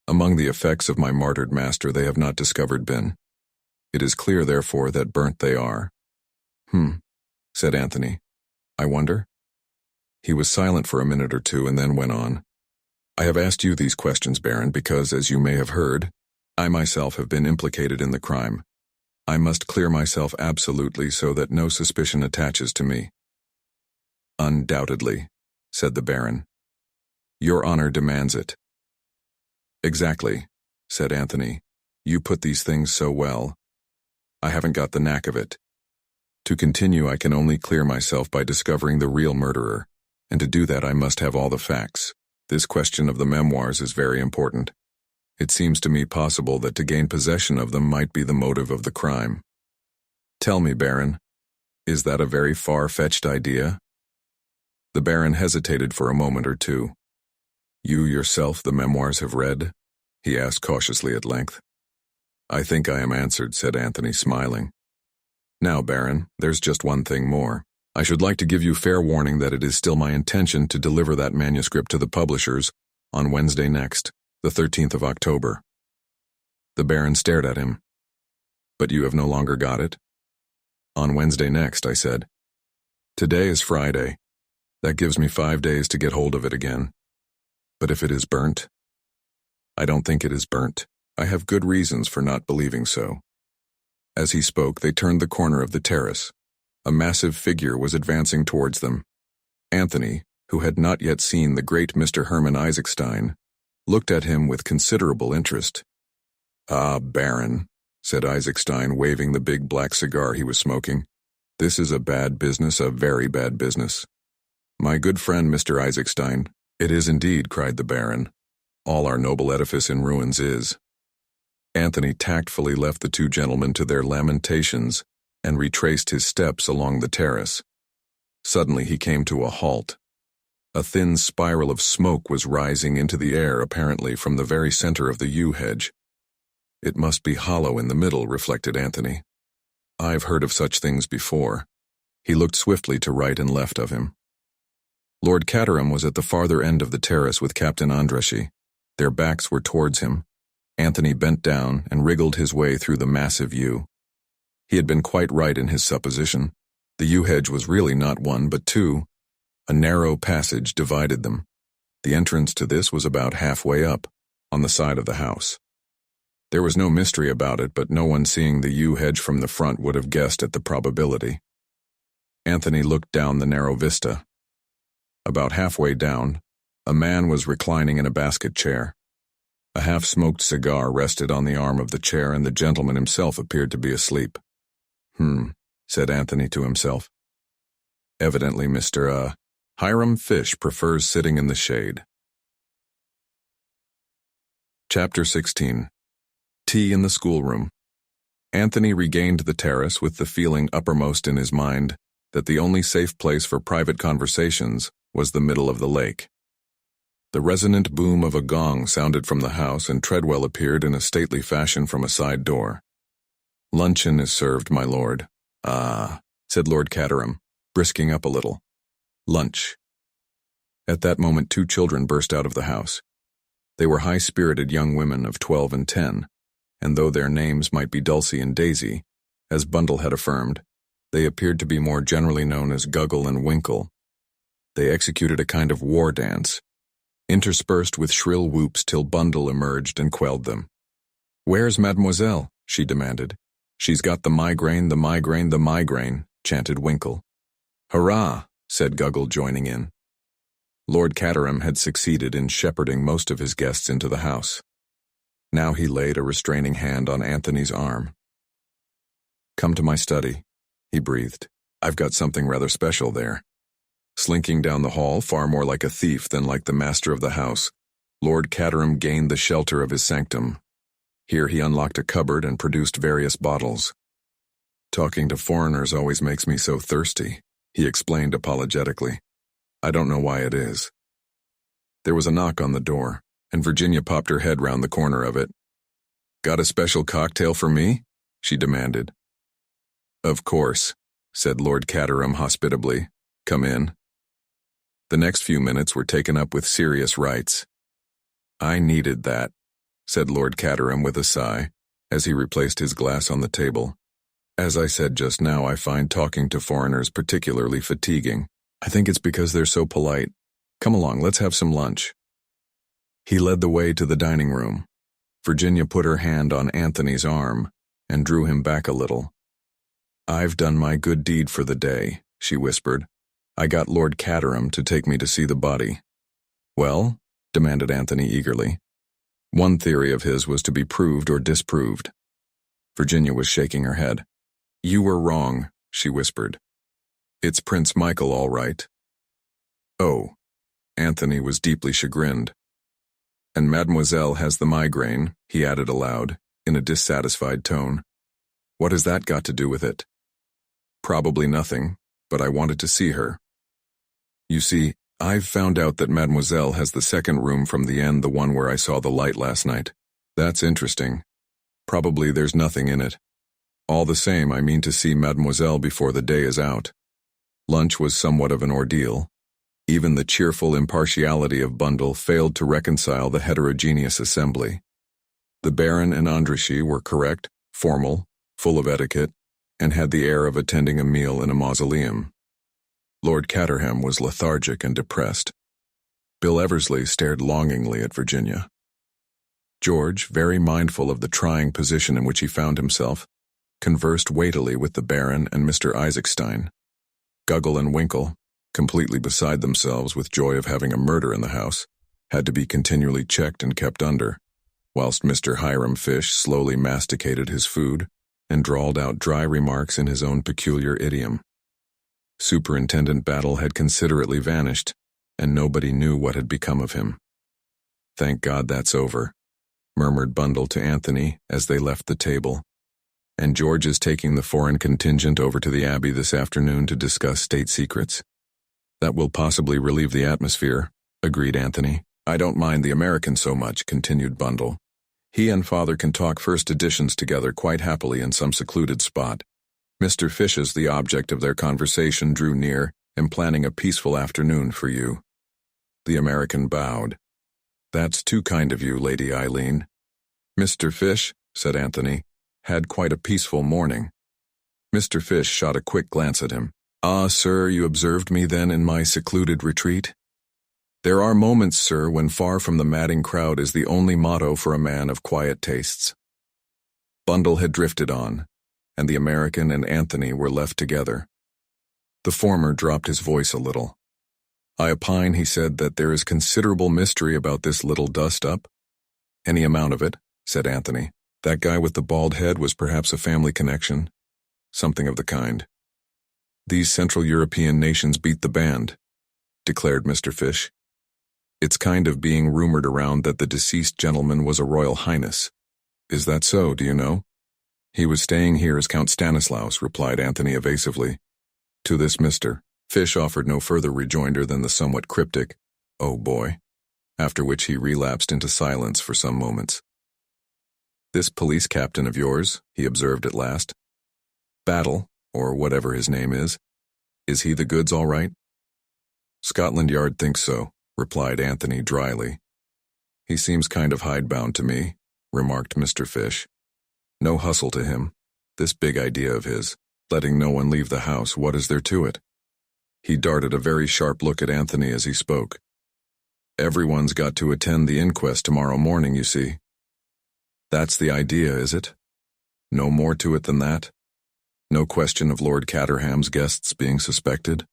Speaker 1: Among the effects of my martyred master they have not discovered been. It is clear, therefore, that burnt they are. Said Anthony. I wonder? He was silent for a minute or two and then went on. I have asked you these questions, Baron, because, as you may have heard, I myself have been implicated in the crime. I must clear myself absolutely so that no suspicion attaches to me. Undoubtedly, said the Baron. Your honor demands it. Exactly, said Anthony. You put these things so well. I haven't got the knack of it. To continue, I can only clear myself by discovering the real murderer, and to do that I must have all the facts. This question of the memoirs is very important. It seems to me possible that to gain possession of them might be the motive of the crime. Tell me, Baron, is that a very far-fetched idea? The Baron hesitated for a moment or two. You yourself the memoirs have read? He asked cautiously at length. I think I am answered, said Anthony, smiling. Now, Baron, there's just one thing more. I should like to give you fair warning that it is still my intention to deliver that manuscript to the publishers on Wednesday next, the 13th of October. The Baron stared at him. But you have no longer got it? On Wednesday next, I said. Today is Friday. That gives me 5 days to get hold of it again. But if it is burnt? I don't think it is burnt. I have good reasons for not believing so. As he spoke, they turned the corner of the terrace. A massive figure was advancing towards them. Anthony, who had not yet seen the great Mr. Hermann Isaacstein, looked at him with considerable interest. Ah, Baron, said Isaacstein, waving the big black cigar he was smoking. This is a bad business, a very bad business. My good friend, Mr. Isaacstein. It is indeed, cried the Baron. All our noble edifice in ruins is. Anthony tactfully left the two gentlemen to their lamentations and retraced his steps along the terrace. Suddenly he came to a halt. A thin spiral of smoke was rising into the air, apparently from the very center of the yew hedge. It must be hollow in the middle, reflected Anthony. I've heard of such things before. He looked swiftly to right and left of him. Lord Caterham was at the farther end of the terrace with Captain Andreschi. Their backs were towards him. Anthony bent down and wriggled his way through the massive yew. He had been quite right in his supposition. The yew hedge was really not one, but two. A narrow passage divided them. The entrance to this was about halfway up, on the side of the house. There was no mystery about it, but no one seeing the yew hedge from the front would have guessed at the probability. Anthony looked down the narrow vista. About halfway down, a man was reclining in a basket chair. A half-smoked cigar rested on the arm of the chair, and the gentleman himself appeared to be asleep. Said Anthony to himself. Evidently Mr. Hiram Fish prefers sitting in the shade. Chapter 16. Tea in the schoolroom. Anthony regained the terrace with the feeling uppermost in his mind that the only safe place for private conversations was the middle of the lake. The resonant boom of a gong sounded from the house, and Treadwell appeared in a stately fashion from a side door. Luncheon is served, my lord. Ah, said Lord Caterham, brisking up a little. Lunch. At that moment 2 children burst out of the house. They were high-spirited young women of 12 and 10, and though their names might be Dulcie and Daisy, as Bundle had affirmed, they appeared to be more generally known as Guggle and Winkle. They executed a kind of war dance, interspersed with shrill whoops till Bundle emerged and quelled them. "Where's Mademoiselle?" she demanded. "She's got the migraine, the migraine, the migraine," chanted Winkle. "Hurrah!" said Guggle, joining in. Lord Caterham had succeeded in shepherding most of his guests into the house. Now he laid a restraining hand on Anthony's arm. "Come to my study," he breathed. "I've got something rather special there." Slinking down the hall, far more like a thief than like the master of the house, Lord Caterham gained the shelter of his sanctum. Here he unlocked a cupboard and produced various bottles. "Talking to foreigners always makes me so thirsty," he explained apologetically. "I don't know why it is." There was a knock on the door, and Virginia popped her head round the corner of it. "Got a special cocktail for me?" she demanded. "Of course," said Lord Caterham hospitably. "Come in." The next few minutes were taken up with serious rites. "I needed that," said Lord Caterham with a sigh, as he replaced his glass on the table. "As I said just now, I find talking to foreigners particularly fatiguing. I think it's because they're so polite. Come along, let's have some lunch." He led the way to the dining room. Virginia put her hand on Anthony's arm and drew him back a little. "I've done my good deed for the day," she whispered. "I got Lord Caterham to take me to see the body." "Well?" demanded Anthony eagerly. One theory of his was to be proved or disproved. Virginia was shaking her head. "You were wrong," she whispered. "It's Prince Michael, all right." "Oh." Anthony was deeply chagrined. "And Mademoiselle has the migraine," he added aloud, in a dissatisfied tone. "What has that got to do with it?" "Probably nothing, but I wanted to see her. You see, I've found out that Mademoiselle has the second room from the end, the one where I saw the light last night. That's interesting. Probably there's nothing in it. All the same, I mean to see Mademoiselle before the day is out." Lunch was somewhat of an ordeal. Even the cheerful impartiality of Bundle failed to reconcile the heterogeneous assembly. The Baron and Andrichy were correct, formal, full of etiquette, and had the air of attending a meal in a mausoleum. Lord Caterham was lethargic and depressed. Bill Eversley stared longingly at Virginia. George, very mindful of the trying position in which he found himself, conversed weightily with the Baron and Mr. Isaacstein. Guggle and Winkle, completely beside themselves with joy of having a murder in the house, had to be continually checked and kept under, whilst Mr. Hiram Fish slowly masticated his food and drawled out dry remarks in his own peculiar idiom. Superintendent Battle had considerately vanished, and nobody knew what had become of him. "Thank God that's over," murmured Bundle to Anthony as they left the table. "And George is taking the foreign contingent over to the Abbey this afternoon to discuss state secrets." "That will possibly relieve the atmosphere," agreed Anthony. "I don't mind the American so much," continued Bundle. "He and Father can talk first editions together quite happily in some secluded spot. Mr. Fish's the object of their conversation drew near, and planning a peaceful afternoon for you." The American bowed. "That's too kind of you, Lady Eileen." "Mr. Fish," said Anthony, "had quite a peaceful morning." Mr. Fish shot a quick glance at him. "Ah, sir, you observed me then in my secluded retreat? There are moments, sir, when far from the madding crowd is the only motto for a man of quiet tastes." Bundle had drifted on, and the American and Anthony were left together. The former dropped his voice a little. "I opine," he said, "that there is considerable mystery about this little dust-up." "Any amount of it," said Anthony. "That guy with the bald head was perhaps a family connection." "Something of the kind." "These Central European nations beat the band," declared Mr. Fish. "It's kind of being rumored around that the deceased gentleman was a royal highness. Is that so, do you know?" "He was staying here as Count Stanislaus," replied Anthony evasively. To this Mr. Fish offered no further rejoinder than the somewhat cryptic, "Oh boy," after which he relapsed into silence for some moments. "This police captain of yours," he observed at last. "Battle, or whatever his name is he the goods all right?" "Scotland Yard thinks so," replied Anthony dryly. "He seems kind of hidebound to me," remarked Mr. Fish. "No hustle to him. This big idea of his, letting no one leave the house, what is there to it?" He darted a very sharp look at Anthony as he spoke. "Everyone's got to attend the inquest tomorrow morning, you see." "That's the idea, is it? No more to it than that? No question of Lord Caterham's guests being suspected?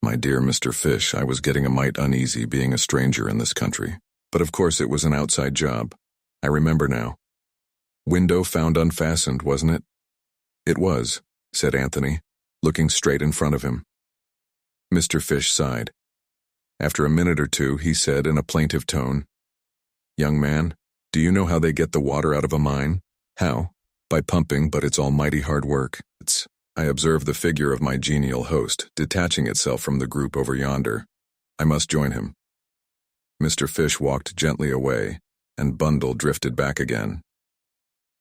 Speaker 1: My dear Mr. Fish, I was getting a mite uneasy being a stranger in this country. But of course it was an outside job. I remember now. Window found unfastened, wasn't it? It was, said Anthony, looking straight in front of him. Mr. Fish sighed. After a minute or two, he said in a plaintive tone, "Young man, do you know how they get the water out of a mine? How? By pumping, but it's almighty hard work. I observe the figure of my genial host, detaching itself from the group over yonder. I must join him." Mr. Fish walked gently away, and Bundle drifted back again.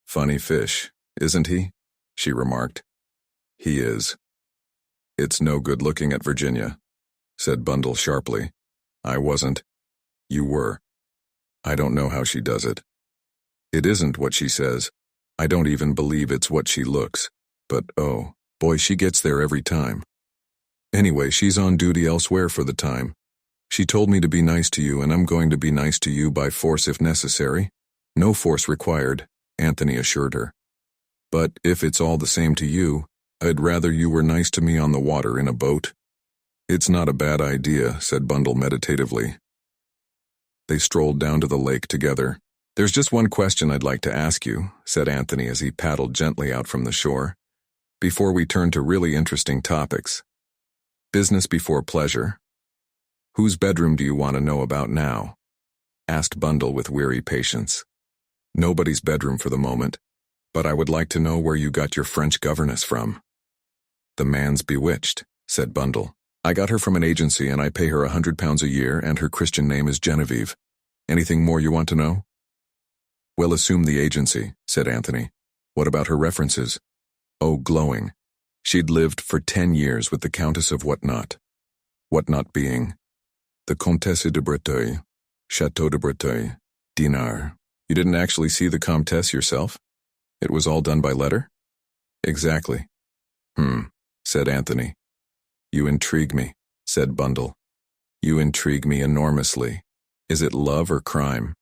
Speaker 1: "Funny fish, isn't he?" she remarked. "He is." "It's no good looking at Virginia," said Bundle sharply. "I wasn't. You were. I don't know how she does it. It isn't what she says. I don't even believe it's what she looks. But oh, boy, she gets there every time. Anyway, she's on duty elsewhere for the time. She told me to be nice to you, and I'm going to be nice to you by force if necessary. No force required," Anthony assured her. "But if it's all the same to you, I'd rather you were nice to me on the water in a boat." "It's not a bad idea," said Bundle meditatively. They strolled down to the lake together. "There's just one question I'd like to ask you," said Anthony as he paddled gently out from the shore, "before we turn to really interesting topics. Business before pleasure. Whose bedroom do you want to know about now?" asked Bundle with weary patience. "Nobody's bedroom for the moment, but I would like to know where you got your French governess from." "The man's bewitched," said Bundle. "I got her from an agency and I pay her £100 a year, and her Christian name is Genevieve. Anything more you want to know?" "We'll assume the agency," said Anthony. "What about her references?" "Oh, glowing. She'd lived for 10 years with the Countess of Whatnot. Whatnot being the Comtesse de Breteuil, Chateau de Breteuil, Dinard. You didn't actually see the Comtesse yourself? It was all done by letter?" "Exactly." Said Anthony. "You intrigue me," said Bundle. "You intrigue me enormously. Is it love or crime?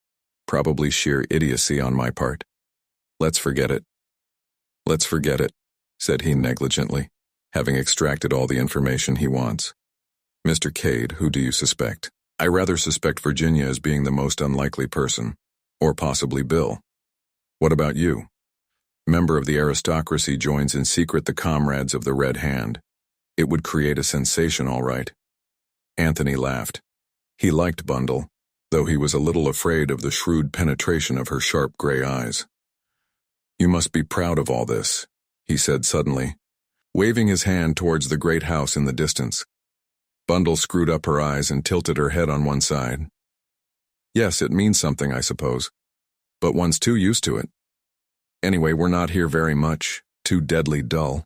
Speaker 1: Probably sheer idiocy on my part. Let's forget it." "Let's forget it," said he negligently, having extracted all the information he wants. "Mr. Cade, who do you suspect?" "I rather suspect Virginia as being the most unlikely person. Or possibly Bill." "What about you?" "Member of the aristocracy joins in secret the comrades of the Red Hand. It would create a sensation, all right." Anthony laughed. He liked Bundle, though he was a little afraid of the shrewd penetration of her sharp gray eyes. "You must be proud of all this," he said suddenly, waving his hand towards the great house in the distance. Bundle screwed up her eyes and tilted her head on one side. "Yes, it means something, I suppose. But one's too used to it. Anyway, we're not here very much, too deadly dull.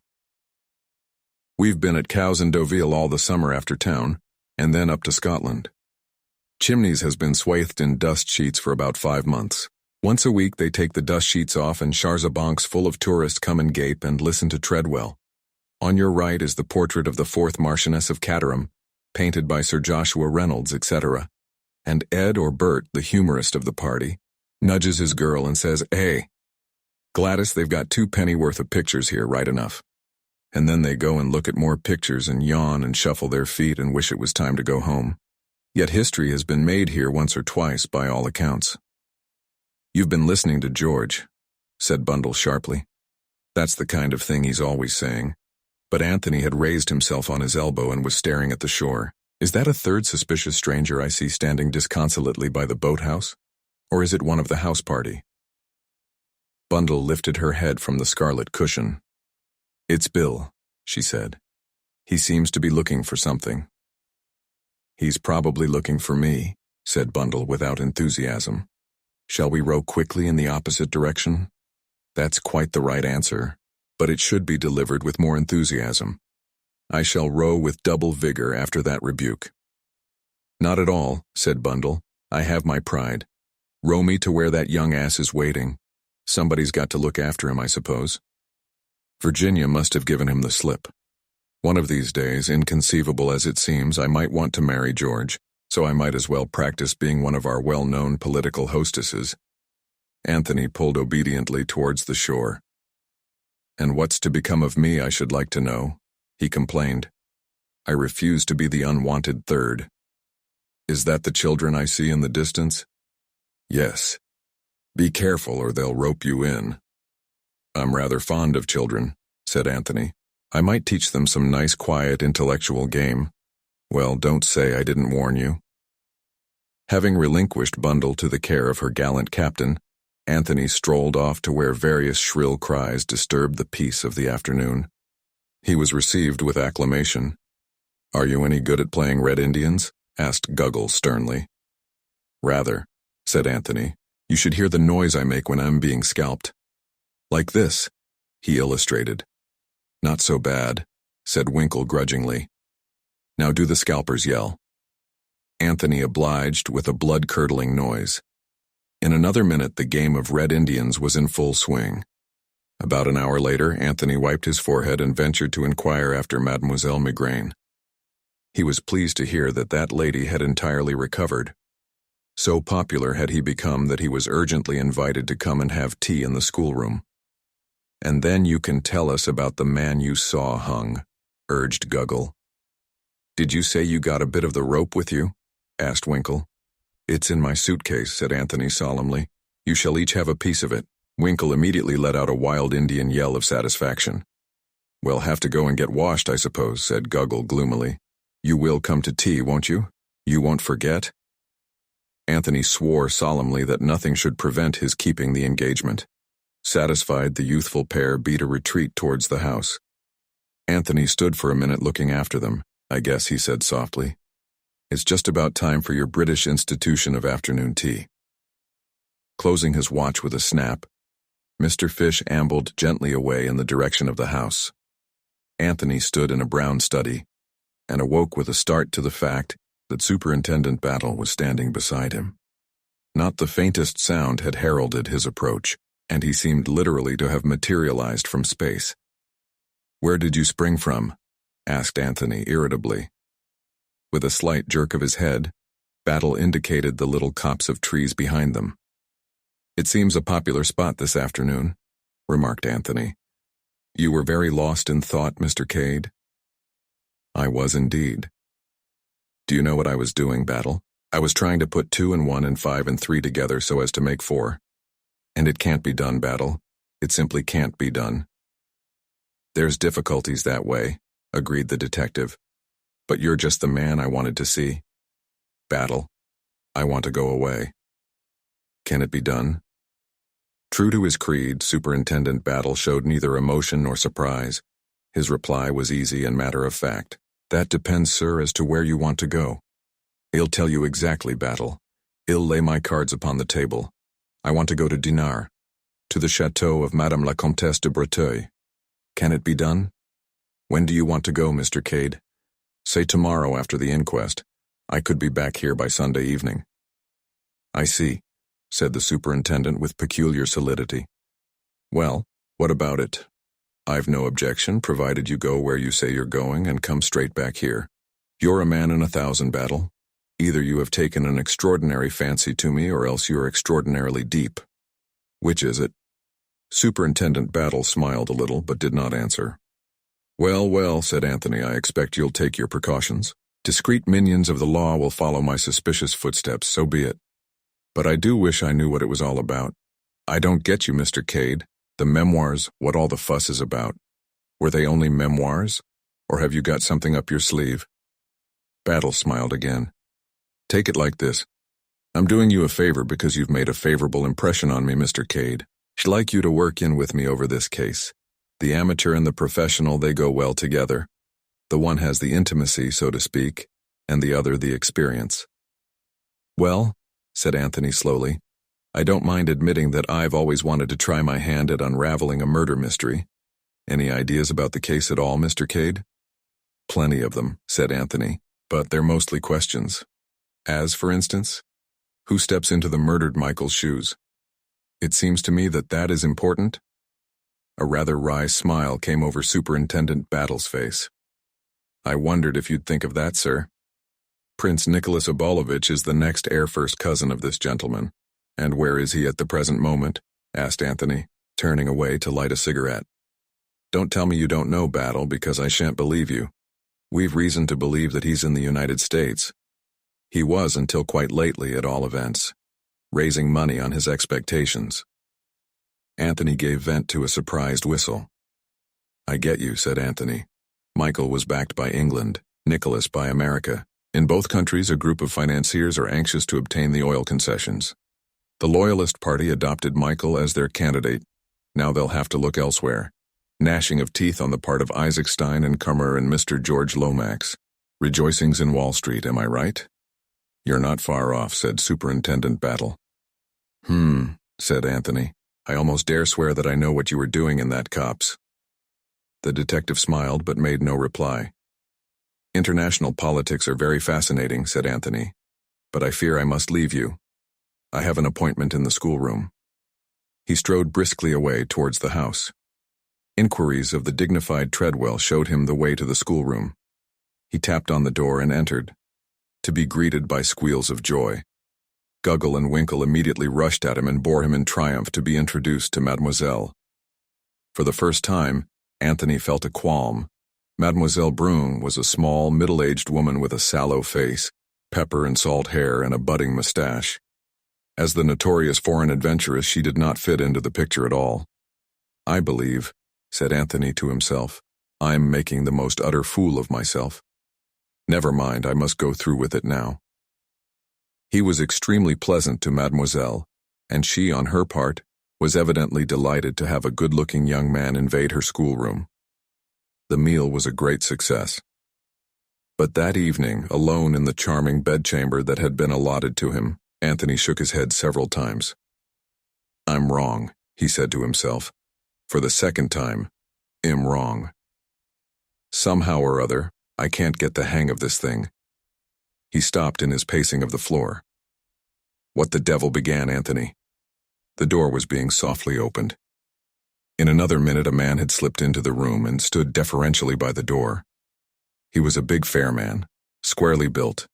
Speaker 1: We've been at Cowes and Deauville all the summer after town, and then up to Scotland. Chimneys has been swathed in dust sheets for about 5 months. Once a week they take the dust sheets off and chars-a-bancs full of tourists come and gape and listen to Treadwell. On your right is the portrait of the 4th Marchioness of Caterham, painted by Sir Joshua Reynolds, etc. And Ed or Bert, the humorist of the party, nudges his girl and says, "Hey, Gladys, they've got 2 penny worth of pictures here, right enough." And then they go and look at more pictures and yawn and shuffle their feet and wish it was time to go home. Yet history has been made here once or twice, by all accounts. "You've been listening to George," said Bundle sharply. That's the kind of thing he's always saying. But Anthony had raised himself on his elbow and was staring at the shore. "Is that a third suspicious stranger I see standing disconsolately by the boathouse? Or is it one of the house party?" Bundle lifted her head from the scarlet cushion. "It's Bill," she said. "He seems to be looking for something." "He's probably looking for me," said Bundle without enthusiasm. "Shall we row quickly in the opposite direction?" That's quite the right answer, but it should be delivered with more enthusiasm. I shall row with double vigor after that rebuke. "Not at all," said Bundle. "I have my pride. Row me to where that young ass is waiting. Somebody's got to look after him, I suppose." Virginia must have given him the slip. One of these days, inconceivable as it seems, I might want to marry George, so I might as well practice being one of our well-known political hostesses. Anthony pulled obediently towards the shore. "And what's to become of me, I should like to know," he complained. "I refuse to be the unwanted third. Is that the children I see in the distance?" "Yes." Be careful or they'll rope you in. I'm rather fond of children, said Anthony. I might teach them some nice, quiet, intellectual game. Well, don't say I didn't warn you. Having relinquished Bundle to the care of her gallant captain, Anthony strolled off to where various shrill cries disturbed the peace of the afternoon. He was received with acclamation. Are you any good at playing Red Indians? Asked Guggle sternly. Rather, said Anthony. You should hear the noise I make when I'm being scalped. Like this, he illustrated. Not so bad, said Winkle grudgingly. Now do the scalpers yell. Anthony obliged with a blood-curdling noise. In another minute, the game of Red Indians was in full swing. About an hour later, Anthony wiped his forehead and ventured to inquire after Mademoiselle Migraine. He was pleased to hear that that lady had entirely recovered. So popular had he become that he was urgently invited to come and have tea in the schoolroom. And then you can tell us about the man you saw hung, urged Guggle. Did you say you got a bit of the rope with you? Asked Winkle. It's in my suitcase, said Anthony solemnly. You shall each have a piece of it. Winkle immediately let out a wild Indian yell of satisfaction. We'll have to go and get washed, I suppose, said Guggle gloomily. You will come to tea, won't you? You won't forget? Anthony swore solemnly that nothing should prevent his keeping the engagement. Satisfied, the youthful pair beat a retreat towards the house. Anthony stood for a minute looking after them. I guess, he said softly. It's just about time for your British institution of afternoon tea. Closing his watch with a snap, Mr. Fish ambled gently away in the direction of the house. Anthony stood in a brown study and awoke with a start to the fact that Superintendent Battle was standing beside him. Not the faintest sound had heralded his approach, and he seemed literally to have materialized from space. Where did you spring from? Asked Anthony irritably. With a slight jerk of his head, Battle indicated the little copse of trees behind them. It seems a popular spot this afternoon, remarked Anthony. You were very lost in thought, Mr. Cade. I was indeed. Do you know what I was doing, Battle? I was trying to put 2 and 1 and 5 and 3 together so as to make 4. And it can't be done, Battle. It simply can't be done. There's difficulties that way, agreed the detective. But you're just the man I wanted to see. Battle, I want to go away. Can it be done? True to his creed, Superintendent Battle showed neither emotion nor surprise. His reply was easy and matter-of-fact. That depends, sir, as to where you want to go. I'll tell you exactly, Battle. I'll lay my cards upon the table. I want to go to Dinard, to the chateau of Madame la Comtesse de Breteuil. Can it be done? When do you want to go, Mr. Cade? Say tomorrow after the inquest. I could be back here by Sunday evening. I see, said the superintendent with peculiar solidity. Well, what about it? I've no objection, provided you go where you say you're going and come straight back here. You're a man in 1,000, Battle. Either you have taken an extraordinary fancy to me or else you are extraordinarily deep. Which is it? Superintendent Battle smiled a little but did not answer. Well, well, said Anthony, I expect you'll take your precautions. Discreet minions of the law will follow my suspicious footsteps, so be it. But I do wish I knew what it was all about. I don't get you, Mr. Cade. The memoirs, what all the fuss is about. Were they only memoirs? Or have you got something up your sleeve? Battle smiled again. Take it like this. I'm doing you a favor because you've made a favorable impression on me, Mr. Cade. I'd like you to work in with me over this case. The amateur and the professional, they go well together. The one has the intimacy, so to speak, and the other the experience. Well, said Anthony slowly, I don't mind admitting that I've always wanted to try my hand at unraveling a murder mystery. Any ideas about the case at all, Mr. Cade? Plenty of them, said Anthony, but they're mostly questions. As, for instance, who steps into the murdered Michael's shoes? It seems to me that that is important. A rather wry smile came over Superintendent Battle's face. I wondered if you'd think of that, sir. Prince Nicholas Obolovich is the next heir first cousin of this gentleman. And where is he at the present moment? Asked Anthony, turning away to light a cigarette. Don't tell me you don't know, Battle, because I shan't believe you. We've reason to believe that he's in the United States. He was until quite lately, at all events. raising money on his expectations. Anthony gave vent to a surprised whistle. "I get you," said Anthony. Michael was backed by England, Nicholas by America. In both countries, a group of financiers are anxious to obtain the oil concessions. The Loyalist Party adopted Michael as their candidate. Now they'll have to look elsewhere. Gnashing of teeth on the part of Isaac Stein and Cummer and Mr. George Lomax. Rejoicings in Wall Street, am I right? "You're not far off," said Superintendent Battle. Said Anthony. "I almost dare swear that I know what you were doing in that copse." The detective smiled but made no reply. "International politics are very fascinating," said Anthony, "but I fear I must leave you. I have an appointment in the schoolroom." He strode briskly away towards the house. Inquiries of the dignified Treadwell showed him the way to the schoolroom. He tapped on the door and entered, to be greeted by squeals of joy. Guggle and Winkle immediately rushed at him and bore him in triumph to be introduced to Mademoiselle. For the first time, Anthony felt a qualm. Mademoiselle Brune was a small, middle-aged woman with a sallow face, pepper and salt hair, and a budding mustache. As the notorious foreign adventuress, she did not fit into the picture at all. "I believe," said Anthony to himself, "I'm making the most utter fool of myself. Never mind, I must go through with it now." He was extremely pleasant to Mademoiselle, and she, on her part, was evidently delighted to have a good-looking young man invade her schoolroom. The meal was a great success. But that evening, alone in the charming bedchamber that had been allotted to him, Anthony shook his head several times. "I'm wrong," he said to himself. "For the second time, I'm wrong. Somehow or other, I can't get the hang of this thing." He stopped in his pacing of the floor. "What the devil?" began Anthony. The door was being softly opened. In another minute a man had slipped into the room and stood deferentially by the door. He was a big fair man, squarely built,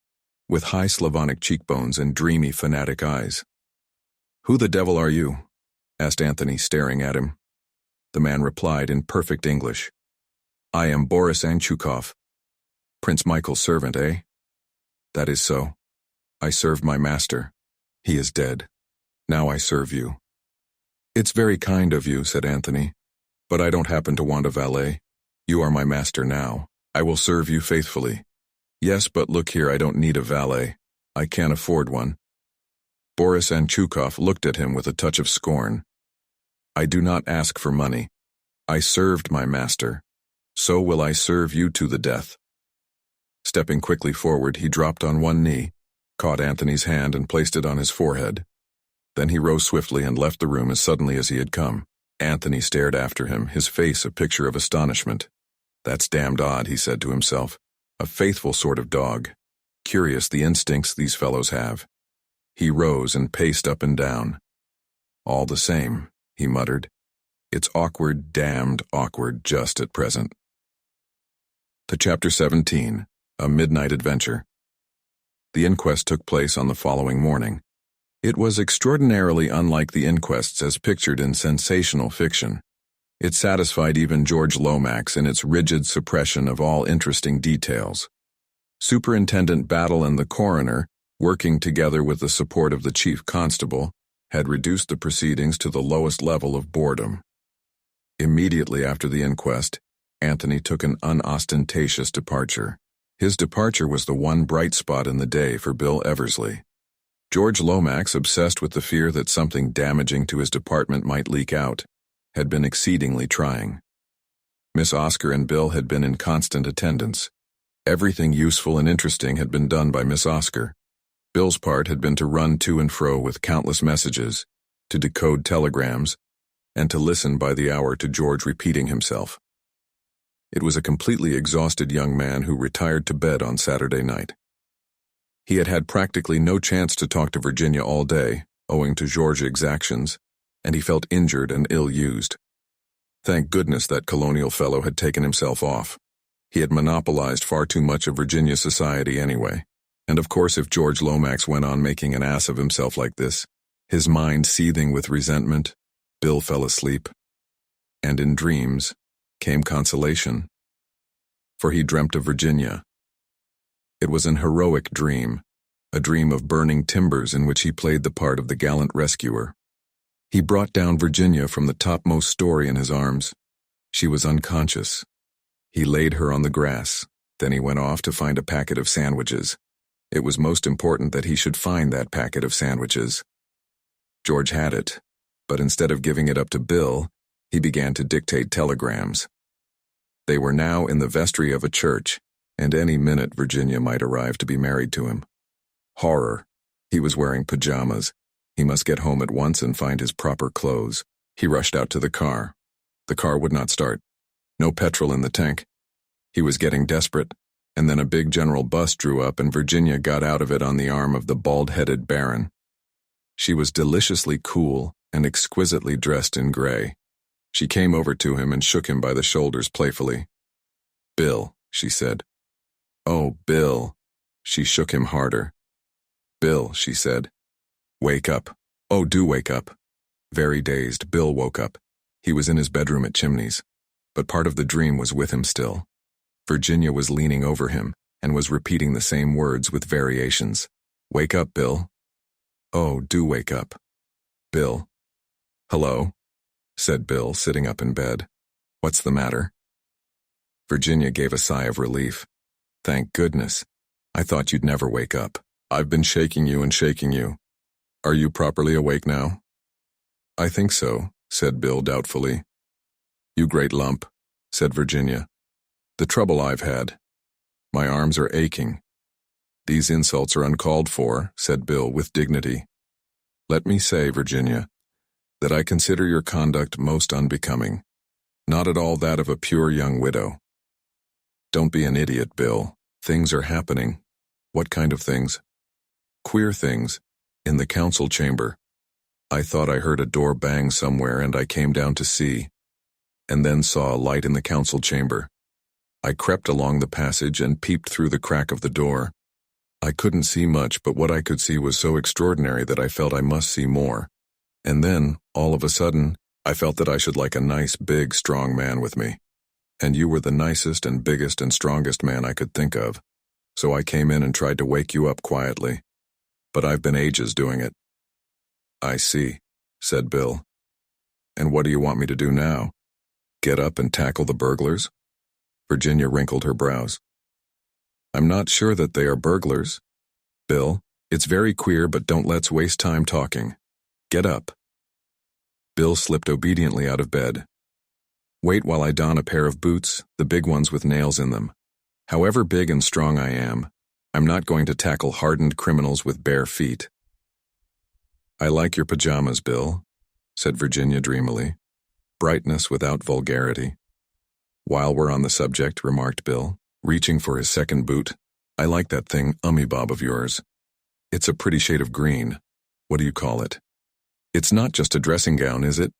Speaker 1: with high Slavonic cheekbones and dreamy fanatic eyes. "Who the devil are you?" asked Anthony, staring at him. The man replied in perfect English. "I am Boris Anchukov. Prince Michael's servant, eh?" "That is so. I served my master. He is dead. Now I serve you." "It's very kind of you," said Anthony, "but I don't happen to want a valet. You are my master now. I will serve you faithfully." "Yes, but look here, I don't need a valet. I can't afford one." Boris Anchukov looked at him with a touch of scorn. "I do not ask for money. I served my master. So will I serve you to the death." Stepping quickly forward, he dropped on one knee, caught Anthony's hand and placed it on his forehead. Then he rose swiftly and left the room as suddenly as he had come. Anthony stared after him, his face a picture of astonishment. "That's damned odd," he said to himself. "A faithful sort of dog. Curious the instincts these fellows have." He rose and paced up and down. "All the same," he muttered, "it's awkward, damned awkward just at present." To Chapter 17, A Midnight Adventure. The inquest took place on the following morning. It was extraordinarily unlike the inquests as pictured in sensational fiction. It satisfied even George Lomax in its rigid suppression of all interesting details. Superintendent Battle and the coroner, working together with the support of the chief constable, had reduced the proceedings to the lowest level of boredom. Immediately after the inquest, Anthony took an unostentatious departure. His departure was the one bright spot in the day for Bill Eversley. George Lomax, obsessed with the fear that something damaging to his department might leak out, had been exceedingly trying. Miss Oscar and Bill had been in constant attendance. Everything useful and interesting had been done by Miss Oscar. Bill's part had been to run to and fro with countless messages, to decode telegrams, and to listen by the hour to George repeating himself. It was a completely exhausted young man who retired to bed on Saturday night. He had had practically no chance to talk to Virginia all day, owing to George's exactions, and he felt injured and ill-used. Thank goodness that colonial fellow had taken himself off. He had monopolized far too much of Virginia's society anyway. And of course, if George Lomax went on making an ass of himself like this, his mind seething with resentment, Bill fell asleep. And in dreams came consolation. For he dreamt of Virginia. It was an heroic dream, a dream of burning timbers in which he played the part of the gallant rescuer. He brought down Virginia from the topmost story in his arms. She was unconscious. He laid her on the grass, then he went off to find a packet of sandwiches. It was most important that he should find that packet of sandwiches. George had it, but instead of giving it up to Bill, he began to dictate telegrams. They were now in the vestry of a church, and any minute Virginia might arrive to be married to him. Horror. He was wearing pajamas. He must get home at once and find his proper clothes. He rushed out to the car. The car would not start. No petrol in the tank. He was getting desperate, and then a big general bus drew up and Virginia got out of it on the arm of the bald-headed Baron. She was deliciously cool and exquisitely dressed in gray. She came over to him and shook him by the shoulders playfully. "Bill," she said. "Oh, Bill." She shook him harder. "Bill," she said. "Wake up. Oh, do wake up." Very dazed, Bill woke up. He was in his bedroom at Chimneys, but part of the dream was with him still. Virginia was leaning over him and was repeating the same words with variations. "Wake up, Bill. Oh, do wake up. Bill." "Hello?" said Bill, sitting up in bed. "What's the matter?" Virginia gave a sigh of relief. "Thank goodness. I thought you'd never wake up. I've been shaking you and shaking you. Are you properly awake now?" "I think so," said Bill doubtfully. "You great lump," said Virginia. "The trouble I've had. My arms are aching." "These insults are uncalled for," said Bill with dignity. "Let me say, Virginia, that I consider your conduct most unbecoming, not at all that of a pure young widow. Don't be an idiot, Bill. Things are happening." "What kind of things?" "Queer things. In the council chamber. I thought I heard a door bang somewhere and I came down to see, and then saw a light in the council chamber. I crept along the passage and peeped through the crack of the door. I couldn't see much, but what I could see was so extraordinary that I felt I must see more. And then, all of a sudden, I felt that I should like a nice, big, strong man with me. And you were the nicest and biggest and strongest man I could think of. So I came in and tried to wake you up quietly. But I've been ages doing it." "I see," said Bill. "And what do you want me to do now? Get up and tackle the burglars?" Virginia wrinkled her brows. "I'm not sure that they are burglars. Bill, it's very queer, but don't let's waste time talking. Get up." Bill slipped obediently out of bed. "Wait while I don a pair of boots, the big ones with nails in them. However big and strong I am, I'm not going to tackle hardened criminals with bare feet." "I like your pajamas, Bill," said Virginia dreamily. "Brightness without vulgarity." "While we're on the subject," remarked Bill, reaching for his second boot, "I like that thing ummy-bob of yours. It's a pretty shade of green. What do you call it?" "It's not just a dressing gown, is it?"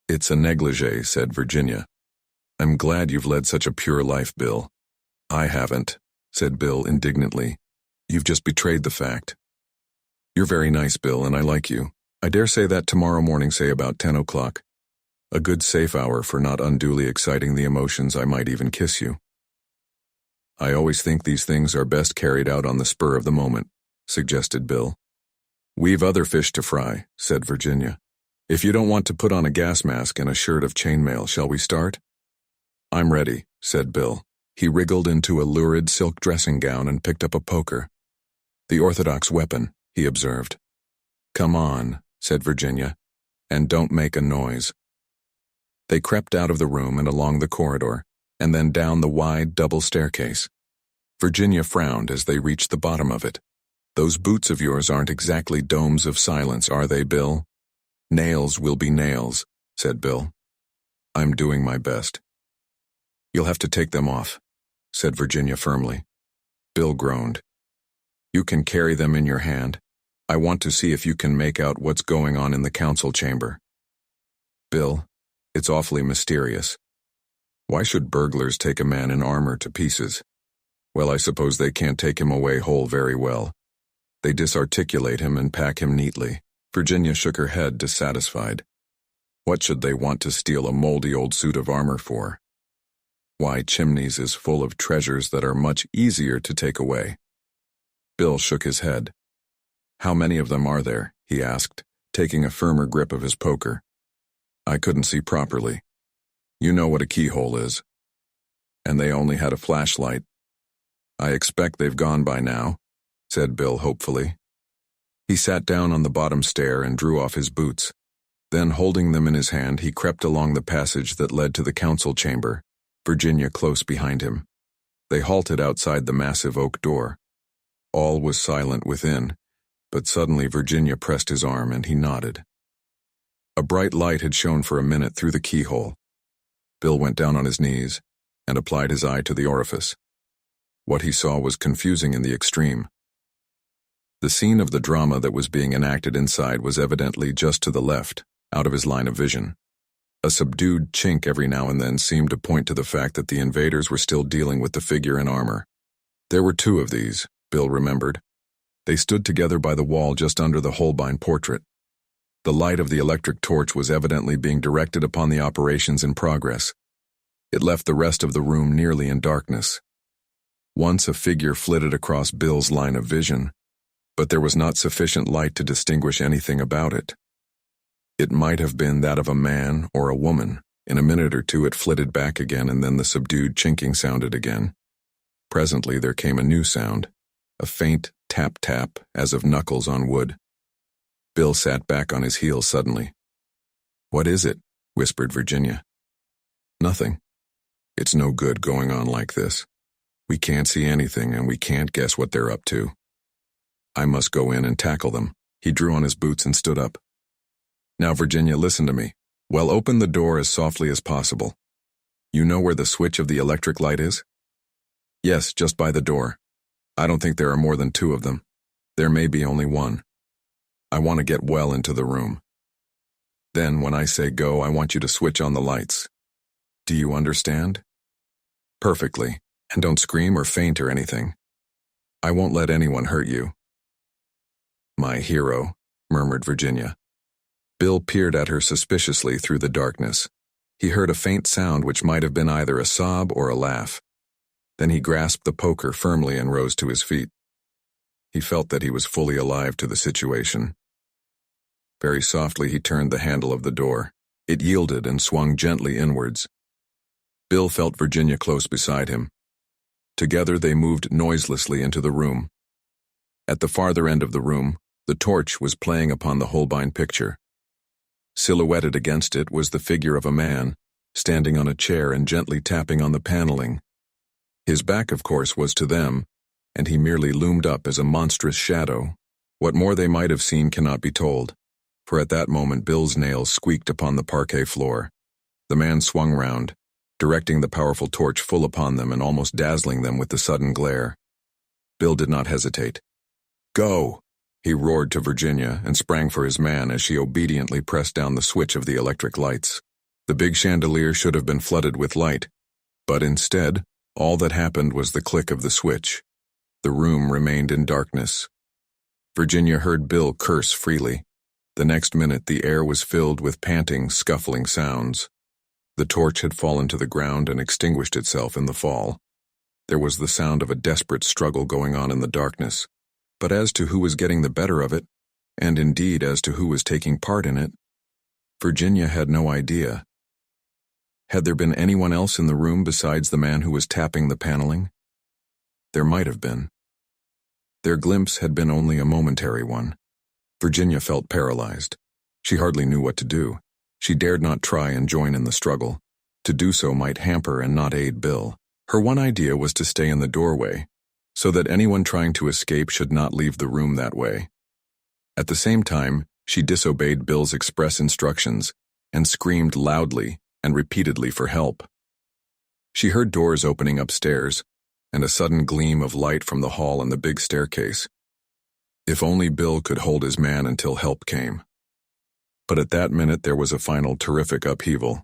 Speaker 1: "It's a negligee," said Virginia. "I'm glad you've led such a pure life, Bill." "I haven't," said Bill indignantly. "You've just betrayed the fact." "You're very nice, Bill, and I like you. I dare say that tomorrow morning, say about 10 o'clock. A good safe hour for not unduly exciting the emotions. I might even kiss you." "I always think these things are best carried out on the spur of the moment," suggested Bill. "We've other fish to fry," said Virginia. "If you don't want to put on a gas mask and a shirt of chainmail, shall we start?" "I'm ready," said Bill. He wriggled into a lurid silk dressing gown and picked up a poker. "The orthodox weapon," he observed. "Come on," said Virginia, "and don't make a noise." They crept out of the room and along the corridor, and then down the wide double staircase. Virginia frowned as they reached the bottom of it. "Those boots of yours aren't exactly domes of silence, are they, Bill?" "Nails will be nails," said Bill. "I'm doing my best." "You'll have to take them off," said Virginia firmly. Bill groaned. "You can carry them in your hand. I want to see if you can make out what's going on in the council chamber." "Bill, it's awfully mysterious. Why should burglars take a man in armor to pieces? Well, I suppose they can't take him away whole very well. They disarticulate him and pack him neatly." Virginia shook her head, dissatisfied. "What should they want to steal a moldy old suit of armor for? Why, Chimneys is full of treasures that are much easier to take away." Bill shook his head. "How many of them are there?" he asked, taking a firmer grip of his poker. I couldn't see properly. You know what a keyhole is. And they only had a flashlight. "I expect they've gone by now," said Bill hopefully. He sat down on the bottom stair and drew off his boots. Then, holding them in his hand, he crept along the passage that led to the council chamber, Virginia close behind him. They halted outside the massive oak door. All was silent within, but suddenly Virginia pressed his arm and he nodded. A bright light had shone for a minute through the keyhole. Bill went down on his knees and applied his eye to the orifice. What he saw was confusing in the extreme. The scene of the drama that was being enacted inside was evidently just to the left, out of his line of vision. A subdued chink every now and then seemed to point to the fact that the invaders were still dealing with the figure in armor. There were two of these, Bill remembered. They stood together by the wall just under the Holbein portrait. The light of the electric torch was evidently being directed upon the operations in progress. It left the rest of the room nearly in darkness. Once a figure flitted across Bill's line of vision, but there was not sufficient light to distinguish anything about it. It might have been that of a man or a woman. In a minute or two it flitted back again, and then the subdued chinking sounded again. Presently there came a new sound, a faint tap-tap as of knuckles on wood. Bill sat back on his heels suddenly. "What is it?" whispered Virginia. "Nothing. It's no good going on like this. We can't see anything and we can't guess what they're up to. I must go in and tackle them." He drew on his boots and stood up. "Now, Virginia, listen to me. Well, open the door as softly as possible. You know where the switch of the electric light is?" "Yes, just by the door. I don't think there are more than two of them. There may be only one. I want to get well into the room. Then, when I say go, I want you to switch on the lights. Do you understand?" "Perfectly. And don't scream or faint or anything. I won't let anyone hurt you." "My hero," murmured Virginia. Bill peered at her suspiciously through the darkness. He heard a faint sound which might have been either a sob or a laugh. Then he grasped the poker firmly and rose to his feet. He felt that he was fully alive to the situation. Very softly he turned the handle of the door. It yielded and swung gently inwards. Bill felt Virginia close beside him. Together they moved noiselessly into the room. At the farther end of the room, the torch was playing upon the Holbein picture. Silhouetted against it was the figure of a man, standing on a chair and gently tapping on the paneling. His back, of course, was to them, and he merely loomed up as a monstrous shadow. What more they might have seen cannot be told, for at that moment Bill's nails squeaked upon the parquet floor. The man swung round, directing the powerful torch full upon them and almost dazzling them with the sudden glare. Bill did not hesitate. "Go!" he roared to Virginia and sprang for his man as she obediently pressed down the switch of the electric lights. The big chandelier should have been flooded with light, but instead, all that happened was the click of the switch. The room remained in darkness. Virginia heard Bill curse freely. The next minute the air was filled with panting, scuffling sounds. The torch had fallen to the ground and extinguished itself in the fall. There was the sound of a desperate struggle going on in the darkness, but as to who was getting the better of it, and indeed as to who was taking part in it, Virginia had no idea. Had there been anyone else in the room besides the man who was tapping the paneling? There might have been. Their glimpse had been only a momentary one. Virginia felt paralyzed. She hardly knew what to do. She dared not try and join in the struggle. To do so might hamper and not aid Bill. Her one idea was to stay in the doorway, so that anyone trying to escape should not leave the room that way. At the same time, she disobeyed Bill's express instructions and screamed loudly and repeatedly for help. She heard doors opening upstairs and a sudden gleam of light from the hall and the big staircase. If only Bill could hold his man until help came. But at that minute there was a final terrific upheaval.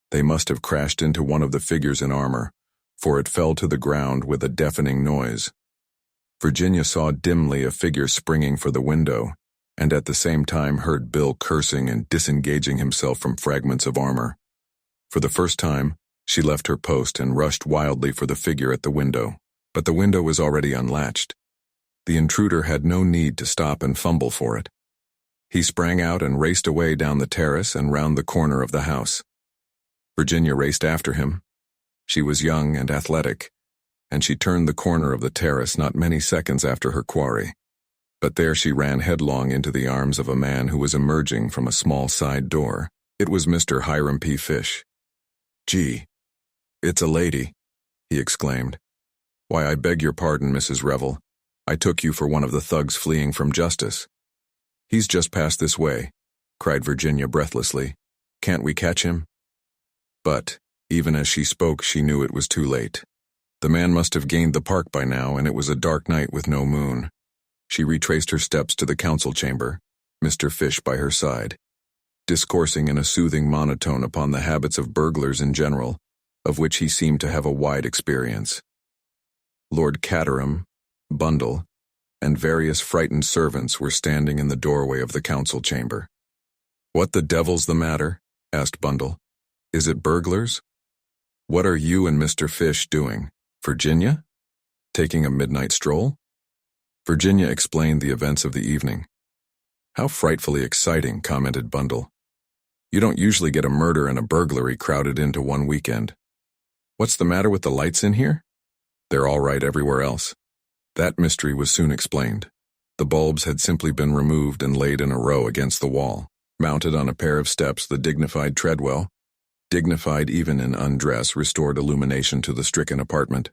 Speaker 1: They must have crashed into one of the figures in armor, for it fell to the ground with a deafening noise. Virginia saw dimly a figure springing for the window, and at the same time heard Bill cursing and disengaging himself from fragments of armor. For the first time, she left her post and rushed wildly for the figure at the window, but the window was already unlatched. The intruder had no need to stop and fumble for it. He sprang out and raced away down the terrace and round the corner of the house. Virginia raced after him. She was young and athletic, and she turned the corner of the terrace not many seconds after her quarry. But there she ran headlong into the arms of a man who was emerging from a small side door. It was Mr. Hiram P. Fish. "Gee, it's a lady," he exclaimed. "Why, I beg your pardon, Mrs. Revel. I took you for one of the thugs fleeing from justice." "He's just passed this way," cried Virginia breathlessly. "Can't we catch him?" But, even as she spoke, she knew it was too late. The man must have gained the park by now, and it was a dark night with no moon. She retraced her steps to the council chamber, Mr. Fish by her side, discoursing in a soothing monotone upon the habits of burglars in general, of which he seemed to have a wide experience. Lord Caterham, Bundle, and various frightened servants were standing in the doorway of the council chamber. "What the devil's the matter?" asked Bundle. "Is it burglars? What are you and Mr. Fish doing? Virginia? Taking a midnight stroll?" Virginia explained the events of the evening. "How frightfully exciting," commented Bundle. "You don't usually get a murder and a burglary crowded into one weekend. What's the matter with the lights in here?" "They're all right everywhere else." That mystery was soon explained. The bulbs had simply been removed and laid in a row against the wall. Mounted on a pair of steps, the dignified Treadwell, dignified even in undress, restored illumination to the stricken apartment.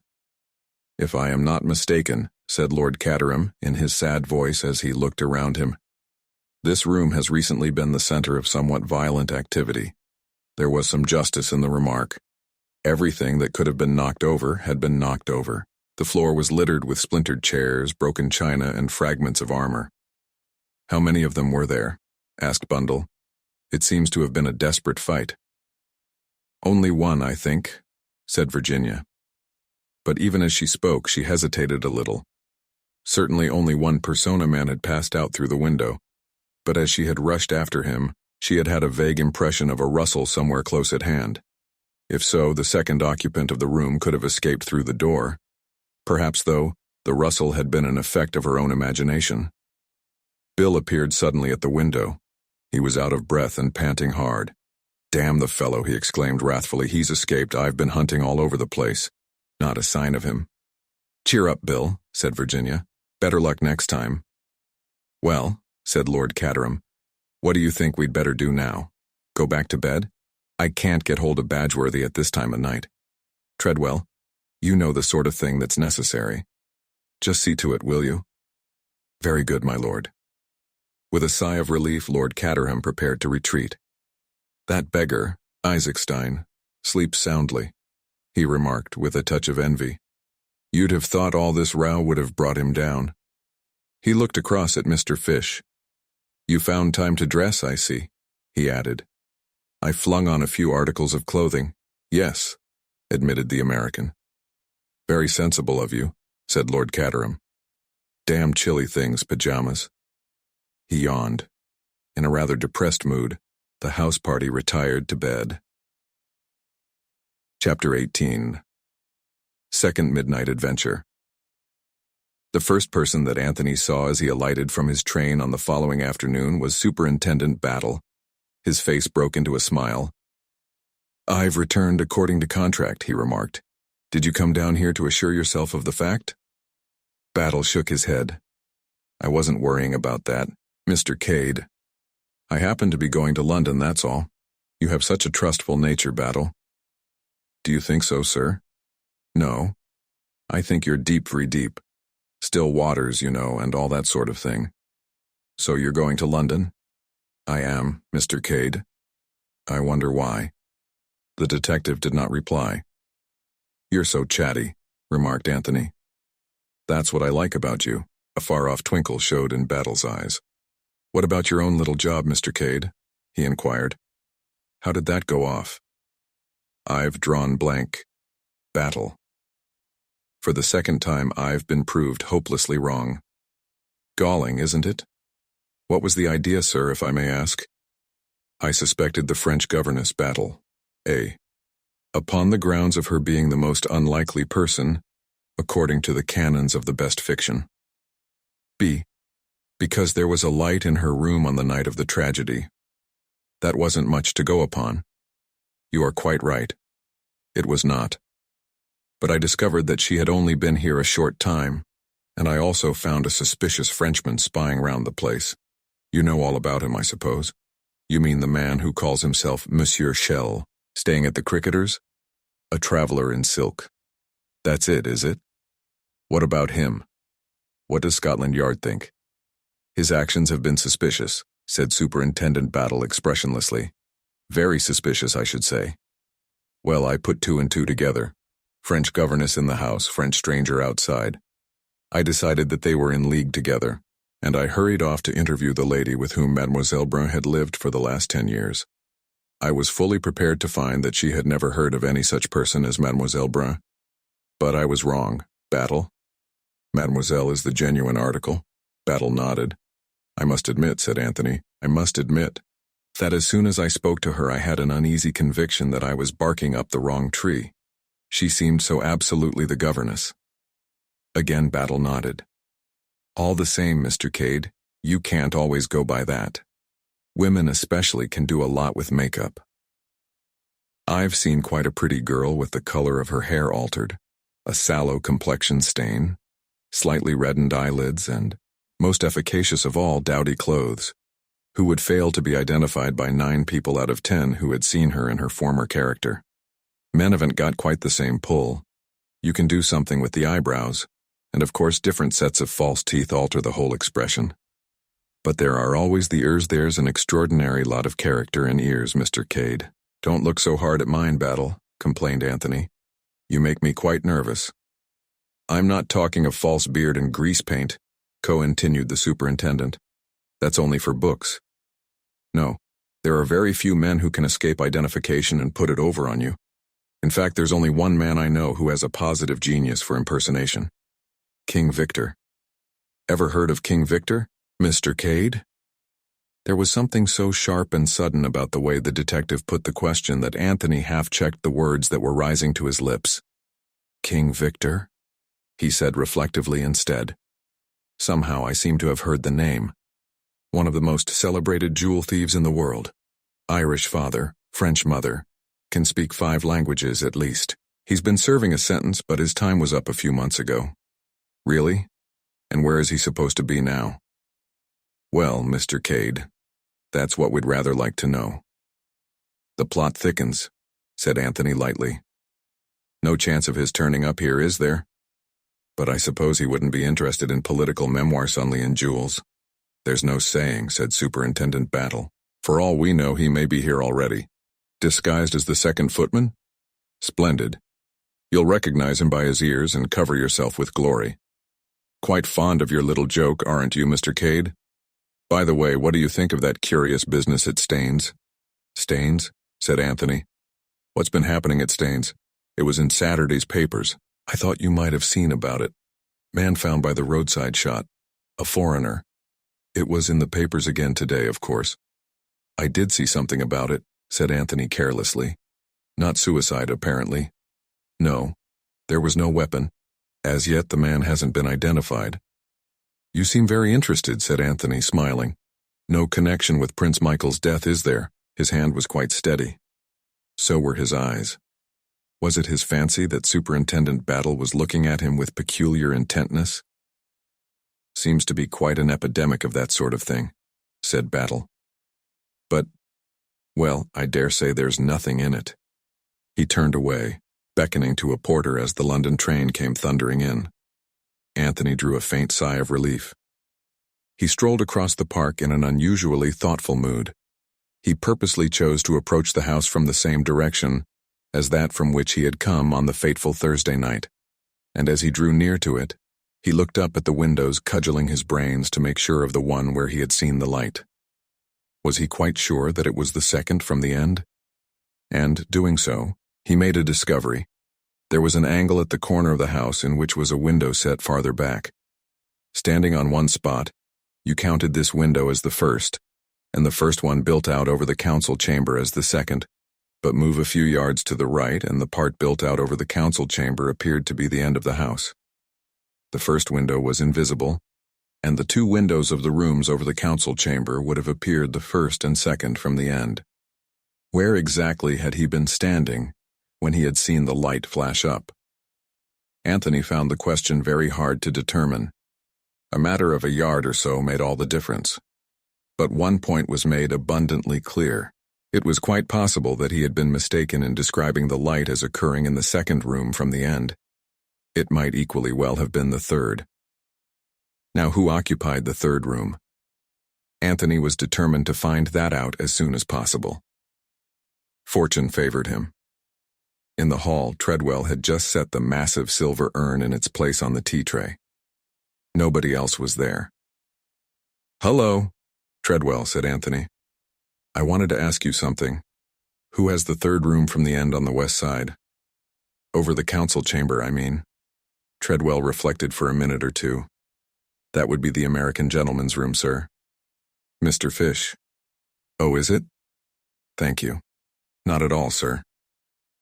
Speaker 1: "If I am not mistaken," said Lord Caterham in his sad voice as he looked around him, "this room has recently been the center of somewhat violent activity." There was some justice in the remark. Everything that could have been knocked over had been knocked over. The floor was littered with splintered chairs, broken china, and fragments of armor. "How many of them were there?" asked Bundle. "It seems to have been a desperate fight." "Only one, I think," said Virginia. But even as she spoke, she hesitated a little. Certainly only one persona man had passed out through the window, but as she had rushed after him, she had had a vague impression of a rustle somewhere close at hand. If so, the second occupant of the room could have escaped through the door. Perhaps, though, the rustle had been an effect of her own imagination. Bill appeared suddenly at the window. He was out of breath and panting hard. "Damn the fellow," he exclaimed wrathfully. "He's escaped. I've been hunting all over the place. Not a sign of him." "Cheer up, Bill," said Virginia. "Better luck next time." "Well," said Lord Caterham, "what do you think we'd better do now? Go back to bed? I can't get hold of Badgeworthy at this time of night. Treadwell, you know the sort of thing that's necessary. Just see to it, will you?" "Very good, my lord." With a sigh of relief, Lord Caterham prepared to retreat. "That beggar, Isaacstein, sleeps soundly," he remarked with a touch of envy. "You'd have thought all this row would have brought him down." He looked across at Mr. Fish. "You found time to dress, I see," he added. "I flung on a few articles of clothing." "Yes," admitted the American. "Very sensible of you," said Lord Caterham. "Damn chilly things, pajamas." He yawned. In a rather depressed mood, the house party retired to bed. Chapter 18. Second Midnight Adventure. The first person that Anthony saw as he alighted from his train on the following afternoon was Superintendent Battle. His face broke into a smile. "I've returned according to contract," he remarked. "Did you come down here to assure yourself of the fact?" Battle shook his head. "I wasn't worrying about that, Mr. Cade. I happened to be going to London, that's all. You have such a trustful nature, Battle." "Do you think so, sir?" "No. I think you're deep, very deep. Still waters, you know, and all that sort of thing. So you're going to London?" "I am, Mr. Cade." "I wonder why." The detective did not reply. "You're so chatty," remarked Anthony. "That's what I like about you." A far-off twinkle showed in Battle's eyes. "What about your own little job, Mr. Cade?" he inquired. "How did that go off?" "I've drawn blank. Battle. For the second time, I've been proved hopelessly wrong. Galling, isn't it? What was the idea, sir, if I may ask?" "I suspected the French governess, Battle. Upon the grounds of her being the most unlikely person, according to the canons of the best fiction." B. Because there was a light in her room on the night of the tragedy. That wasn't much to go upon. You are quite right. It was not. But I discovered that she had only been here a short time, and I also found a suspicious Frenchman spying round the place. You know all about him, I suppose. You mean the man who calls himself Monsieur Shell, staying at the Cricketers? A traveler in silk. That's it, is it? What about him? What does Scotland Yard think? His actions have been suspicious, said Superintendent Battle expressionlessly. Very suspicious, I should say. Well, I put two and two together. French governess in the house, French stranger outside. I decided that they were in league together, and I hurried off to interview the lady with whom Mademoiselle Brun had lived for the last 10 years. I was fully prepared to find that she had never heard of any such person as Mademoiselle Brun. But I was wrong. Battle? Mademoiselle is the genuine article. Battle nodded. I must admit, said Anthony, I must admit that as soon as I spoke to her I had an uneasy conviction that I was barking up the wrong tree. She seemed so absolutely the governess. Again Battle nodded. All the same, Mr. Cade, you can't always go by that. Women especially can do a lot with makeup. I've seen quite a pretty girl with the color of her hair altered, a sallow complexion stain, slightly reddened eyelids, and, most efficacious of all, dowdy clothes, who would fail to be identified by 9 people out of 10 who had seen her in her former character. Men haven't got quite the same pull. You can do something with the eyebrows, and of course different sets of false teeth alter the whole expression. But there are always the ears. There's an extraordinary lot of character in ears, Mr. Cade. Don't look so hard at mine, Battle, complained Anthony. You make me quite nervous. I'm not talking of false beard and grease paint, continued the superintendent. That's only for books. No, there are very few men who can escape identification and put it over on you. In fact, there's only one man I know who has a positive genius for impersonation. King Victor. Ever heard of King Victor, Mr. Cade? There was something so sharp and sudden about the way the detective put the question that Anthony half-checked the words that were rising to his lips. King Victor? He said reflectively instead. Somehow I seem to have heard the name. One of the most celebrated jewel thieves in the world. Irish father, French mother. Can speak 5 languages at least. He's been serving a sentence, but his time was up a few months ago. Really? And where is he supposed to be now? Well, Mr. Cade, that's what we'd rather like to know. The plot thickens, said Anthony lightly. No chance of his turning up here, is there? But I suppose he wouldn't be interested in political memoirs only in jewels. There's no saying, said Superintendent Battle. For all we know, he may be here already. Disguised as the second footman? Splendid. You'll recognize him by his ears and cover yourself with glory. Quite fond of your little joke, aren't you, Mr. Cade? By the way, what do you think of that curious business at Staines? Staines? Said Anthony. What's been happening at Staines? It was in Saturday's papers. I thought you might have seen about it. Man found by the roadside shot. A foreigner. It was in the papers again today, of course. I did see something about it, said Anthony carelessly. Not suicide, apparently. No, there was no weapon. As yet, the man hasn't been identified. You seem very interested, said Anthony, smiling. No connection with Prince Michael's death, is there? His hand was quite steady. So were his eyes. Was it his fancy that Superintendent Battle was looking at him with peculiar intentness? Seems to be quite an epidemic of that sort of thing, said Battle. But, well, I dare say there's nothing in it. He turned away, beckoning to a porter as the London train came thundering in. Anthony drew a faint sigh of relief. He strolled across the park in an unusually thoughtful mood. He purposely chose to approach the house from the same direction as that from which he had come on the fateful Thursday night, and as he drew near to it, he looked up at the windows, cudgeling his brains to make sure of the one where he had seen the light. Was he quite sure that it was the second from the end? And, doing so, he made a discovery. There was an angle at the corner of the house in which was a window set farther back. Standing on one spot, you counted this window as the first, and the first one built out over the council chamber as the second, but move a few yards to the right and the part built out over the council chamber appeared to be the end of the house. The first window was invisible, and the two windows of the rooms over the council chamber would have appeared the first and second from the end. Where exactly had he been standing when he had seen the light flash up? Anthony found the question very hard to determine. A matter of a yard or so made all the difference. But one point was made abundantly clear. It was quite possible that he had been mistaken in describing the light as occurring in the second room from the end. It might equally well have been the third. Now, who occupied the third room? Anthony was determined to find that out as soon as possible. Fortune favored him. In the hall, Treadwell had just set the massive silver urn in its place on the tea tray. Nobody else was there. "Hello," Treadwell said. "Anthony, I wanted to ask you something. Who has the third room from the end on the west side? Over the council chamber, I mean." Treadwell reflected for a minute or two. "That would be the American gentleman's room, sir." "Mr. Fish." "Oh, is it? Thank you." "Not at all, sir."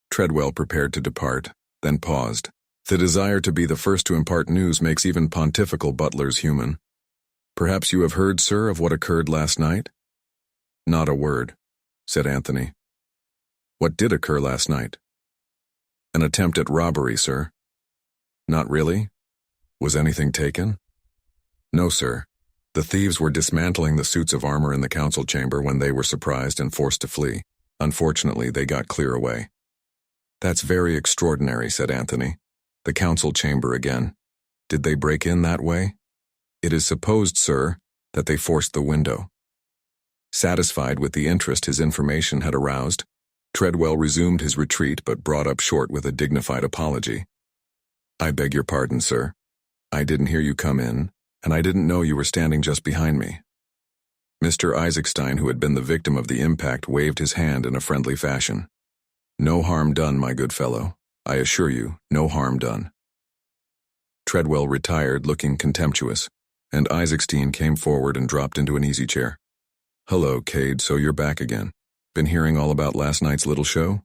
Speaker 1: Treadwell prepared to depart, then paused. The desire to be the first to impart news makes even pontifical butlers human. "Perhaps you have heard, sir, of what occurred last night?" "Not a word," said Anthony. "What did occur last night?" "An attempt at robbery, sir." "Not really? Was anything taken?" "No, sir. The thieves were dismantling the suits of armor in the council chamber when they were surprised and forced to flee. Unfortunately, they got clear away." "That's very extraordinary," said Anthony. "The council chamber again. Did they break in that way?" "It is supposed, sir, that they forced the window." Satisfied with the interest his information had aroused, Treadwell resumed his retreat but brought up short with a dignified apology. "I beg your pardon, sir. I didn't hear you come in, and I didn't know you were standing just behind me." Mr. Isaacstein, who had been the victim of the impact, waved his hand in a friendly fashion. "No harm done, my good fellow. I assure you, no harm done." Treadwell retired, looking contemptuous, and Isaacstein came forward and dropped into an easy chair. "Hello, Cade, so you're back again. Been hearing all about last night's little show?"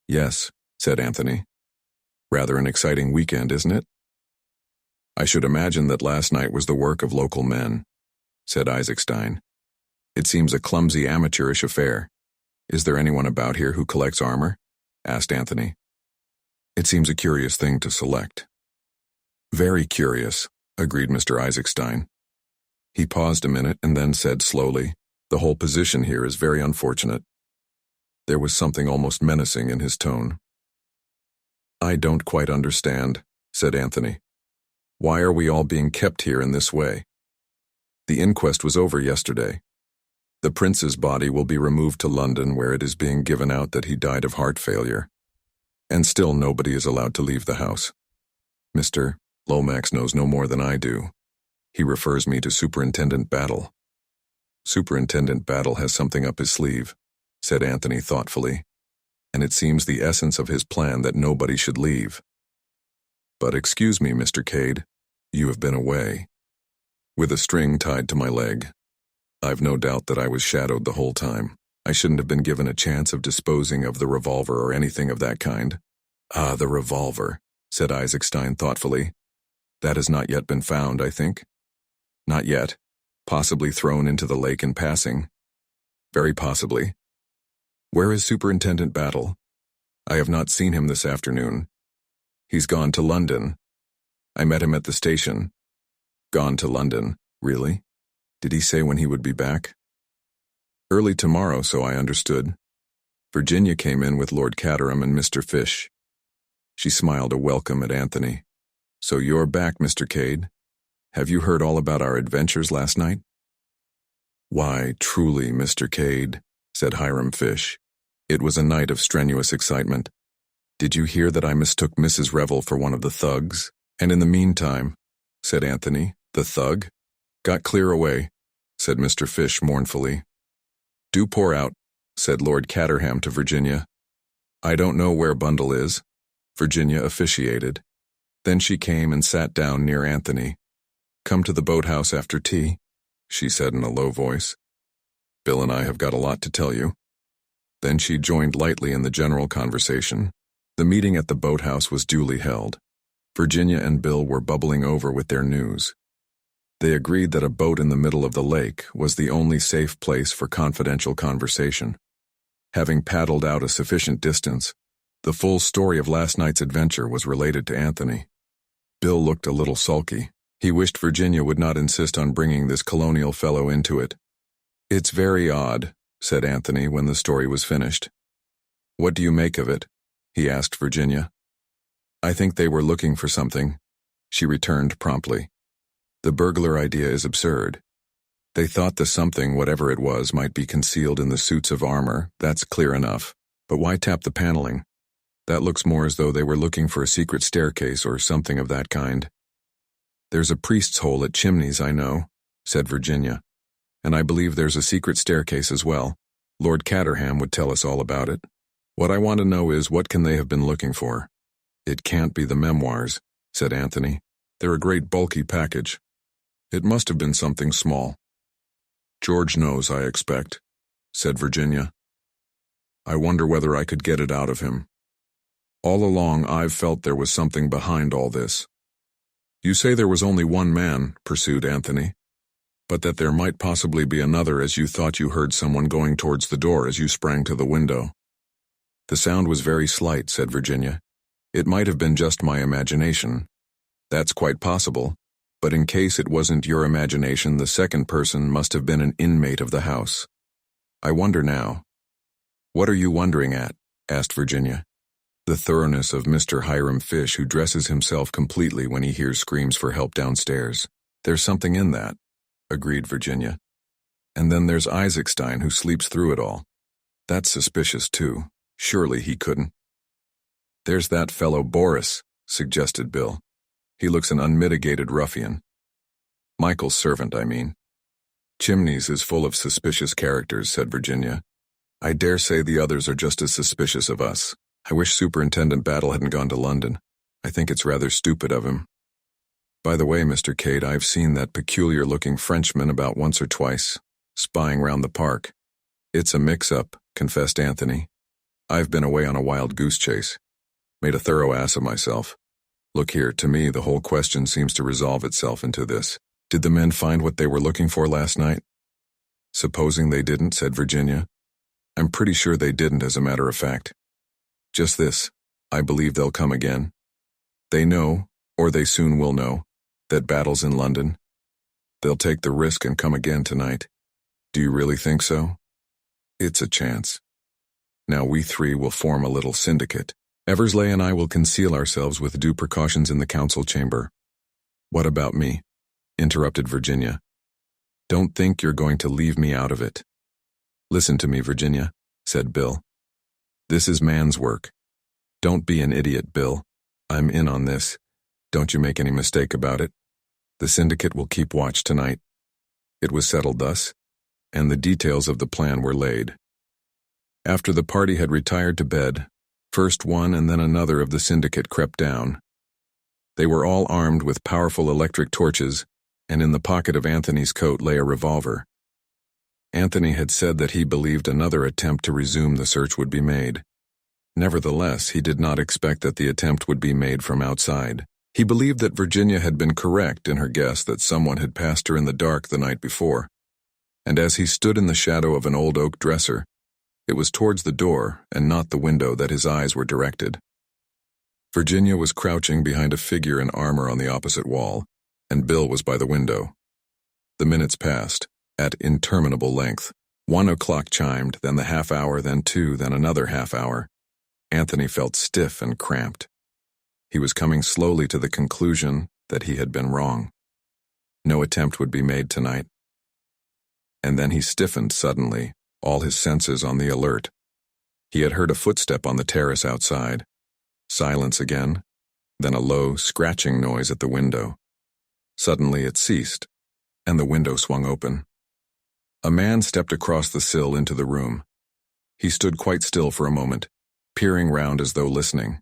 Speaker 1: "Yes," said Anthony. "Rather an exciting weekend, isn't it?" "I should imagine that last night was the work of local men," said Isaacstein. "It seems a clumsy, amateurish affair. Is there anyone about here who collects armor?" asked Anthony. "It seems a curious thing to select." "Very curious," agreed Mr. Isaacstein. He paused a minute and then said slowly, "The whole position here is very unfortunate." There was something almost menacing in his tone. "I don't quite understand," said Anthony. "Why are we all being kept here in this way? The inquest was over yesterday. The prince's body will be removed to London, where it is being given out that he died of heart failure. And still nobody is allowed to leave the house. Mr. Lomax knows no more than I do. He refers me to Superintendent Battle." "Superintendent Battle has something up his sleeve," said Anthony thoughtfully, "and it seems the essence of his plan that nobody should leave. But excuse me, Mr. Cade, you have been away. With a string tied to my leg. I've no doubt that I was shadowed the whole time. I shouldn't have been given a chance of disposing of the revolver or anything of that kind." "Ah, the revolver," said Isaacstein thoughtfully. "That has not yet been found, I think." "Not yet. Possibly thrown into the lake in passing." "Very possibly. Where is Superintendent Battle?" "I have not seen him this afternoon." "He's gone to London. I met him at the station." "Gone to London, really? Did he say when he would be back?" "Early tomorrow, so I understood. Virginia came in with Lord Caterham and Mr. Fish." She smiled a welcome at Anthony. "So you're back, Mr. Cade. Have you heard all about our adventures last night?" "Why, truly, Mr. Cade," said Hiram Fish. "It was a night of strenuous excitement. Did you hear that I mistook Mrs. Revel for one of the thugs? And in the meantime," said Anthony, "the thug got clear away," said Mr. Fish mournfully. "Do pour out," said Lord Caterham to Virginia. "I don't know where Bundle is." Virginia officiated. Then she came and sat down near Anthony. "Come to the boathouse after tea," she said in a low voice. "Bill and I have got a lot to tell you." Then she joined lightly in the general conversation. The meeting at the boathouse was duly held. Virginia and Bill were bubbling over with their news. They agreed that a boat in the middle of the lake was the only safe place for confidential conversation. Having paddled out a sufficient distance, the full story of last night's adventure was related to Anthony. Bill looked a little sulky. He wished Virginia would not insist on bringing this colonial fellow into it. "It's very odd," said Anthony when the story was finished. "What do you make of it?" he asked Virginia. "I think they were looking for something," she returned promptly. "The burglar idea is absurd. They thought the something, whatever it was, might be concealed in the suits of armor, that's clear enough. But why tap the paneling? That looks more as though they were looking for a secret staircase or something of that kind." "There's a priest's hole at Chimneys, I know," said Virginia. "And I believe there's a secret staircase as well. Lord Caterham would tell us all about it. What I want to know is, what can they have been looking for?" "It can't be the memoirs," said Anthony. "They're a great bulky package. It must have been something small." "George knows, I expect," said Virginia. "I wonder whether I could get it out of him. All along I've felt there was something behind all this." "You say there was only one man," pursued Anthony, "but that there might possibly be another, as you thought you heard someone going towards the door as you sprang to the window." "The sound was very slight," said Virginia. "It might have been just my imagination." "That's quite possible. But in case it wasn't your imagination, the second person must have been an inmate of the house. I wonder now." "What are you wondering at?" asked Virginia. "The thoroughness of Mr. Hiram Fish, who dresses himself completely when he hears screams for help downstairs. There's something in that," agreed Virginia. "And then there's Isaacstein, who sleeps through it all. That's suspicious too. Surely he couldn't." "There's that fellow Boris," suggested Bill. "He looks an unmitigated ruffian. Michael's servant, I mean." "Chimneys is full of suspicious characters," said Virginia. "I dare say the others are just as suspicious of us. I wish Superintendent Battle hadn't gone to London. I think it's rather stupid of him. By the way, Mr. Cade, I've seen that peculiar-looking Frenchman about once or twice, spying round the park." "It's a mix-up," confessed Anthony. "I've been away on a wild goose chase. Made a thorough ass of myself. Look here, to me the whole question seems to resolve itself into this. Did the men find what they were looking for last night?" "Supposing they didn't," said Virginia. "I'm pretty sure they didn't, as a matter of fact. Just this, I believe they'll come again. They know, or they soon will know, that Battle's in London. They'll take the risk and come again tonight. Do you really think so?" "It's a chance. Now we three will form a little syndicate. Eversley and I will conceal ourselves with due precautions in the council chamber." "What about me?" interrupted Virginia. "Don't think you're going to leave me out of it." "Listen to me, Virginia," said Bill. "This is man's work. Don't be an idiot, Bill. I'm in on this. Don't you make any mistake about it. The syndicate will keep watch tonight." It was settled thus, and the details of the plan were laid. After the party had retired to bed, first one and then another of the syndicate crept down. They were all armed with powerful electric torches, and in the pocket of Anthony's coat lay a revolver. Anthony had said that he believed another attempt to resume the search would be made. Nevertheless, he did not expect that the attempt would be made from outside. He believed that Virginia had been correct in her guess that someone had passed her in the dark the night before, and as he stood in the shadow of an old oak dresser, it was towards the door and not the window that his eyes were directed. Virginia was crouching behind a figure in armor on the opposite wall, and Bill was by the window. The minutes passed, at interminable length. 1 o'clock chimed, then the half hour, then 2, then another half hour. Anthony felt stiff and cramped. He was coming slowly to the conclusion that he had been wrong. No attempt would be made tonight. And then he stiffened suddenly, all his senses on the alert. He had heard a footstep on the terrace outside. Silence again, then a low, scratching noise at the window. Suddenly it ceased, and the window swung open. A man stepped across the sill into the room. He stood quite still for a moment, peering round as though listening.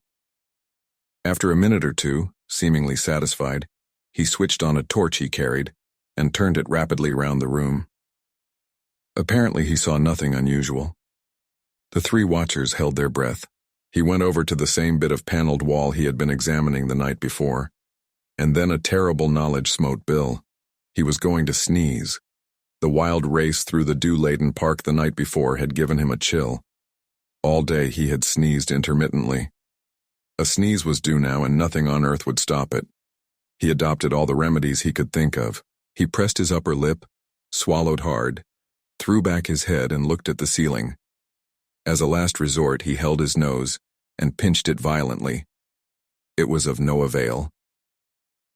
Speaker 1: After a minute or two, seemingly satisfied, he switched on a torch he carried and turned it rapidly round the room. Apparently he saw nothing unusual. The three watchers held their breath. He went over to the same bit of paneled wall he had been examining the night before, and then a terrible knowledge smote Bill. He was going to sneeze. The wild race through the dew-laden park the night before had given him a chill. All day he had sneezed intermittently. A sneeze was due now, and nothing on earth would stop it. He adopted all the remedies he could think of. He pressed his upper lip, swallowed hard, threw back his head and looked at the ceiling. As a last resort, he held his nose and pinched it violently. It was of no avail.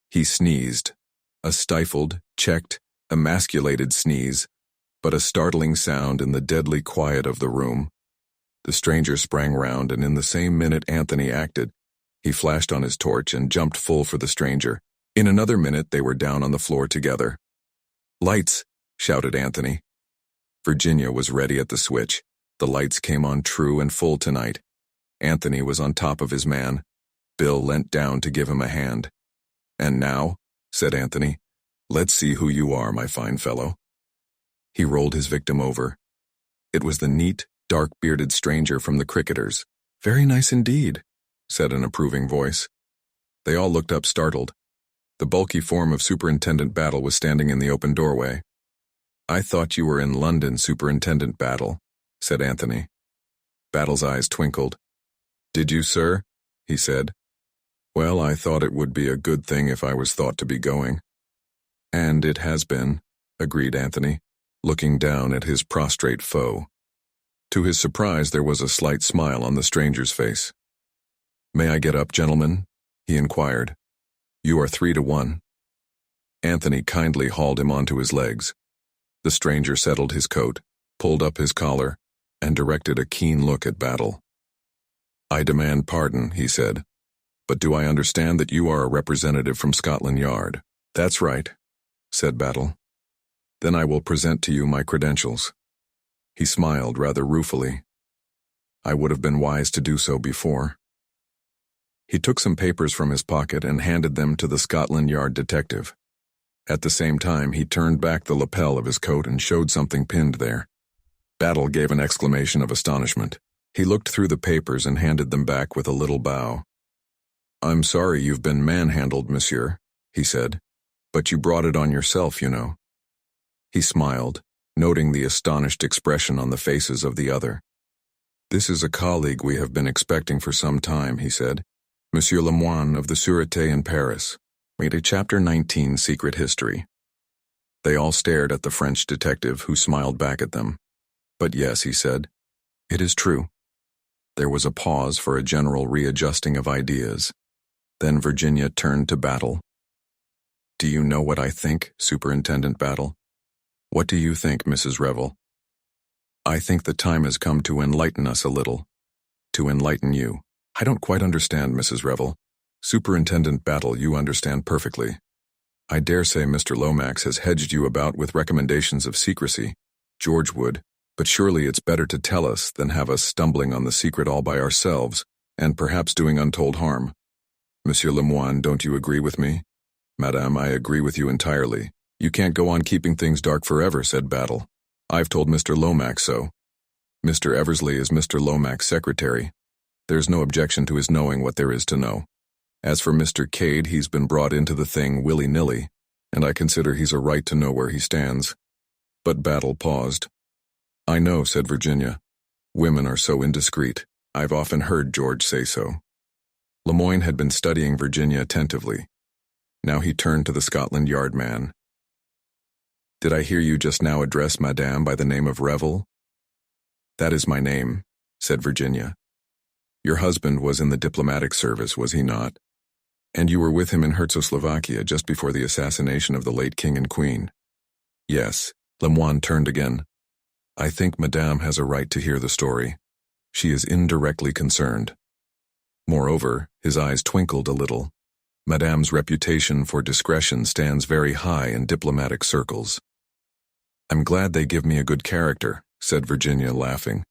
Speaker 1: He sneezed, a stifled, checked, emasculated sneeze, but a startling sound in the deadly quiet of the room. The stranger sprang round, and in the same minute Anthony acted. He flashed on his torch and jumped full for the stranger. In another minute they were down on the floor together. "Lights!" shouted Anthony. Virginia was ready at the switch. The lights came on true and full tonight. Anthony was on top of his man. Bill leant down to give him a hand. "And now," said Anthony, "let's see who you are, my fine fellow." He rolled his victim over. It was the neat, dark-bearded stranger from the Cricketers. "Very nice indeed," said an approving voice. They all looked up startled. The bulky form of Superintendent Battle was standing in the open doorway. "I thought you were in London, Superintendent Battle," said Anthony. Battle's eyes twinkled. "Did you, sir?" he said. "Well, I thought it would be a good thing if I was thought to be going." "And it has been," agreed Anthony, looking down at his prostrate foe. To his surprise, there was a slight smile on the stranger's face. "May I get up, gentlemen?" he inquired. "You are 3-1. Anthony kindly hauled him onto his legs. The stranger settled his coat, pulled up his collar, and directed a keen look at Battle. "I demand pardon," he said, "but do I understand that you are a representative from Scotland Yard?" "That's right," said Battle. "Then I will present to you my credentials." He smiled rather ruefully. "I would have been wise to do so before." He took some papers from his pocket and handed them to the Scotland Yard detective. At the same time, he turned back the lapel of his coat and showed something pinned there. Battle gave an exclamation of astonishment. He looked through the papers and handed them back with a little bow. "I'm sorry you've been manhandled, monsieur," he said, "but you brought it on yourself, you know." He smiled, noting the astonished expression on the faces of the other. "This is a colleague we have been expecting for some time," he said. "Monsieur Lemoine of the Sûreté in Paris." Made a Chapter 19 secret history. They all stared at the French detective, who smiled back at them. "But yes," he said, "it is true." There was a pause for a general readjusting of ideas. Then Virginia turned to Battle. "Do you know what I think, Superintendent Battle? What do you think, Mrs. Revel?" "I think the time has come to enlighten us a little. To enlighten you." "I don't quite understand, Mrs. Revel." "Superintendent Battle, you understand perfectly. I dare say Mr. Lomax has hedged you about with recommendations of secrecy. George would, but surely it's better to tell us than have us stumbling on the secret all by ourselves, and perhaps doing untold harm. Monsieur Lemoine, don't you agree with me?" "Madame, I agree with you entirely. You can't go on keeping things dark forever," said Battle. "I've told Mr. Lomax so. Mr. Eversley is Mr. Lomax's secretary. There's no objection to his knowing what there is to know. As for Mr. Cade, he's been brought into the thing willy-nilly, and I consider he's a right to know where he stands." But Battle paused. "I know," said Virginia. "Women are so indiscreet. I've often heard George say so." Lemoine had been studying Virginia attentively. Now he turned to the Scotland Yard man. "Did I hear you just now address Madame by the name of Revel?" "That is my name," said Virginia. "Your husband was in the diplomatic service, was he not? And you were with him in Czechoslovakia just before the assassination of the late King and Queen?" "Yes." Lemoine turned again. "I think Madame has a right to hear the story. She is indirectly concerned." Moreover, his eyes twinkled a little. Madame's reputation for discretion stands very high in diplomatic circles. "I'm glad they give me a good character," said Virginia, laughing,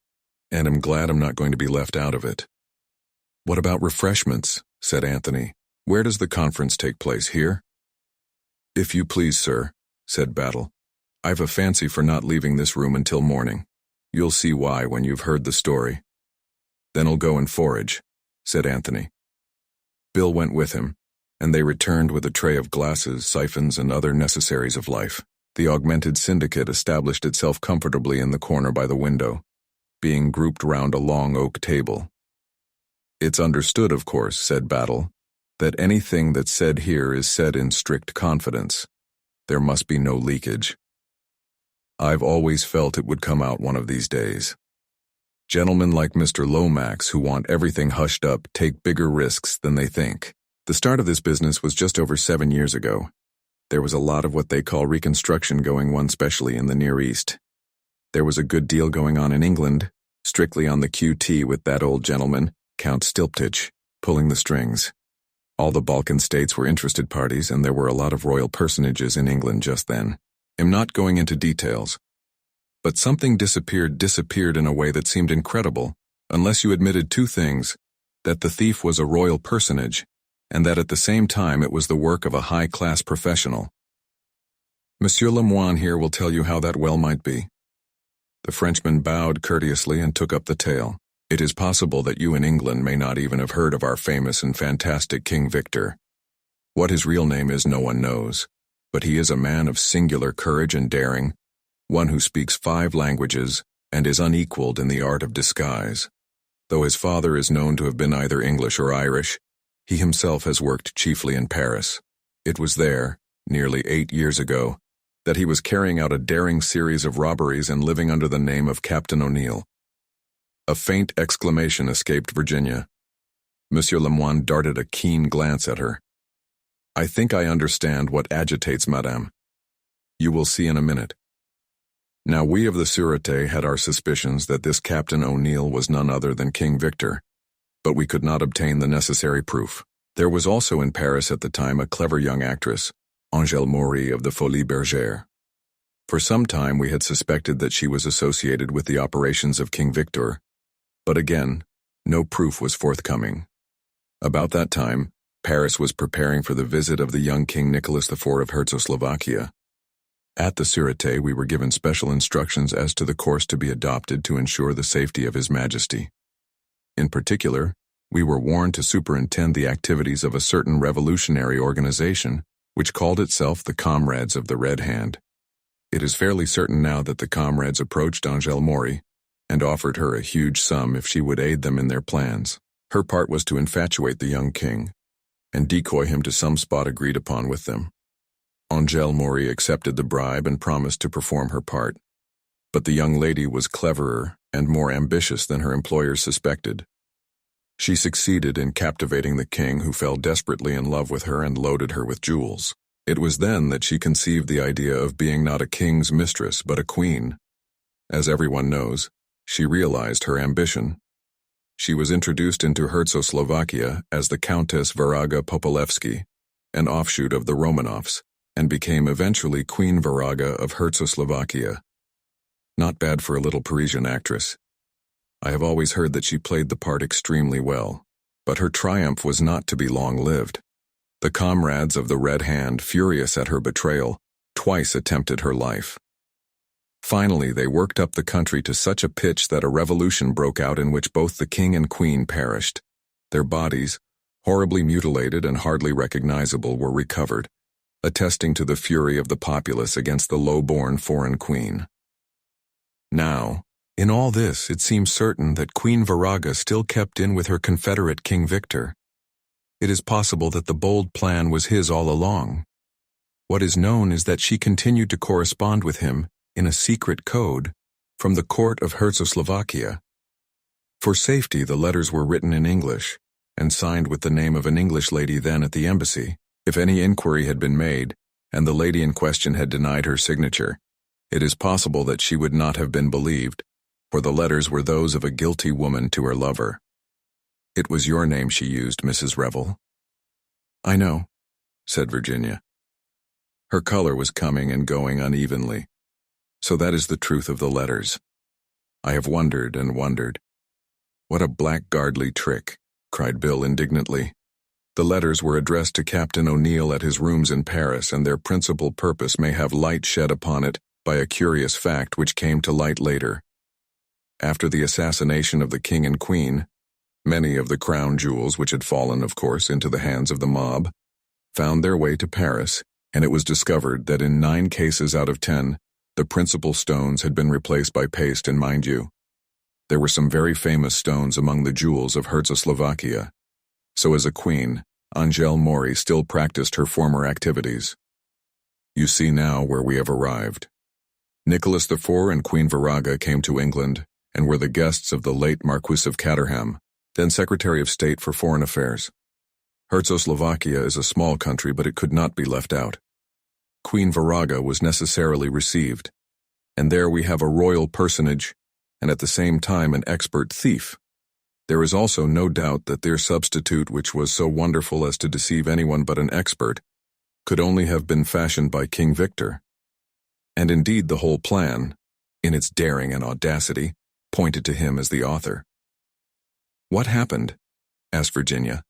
Speaker 1: "and I'm glad I'm not going to be left out of it." "What about refreshments?" said Anthony. "Where does the conference take place, here?" "If you please, sir," said Battle. "I've a fancy for not leaving this room until morning. You'll see why when you've heard the story." "Then I'll go and forage," said Anthony. Bill went with him. and they returned with a tray of glasses, siphons, and other necessaries of life. The augmented syndicate established itself comfortably in the corner by the window, being grouped round a long oak table. "It's understood, of course," said Battle, "that anything that's said here is said in strict confidence. There must be no leakage. I've always felt it would come out one of these days. Gentlemen like Mr. Lomax, who want everything hushed up, take bigger risks than they think." The start of this business was just over 7 years ago. There was a lot of what they call reconstruction going on, especially in the Near East. There was a good deal going on in England, strictly on the QT, with that old gentleman, Count Stilptich, pulling the strings. All the Balkan states were interested parties, and there were a lot of royal personages in England just then. I'm not going into details. But something disappeared in a way that seemed incredible, unless you admitted two things: that the thief was a royal personage, and that at the same time it was the work of a high-class professional. Monsieur Lemoine here will tell you how that well might be. The Frenchman bowed courteously and took up the tale. "It is possible that you in England may not even have heard of our famous and fantastic King Victor. What his real name is no one knows, but he is a man of singular courage and daring, one who speaks 5 languages and is unequaled in the art of disguise. Though his father is known to have been either English or Irish, he himself has worked chiefly in Paris. It was there, nearly 8 years ago, that he was carrying out a daring series of robberies and living under the name of Captain O'Neill." A faint exclamation escaped Virginia. Monsieur Lemoine darted a keen glance at her. "I think I understand what agitates Madame. You will see in a minute. Now, we of the Sûreté had our suspicions that this Captain O'Neill was none other than King Victor, but we could not obtain the necessary proof. There was also in Paris at the time a clever young actress, Angèle Maury of the Folies Bergère. For some time we had suspected that she was associated with the operations of King Victor, but again, no proof was forthcoming. About that time, Paris was preparing for the visit of the young King Nicholas IV of Czechoslovakia. At the Sûreté we were given special instructions as to the course to be adopted to ensure the safety of His Majesty. In particular, we were warned to superintend the activities of a certain revolutionary organization which called itself the Comrades of the Red Hand. It is fairly certain now that the comrades approached Angèle Maury and offered her a huge sum if she would aid them in their plans. Her part was to infatuate the young king and decoy him to some spot agreed upon with them. Angèle Maury accepted the bribe and promised to perform her part. But the young lady was cleverer and more ambitious than her employers suspected. She succeeded in captivating the king, who fell desperately in love with her and loaded her with jewels. It was then that she conceived the idea of being not a king's mistress but a queen. As everyone knows, she realized her ambition. She was introduced into Czechoslovakia as the Countess Varaga Popolevsky, an offshoot of the Romanovs, and became eventually Queen Varaga of Czechoslovakia. Not bad for a little Parisian actress. I have always heard that she played the part extremely well, but her triumph was not to be long-lived. The comrades of the Red Hand, furious at her betrayal, twice attempted her life. Finally, they worked up the country to such a pitch that a revolution broke out in which both the king and queen perished. Their bodies, horribly mutilated and hardly recognizable, were recovered, attesting to the fury of the populace against the low-born foreign queen. Now, in all this, it seems certain that Queen Varaga still kept in with her confederate King Victor. It is possible that the bold plan was his all along. What is known is that she continued to correspond with him in a secret code from the court of Czechoslovakia. For safety, the letters were written in English and signed with the name of an English lady then at the embassy. If any inquiry had been made, and the lady in question had denied her signature, it is possible that she would not have been believed, for the letters were those of a guilty woman to her lover. It was your name she used, Mrs. Revel. I know, said Virginia. Her color was coming and going unevenly. So that is the truth of the letters. I have wondered and wondered. What a blackguardly trick, cried Bill indignantly. The letters were addressed to Captain O'Neill at his rooms in Paris, and their principal purpose may have light shed upon it by a curious fact which came to light later. After the assassination of the king and queen, many of the crown jewels which had fallen, of course, into the hands of the mob, found their way to Paris, and it was discovered that in 9 cases out of 10, the principal stones had been replaced by paste, and mind you, there were some very famous stones among the jewels of Czechoslovakia. So as a queen, Angèle Maury still practiced her former activities. You see now where we have arrived. Nicholas IV and Queen Viraga came to England and were the guests of the late Marquis of Caterham, then Secretary of State for Foreign Affairs. Czechoslovakia is a small country, but it could not be left out. Queen Viraga was necessarily received, and there we have a royal personage and at the same time an expert thief. There is also no doubt that their substitute, which was so wonderful as to deceive anyone but an expert, could only have been fashioned by King Victor. And indeed the whole plan, in its daring and audacity, pointed to him as the author. "What happened?" asked Virginia.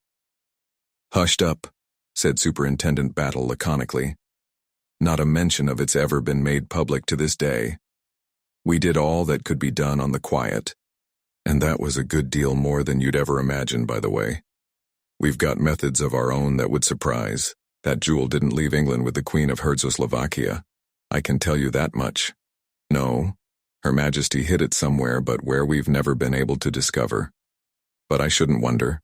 Speaker 1: "Hushed up," said Superintendent Battle laconically. "Not a mention of it's ever been made public to this day. We did all that could be done on the quiet, and that was a good deal more than you'd ever imagine, by the way. We've got methods of our own that would surprise. That jewel didn't leave England with the Queen of Czechoslovakia. I can tell you that much. No, Her Majesty hid it somewhere, but where we've never been able to discover. But I shouldn't wonder."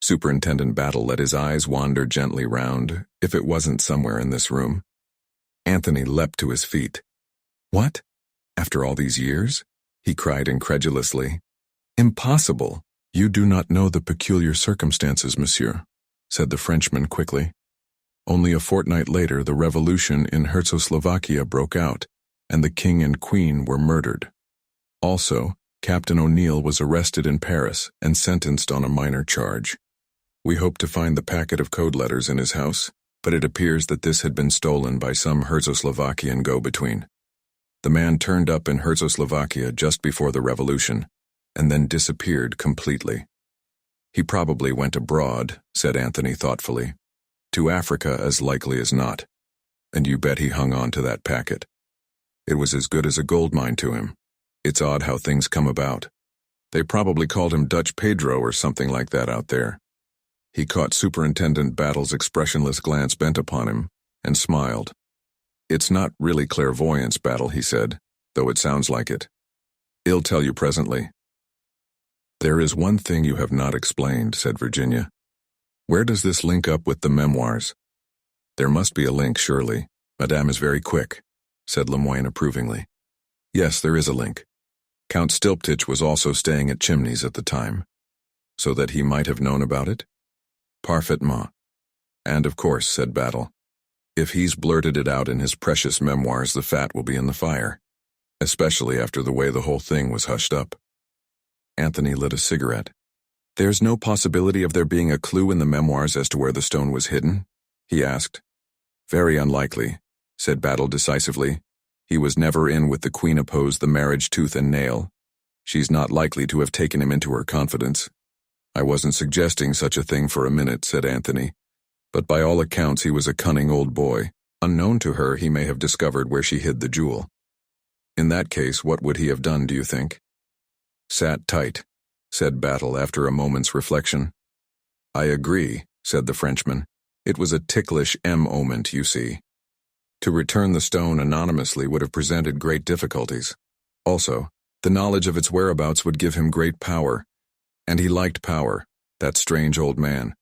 Speaker 1: Superintendent Battle let his eyes wander gently round, if it wasn't somewhere in this room. Anthony leapt to his feet. "What? After all these years?" he cried incredulously. "Impossible! You do not know the peculiar circumstances, monsieur," said the Frenchman quickly. "Only a fortnight later the revolution in Czechoslovakia broke out, and the king and queen were murdered. Also, Captain O'Neill was arrested in Paris and sentenced on a minor charge. We hoped to find the packet of code letters in his house, but it appears that this had been stolen by some Czechoslovakian go-between. The man turned up in Czechoslovakia just before the revolution, and then disappeared completely. He probably went abroad," said Anthony thoughtfully. "To Africa as likely as not. And you bet he hung on to that packet. It was as good as a gold mine to him. It's odd how things come about. They probably called him Dutch Pedro or something like that out there." He caught Superintendent Battle's expressionless glance bent upon him, and smiled. "It's not really clairvoyance, Battle," he said, "though it sounds like it. I'll tell you presently." "There is one thing you have not explained," said Virginia. "Where does this link up with the memoirs?" "There must be a link, surely. Madame is very quick," said Lemoyne approvingly. "Yes, there is a link. Count Stilptich was also staying at Chimneys at the time. So that he might have known about it?" "Parfaitement. And of course," said Battle, "if he's blurted it out in his precious memoirs, the fat will be in the fire, especially after the way the whole thing was hushed up." Anthony lit a cigarette. "There's no possibility of there being a clue in the memoirs as to where the stone was hidden?" he asked. "Very unlikely," said Battle decisively. "He was never in with the Queen opposed the marriage tooth and nail. She's not likely to have taken him into her confidence." "I wasn't suggesting such a thing for a minute," said Anthony. "But by all accounts he was a cunning old boy. Unknown to her, he may have discovered where she hid the jewel. In that case, what would he have done, do you think?" "Sat tight," said Battle after a moment's reflection. "I agree," said the Frenchman. "It was a ticklish moment, you see. To return the stone anonymously would have presented great difficulties. Also, the knowledge of its whereabouts would give him great power. And he liked power, that strange old man.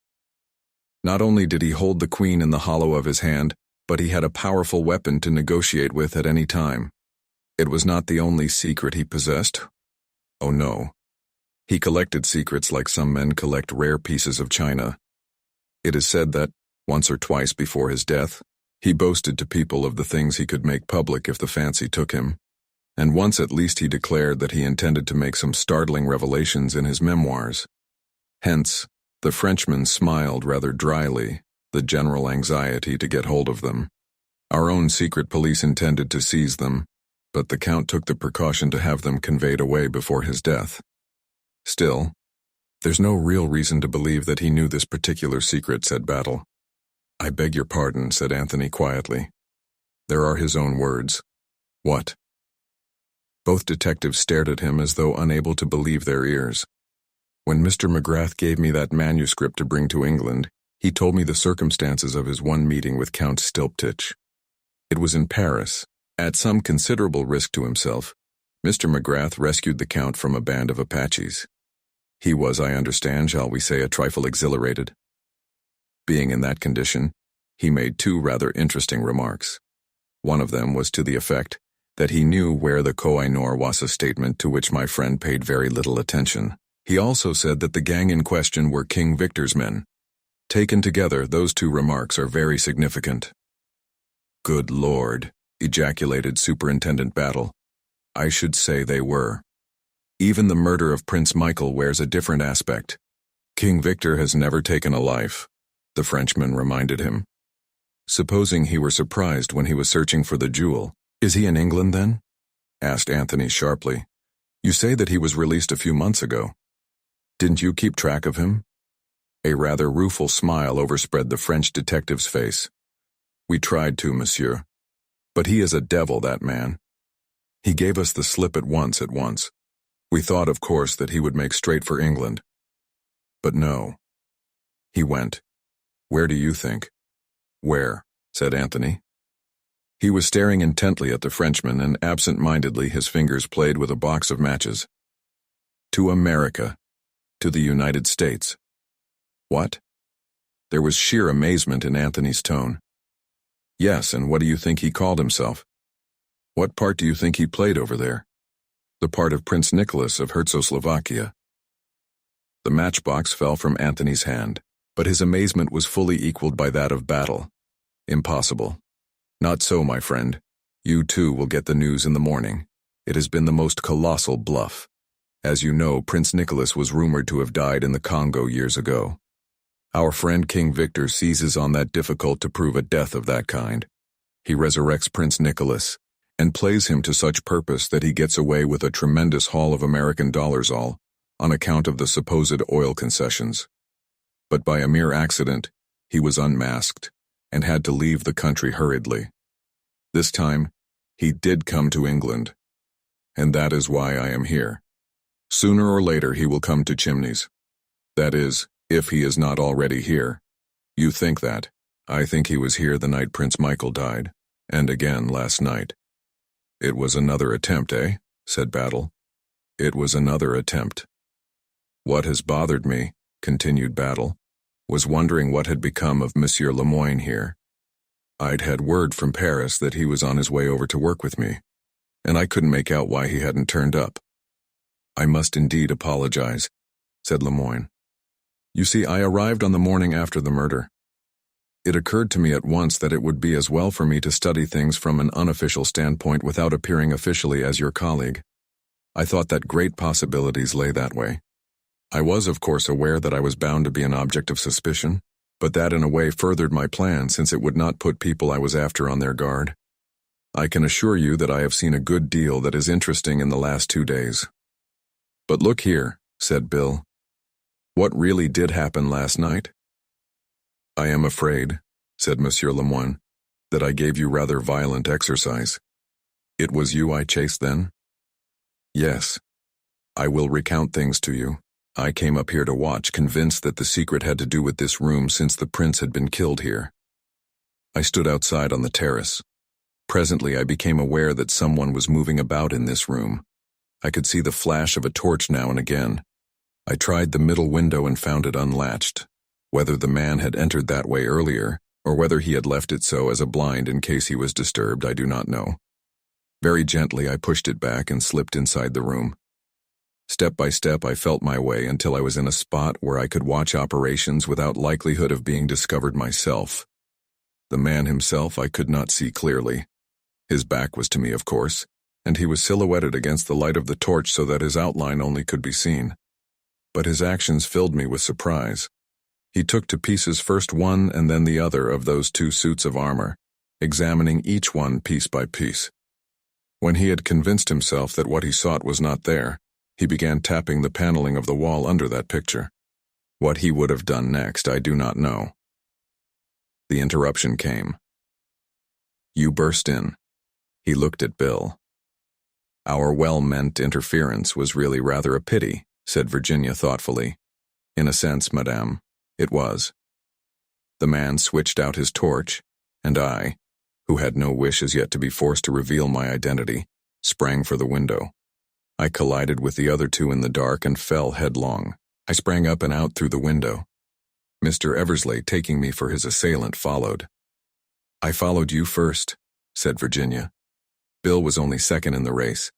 Speaker 1: Not only did he hold the Queen in the hollow of his hand, but he had a powerful weapon to negotiate with at any time. It was not the only secret he possessed. Oh no. He collected secrets like some men collect rare pieces of china. It is said that, once or twice before his death, he boasted to people of the things he could make public if the fancy took him. And once at least he declared that he intended to make some startling revelations in his memoirs. Hence, the Frenchman smiled rather dryly, the general anxiety to get hold of them. Our own secret police intended to seize them, but the Count took the precaution to have them conveyed away before his death. Still, there's no real reason to believe that he knew this particular secret," said Battle. "I beg your pardon," said Anthony quietly. "There are his own words." "What?" Both detectives stared at him as though unable to believe their ears. "When Mr. McGrath gave me that manuscript to bring to England, He told me the circumstances of his one meeting with Count Stilptich. It was in Paris. At some considerable risk to himself, Mr. McGrath rescued the Count from a band of Apaches. He was, I understand, shall we say, a trifle exhilarated. Being in that condition, he made two rather interesting remarks. One of them was to the effect that he knew where the Koh-i-Noor was, a statement to which my friend paid very little attention. He also said that the gang in question were King Victor's men. Taken together, those two remarks are very significant. "Good Lord," ejaculated Superintendent Battle. "I should say they were. Even the murder of Prince Michael wears a different aspect. King Victor has never taken a life," the Frenchman reminded him. "Supposing he were surprised when he was searching for the jewel, is he in England then?" asked Anthony sharply. "You say that he was released a few months ago. Didn't you keep track of him?" A rather rueful smile overspread the French detective's face. "We tried to, monsieur. But he is a devil, that man. He gave us the slip at once. We thought, of course, that he would make straight for England. But no. He went. Where do you think?" "Where?" said Anthony. He was staring intently at the Frenchman, and absent-mindedly his fingers played with a box of matches. "To America. To the United States." "What?" There was sheer amazement in Anthony's tone. "Yes, and what do you think he called himself? What part do you think he played over there? The part of Prince Nicholas of Czechoslovakia." The matchbox fell from Anthony's hand, but his amazement was fully equaled by that of Battle. "Impossible. Not so, my friend. You too will get the news in the morning. It has been the most colossal bluff. As you know, Prince Nicholas was rumored to have died in the Congo years ago. Our friend King Victor seizes on that difficult to prove a death of that kind. He resurrects Prince Nicholas, and plays him to such purpose that he gets away with a tremendous haul of American dollars all, on account of the supposed oil concessions. But by a mere accident, he was unmasked, and had to leave the country hurriedly. This time, he did come to England, and that is why I am here. Sooner or later he will come to Chimneys. That is, if he is not already here. You think that. I think he was here the night Prince Michael died, and again last night." "It was another attempt, eh?" said Battle. "It was another attempt. What has bothered me," continued Battle, "was wondering what had become of Monsieur Lemoyne here. I'd had word from Paris that he was on his way over to work with me, and I couldn't make out why he hadn't turned up." "I must indeed apologize," said Lemoyne. "You see, I arrived on the morning after the murder. It occurred to me at once that it would be as well for me to study things from an unofficial standpoint without appearing officially as your colleague. I thought that great possibilities lay that way. I was, of course, aware that I was bound to be an object of suspicion, but that in a way furthered my plan, since it would not put people I was after on their guard. I can assure you that I have seen a good deal that is interesting in the last 2 days. But look here," said Bill. "What really did happen last night?" "I am afraid," said Monsieur Lemoyne, "that I gave you rather violent exercise. It was you I chased then?" "Yes. I will recount things to you. I came up here to watch, convinced that the secret had to do with this room since the prince had been killed here. I stood outside on the terrace. Presently I became aware that someone was moving about in this room. I could see the flash of a torch now and again. I tried the middle window and found it unlatched. Whether the man had entered that way earlier, or whether he had left it so as a blind in case he was disturbed, I do not know. Very gently I pushed it back and slipped inside the room. Step by step I felt my way until I was in a spot where I could watch operations without likelihood of being discovered myself. The man himself I could not see clearly. His back was to me, of course, and he was silhouetted against the light of the torch so that his outline only could be seen. But his actions filled me with surprise. He took to pieces first one and then the other of those 2 suits of armor, examining each one piece by piece. When he had convinced himself that what he sought was not there, he began tapping the paneling of the wall under that picture. What he would have done next, I do not know. The interruption came. You burst in. He looked at Bill. "Our well-meant interference was really rather a pity," said Virginia thoughtfully. "In a sense, madame, it was. The man switched out his torch, and I, who had no wish as yet to be forced to reveal my identity, sprang for the window. I collided with the other two in the dark and fell headlong. I sprang up and out through the window. Mr. Eversley, taking me for his assailant, followed. "I followed you first," said Virginia. Bill was only second in the race,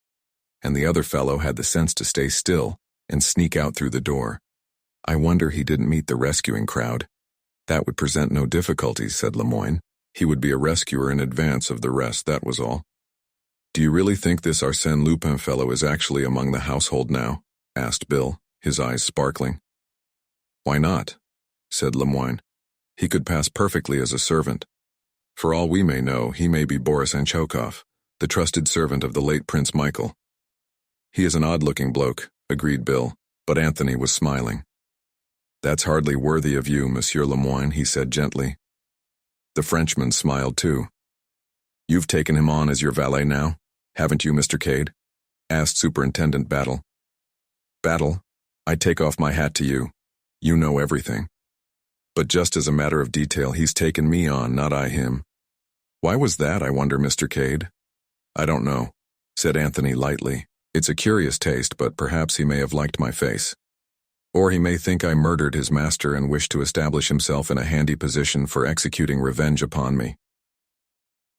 Speaker 1: and the other fellow had the sense to stay still and sneak out through the door. "I wonder he didn't meet the rescuing crowd." "That would present no difficulties," said Lemoyne. "He would be a rescuer in advance of the rest, that was all." "Do you really think this Arsène Lupin fellow is actually among the household now?" asked Bill, his eyes sparkling. "Why not?" said Lemoyne. "He could pass perfectly as a servant. For all we may know, he may be Boris Anchokov, the trusted servant of the late Prince Michael." "He is an odd-looking bloke," agreed Bill, but Anthony was smiling. "That's hardly worthy of you, Monsieur Lemoyne," he said gently. The Frenchman smiled too. "You've taken him on as your valet now, haven't you, Mr. Cade?" asked Superintendent Battle. "Battle, I take off my hat to you. You know everything. But just as a matter of detail, he's taken me on, not I him." "Why was that, I wonder, Mr. Cade?" "I don't know," said Anthony lightly. "It's a curious taste, but perhaps he may have liked my face. Or he may think I murdered his master and wished to establish himself in a handy position for executing revenge upon me."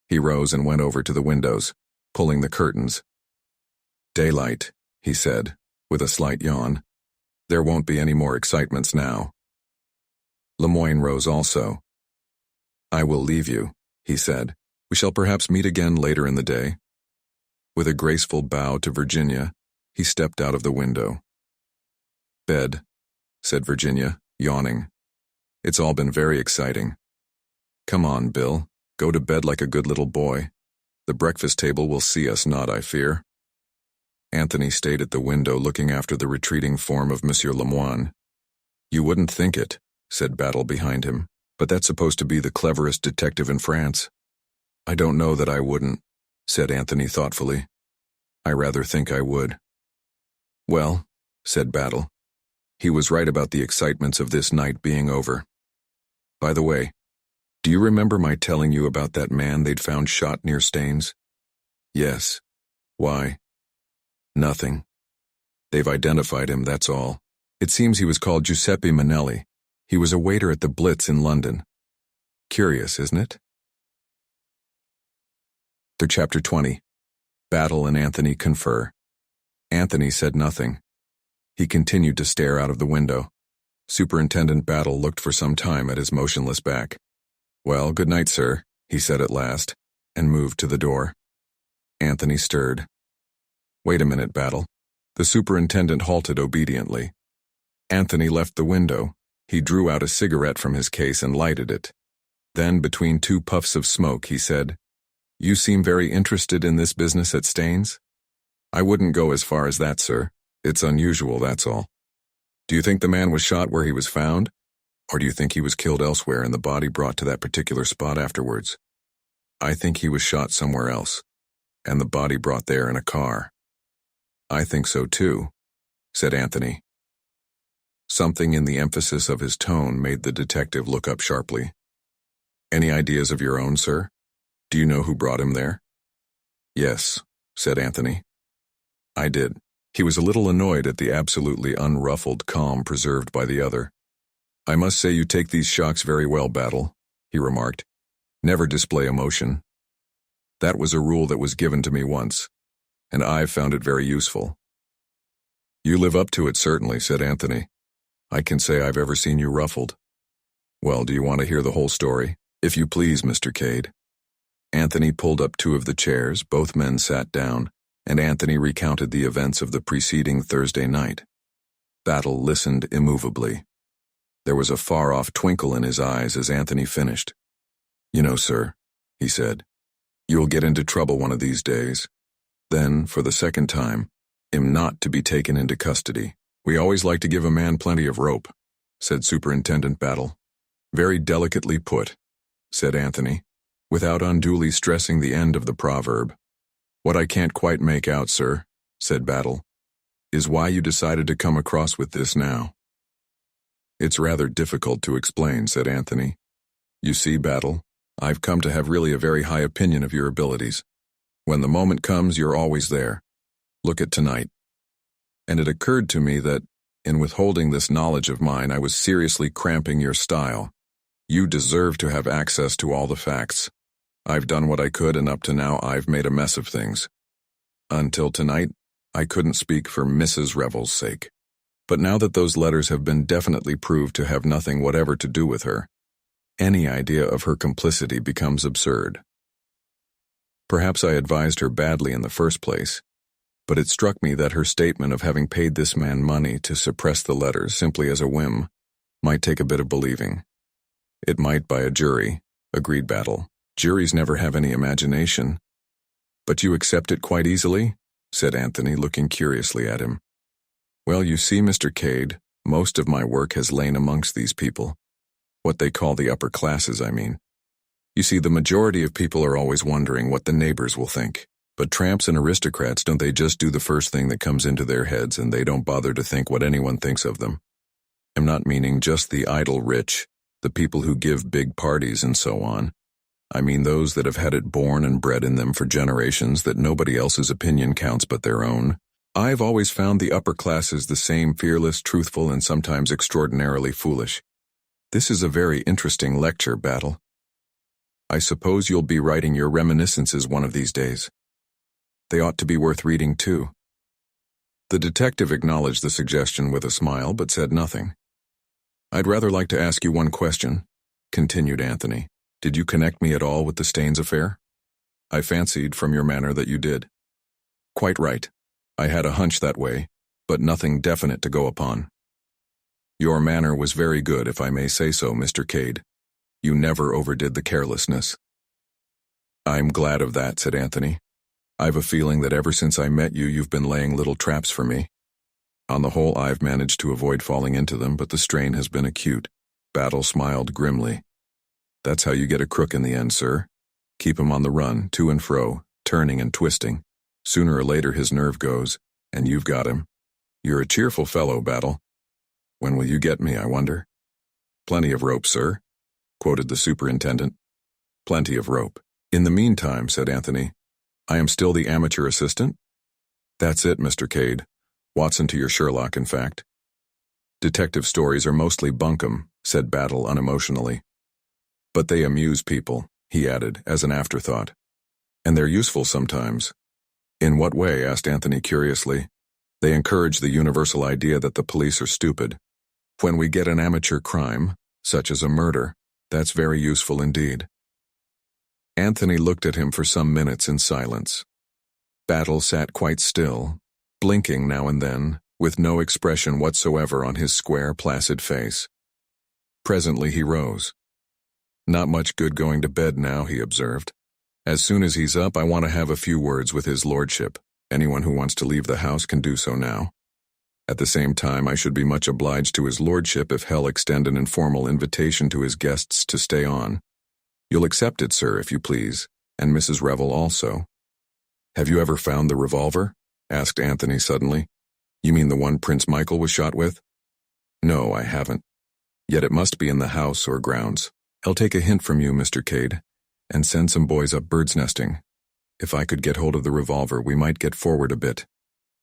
Speaker 1: He rose and went over to the windows, pulling the curtains. "Daylight," he said, with a slight yawn. "There won't be any more excitements now." Lemoyne rose also. "I will leave you," he said. "We shall perhaps meet again later in the day." With a graceful bow to Virginia, he stepped out of the window. "Bed," said Virginia, yawning. "It's all been very exciting. Come on, Bill, go to bed like a good little boy. The breakfast table will see us not, I fear." Anthony stayed at the window looking after the retreating form of Monsieur Lemoyne. "You wouldn't think it," said Battle behind him, "but that's supposed to be the cleverest detective in France." "I don't know that I wouldn't," said Anthony thoughtfully. "I rather think I would." "Well," said Battle, "he was right about the excitements of this night being over. By the way, do you remember my telling you about that man they'd found shot near Staines?" "Yes. Why?" "Nothing. They've identified him, that's all. It seems he was called Giuseppe Manelli. He was a waiter at the Blitz in London. Curious, isn't it?" Chapter 20. Battle and Anthony confer. Anthony said nothing. He continued to stare out of the window. Superintendent Battle looked for some time at his motionless back. "Well, good night, sir," he said at last, and moved to the door. Anthony stirred. "Wait a minute, Battle." The superintendent halted obediently. Anthony left the window. He drew out a cigarette from his case and lighted it. Then, between two puffs of smoke, he said, "You seem very interested in this business at Staines?" "I wouldn't go as far as that, sir. It's unusual, that's all." "Do you think the man was shot where he was found? Or do you think he was killed elsewhere and the body brought to that particular spot afterwards?" "I think he was shot somewhere else, and the body brought there in a car." "I think so too," said Anthony. Something in the emphasis of his tone made the detective look up sharply. "Any ideas of your own, sir? Do you know who brought him there?" "Yes," said Anthony. "I did." He was a little annoyed at the absolutely unruffled calm preserved by the other. "I must say you take these shocks very well, Battle," he remarked. "Never display emotion. That was a rule that was given to me once, and I've found it very useful." "You live up to it, certainly," said Anthony. "I can say I've ever seen you ruffled." "Well, do you want to hear the whole story?" "If you please, Mr. Cade." Anthony pulled up two of the chairs, both men sat down, and Anthony recounted the events of the preceding Thursday night. Battle listened immovably. There was a far-off twinkle in his eyes as Anthony finished. "You know, sir," he said, "you'll get into trouble one of these days. Then, for the second time, am not to be taken into custody." "We always like to give a man plenty of rope," said Superintendent Battle. "Very delicately put," said Anthony, without unduly stressing the end of the proverb. "What I can't quite make out, sir," said Battle, "is why you decided to come across with this now." "It's rather difficult to explain," said Anthony. You see, Battle, I've come to have really a very high opinion of your abilities. When the moment comes, you're always there. Look at tonight. And it occurred to me that, in withholding this knowledge of mine, I was seriously cramping your style. You deserve to have access to all the facts. I've done what I could, and up to now I've made a mess of things. Until tonight, I couldn't speak for Mrs. Revel's sake. But now that those letters have been definitely proved to have nothing whatever to do with her, any idea of her complicity becomes absurd. Perhaps I advised her badly in the first place, but it struck me that her statement of having paid this man money to suppress the letters simply as a whim might take a bit of believing. It might by a jury, agreed Battle. Juries never have any imagination. But you accept it quite easily? Said Anthony, looking curiously at him. Well, you see, Mr. Cade, most of my work has lain amongst these people. What they call the upper classes, I mean. You see, the majority of people are always wondering what the neighbors will think. But tramps and aristocrats, don't they just do the first thing that comes into their heads, and they don't bother to think what anyone thinks of them? I'm not meaning just the idle rich, the people who give big parties and so on. I mean those that have had it born and bred in them for generations that nobody else's opinion counts but their own. I've always found the upper classes the same, fearless, truthful, and sometimes extraordinarily foolish. This is a very interesting lecture, Battle. I suppose you'll be writing your reminiscences one of these days. They ought to be worth reading, too. The detective acknowledged the suggestion with a smile, but said nothing. I'd rather like to ask you one question, continued Anthony. Did you connect me at all with the Staines affair? I fancied from your manner that you did. Quite right. I had a hunch that way, but nothing definite to go upon. Your manner was very good, if I may say so, Mr. Cade. You never overdid the carelessness. I'm glad of that, said Anthony. I've a feeling that ever since I met you, you've been laying little traps for me. On the whole, I've managed to avoid falling into them, but the strain has been acute. Battle smiled grimly. That's how you get a crook in the end, sir. Keep him on the run, to and fro, turning and twisting. Sooner or later his nerve goes, and you've got him. You're a cheerful fellow, Battle. When will you get me, I wonder? Plenty of rope, sir, quoted the superintendent. Plenty of rope. In the meantime, said Anthony, I am still the amateur assistant? That's it, Mr. Cade. Watson to your Sherlock, in fact. Detective stories are mostly bunkum, said Battle unemotionally. But they amuse people, he added, as an afterthought. And they're useful sometimes. In what way? Asked Anthony curiously. They encourage the universal idea that the police are stupid. When we get an amateur crime, such as a murder, that's very useful indeed. Anthony looked at him for some minutes in silence. Battle sat quite still, blinking now and then, with no expression whatsoever on his square, placid face. Presently he rose. Not much good going to bed now, he observed. As soon as he's up, I want to have a few words with his lordship. Anyone who wants to leave the house can do so now. At the same time, I should be much obliged to his lordship if he'll extend an informal invitation to his guests to stay on. You'll accept it, sir, if you please, and Mrs. Revel also. Have you ever found the revolver? Asked Anthony suddenly. You mean the one Prince Michael was shot with? No, I haven't. Yet it must be in the house or grounds. I'll take a hint from you, Mr. Cade, and send some boys up bird's nesting. If I could get hold of the revolver, we might get forward a bit.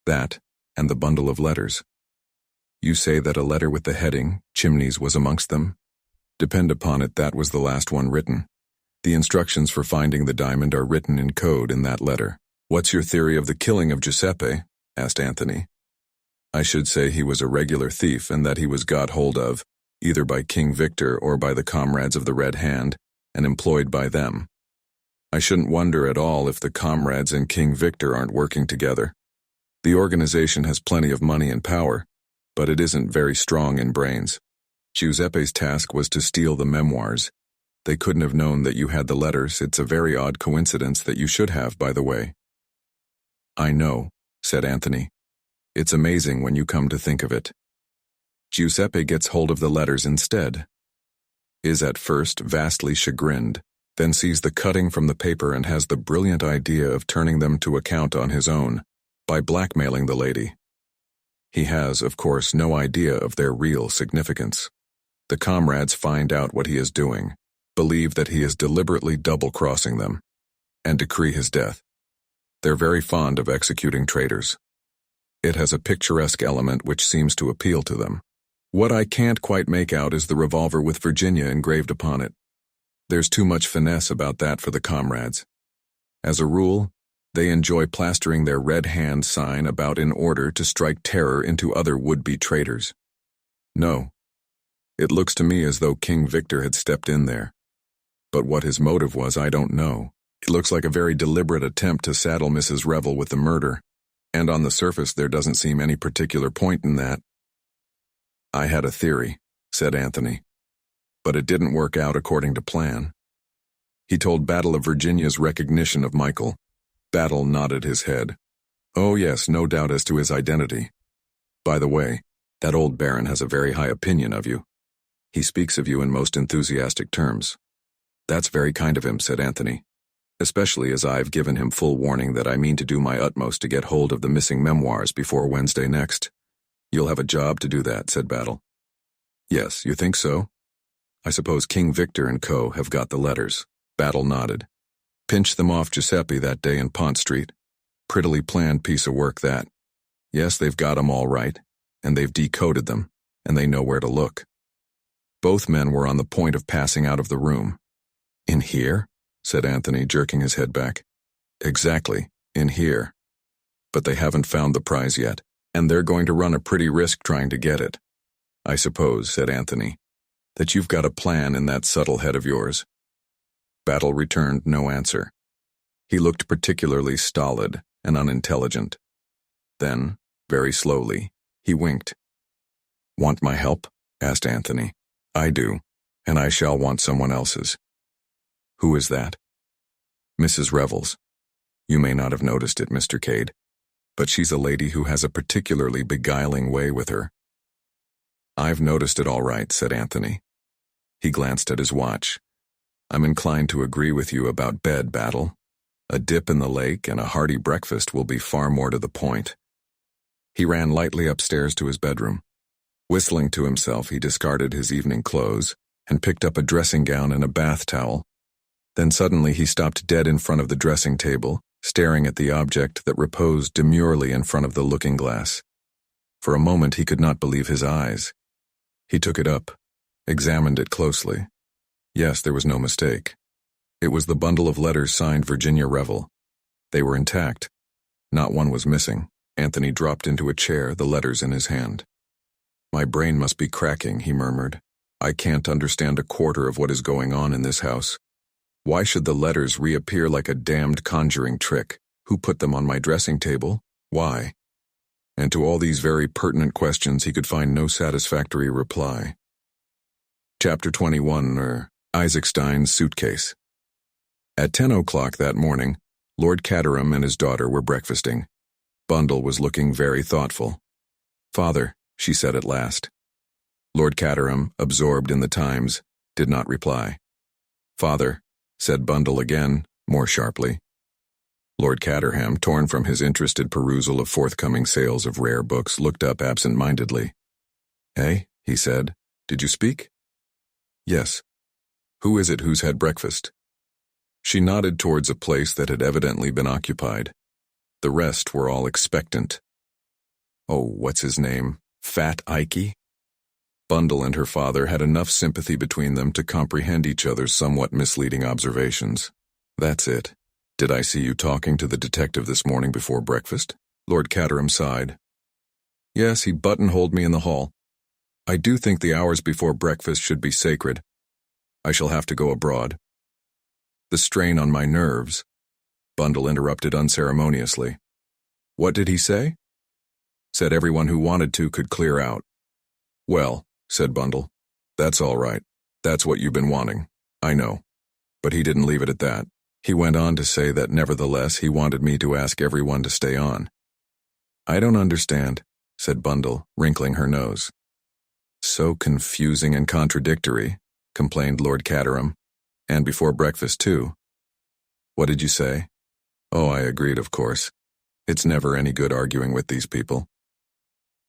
Speaker 1: That, and the bundle of letters. You say that a letter with the heading, Chimneys, was amongst them? Depend upon it, that was the last one written. The instructions for finding the diamond are written in code in that letter. What's your theory of the killing of Giuseppe? Asked Anthony. I should say he was a regular thief and that he was got hold of, either by King Victor or by the comrades of the Red Hand, and employed by them. I shouldn't wonder at all if the comrades and King Victor aren't working together. The organization has plenty of money and power, but it isn't very strong in brains. Giuseppe's task was to steal the memoirs. They couldn't have known that you had the letters. It's a very odd coincidence that you should have, by the way. I know, said Anthony. It's amazing when you come to think of it. Giuseppe gets hold of the letters instead. Is at first vastly chagrined, then sees the cutting from the paper and has the brilliant idea of turning them to account on his own, by blackmailing the lady. He has, of course, no idea of their real significance. The comrades find out what he is doing, believe that he is deliberately double-crossing them, and decree his death. They're very fond of executing traitors. It has a picturesque element which seems to appeal to them. What I can't quite make out is the revolver with Virginia engraved upon it. There's too much finesse about that for the comrades. As a rule, they enjoy plastering their red hand sign about in order to strike terror into other would-be traitors. No. It looks to me as though King Victor had stepped in there. But what his motive was, I don't know. It looks like a very deliberate attempt to saddle Mrs. Revel with the murder, and on the surface there doesn't seem any particular point in that. I had a theory, said Anthony, but it didn't work out according to plan. He told Battle of Virginia's recognition of Michael. Battle nodded his head. Oh yes, no doubt as to his identity. By the way, that old baron has a very high opinion of you. He speaks of you in most enthusiastic terms. That's very kind of him, said Anthony, especially as I've given him full warning that I mean to do my utmost to get hold of the missing memoirs before Wednesday next. You'll have a job to do that, said Battle. Yes, you think so? I suppose King Victor and Co. have got the letters. Battle nodded. Pinched them off Giuseppe that day in Pont Street. Prettily planned piece of work, that. Yes, they've got 'em all right, and they've decoded them, and they know where to look. Both men were on the point of passing out of the room. In here? Said Anthony, jerking his head back. Exactly, in here. But they haven't found the prize yet, and they're going to run a pretty risk trying to get it. I suppose, said Anthony, that you've got a plan in that subtle head of yours. Battle returned no answer. He looked particularly stolid and unintelligent. Then, very slowly, he winked. Want my help? Asked Anthony. I do, and I shall want someone else's. Who is that? Mrs. Revels. You may not have noticed it, Mr. Cade, but she's a lady who has a particularly beguiling way with her. I've noticed it all right, said Anthony. He glanced at his watch. I'm inclined to agree with you about bed, Battle. A dip in the lake and a hearty breakfast will be far more to the point. He ran lightly upstairs to his bedroom. Whistling to himself, he discarded his evening clothes and picked up a dressing gown and a bath towel. Then suddenly he stopped dead in front of the dressing table, staring at the object that reposed demurely in front of the looking-glass. For a moment he could not believe his eyes. He took it up, examined it closely. Yes, there was no mistake. It was the bundle of letters signed Virginia Revel. They were intact. Not one was missing. Anthony dropped into a chair, the letters in his hand. My brain must be cracking, he murmured. I can't understand a quarter of what is going on in this house. Why should the letters reappear like a damned conjuring trick? Who put them on my dressing table? Why? And to all these very pertinent questions he could find no satisfactory reply. Chapter 21, Isaac Stein's Suitcase. At 10 o'clock that morning, Lord Caterham and his daughter were breakfasting. Bundle was looking very thoughtful. Father, she said at last. Lord Caterham, absorbed in the Times, did not reply. Father, said Bundle again, more sharply. Lord Caterham, torn from his interested perusal of forthcoming sales of rare books, looked up absent-mindedly. Eh? He said. Did you speak? Yes. Who is it who's had breakfast? She nodded towards a place that had evidently been occupied. The rest were all expectant. Oh, what's his name? Fat Ikey? Bundle and her father had enough sympathy between them to comprehend each other's somewhat misleading observations. That's it. Did I see you talking to the detective this morning before breakfast? Lord Caterham sighed. Yes, he buttonholed me in the hall. I do think the hours before breakfast should be sacred. I shall have to go abroad. The strain on my nerves. Bundle interrupted unceremoniously. What did he say? Said everyone who wanted to could clear out. Well, said Bundle, that's all right. That's what you've been wanting. I know. But he didn't leave it at that. He went on to say that nevertheless he wanted me to ask everyone to stay on. I don't understand, said Bundle, wrinkling her nose. So confusing and contradictory, complained Lord Caterham. And before breakfast, too. What did you say? Oh, I agreed, of course. It's never any good arguing with these people.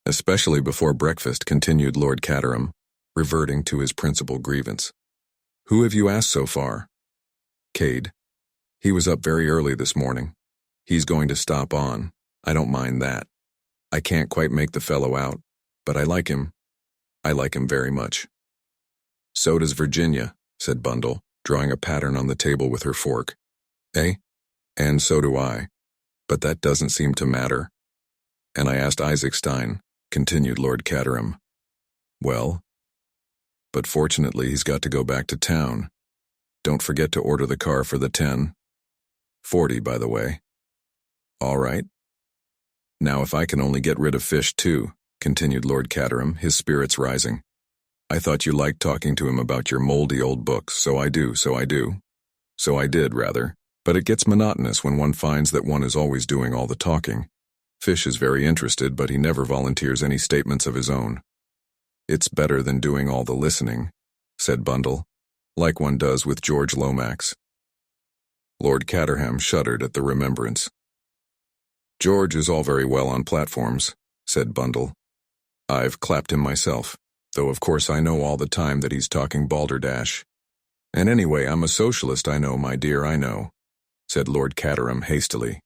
Speaker 1: Especially before breakfast, continued Lord Caterham, reverting to his principal grievance. Who have you asked so far? Cade. He was up very early this morning. He's going to stop on. I don't mind that. I can't quite make the fellow out, but I like him. I like him very much. So does Virginia, said Bundle, drawing a pattern on the table with her fork. Eh? And so do I. But that doesn't seem to matter. And I asked Isaac Stein, continued Lord Caterham. Well? But fortunately he's got to go back to town. Don't forget to order the car for the 10:40, by the way. All right. Now if I can only get rid of Fish too, continued Lord Caterham, his spirits rising. I thought you liked talking to him about your moldy old books, so I do. So I did, rather. But it gets monotonous when one finds that one is always doing all the talking. Fish is very interested, but he never volunteers any statements of his own. It's better than doing all the listening, said Bundle, like one does with George Lomax. Lord Caterham shuddered at the remembrance. George is all very well on platforms, said Bundle. I've clapped him myself, though of course I know all the time that he's talking balderdash. And anyway, I'm a socialist, I know, my dear, I know, said Lord Caterham hastily.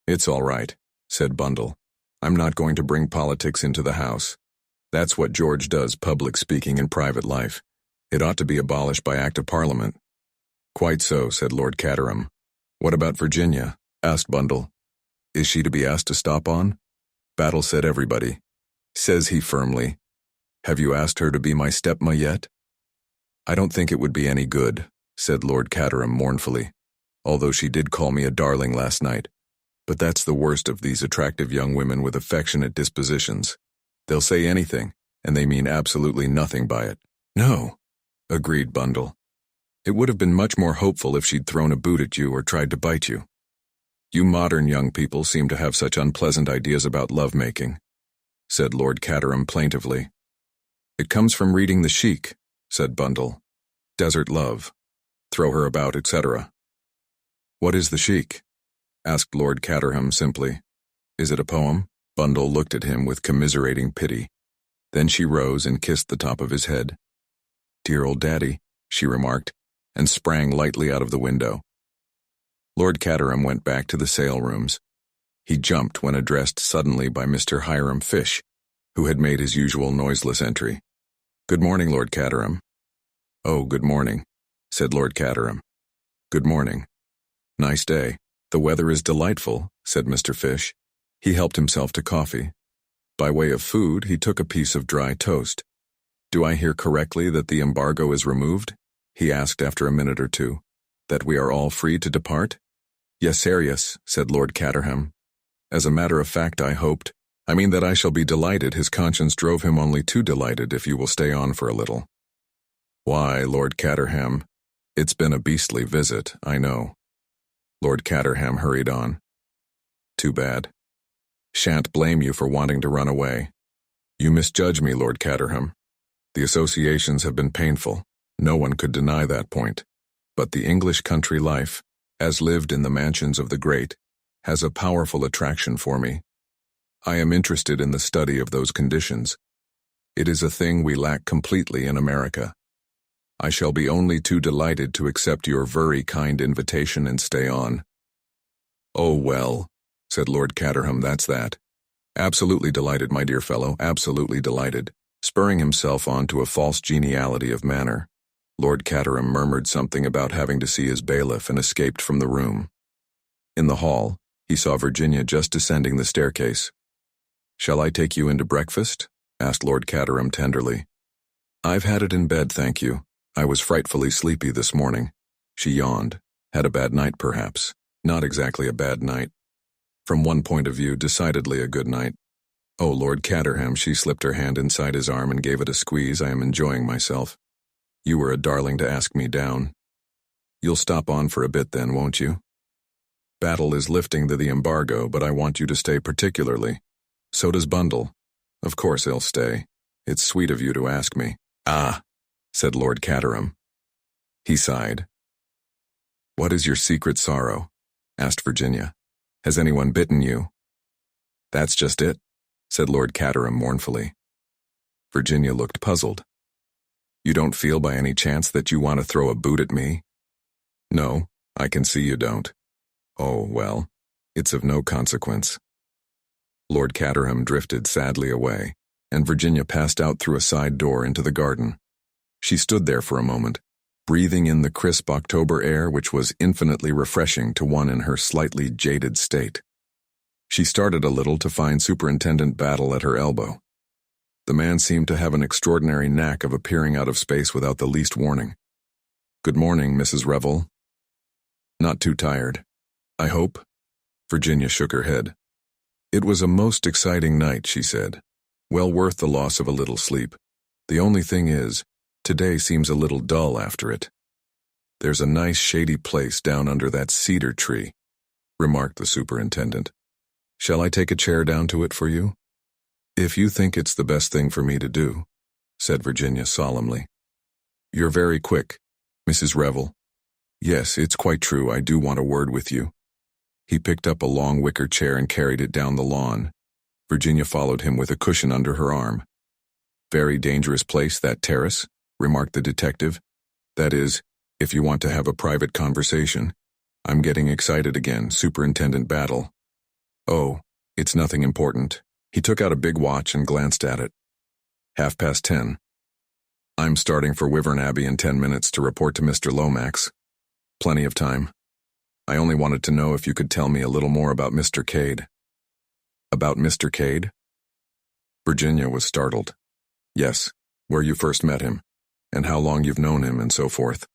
Speaker 1: It's all right, said Bundle. I'm not going to bring politics into the house. That's what George does, public speaking in private life. It ought to be abolished by Act of Parliament. Quite so, said Lord Caterham. What about Virginia? Asked Bundle. Is she to be asked to stop on? Battle said everybody. Says he firmly. Have you asked her to be my stepma yet? I don't think it would be any good, said Lord Caterham mournfully, although she did call me a darling last night. But that's the worst of these attractive young women with affectionate dispositions. They'll say anything, and they mean absolutely nothing by it. No, agreed Bundle. It would have been much more hopeful if she'd thrown a boot at you or tried to bite you. You modern young people seem to have such unpleasant ideas about love-making, said Lord Caterham plaintively. It comes from reading the Sheik, said Bundle. Desert love. Throw her about, etc. What is the Sheik? Asked Lord Caterham simply. Is it a poem? Bundle looked at him with commiserating pity. Then she rose and kissed the top of his head. Dear old daddy, she remarked, and sprang lightly out of the window. Lord Caterham went back to the sale rooms. He jumped when addressed suddenly by Mr. Hiram Fish, who had made his usual noiseless entry. Good morning, Lord Caterham. Oh, good morning, said Lord Caterham. Good morning. Nice day. The weather is delightful, said Mr. Fish. He helped himself to coffee. By way of food, he took a piece of dry toast. Do I hear correctly that the embargo is removed? He asked after a minute or two. That we are all free to depart? Yes, sir, yes, said Lord Caterham. As a matter of fact, I hoped. I mean that I shall be delighted. His conscience drove him only too delighted if you will stay on for a little. Why, Lord Caterham, it's been a beastly visit, I know. Lord Caterham hurried on. Too bad. Shan't blame you for wanting to run away. You misjudge me, Lord Caterham. The associations have been painful. No one could deny that point. But the English country life, as lived in the mansions of the great, has a powerful attraction for me. I am interested in the study of those conditions. It is a thing we lack completely in America. I shall be only too delighted to accept your very kind invitation and stay on. Oh, well, said Lord Caterham, that's that. Absolutely delighted, my dear fellow, absolutely delighted. Spurring himself on to a false geniality of manner, Lord Caterham murmured something about having to see his bailiff and escaped from the room. In the hall, he saw Virginia just descending the staircase. Shall I take you into breakfast? Asked Lord Caterham tenderly. I've had it in bed, thank you. I was frightfully sleepy this morning. She yawned. Had a bad night, perhaps. Not exactly a bad night. From one point of view, decidedly a good night. Oh, Lord Caterham, she slipped her hand inside his arm and gave it a squeeze. I am enjoying myself. You were a darling to ask me down. You'll stop on for a bit then, won't you? Battle is lifting the embargo, but I want you to stay particularly. So does Bundle. Of course he'll stay. It's sweet of you to ask me. Ah, said Lord Caterham. He sighed. What is your secret sorrow? Asked Virginia. Has anyone bitten you? That's just it, said Lord Caterham mournfully. Virginia looked puzzled. You don't feel by any chance that you want to throw a boot at me? No, I can see you don't. Oh, well, it's of no consequence. Lord Caterham drifted sadly away, and Virginia passed out through a side door into the garden. She stood there for a moment, breathing in the crisp October air which was infinitely refreshing to one in her slightly jaded state. She started a little to find Superintendent Battle at her elbow. The man seemed to have an extraordinary knack of appearing out of space without the least warning. "Good morning, Mrs. Revel." "Not too tired, I hope?" Virginia shook her head. "It was a most exciting night," she said. "Well worth the loss of a little sleep. The only thing is, today seems a little dull after it." "There's a nice shady place down under that cedar tree," remarked the superintendent. "Shall I take a chair down to it for you?" "If you think it's the best thing for me to do," said Virginia solemnly. "You're very quick, Mrs. Revel." "Yes, it's quite true, I do want a word with you." He picked up a long wicker chair and carried it down the lawn. Virginia followed him with a cushion under her arm. "Very dangerous place, that terrace," remarked the detective. "That is, if you want to have a private conversation. I'm getting excited again, Superintendent Battle." "Oh, it's nothing important." He took out a big watch and glanced at it. 10:30. "I'm starting for Wyvern Abbey in 10 minutes to report to Mr. Lomax. Plenty of time. I only wanted to know if you could tell me a little more about Mr. Cade." "About Mr. Cade?" Virginia was startled. "Yes, where you first met him, and how long you've known him, and so forth."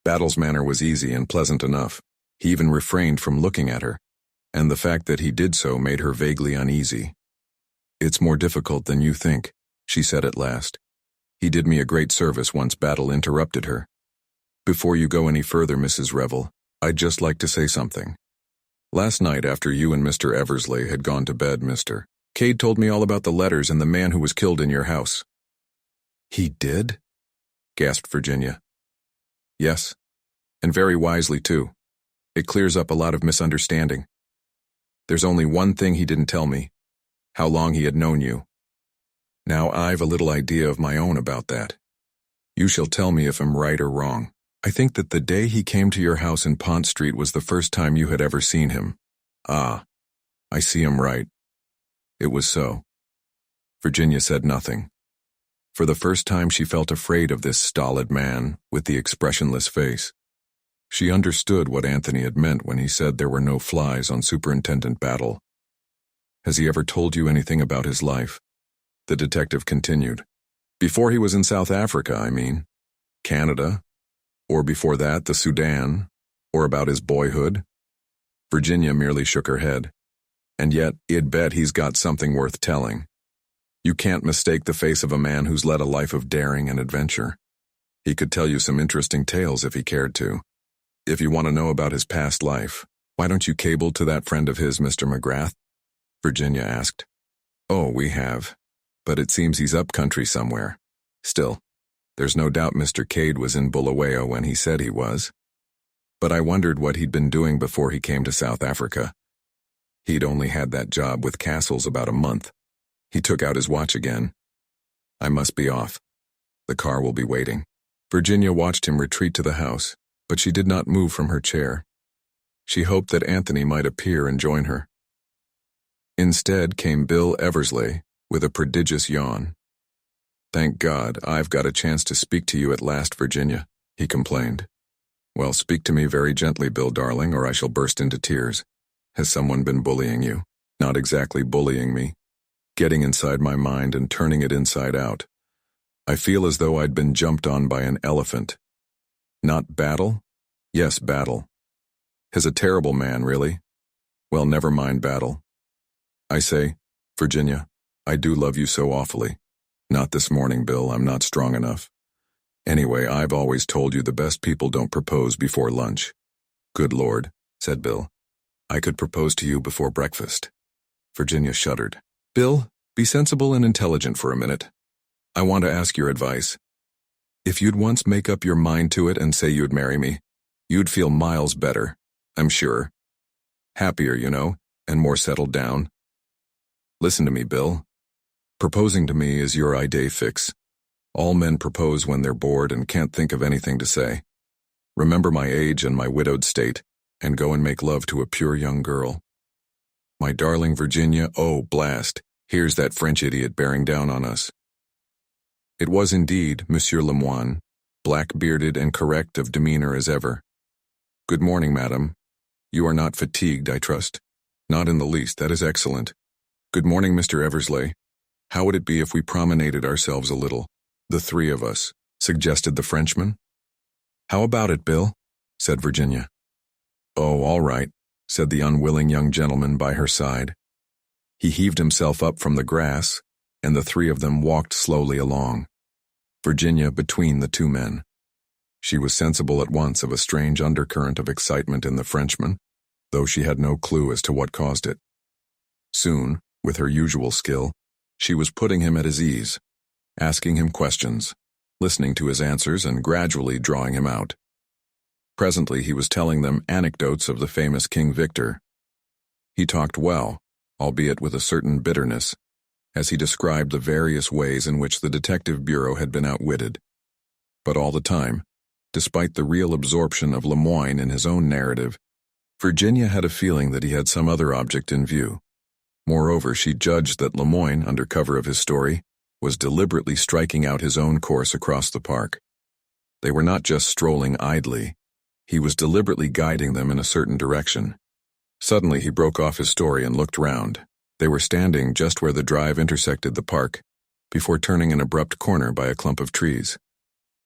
Speaker 1: Battle's manner was easy and pleasant enough. He even refrained from looking at her, and the fact that he did so made her vaguely uneasy. "It's more difficult than you think," she said at last. "He did me a great service once." Battle interrupted her. "Before you go any further, Mrs. Revel, I'd just like to say something. Last night, after you and Mr. Eversley had gone to bed, Mr. Cade told me all about the letters and the man who was killed in your house." "He did?" gasped Virginia. "Yes, and very wisely, too. It clears up a lot of misunderstanding. There's only one thing he didn't tell me: how long he had known you. Now I've a little idea of my own about that. You shall tell me if I'm right or wrong. I think that the day he came to your house in Pont Street was the first time you had ever seen him." "Ah, I see him right." It was so. Virginia said nothing. For the first time she felt afraid of this stolid man with the expressionless face. She understood what Anthony had meant when he said there were no flies on Superintendent Battle. "Has he ever told you anything about his life?" The detective continued. "Before he was in South Africa, I mean. Canada? Or before that, the Sudan? Or about his boyhood?" Virginia merely shook her head. "And yet, I'd bet he's got something worth telling. You can't mistake the face of a man who's led a life of daring and adventure. He could tell you some interesting tales if he cared to. If you want to know about his past life, why don't you cable to that friend of his, Mr. McGrath?" Virginia asked. "Oh, we have. But it seems he's up country somewhere. Still, there's no doubt Mr. Cade was in Bulawayo when he said he was. But I wondered what he'd been doing before he came to South Africa. He'd only had that job with Castles about a month." He took out his watch again. "I must be off. The car will be waiting." Virginia watched him retreat to the house, but she did not move from her chair. She hoped that Anthony might appear and join her. Instead came Bill Eversley with a prodigious yawn. "Thank God, I've got a chance to speak to you at last, Virginia," he complained. "Well, speak to me very gently, Bill, darling, or I shall burst into tears. Has someone been bullying you?" "Not exactly bullying me. Getting inside my mind and turning it inside out. I feel as though I'd been jumped on by an elephant." "Not Battle?" "Yes, Battle. He's a terrible man, really. Well, never mind Battle. I say, Virginia, I do love you so awfully. Not this morning, Bill, I'm not strong enough. Anyway, I've always told you the best people don't propose before lunch." "Good Lord," said Bill. "I could propose to you before breakfast." Virginia shuddered. "Bill, be sensible and intelligent for a minute. I want to ask your advice. If you'd once make up your mind to it and say you'd marry me, you'd feel miles better, I'm sure. Happier, you know, and more settled down. Listen to me, Bill. Proposing to me is your idée fixe. All men propose when they're bored and can't think of anything to say. Remember my age and my widowed state, and go and make love to a pure young girl. My darling Virginia, oh, blast, here's that French idiot bearing down on us. It was indeed Monsieur Lemoine, black-bearded and correct of demeanor as ever. Good morning, madam. You are not fatigued, I trust? Not in the least, that is excellent. Good morning, Mr. Eversley. How would it be if we promenaded ourselves a little, the three of us, suggested the Frenchman. How about it, Bill? Said Virginia. Oh, all right, said the unwilling young gentleman by her side. He heaved himself up from the grass, and the three of them walked slowly along, Virginia between the two men. She was sensible at once of a strange undercurrent of excitement in the Frenchman, though she had no clue as to what caused it. Soon, with her usual skill, she was putting him at his ease, asking him questions, listening to his answers and gradually drawing him out. Presently he was telling them anecdotes of the famous King Victor. He talked well, albeit with a certain bitterness, as he described the various ways in which the detective bureau had been outwitted. But all the time, despite the real absorption of Lemoine in his own narrative, Virginia had a feeling that he had some other object in view. Moreover, she judged that Lemoine, under cover of his story, was deliberately striking out his own course across the park. They were not just strolling idly. He was deliberately guiding them in a certain direction. Suddenly he broke off his story and looked round. They were standing just where the drive intersected the park, before turning an abrupt corner by a clump of trees.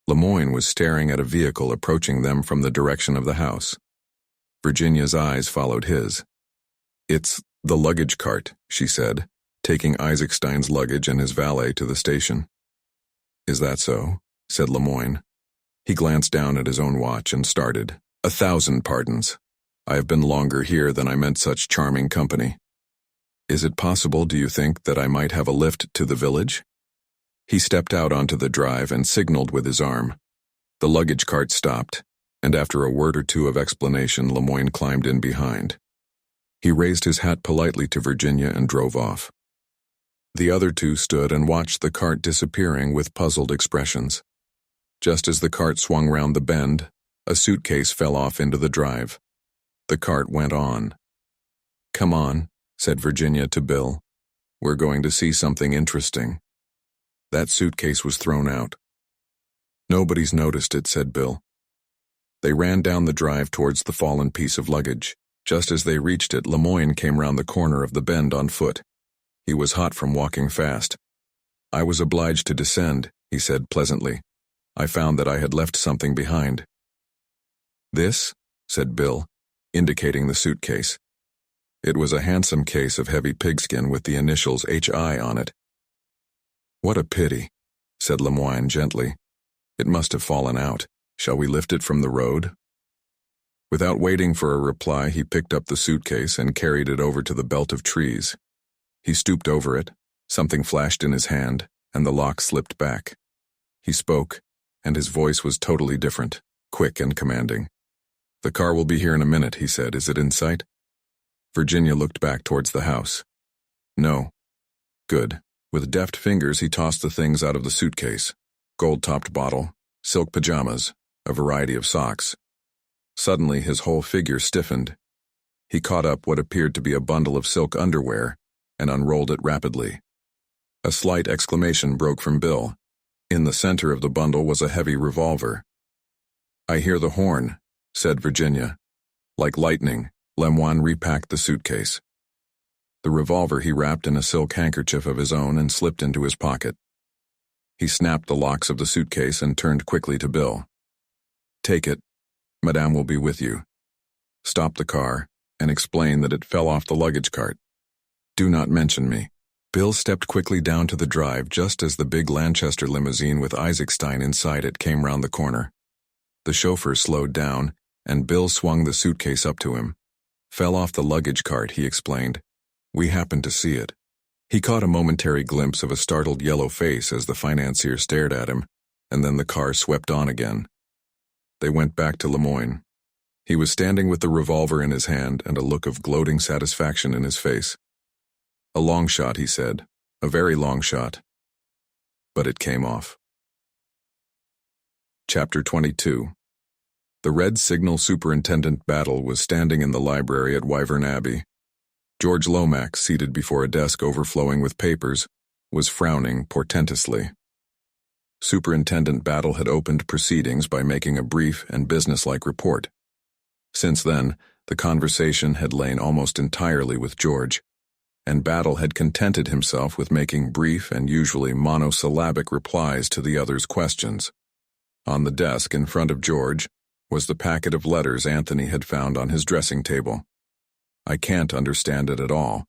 Speaker 1: Lemoine was staring at a vehicle approaching them from the direction of the house. Virginia's eyes followed his. It's the luggage cart, she said, taking Isaacstein's luggage and his valet to the station. Is that so? Said Lemoine. He glanced down at his own watch and started. 1,000 pardons. I have been longer here than I meant such charming company. Is it possible, do you think, that I might have a lift to the village? He stepped out onto the drive and signaled with his arm. The luggage cart stopped, and after a word or two of explanation, Lemoine climbed in behind. He raised his hat politely to Virginia and drove off. The other two stood and watched the cart disappearing with puzzled expressions. Just as the cart swung round the bend, a suitcase fell off into the drive. The cart went on. Come on, said Virginia to Bill. We're going to see something interesting. That suitcase was thrown out. Nobody's noticed it, said Bill. They ran down the drive towards the fallen piece of luggage. Just as they reached it, Lemoine came round the corner of the bend on foot. He was hot from walking fast. I was obliged to descend, he said pleasantly. I found that I had left something behind. This? Said Bill, indicating the suitcase. It was a handsome case of heavy pigskin with the initials H.I. on it. What a pity, said Lemoine gently. It must have fallen out. Shall we lift it from the road? Without waiting for a reply, he picked up the suitcase and carried it over to the belt of trees. He stooped over it, something flashed in his hand, and the lock slipped back. He spoke, and his voice was totally different, quick and commanding. The car will be here in a minute, he said. Is it in sight? Virginia looked back towards the house. No. Good. With deft fingers, he tossed the things out of the suitcase. Gold-topped bottle, silk pajamas, a variety of socks. Suddenly, his whole figure stiffened. He caught up what appeared to be a bundle of silk underwear and unrolled it rapidly. A slight exclamation broke from Bill. In the center of the bundle was a heavy revolver. I hear the horn, said Virginia. Like lightning, Lemoine repacked the suitcase. The revolver he wrapped in a silk handkerchief of his own and slipped into his pocket. He snapped the locks of the suitcase and turned quickly to Bill. Take it. Madame will be with you. Stop the car and explain that it fell off the luggage cart. Do not mention me. Bill stepped quickly down to the drive just as the big Lanchester limousine with Isaacstein inside it came round the corner. The chauffeur slowed down, and Bill swung the suitcase up to him. Fell off the luggage cart, he explained. We happened to see it. He caught a momentary glimpse of a startled yellow face as the financier stared at him, and then the car swept on again. They went back to Lemoine. He was standing with the revolver in his hand and a look of gloating satisfaction in his face. A long shot, he said. A very long shot. But it came off. Chapter 22. The Red Signal Superintendent Battle was standing in the library at Wyvern Abbey. George Lomax, seated before a desk overflowing with papers, was frowning portentously. Superintendent Battle had opened proceedings by making a brief and businesslike report. Since then, the conversation had lain almost entirely with George, and Battle had contented himself with making brief and usually monosyllabic replies to the other's questions. On the desk in front of George was the packet of letters Anthony had found on his dressing table. "I can't understand it at all,"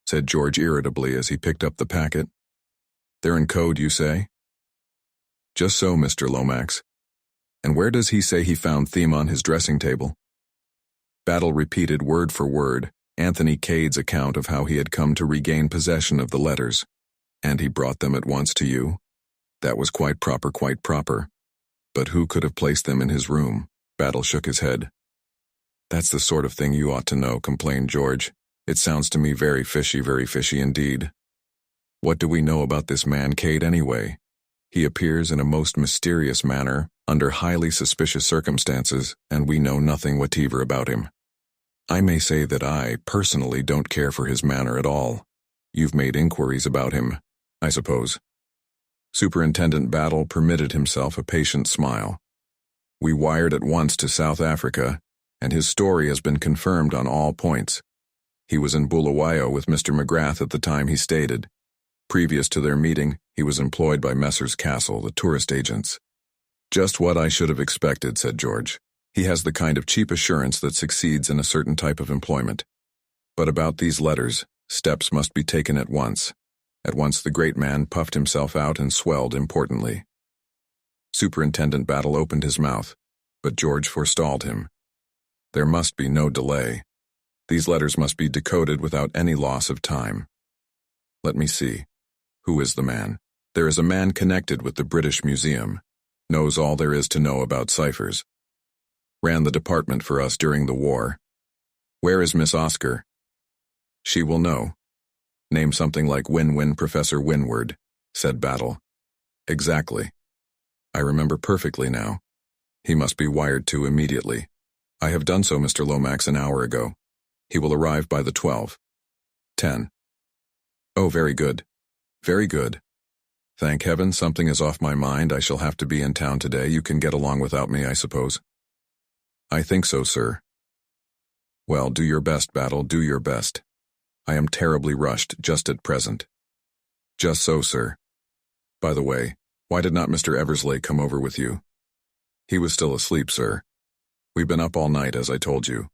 Speaker 1: said George irritably as he picked up the packet. "They're in code, you say?" "Just so, Mr. Lomax. And where does he say he found theme on his dressing table?" Battle repeated word for word Anthony Cade's account of how he had come to regain possession of the letters. "And he brought them at once to you? That was quite proper, quite proper. But who could have placed them in his room?" Battle shook his head. "That's the sort of thing you ought to know," complained George. "It sounds to me very fishy indeed. What do we know about this man Cade anyway? He appears in a most mysterious manner, under highly suspicious circumstances, and we know nothing whatever about him. I may say that I, personally, don't care for his manner at all. You've made inquiries about him, I suppose." Superintendent Battle permitted himself a patient smile. "We wired at once to South Africa, and his story has been confirmed on all points. He was in Bulawayo with Mr. McGrath at the time he stated. Previous to their meeting, he was employed by Messrs. Castle, the tourist agents." "Just what I should have expected," said George. "He has the kind of cheap assurance that succeeds in a certain type of employment. But about these letters, steps must be taken at once." At once the great man puffed himself out and swelled importantly. Superintendent Battle opened his mouth, but George forestalled him. "There must be no delay. These letters must be decoded without any loss of time. Let me see. Who is the man? There is a man connected with the British Museum. Knows all there is to know about ciphers. Ran the department for us during the war. Where is Miss Oscar?" "She will know. Name something like Win-Win Professor Winward," said Battle. "Exactly. I remember perfectly now. He must be wired to immediately. I have done so, Mr. Lomax, an hour ago. He will arrive by the 12:10. "Oh, very good. Very good. Thank heaven, something is off my mind. I shall have to be in town today. You can get along without me, I suppose." "I think so, sir." "Well, do your best, Battle, do your best. I am terribly rushed just at present." "Just so, sir. By the way, why did not Mr. Eversley come over with you?" "He was still asleep, sir. We've been up all night, as I told you."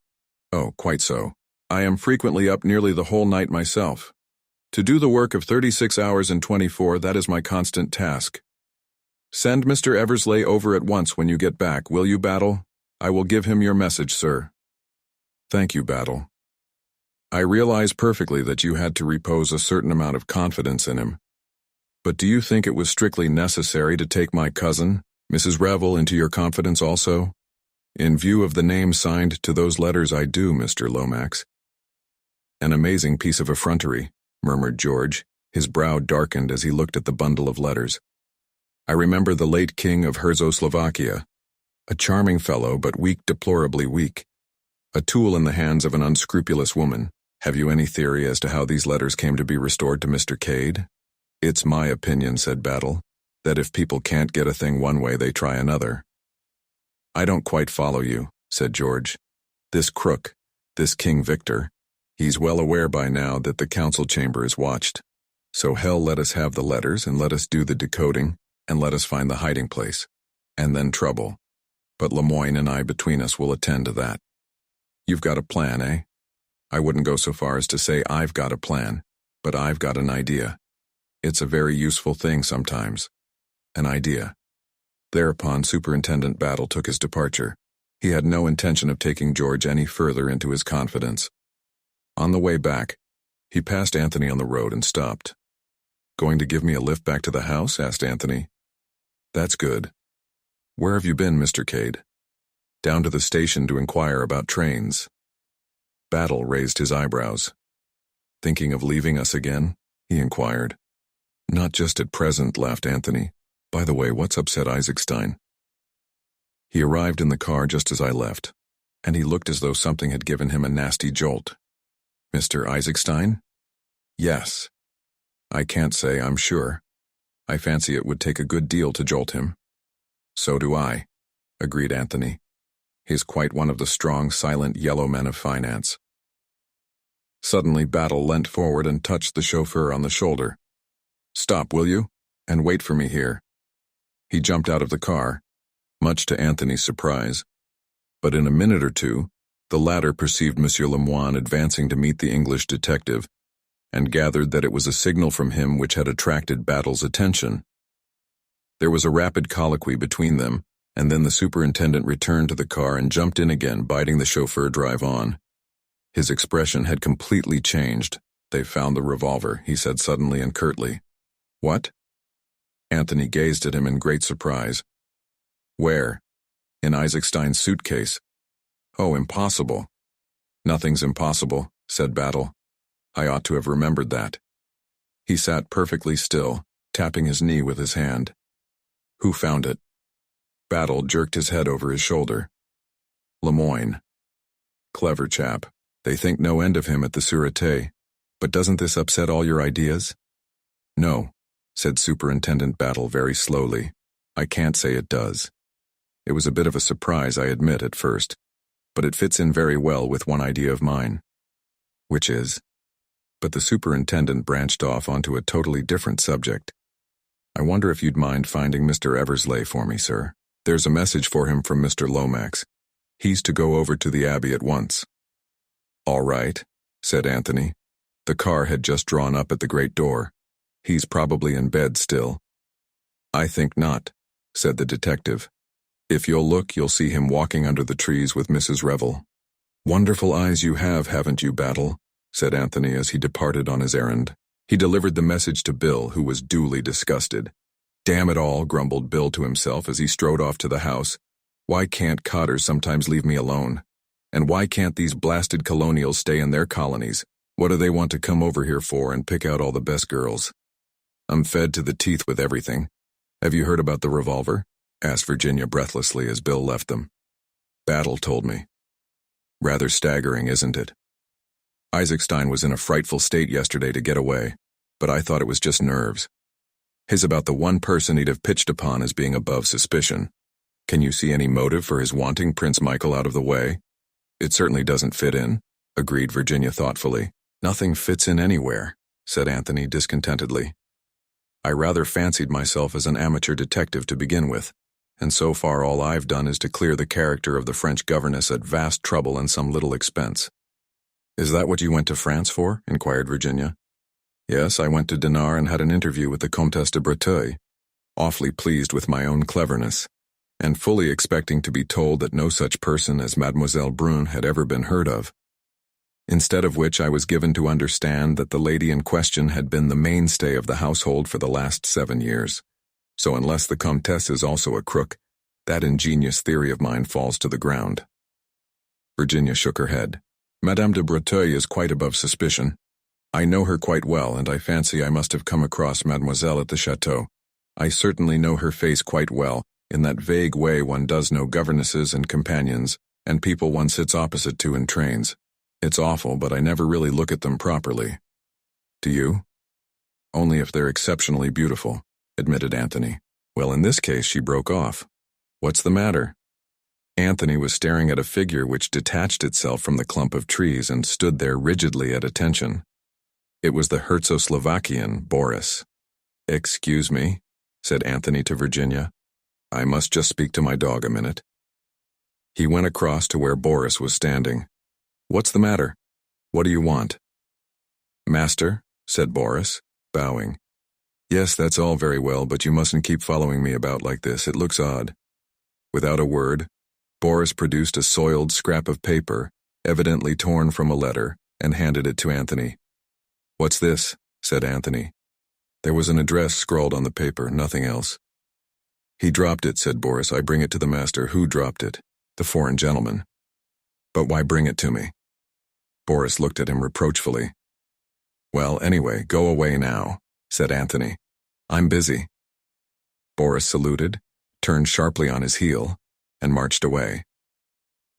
Speaker 1: "Oh, quite so. I am frequently up nearly the whole night myself. To do the work of 36 hours and 24, that is my constant task. Send Mr. Eversley over at once when you get back, will you, Battle? I will give him your message, sir." "Thank you, Battle. I realize perfectly that you had to repose a certain amount of confidence in him. But do you think it was strictly necessary to take my cousin, Mrs. Revel, into your confidence also? In view of the name signed to those letters, I do, Mr. Lomax." "An amazing piece of effrontery," murmured George, his brow darkened as he looked at the bundle of letters. "I remember the late King of Herzoslovakia. A charming fellow, but weak, deplorably weak. A tool in the hands of an unscrupulous woman. Have you any theory as to how these letters came to be restored to Mr. Cade?" "It's my opinion," said Battle, "that if people can't get a thing one way, they try another." "I don't quite follow you," said George. "This crook, this King Victor, he's well aware by now that the council chamber is watched. So hell, let us have the letters, and let us do the decoding, and let us find the hiding place. And then trouble. But Lemoyne and I between us will attend to that. You've got a plan, eh? I wouldn't go so far as to say I've got a plan, but I've got an idea. It's a very useful thing sometimes. An idea." Thereupon Superintendent Battle took his departure. He had no intention of taking George any further into his confidence. On the way back, he passed Anthony on the road and stopped. "Going to give me a lift back to the house?" asked Anthony. "That's good. Where have you been, Mr. Cade?" "Down to the station to inquire about trains." Battle raised his eyebrows. "Thinking of leaving us again?" he inquired. "Not just at present," laughed Anthony. "By the way, what's upset Isaacstein?" He arrived in the car just as I left, and he looked as though something had given him a nasty jolt. Mr. Isaacstein? Yes. I can't say I'm sure. I fancy it would take a good deal to jolt him. So do I, agreed Anthony. He's quite one of the strong, silent yellow men of finance. Suddenly, Battle leant forward and touched the chauffeur on the shoulder. Stop, will you? And wait for me here. He jumped out of the car, much to Anthony's surprise. But in a minute or two, the latter perceived Monsieur Lemoine advancing to meet the English detective, and gathered that it was a signal from him which had attracted Battle's attention. There was a rapid colloquy between them, and then the superintendent returned to the car and jumped in again, biting the chauffeur drive on. His expression had completely changed. They've found the revolver, he said suddenly and curtly. What? Anthony gazed at him in great surprise. Where? In Isaacstein's suitcase. Oh, impossible. Nothing's impossible, said Battle. I ought to have remembered that. He sat perfectly still, tapping his knee with his hand. Who found it? Battle jerked his head over his shoulder. Lemoine. Clever chap. They think no end of him at the Sûreté. But doesn't this upset all your ideas? No, said Superintendent Battle very slowly. I can't say it does. It was a bit of a surprise, I admit, at first, but it fits in very well with one idea of mine. Which is? But the superintendent branched off onto a totally different subject. I wonder if you'd mind finding Mr. Eversley for me, sir. There's a message for him from Mr. Lomax. He's to go over to the Abbey at once. All right, said Anthony. The car had just drawn up at the great door. He's probably in bed still. I think not, said the detective. If you'll look, you'll see him walking under the trees with Mrs. Revel. Wonderful eyes you have, haven't you, Battle? Said Anthony as he departed on his errand. He delivered the message to Bill, who was duly disgusted. Damn it all, grumbled Bill to himself as he strode off to the house. Why can't Cotters sometimes leave me alone? And why can't these blasted colonials stay in their colonies? What do they want to come over here for and pick out all the best girls? I'm fed to the teeth with everything. Have you heard about the revolver? Asked Virginia breathlessly as Bill left them. Battle told me. Rather staggering, isn't it? Isaacstein was in a frightful state yesterday to get away, but I thought it was just nerves. He's about the one person he'd have pitched upon as being above suspicion. Can you see any motive for his wanting Prince Michael out of the way? It certainly doesn't fit in, agreed Virginia thoughtfully. Nothing fits in anywhere, said Anthony discontentedly. I rather fancied myself as an amateur detective to begin with, and so far all I've done is to clear the character of the French governess at vast trouble and some little expense. Is that what you went to France for? Inquired Virginia. Yes, I went to Dinard and had an interview with the Comtesse de Breteuil, awfully pleased with my own cleverness, and fully expecting to be told that no such person as Mademoiselle Brune had ever been heard of. Instead of which I was given to understand that the lady in question had been the mainstay of the household for the last 7 years. So unless the Comtesse is also a crook, that ingenious theory of mine falls to the ground. Virginia shook her head. Madame de Breteuil is quite above suspicion. I know her quite well, and I fancy I must have come across Mademoiselle at the chateau. I certainly know her face quite well, in that vague way one does know governesses and companions, and people one sits opposite to in trains. It's awful, but I never really look at them properly. Do you? Only if they're exceptionally beautiful, admitted Anthony. Well, in this case, she broke off. What's the matter? Anthony was staring at a figure which detached itself from the clump of trees and stood there rigidly at attention. It was the Herzo-Slovakian, Boris. Excuse me, said Anthony to Virginia. I must just speak to my dog a minute. He went across to where Boris was standing. What's the matter? What do you want? Master, said Boris, bowing. Yes, that's all very well, but you mustn't keep following me about like this. It looks odd. Without a word, Boris produced a soiled scrap of paper, evidently torn from a letter, and handed it to Anthony. What's this? Said Anthony. There was an address scrawled on the paper, nothing else. He dropped it, said Boris. I bring it to the master. Who dropped it? The foreign gentleman. But why bring it to me? Boris looked at him reproachfully. Well, anyway, go away now, said Anthony. I'm busy. Boris saluted, turned sharply on his heel, and marched away.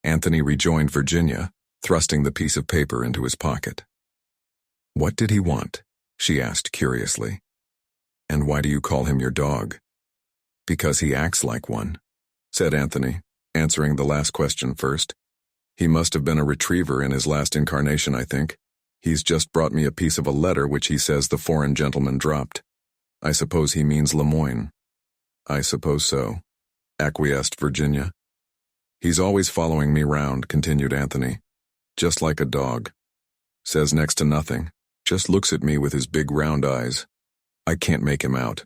Speaker 1: Anthony rejoined Virginia, thrusting the piece of paper into his pocket. "What did he want?" she asked curiously. "And why do you call him your dog?" "Because he acts like one," said Anthony, answering the last question first. "He must have been a retriever in his last incarnation, I think. He's just brought me a piece of a letter which he says the foreign gentleman dropped. I suppose he means Lemoyne." "I suppose so," acquiesced Virginia. "He's always following me round," continued Anthony. "Just like a dog. Says next to nothing. Just looks at me with his big round eyes. I can't make him out."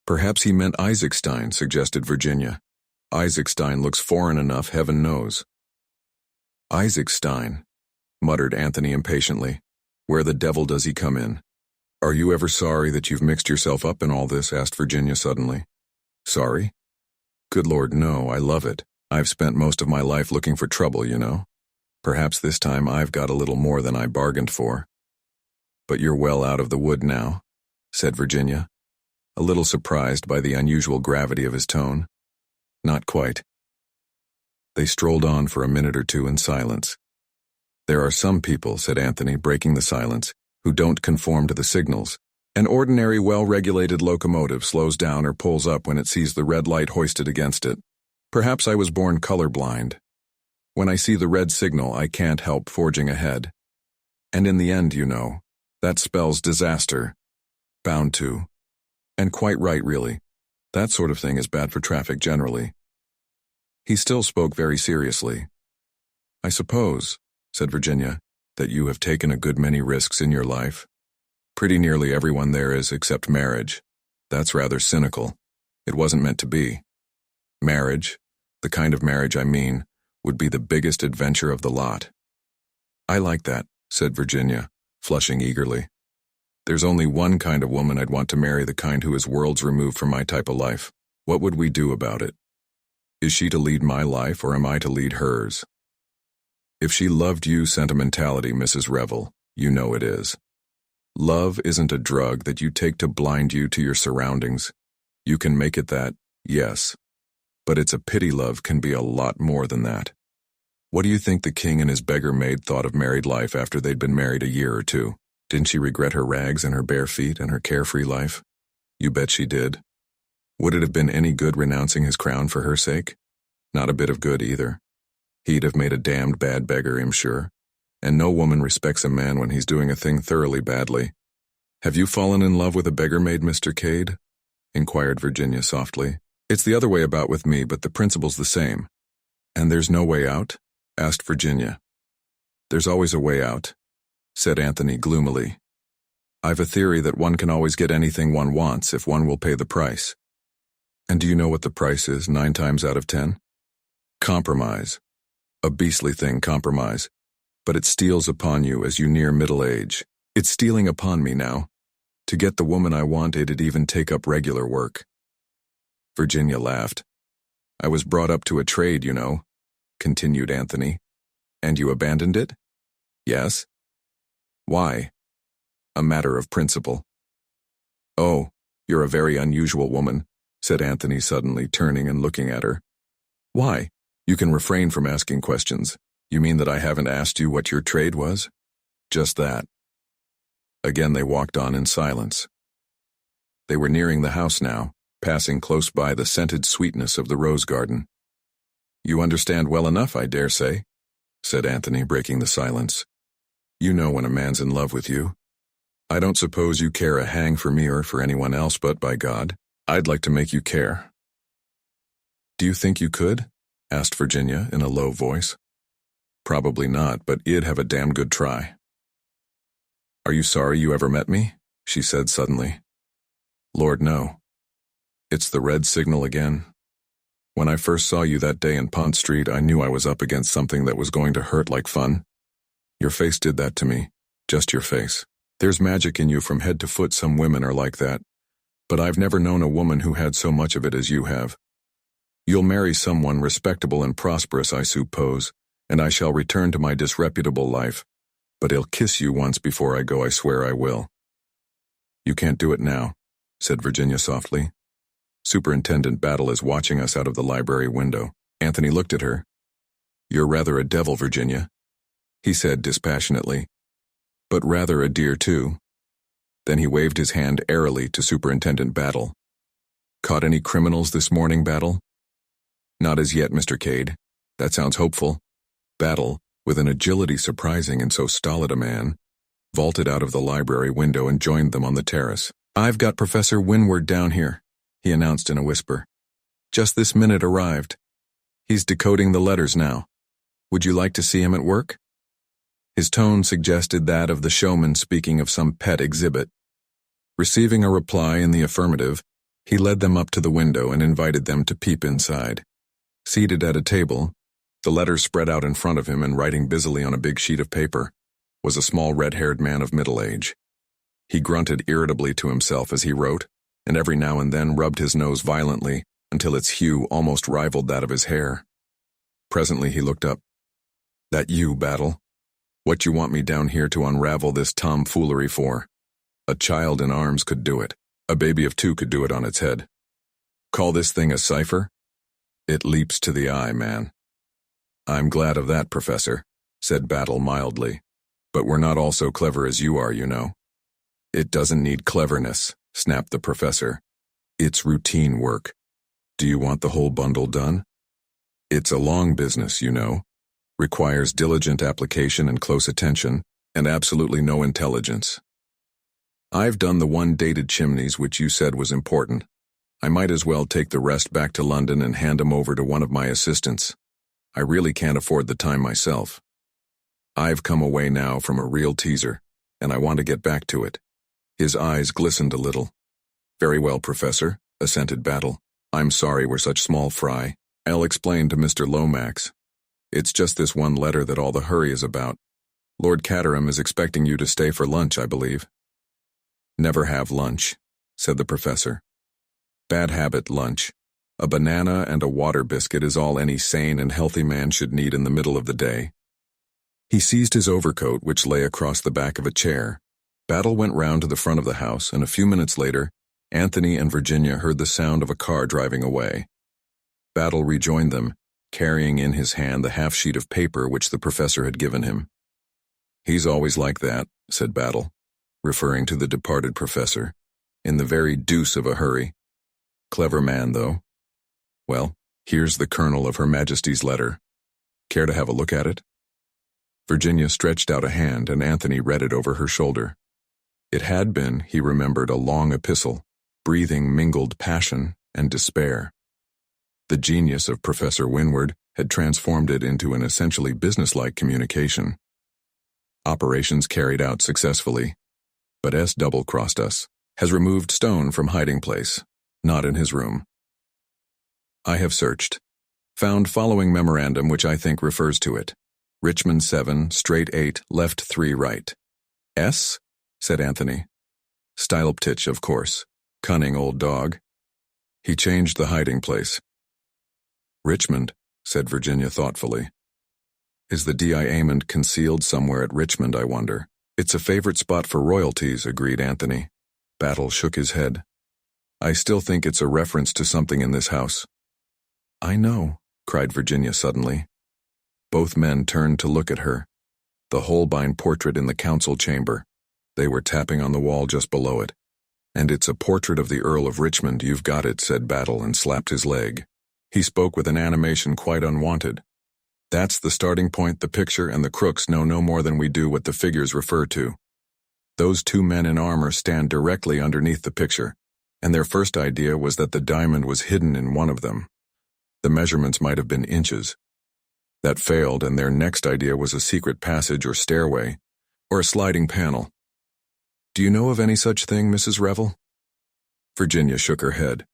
Speaker 1: "Perhaps he meant Isaacstein," suggested Virginia. "Isaacstein looks foreign enough, heaven knows." "Isaacstein," muttered Anthony impatiently. "Where the devil does he come in?" "Are you ever sorry that you've mixed yourself up in all this?" asked Virginia suddenly. "Sorry? Good Lord, no, I love it. I've spent most of my life looking for trouble, you know. Perhaps this time I've got a little more than I bargained for." "But you're well out of the wood now," said Virginia, a little surprised by the unusual gravity of his tone. "Not quite." They strolled on for a minute or two in silence. "There are some people," said Anthony, breaking the silence, "who don't conform to the signals. An ordinary, well-regulated locomotive slows down or pulls up when it sees the red light hoisted against it. Perhaps I was born colorblind. When I see the red signal, I can't help forging ahead. And in the end, you know, that spells disaster. Bound to. And quite right, really. That sort of thing is bad for traffic generally." He still spoke very seriously. "I suppose," said Virginia, "that you have taken a good many risks in your life. Pretty nearly everyone there is except marriage. That's rather cynical. It wasn't meant to be. Marriage, the kind of marriage I mean, would be the biggest adventure of the lot." "I like that," said Virginia, flushing eagerly. "There's only one kind of woman I'd want to marry, the kind who is worlds removed from my type of life. What would we do about it? Is she to lead my life, or am I to lead hers? If she loved you sentimentality, Mrs. Revel, you know it is. Love isn't a drug that you take to blind you to your surroundings. You can make it that, yes. But it's a pity love can be a lot more than that. What do you think the king and his beggar maid thought of married life after they'd been married a year or two? Didn't she regret her rags and her bare feet and her carefree life? You bet she did. Would it have been any good renouncing his crown for her sake? Not a bit of good either. He'd have made a damned bad beggar, I'm sure. And no woman respects a man when he's doing a thing thoroughly badly. Have you fallen in love with a beggar maid, Mr. Cade?" inquired Virginia softly. "It's the other way about with me, but the principle's the same." "And there's no way out?" asked Virginia. "There's always a way out," said Anthony gloomily. "I've a theory that one can always get anything one wants if one will pay the price." "And do you know what the price is 9 times out of 10? Compromise. A beastly thing, compromise. But it steals upon you as you near middle age. It's stealing upon me now. To get the woman I want, it'd even take up regular work." Virginia laughed. "I was brought up to a trade, you know," continued Anthony. "And you abandoned it?" "Yes." "Why?" "A matter of principle." "Oh, you're a very unusual woman," said Anthony suddenly, turning and looking at her. "Why? You can refrain from asking questions. You mean that I haven't asked you what your trade was?" "Just that." Again they walked on in silence. They were nearing the house now, passing close by the scented sweetness of the rose garden. "You understand well enough, I dare say," said Anthony, breaking the silence. "You know when a man's in love with you. I don't suppose you care a hang for me or for anyone else, but by God, I'd like to make you care." "Do you think you could?" asked Virginia in a low voice. "Probably not, but it'd have a damn good try." "Are you sorry you ever met me?" she said suddenly. "Lord, no. It's the red signal again. When I first saw you that day in Pont Street, I knew I was up against something that was going to hurt like fun. Your face did that to me, just your face. There's magic in you from head to foot. Some women are like that. But I've never known a woman who had so much of it as you have. You'll marry someone respectable and prosperous, I suppose, and I shall return to my disreputable life. But he'll kiss you once before I go, I swear I will." "You can't do it now," said Virginia softly. "Superintendent Battle is watching us out of the library window. Anthony looked at her. "You're rather a devil, Virginia," he said dispassionately, "but rather a dear too." Then he waved his hand airily to Superintendent Battle. "Caught any criminals this morning, Battle?" "Not as yet, Mr. Cade. That sounds hopeful." Battle, with an agility surprising in so stolid a man, vaulted out of the library window and joined them on the terrace. "I've got Professor Winward down here," he announced in a whisper. "Just this minute arrived. He's decoding the letters now. Would you like to see him at work?" His tone suggested that of the showman speaking of some pet exhibit. Receiving a reply in the affirmative, he led them up to the window and invited them to peep inside. Seated at a table, the letters spread out in front of him and writing busily on a big sheet of paper, was a small red-haired man of middle age. He grunted irritably to himself as he wrote, and every now and then rubbed his nose violently until its hue almost rivaled that of his hair. Presently he looked up. "That you, Battle? What you want me down here to unravel this tomfoolery for? A child in arms could do it. A baby of 2 could do it on its head. Call this thing a cipher? It leaps to the eye, man." "I'm glad of that, Professor," said Battle mildly. "But we're not all so clever as you are, you know." "It doesn't need cleverness," snapped the professor. "It's routine work. Do you want the whole bundle done? It's a long business, you know. Requires diligent application and close attention, and absolutely no intelligence. I've done the one dated Chimneys which you said was important. I might as well take the rest back to London and hand 'em over to one of my assistants. I really can't afford the time myself. I've come away now from a real teaser, and I want to get back to it." His eyes glistened a little. "Very well, Professor," assented Battle. "I'm sorry we're such small fry. I'll explain to Mr. Lomax. It's just this one letter that all the hurry is about. Lord Caterham is expecting you to stay for lunch, I believe." "Never have lunch," said the professor. "Bad habit, lunch. A banana and a water biscuit is all any sane and healthy man should need in the middle of the day." He seized his overcoat, which lay across the back of a chair. Battle went round to the front of the house, and a few minutes later, Anthony and Virginia heard the sound of a car driving away. Battle rejoined them, carrying in his hand the half-sheet of paper which the professor had given him. "He's always like that," said Battle, referring to the departed professor, "in the very deuce of a hurry. Clever man, though. Well, here's the kernel of Her Majesty's letter. Care to have a look at it?" Virginia stretched out a hand, and Anthony read it over her shoulder. It had been, he remembered, a long epistle, breathing mingled passion and despair. The genius of Professor Winward had transformed it into an essentially businesslike communication. "Operations carried out successfully, but S double-crossed us. Has removed stone from hiding place, not in his room. I have searched. Found following memorandum which I think refers to it. Richmond 7, straight 8, left 3 right. S? Said Anthony. Styleptich, of course. Cunning old dog. He changed the hiding place. Richmond, said Virginia thoughtfully. Is the D.I. Amond concealed somewhere at Richmond, I wonder? It's a favorite spot for royalties, agreed Anthony. Battle shook his head. I still think it's a reference to something in this house. I know, cried Virginia suddenly. Both men turned to look at her. The Holbein portrait in the council chamber. They were tapping on the wall just below it. And it's a portrait of the Earl of Richmond, you've got it, said Battle and slapped his leg. He spoke with an animation quite unwanted. That's the starting point. The picture and the crooks know no more than we do what the figures refer to. Those 2 men in armor stand directly underneath the picture, and their first idea was that the diamond was hidden in one of them. The measurements might have been inches. That failed, and their next idea was a secret passage or stairway, or a sliding panel. Do you know of any such thing, Mrs. Revel? Virginia shook her head.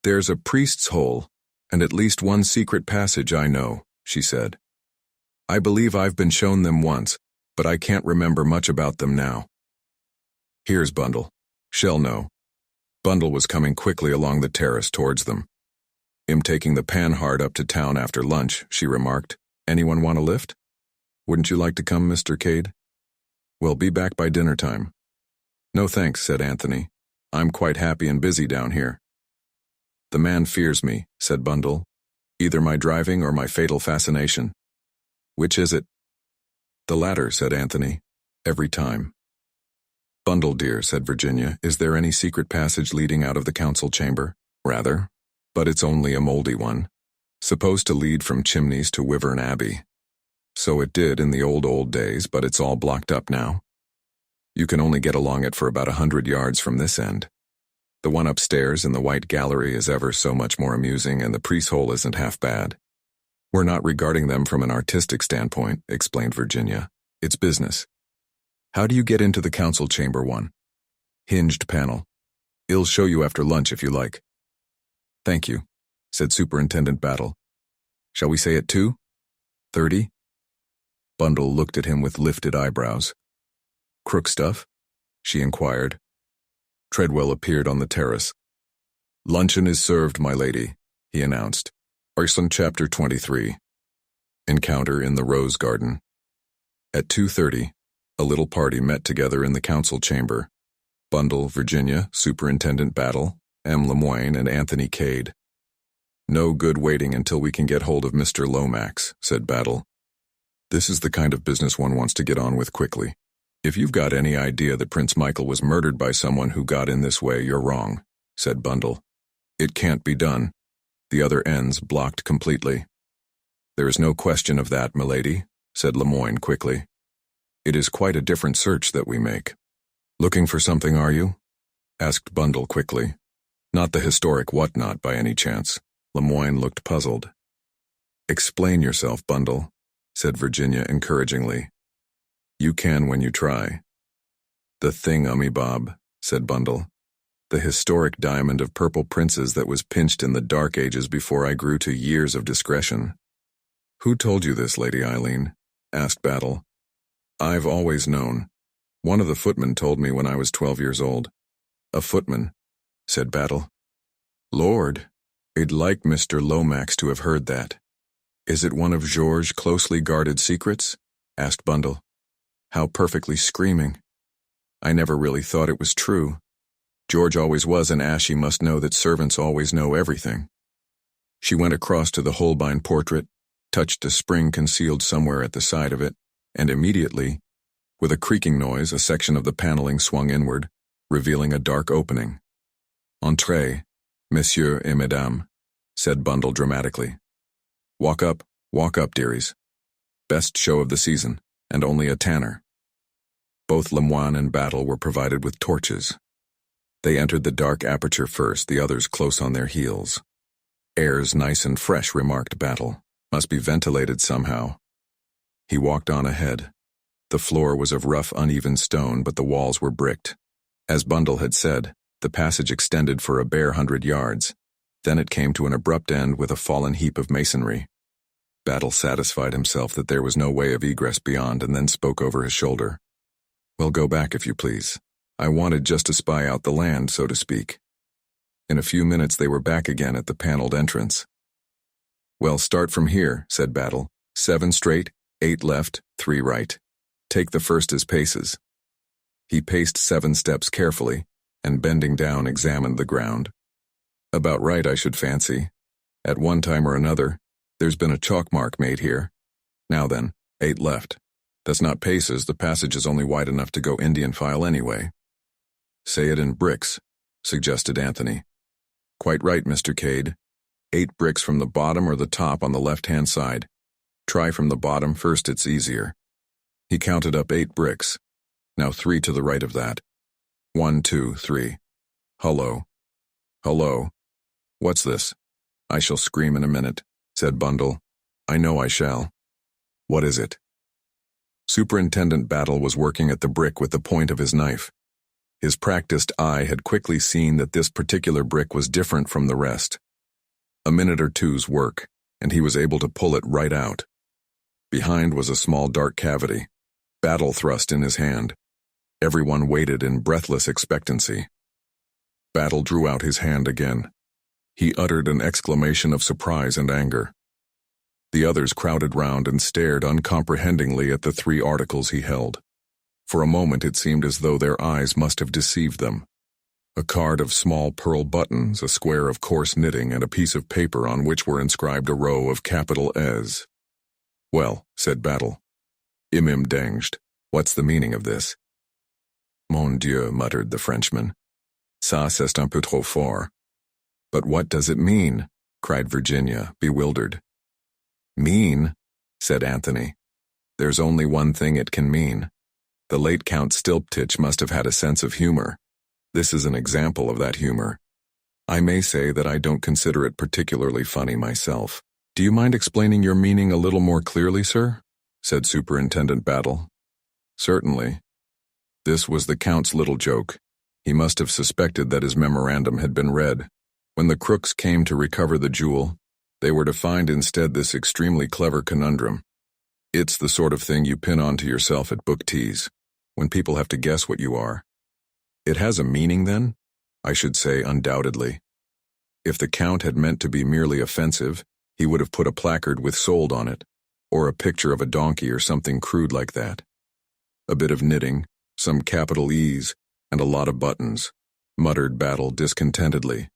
Speaker 1: There's a priest's hole, and at least one secret passage I know, she said. I believe I've been shown them once, but I can't remember much about them now. Here's Bundle. Shall know. Bundle was coming quickly along the terrace towards them. Him taking the Panhard up to town after lunch, she remarked. Anyone want a lift? Wouldn't you like to come, Mr. Cade? We'll be back by dinner time. No thanks, said Anthony. I'm quite happy and busy down here. The man fears me, said Bundle. Either my driving or my fatal fascination. Which is it? The latter, said Anthony. Every time. Bundle, dear, said Virginia, is there any secret passage leading out of the council chamber? Rather. But it's only a moldy one. Supposed to lead from Chimneys to Wyvern Abbey. So it did in the old days, but it's all blocked up now. You can only get along it for about 100 yards from this end. The one upstairs in the White Gallery is ever so much more amusing, and the priest's hole isn't half bad. We're not regarding them from an artistic standpoint, explained Virginia. It's business. How do you get into the council chamber one? Hinged panel. I'll show you after lunch if you like. Thank you, said Superintendent Battle. Shall we say at 2:30? Bundle looked at him with lifted eyebrows. Crook stuff? She inquired. Treadwell appeared on the terrace. Luncheon is served, my lady, he announced. Iceland Chapter 23. Encounter in the Rose Garden. At 2:30, a little party met together in the council chamber. Bundle, Virginia, Superintendent Battle, M. Lemoyne, and Anthony Cade. No good waiting until we can get hold of Mr. Lomax, said Battle. This is the kind of business one wants to get on with quickly. If you've got any idea that Prince Michael was murdered by someone who got in this way, you're wrong, said Bundle. It can't be done. The other end's blocked completely. There is no question of that, milady, said Lemoyne quickly. It is quite a different search that we make. Looking for something, are you? Asked Bundle quickly. Not the historic whatnot by any chance. Lemoyne looked puzzled. Explain yourself, Bundle, said Virginia encouragingly. You can when you try. The thing-ummy-bob, said Bundle. The historic diamond of purple princes that was pinched in the dark ages before I grew to years of discretion. Who told you this, Lady Eileen? Asked Battle. I've always known. One of the footmen told me when I was 12 years old. A footman, said Battle. Lord, I'd like Mr. Lomax to have heard that. Is it one of Georges' closely guarded secrets? Asked Bundle. How perfectly screaming. I never really thought it was true. George always was an ass. She must know that servants always know everything. She went across to the Holbein portrait, touched a spring concealed somewhere at the side of it, and immediately, with a creaking noise, a section of the paneling swung inward, revealing a dark opening. Entrez, Monsieur et Madame, said Bundle dramatically. Walk up, dearies. Best show of the season, and only a tanner. Both Lemoyne and Battle were provided with torches. They entered the dark aperture first, the others close on their heels. Air's nice and fresh, remarked Battle. Must be ventilated somehow. He walked on ahead. The floor was of rough, uneven stone, but the walls were bricked. As Bundle had said, the passage extended for a bare 100 yards. Then it came to an abrupt end with a fallen heap of masonry. Battle satisfied himself that there was no way of egress beyond, and then spoke over his shoulder. Well, go back if you please. I wanted just to spy out the land, so to speak. In a few minutes they were back again at the paneled entrance. Well, start from here, said Battle. 7 straight, 8 left, 3 right. Take the first as paces. He paced 7 steps carefully, and bending down examined the ground. About right, I should fancy. At one time or another, there's been a chalk mark made here. Now then, 8 left. That's not paces, the passage is only wide enough to go Indian file anyway. Say it in bricks, suggested Anthony. Quite right, Mr. Cade. 8 bricks from the bottom or the top on the left-hand side. Try from the bottom first, it's easier. He counted up 8 bricks. Now 3 to the right of that. 1, 2, 3. Hullo. Hullo. What's this? I shall scream in a minute, said Bundle. I know I shall. What is it? Superintendent Battle was working at the brick with the point of his knife. His practiced eye had quickly seen that this particular brick was different from the rest. A minute or two's work, and he was able to pull it right out. Behind was a small dark cavity. Battle thrust in his hand. Everyone waited in breathless expectancy. Battle drew out his hand again. He uttered an exclamation of surprise and anger. The others crowded round and stared uncomprehendingly at the 3 articles he held. For a moment it seemed as though their eyes must have deceived them. A card of small pearl buttons, a square of coarse knitting, and a piece of paper on which were inscribed a row of capital S. "Well," said Battle. "Imim denged. What's the meaning of this?" "Mon Dieu," muttered the Frenchman. "Ça c'est un peu trop fort." "But what does it mean?" cried Virginia, bewildered. "Mean?" said Anthony. "There's only one thing it can mean. The late Count Stilptich must have had a sense of humor. This is an example of that humor. I may say that I don't consider it particularly funny myself." "Do you mind explaining your meaning a little more clearly, sir?" said Superintendent Battle. "Certainly. This was the Count's little joke. He must have suspected that his memorandum had been read. When the crooks came to recover the jewel, they were to find instead this extremely clever conundrum. It's the sort of thing you pin onto yourself at book teas, when people have to guess what you are. It has a meaning, then? I should say undoubtedly. If the Count had meant to be merely offensive, he would have put a placard with sold on it, or a picture of a donkey or something crude like that. A bit of knitting, some capital E's, and a lot of buttons," muttered Battle discontentedly.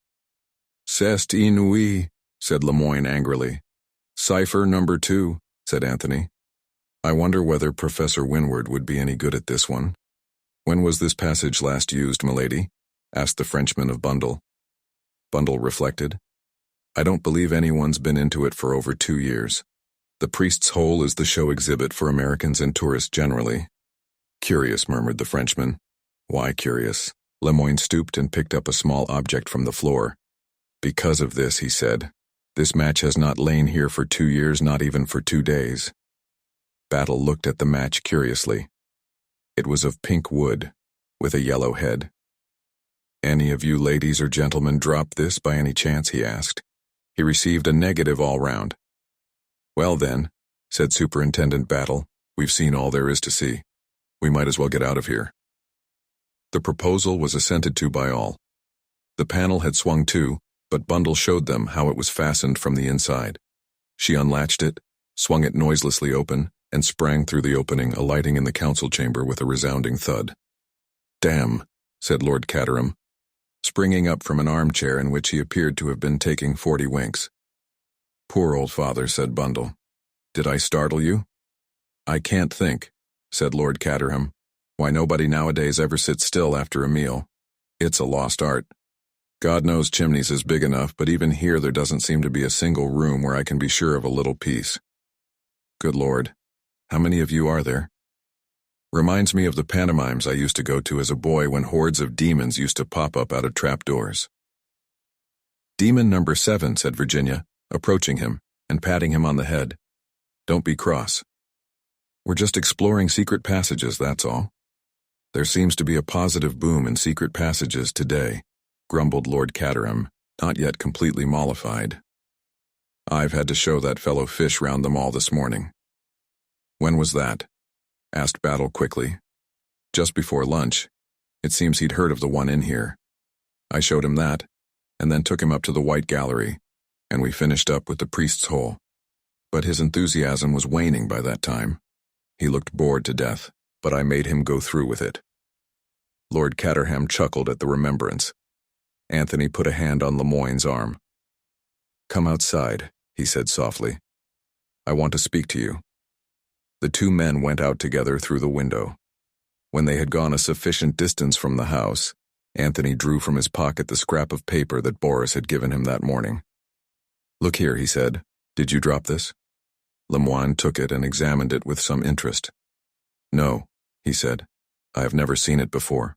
Speaker 1: "C'est inouï," said Lemoyne angrily. "Cipher number 2, said Anthony. "I wonder whether Professor Winward would be any good at this one." "When was this passage last used, milady?" asked the Frenchman of Bundle. Bundle reflected. "I don't believe anyone's been into it for over 2 years. The Priest's Hole is the show exhibit for Americans and tourists generally." "Curious," murmured the Frenchman. "Why curious?" Lemoyne stooped and picked up a small object from the floor. "Because of this," he said. "This match has not lain here for 2 years, not even for 2 days." Battle looked at the match curiously. It was of pink wood, with a yellow head. "Any of you ladies or gentlemen drop this by any chance?" he asked. He received a negative all round. "Well then," said Superintendent Battle, "we've seen all there is to see. We might as well get out of here." The proposal was assented to by all. The panel had swung to, but Bundle showed them how it was fastened from the inside. She unlatched it, swung it noiselessly open, and sprang through the opening, alighting in the council chamber with a resounding thud. "Damn," said Lord Caterham, springing up from an armchair in which he appeared to have been taking 40 winks. "Poor old father," said Bundle. "Did I startle you?" "I can't think," said Lord Caterham. "Why, nobody nowadays ever sits still after a meal. It's a lost art. God knows Chimneys is big enough, but even here there doesn't seem to be a single room where I can be sure of a little peace. Good Lord, how many of you are there? Reminds me of the pantomimes I used to go to as a boy when hordes of demons used to pop up out of trapdoors." "Demon number 7, said Virginia, approaching him and patting him on the head. "Don't be cross. We're just exploring secret passages, that's all." "There seems to be a positive boom in secret passages today," grumbled Lord Caterham, not yet completely mollified. "I've had to show that fellow Fish round them all this morning." "When was that?" asked Battle quickly. "Just before lunch. It seems he'd heard of the one in here. I showed him that, and then took him up to the White Gallery, and we finished up with the Priest's Hole. But his enthusiasm was waning by that time. He looked bored to death, but I made him go through with it." Lord Caterham chuckled at the remembrance. Anthony put a hand on Lemoyne's arm. "Come outside," he said softly. "I want to speak to you." The 2 men went out together through the window. When they had gone a sufficient distance from the house, Anthony drew from his pocket the scrap of paper that Boris had given him that morning. "Look here," he said. "Did you drop this?" Lemoyne took it and examined it with some interest. "No," he said. "I have never seen it before."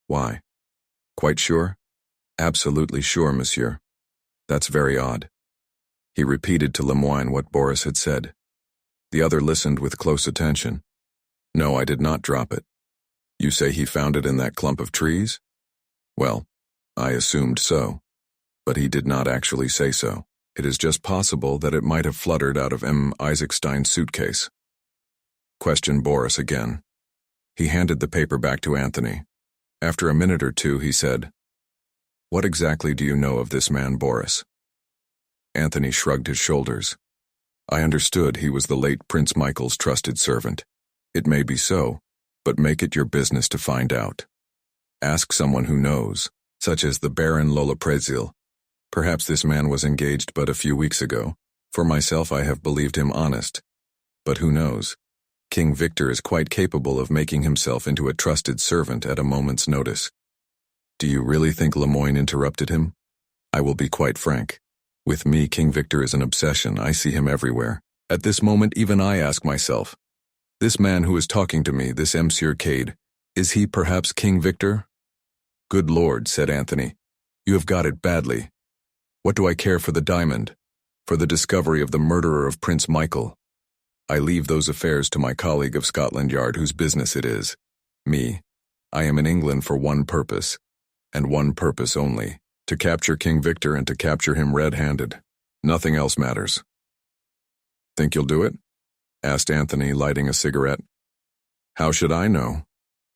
Speaker 1: "Why?" "Quite sure?" "Absolutely sure, monsieur." "That's very odd." He repeated to Lemoyne what Boris had said. The other listened with close attention. "No, I did not drop it." "You say he found it in that clump of trees?" "Well, I assumed so. But he did not actually say so. It is just possible that it might have fluttered out of M. Isaacstein's suitcase." Questioned Boris again. He handed the paper back to Anthony. After a minute or 2, he said, "What exactly do you know of this man, Boris?" Anthony shrugged his shoulders. "I understood he was the late Prince Michael's trusted servant. It may be so, but make it your business to find out." Ask someone who knows, such as the Baron Lollopresil. Perhaps this man was engaged but a few weeks ago. For myself, I have believed him honest. But who knows? King Victor is quite capable of making himself into a trusted servant at a moment's notice. Do you really think Lemoyne interrupted him? I will be quite frank. With me, King Victor is an obsession. I see him everywhere. At this moment, even I ask myself, this man who is talking to me, this Monsieur Cade, is he perhaps King Victor? Good Lord, said Anthony. You have got it badly. What do I care for the diamond? For the discovery of the murderer of Prince Michael? I leave those affairs to my colleague of Scotland Yard whose business it is. Me, I am in England for one purpose, and one purpose only, to capture King Victor and to capture him red-handed. Nothing else matters. Think you'll do it? Asked Anthony, lighting a cigarette. How should I know?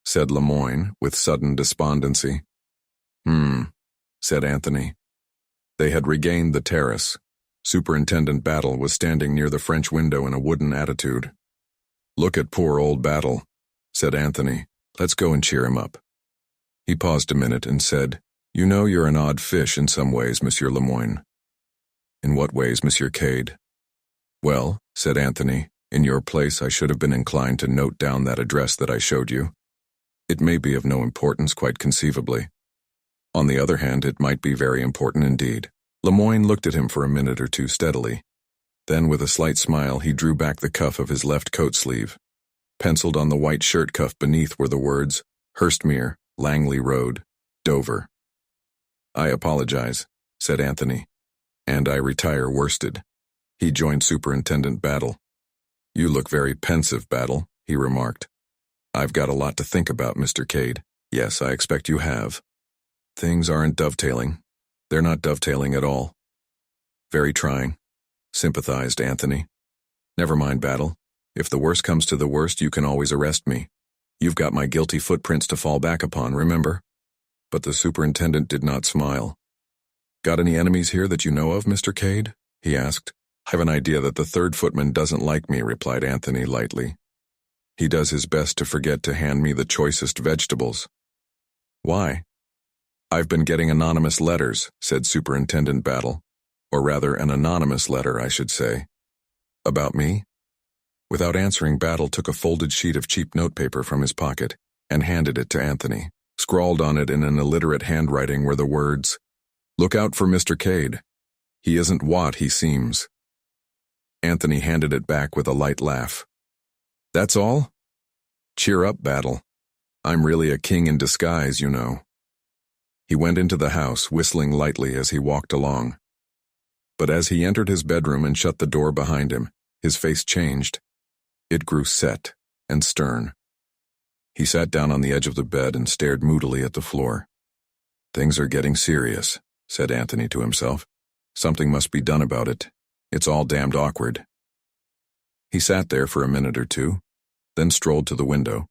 Speaker 1: Said Lemoyne, with sudden despondency. Said Anthony. They had regained the terrace. Superintendent Battle was standing near the French window in a wooden attitude. Look at poor old Battle, said Anthony. Let's go and cheer him up. He paused a minute and said, You know you're an odd fish in some ways, Monsieur Lemoyne. In what ways, Monsieur Cade? Well, said Anthony, in your place I should have been inclined to note down that address that I showed you. It may be of no importance, quite conceivably. On the other hand, it might be very important indeed. Lemoyne looked at him for a minute or two steadily. Then, with a slight smile, he drew back the cuff of his left coat sleeve. Penciled on the white shirt cuff beneath were the words, Hurstmere, Langley Road, Dover. I apologize, said Anthony, and I retire worsted. He joined Superintendent Battle. You look very pensive, Battle, he remarked. I've got a lot to think about, Mr. Cade. Yes, I expect you have. Things aren't dovetailing. They're not dovetailing at all. Very trying, sympathized Anthony. Never mind, Battle. If the worst comes to the worst, you can always arrest me. You've got my guilty footprints to fall back upon, remember? But the superintendent did not smile. Got any enemies here that you know of, Mr. Cade? He asked. I've an idea that the third footman doesn't like me, replied Anthony lightly. He does his best to forget to hand me the choicest vegetables. Why? I've been getting anonymous letters, said Superintendent Battle. Or rather, an anonymous letter, I should say. About me? Without answering, Battle took a folded sheet of cheap notepaper from his pocket and handed it to Anthony. Scrawled on it in an illiterate handwriting were the words, Look out for Mr. Cade. He isn't what he seems. Anthony handed it back with a light laugh. That's all? Cheer up, Battle. I'm really a king in disguise, you know. He went into the house, whistling lightly as he walked along. But as he entered his bedroom and shut the door behind him, his face changed. It grew set and stern. He sat down on the edge of the bed and stared moodily at the floor. Things are getting serious, said Anthony to himself. Something must be done about it. It's all damned awkward. He sat there for a minute or two, then strolled to the window.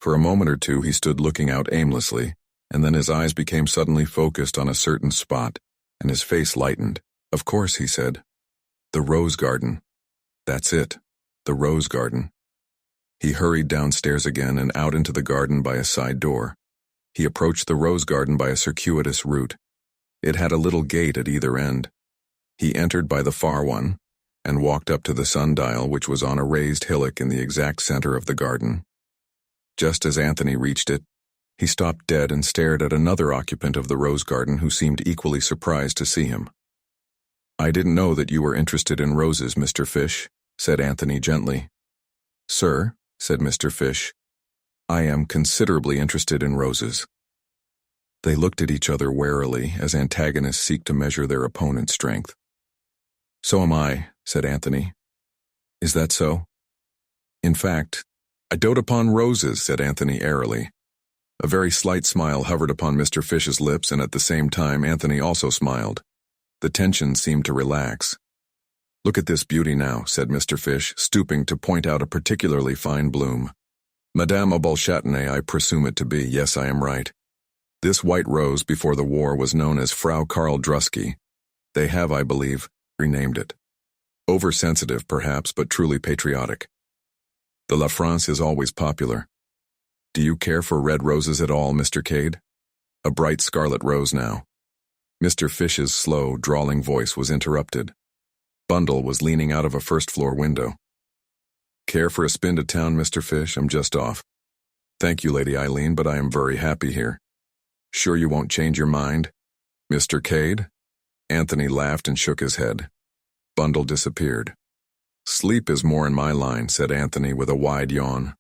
Speaker 1: For a moment or two he stood looking out aimlessly, and then his eyes became suddenly focused on a certain spot, and his face lightened. Of course, he said. The rose garden. That's it. The rose garden. He hurried downstairs again and out into the garden by a side door. He approached the rose garden by a circuitous route. It had a little gate at either end. He entered by the far one and walked up to the sundial, which was on a raised hillock in the exact center of the garden. Just as Anthony reached it, he stopped dead and stared at another occupant of the rose garden who seemed equally surprised to see him. I didn't know that you were interested in roses, Mr. Fish, said Anthony gently. Sir, said Mr. Fish, I am considerably interested in roses. They looked at each other warily as antagonists seek to measure their opponent's strength. So am I, said Anthony. Is that so? In fact, I dote upon roses, said Anthony airily. A very slight smile hovered upon Mr. Fish's lips, and at the same time Anthony also smiled. The tension seemed to relax. Look at this beauty now, said Mr. Fish, stooping to point out a particularly fine bloom. Madame Aubal-Châtenay, I presume it to be. Yes, I am right. This white rose before the war was known as Frau Karl Drusky. They have, I believe, renamed it. Oversensitive, perhaps, but truly patriotic. The La France is always popular. Do you care for red roses at all, Mr. Cade? A bright scarlet rose now. Mr. Fish's slow, drawling voice was interrupted. Bundle was leaning out of a first-floor window. Care for a spin to town, Mr. Fish? I'm just off. Thank you, Lady Eileen, but I am very happy here. Sure you won't change your mind? Mr. Cade? Anthony laughed and shook his head. Bundle disappeared. Sleep is more in my line, said Anthony with a wide yawn.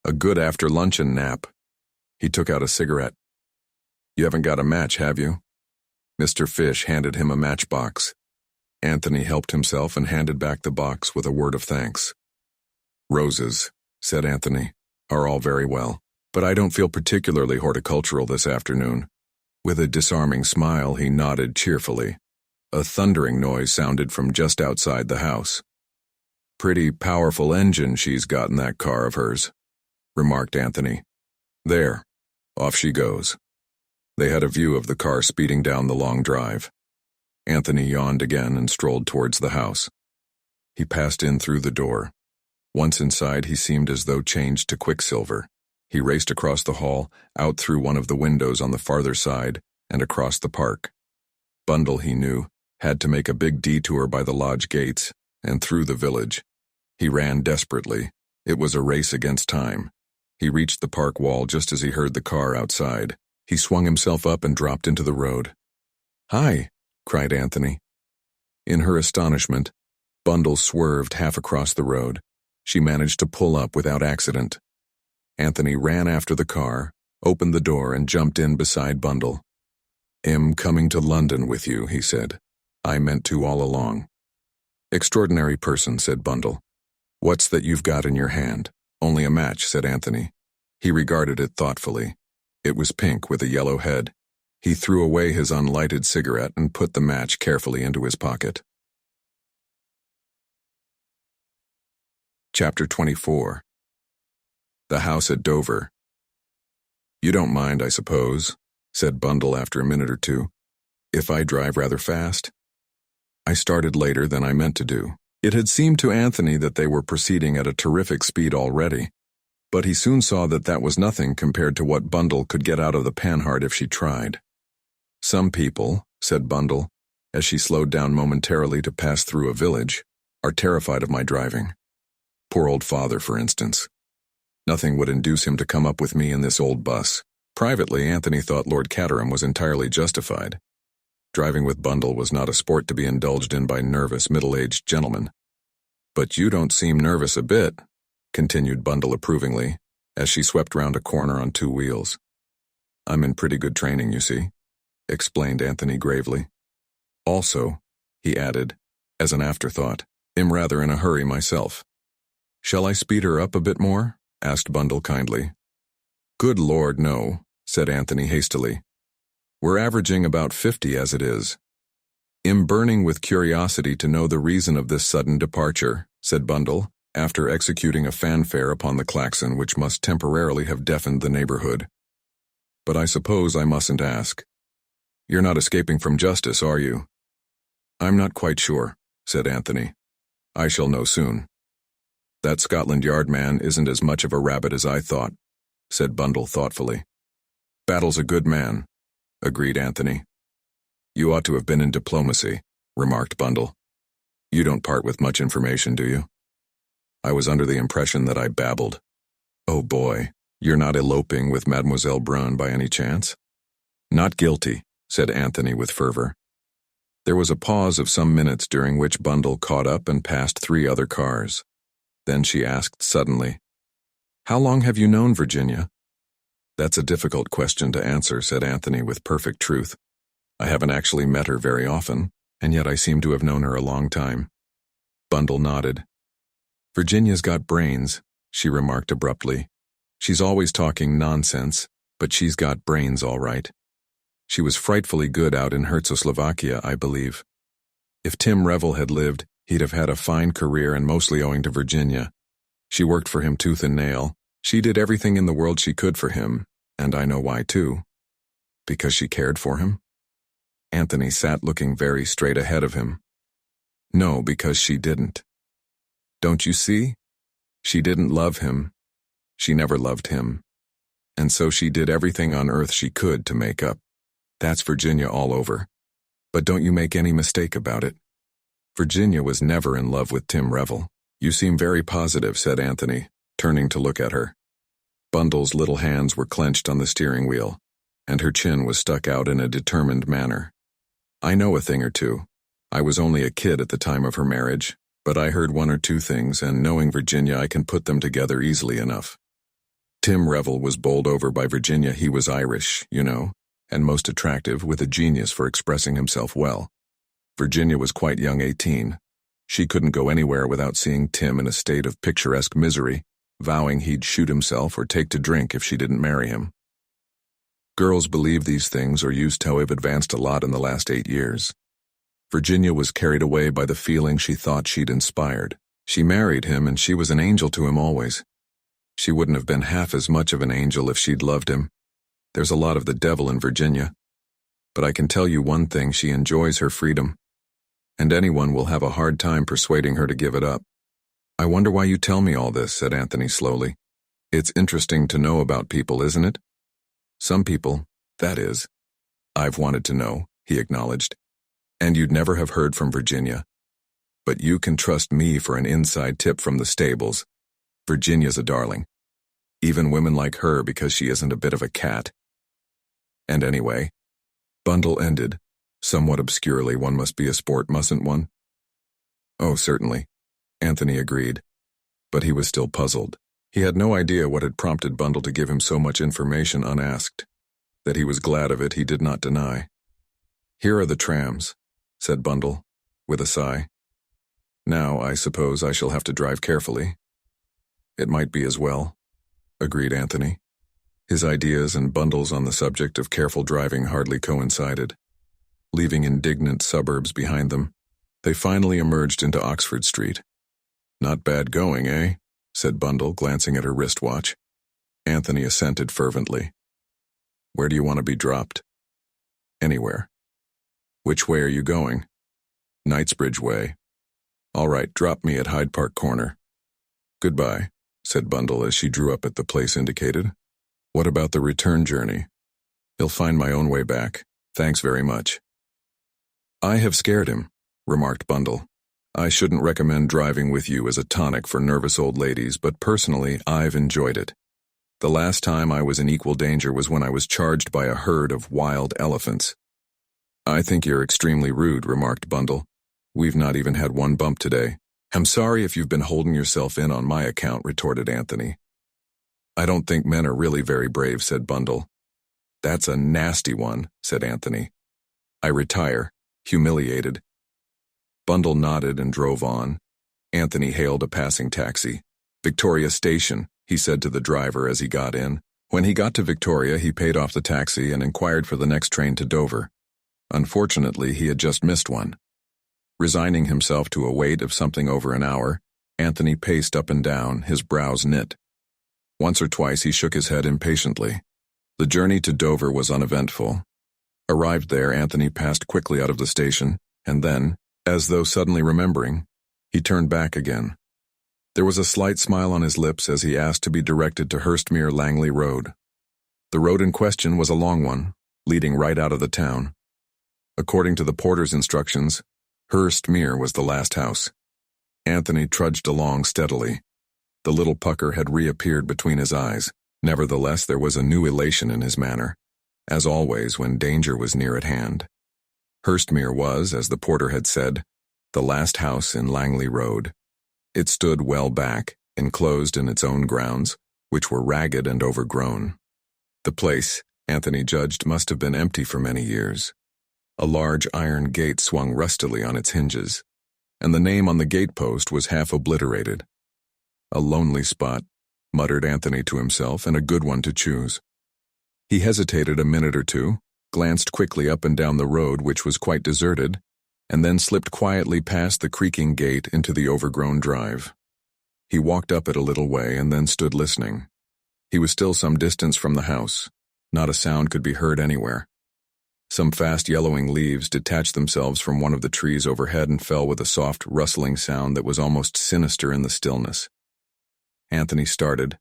Speaker 1: A good after-luncheon nap. He took out a cigarette. You haven't got a match, have you? Mr. Fish handed him a matchbox. Anthony helped himself and handed back the box with a word of thanks. Roses, said Anthony, are all very well, but I don't feel particularly horticultural this afternoon. With a disarming smile, he nodded cheerfully. A thundering noise sounded from just outside the house. Pretty powerful engine she's got in that car of hers, remarked Anthony. There, off she goes. They had a view of the car speeding down the long drive. Anthony yawned again and strolled towards the house. He passed in through the door. Once inside, he seemed as though changed to quicksilver. He raced across the hall, out through one of the windows on the farther side, and across the park. Bundle, he knew, had to make a big detour by the lodge gates, and through the village. He ran desperately. It was a race against time. He reached the park wall just as he heard the car outside. He swung himself up and dropped into the road. Hi, cried Anthony. In her astonishment, Bundle swerved half across the road. She managed to pull up without accident. Anthony ran after the car, opened the door, and jumped in beside Bundle. "Am coming to London with you," he said. "I meant to all along." "Extraordinary person," said Bundle. "What's that you've got in your hand?" "Only a match," said Anthony. He regarded it thoughtfully. It was pink with a yellow head. He threw away his unlighted cigarette and put the match carefully into his pocket. Chapter 24. The House at Dover. "You don't mind, I suppose," said Bundle after a minute or two, "if I drive rather fast?" I started later than I meant to do. It had seemed to Anthony that they were proceeding at a terrific speed already, but he soon saw that that was nothing compared to what Bundle could get out of the Panhard if she tried. "Some people," said Bundle, as she slowed down momentarily to pass through a village, "are terrified of my driving. Poor old father, for instance. Nothing would induce him to come up with me in this old bus." Privately, Anthony thought Lord Caterham was entirely justified. Driving with Bundle was not a sport to be indulged in by nervous, middle-aged gentlemen. "But you don't seem nervous a bit," continued Bundle approvingly, as she swept round a corner on two wheels. "I'm in pretty good training, you see," explained Anthony gravely. "Also," he added, as an afterthought, "am rather in a hurry myself." "Shall I speed her up a bit more?" asked Bundle kindly. "Good Lord, no," said Anthony hastily. "We're averaging about 50 as it is." "Am burning with curiosity to know the reason of this sudden departure," said Bundle, after executing a fanfare upon the klaxon which must temporarily have deafened the neighborhood. "But I suppose I mustn't ask. You're not escaping from justice, are you?" "I'm not quite sure," said Anthony. "I shall know soon." "That Scotland Yard man isn't as much of a rabbit as I thought," said Bundle thoughtfully. "Battle's a good man," agreed Anthony. "You ought to have been in diplomacy," remarked Bundle. "You don't part with much information, do you?" "I was under the impression that I babbled." "Oh boy, you're not eloping with Mademoiselle Brun by any chance?" "Not guilty," said Anthony with fervor. There was a pause of some minutes during which Bundle caught up and passed 3 other cars. Then she asked suddenly, "How long have you known Virginia?" "That's a difficult question to answer," said Anthony with perfect truth. "I haven't actually met her very often, and yet I seem to have known her a long time." Bundle nodded. "Virginia's got brains," she remarked abruptly. "She's always talking nonsense, but she's got brains all right. She was frightfully good out in Czechoslovakia, I believe. If Tim Revel had lived, he'd have had a fine career, and mostly owing to Virginia. She worked for him tooth and nail. She did everything in the world she could for him, and I know why too. Because she cared for him?" Anthony sat looking very straight ahead of him. "No, because she didn't. Don't you see? She didn't love him. She never loved him. And so she did everything on earth she could to make up. That's Virginia all over. But don't you make any mistake about it. Virginia was never in love with Tim Revel. You seem very positive, said Anthony, turning to look at her. Bundle's little hands were clenched on the steering wheel, and her chin was stuck out in a determined manner. I know a thing or two. I was only a kid at the time of her marriage, but I heard one or two things, and knowing Virginia, I can put them together easily enough. Tim Revel was bowled over by Virginia. He was Irish, you know, and most attractive, with a genius for expressing himself well. Virginia was quite young, 18. She couldn't go anywhere without seeing Tim in a state of picturesque misery, vowing he'd shoot himself or take to drink if she didn't marry him. Girls believe these things or used to have advanced a lot in the last 8 years. Virginia was carried away by the feeling she thought she'd inspired. She married him, and she was an angel to him always. She wouldn't have been half as much of an angel if she'd loved him. There's a lot of the devil in Virginia. But I can tell you one thing, she enjoys her freedom. And anyone will have a hard time persuading her to give it up. I wonder why you tell me all this, said Anthony slowly. It's interesting to know about people, isn't it? Some people, that is. I've wanted to know, he acknowledged. And you'd never have heard from Virginia. But you can trust me for an inside tip from the stables. Virginia's a darling. Even women like her because she isn't a bit of a cat. And anyway, Bundle ended, somewhat obscurely. One must be a sport, mustn't one? Oh, certainly, Anthony agreed. But he was still puzzled. He had no idea what had prompted Bundle to give him so much information unasked. That he was glad of it, he did not deny. Here are the trams, said Bundle, with a sigh. Now, I suppose I shall have to drive carefully. It might be as well, agreed Anthony. His ideas and Bundle's on the subject of careful driving hardly coincided. Leaving indignant suburbs behind them, they finally emerged into Oxford Street. Not bad going, eh? Said Bundle, glancing at her wristwatch. Anthony assented fervently. Where do you want to be dropped? Anywhere. Which way are you going? Knightsbridge way. All right, drop me at Hyde Park Corner. Goodbye, said Bundle as she drew up at the place indicated. What about the return journey? He'll find my own way back. Thanks very much. I have scared him, remarked Bundle. I shouldn't recommend driving with you as a tonic for nervous old ladies, but personally, I've enjoyed it. The last time I was in equal danger was when I was charged by a herd of wild elephants. I think you're extremely rude, remarked Bundle. We've not even had one bump today. I'm sorry if you've been holding yourself in on my account, retorted Anthony. I don't think men are really very brave, said Bundle. That's a nasty one, said Anthony. I retire, humiliated. Bundle nodded and drove on. Anthony hailed a passing taxi. Victoria Station, he said to the driver as he got in. When he got to Victoria, he paid off the taxi and inquired for the next train to Dover. Unfortunately, he had just missed one. Resigning himself to a wait of something over an hour, Anthony paced up and down, his brows knit. Once or twice he shook his head impatiently. The journey to Dover was uneventful. Arrived there, Anthony passed quickly out of the station, and then, as though suddenly remembering, he turned back again. There was a slight smile on his lips as he asked to be directed to Hurstmere Langley Road. The road in question was a long one, leading right out of the town. According to the porter's instructions, Hurstmere was the last house. Anthony trudged along steadily. The little pucker had reappeared between his eyes. Nevertheless, there was a new elation in his manner, as always when danger was near at hand. Hurstmere was, as the porter had said, the last house in Langley Road. It stood well back, enclosed in its own grounds, which were ragged and overgrown. The place, Anthony judged, must have been empty for many years. A large iron gate swung rustily on its hinges, and the name on the gatepost was half obliterated. A lonely spot, muttered Anthony to himself, and a good one to choose. He hesitated a minute or two, glanced quickly up and down the road, which was quite deserted, and then slipped quietly past the creaking gate into the overgrown drive. He walked up it a little way and then stood listening. He was still some distance from the house. Not a sound could be heard anywhere. Some fast yellowing leaves detached themselves from one of the trees overhead and fell with a soft, rustling sound that was almost sinister in the stillness. Anthony started,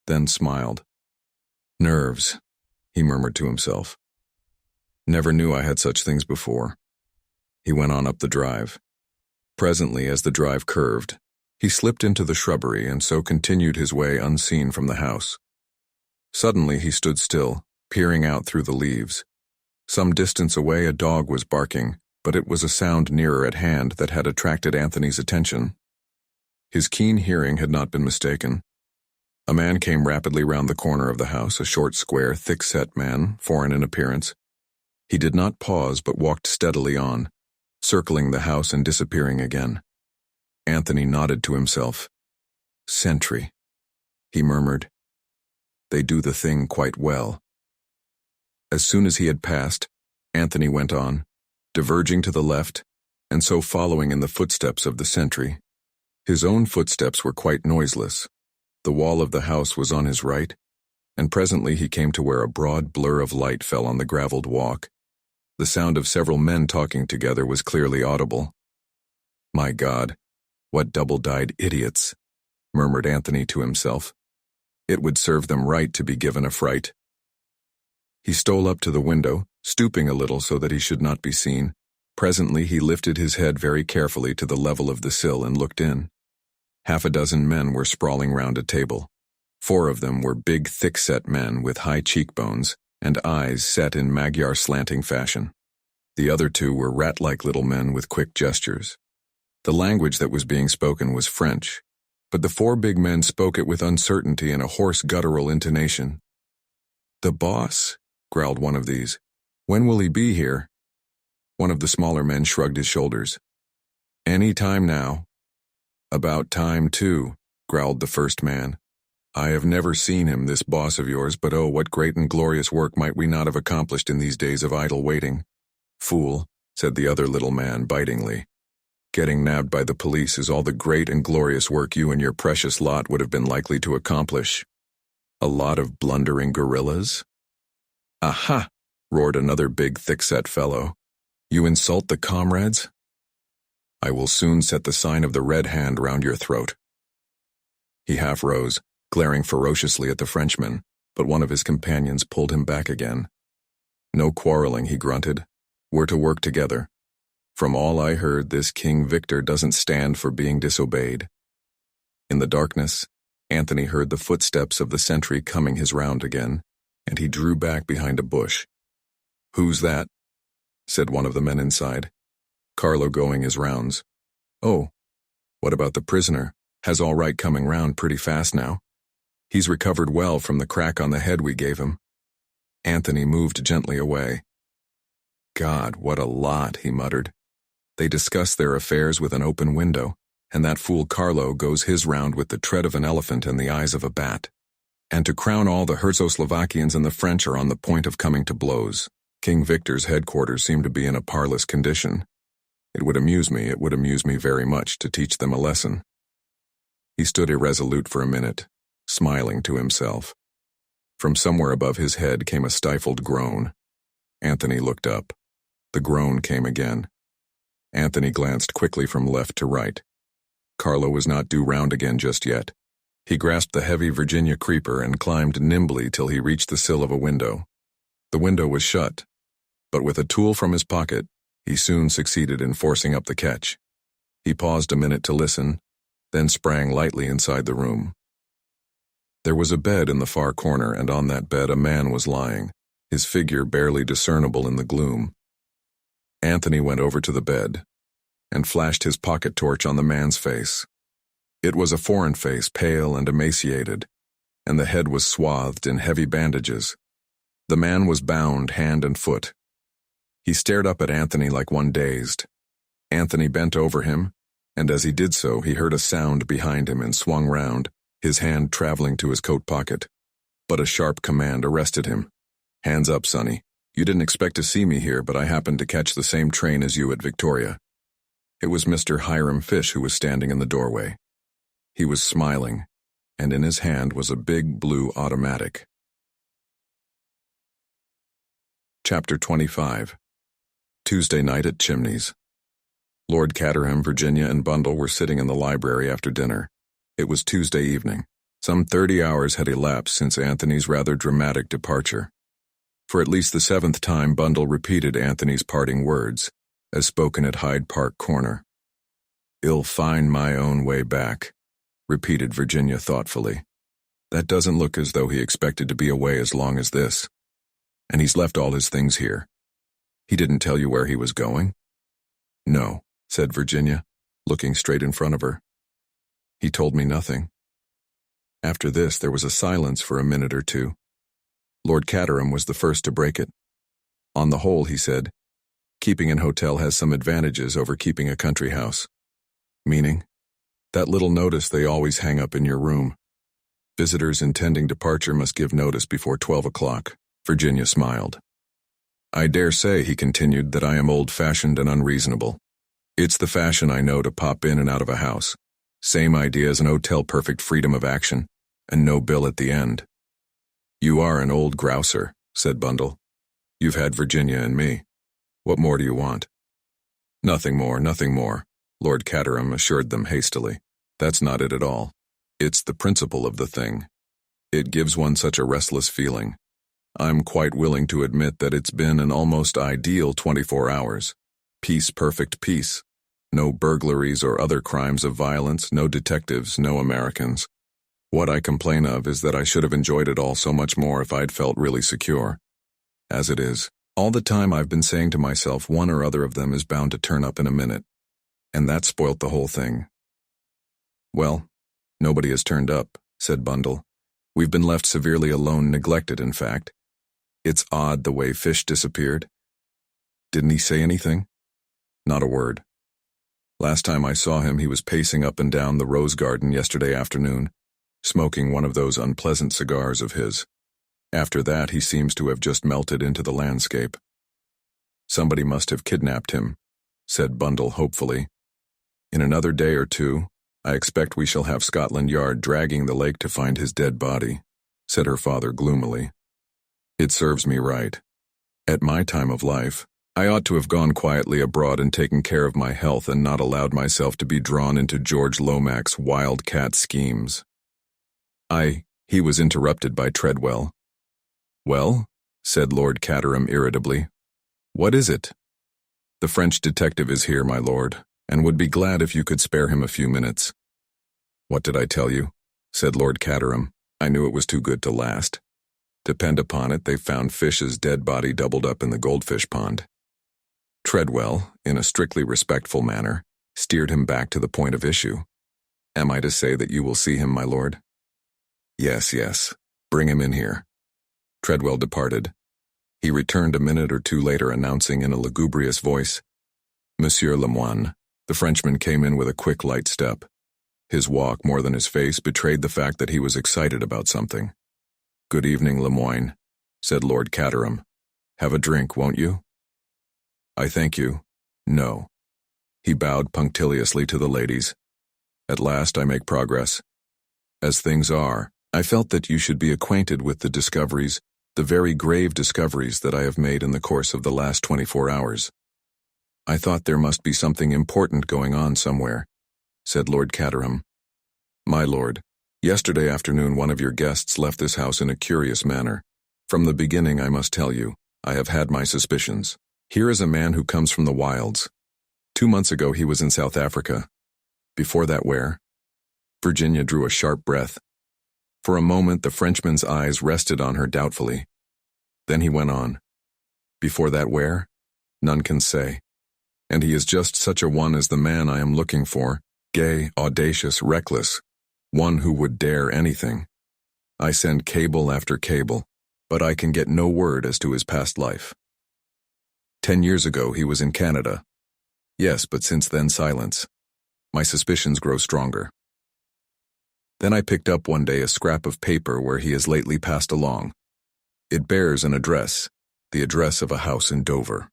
Speaker 1: then smiled. Nerves, he murmured to himself. Never knew I had such things before. He went on up the drive. Presently, as the drive curved, he slipped into the shrubbery and so continued his way unseen from the house. Suddenly he stood still, peering out through the leaves. Some distance away a dog was barking, but it was a sound nearer at hand that had attracted Anthony's attention. His keen hearing had not been mistaken. A man came rapidly round the corner of the house, a short, square, thick-set man, foreign in appearance. He did not pause but walked steadily on, circling the house and disappearing again. Anthony nodded to himself. Sentry, he murmured. They do the thing quite well. As soon as he had passed, Anthony went on, diverging to the left, and so following in the footsteps of the sentry. His own footsteps were quite noiseless. The wall of the house was on his right, and presently he came to where a broad blur of light fell on the graveled walk. The sound of several men talking together was clearly audible. My God, what double-dyed idiots, murmured Anthony to himself. It would serve them right to be given a fright. He stole up to the window, stooping a little so that he should not be seen. Presently he lifted his head very carefully to the level of the sill and looked in. Half a dozen men were sprawling round a table. 4 of them were big, thick-set men with high cheekbones and eyes set in Magyar slanting fashion. The other 2 were rat-like little men with quick gestures. The language that was being spoken was French, but the 4 big men spoke it with uncertainty and a hoarse guttural intonation. "The boss?" growled one of these. "When will he be here?" One of the smaller men shrugged his shoulders. "Any time now." "About time, too," growled the first man. "I have never seen him, this boss of yours, but oh, what great and glorious work might we not have accomplished in these days of idle waiting." "Fool," said the other little man bitingly. "Getting nabbed by the police is all the great and glorious work you and your precious lot would have been likely to accomplish. A lot of blundering guerrillas?" "Aha!" roared another big, thick-set fellow. "You insult the comrades? I will soon set the sign of the red hand round your throat." He half rose, glaring ferociously at the Frenchman, but one of his companions pulled him back again. "No quarreling," he grunted. "We're to work together. From all I heard, this King Victor doesn't stand for being disobeyed." In the darkness, Anthony heard the footsteps of the sentry coming his round again, and he drew back behind a bush. "Who's that?" said one of the men inside. "Carlo going his rounds." "Oh, what about the prisoner? Has all right coming round pretty fast now. He's recovered well from the crack on the head we gave him." Anthony moved gently away. "God, what a lot," he muttered. "They discuss their affairs with an open window, and that fool Carlo goes his round with the tread of an elephant and the eyes of a bat. And to crown all, the Herzoslovakians and the French are on the point of coming to blows. King Victor's headquarters seem to be in a parlous condition. It would amuse me very much to teach them a lesson." He stood irresolute for a minute, smiling to himself. From somewhere above his head came a stifled groan. Anthony looked up. The groan came again. Anthony glanced quickly from left to right. Carlo was not due round again just yet. He grasped the heavy Virginia creeper and climbed nimbly till he reached the sill of a window. The window was shut, but with a tool from his pocket, he soon succeeded in forcing up the catch. He paused a minute to listen, then sprang lightly inside the room. There was a bed in the far corner, and on that bed a man was lying, his figure barely discernible in the gloom. Anthony went over to the bed and flashed his pocket torch on the man's face. It was a foreign face, pale and emaciated, and the head was swathed in heavy bandages. The man was bound hand and foot. He stared up at Anthony like one dazed. Anthony bent over him, and as he did so, he heard a sound behind him and swung round, his hand traveling to his coat pocket. But a sharp command arrested him. "Hands up, sonny. You didn't expect to see me here, but I happened to catch the same train as you at Victoria." It was Mr. Hiram Fish who was standing in the doorway. He was smiling, and in his hand was a big blue automatic. Chapter 25. Tuesday night at Chimneys. Lord Caterham, Virginia, and Bundle were sitting in the library after dinner. It was Tuesday evening. Some 30 hours had elapsed since Anthony's rather dramatic departure. For at least the 7th time, Bundle repeated Anthony's parting words, as spoken at Hyde Park Corner. "I'll find my own way back," repeated Virginia thoughtfully. "That doesn't look as though he expected to be away as long as this. And he's left all his things here. He didn't tell you where he was going?" "No," said Virginia, looking straight in front of her. "He told me nothing." After this, there was a silence for a minute or two. Lord Caterham was the first to break it. "On the whole," he said, "keeping an hotel has some advantages over keeping a country house." "Meaning?" "That little notice they always hang up in your room. Visitors intending departure must give notice before 12 o'clock. Virginia smiled. "I dare say," he continued, "that I am old-fashioned and unreasonable. It's the fashion, I know, to pop in and out of a house. Same idea as an hotel, perfect freedom of action, and no bill at the end." "You are an old grouser," said Bundle. "You've had Virginia and me. What more do you want?" Nothing more, Lord Caterham assured them hastily. "That's not it at all. It's the principle of the thing. It gives one such a restless feeling. I'm quite willing to admit that it's been an almost ideal 24 hours. Peace, perfect peace. No burglaries or other crimes of violence, no detectives, no Americans. What I complain of is that I should have enjoyed it all so much more if I'd felt really secure. As it is, all the time I've been saying to myself one or other of them is bound to turn up in a minute. And that spoilt the whole thing." "Well, nobody has turned up," said Bundle. "We've been left severely alone, neglected, in fact. It's odd the way Fish disappeared." "Didn't he say anything?" "Not a word. Last time I saw him, he was pacing up and down the rose garden yesterday afternoon, smoking one of those unpleasant cigars of his. After that, he seems to have just melted into the landscape." "Somebody must have kidnapped him," said Bundle hopefully. "In another day or two, I expect we shall have Scotland Yard dragging the lake to find his dead body," said her father gloomily. "It serves me right. At my time of life, I ought to have gone quietly abroad and taken care of my health and not allowed myself to be drawn into George Lomax's wildcat schemes." He was interrupted by Treadwell. "Well," said Lord Caterham irritably, "what is it?" "The French detective is here, my lord, and would be glad if you could spare him a few minutes." "What did I tell you?" said Lord Caterham. "I knew it was too good to last. Depend upon it, they found Fish's dead body doubled up in the goldfish pond." Treadwell, in a strictly respectful manner, steered him back to the point of issue. "Am I to say that you will see him, my lord?" Yes. Bring him in here." Treadwell departed. He returned a minute or two later, announcing in a lugubrious voice, "Monsieur Lemoine." The Frenchman came in with a quick, light step. His walk, more than his face, betrayed the fact that he was excited about something. "Good evening, Lemoine," said Lord Caterham. "Have a drink, won't you?" "I thank you. No." He bowed punctiliously to the ladies. "At last I make progress. As things are, I felt that you should be acquainted with the discoveries, the very grave discoveries that I have made in the course of the last 24 hours. I thought there must be something important going on somewhere," said Lord Caterham. "My lord, yesterday afternoon one of your guests left this house in a curious manner. From the beginning, I must tell you, I have had my suspicions. Here is a man who comes from the wilds. 2 months ago he was in South Africa. Before that, where?" Virginia drew a sharp breath. For a moment the Frenchman's eyes rested on her doubtfully. Then he went on. "Before that, where? None can say. And he is just such a one as the man I am looking for, gay, audacious, reckless, one who would dare anything. I send cable after cable, but I can get no word as to his past life. 10 years ago he was in Canada. Yes, but since then silence. My suspicions grow stronger. Then I picked up one day a scrap of paper where he has lately passed along. It bears an address, the address of a house in Dover.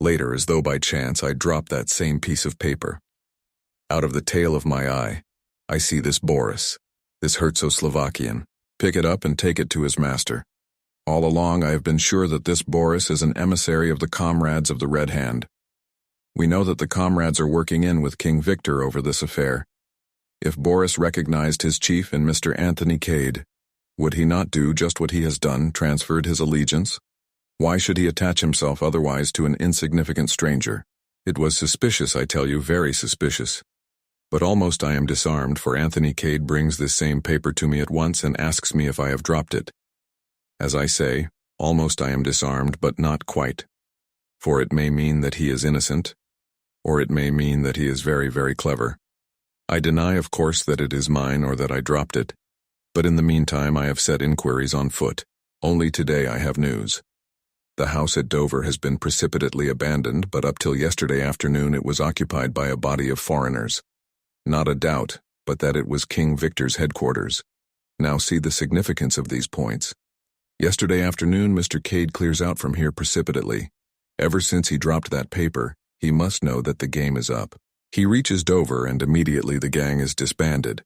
Speaker 1: Later, as though by chance, I dropped that same piece of paper. Out of the tail of my eye, I see this Boris, this Herzo-Slovakian, pick it up and take it to his master. All along I have been sure that this Boris is an emissary of the comrades of the Red Hand. We know that the comrades are working in with King Victor over this affair. If Boris recognized his chief in Mr. Anthony Cade, would he not do just what he has done, transferred his allegiance? Why should he attach himself otherwise to an insignificant stranger? It was suspicious, I tell you, very suspicious. But almost I am disarmed, for Anthony Cade brings this same paper to me at once and asks me if I have dropped it. As I say, almost I am disarmed, but not quite. For it may mean that he is innocent, or it may mean that he is very, very clever. I deny, of course, that it is mine or that I dropped it. But in the meantime I have set inquiries on foot. Only today I have news. The house at Dover has been precipitately abandoned, but up till yesterday afternoon it was occupied by a body of foreigners. Not a doubt, but that it was King Victor's headquarters. Now see the significance of these points. Yesterday afternoon Mr. Cade clears out from here precipitately. Ever since he dropped that paper, he must know that the game is up. He reaches Dover and immediately the gang is disbanded.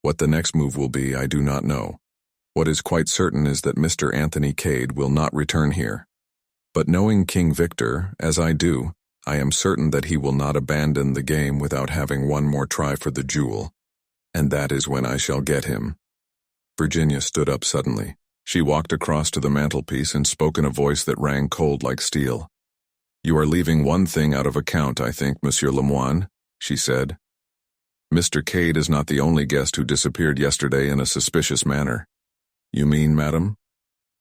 Speaker 1: What the next move will be, I do not know. What is quite certain is that Mr. Anthony Cade will not return here. But knowing King Victor, as I do, I am certain that he will not abandon the game without having one more try for the jewel. And that is when I shall get him. Virginia stood up suddenly. She walked across to the mantelpiece and spoke in a voice that rang cold like steel. "You are leaving one thing out of account, I think, Monsieur Lemoine," she said. "Mr. Cade is not the only guest who disappeared yesterday in a suspicious manner." "You mean, madam,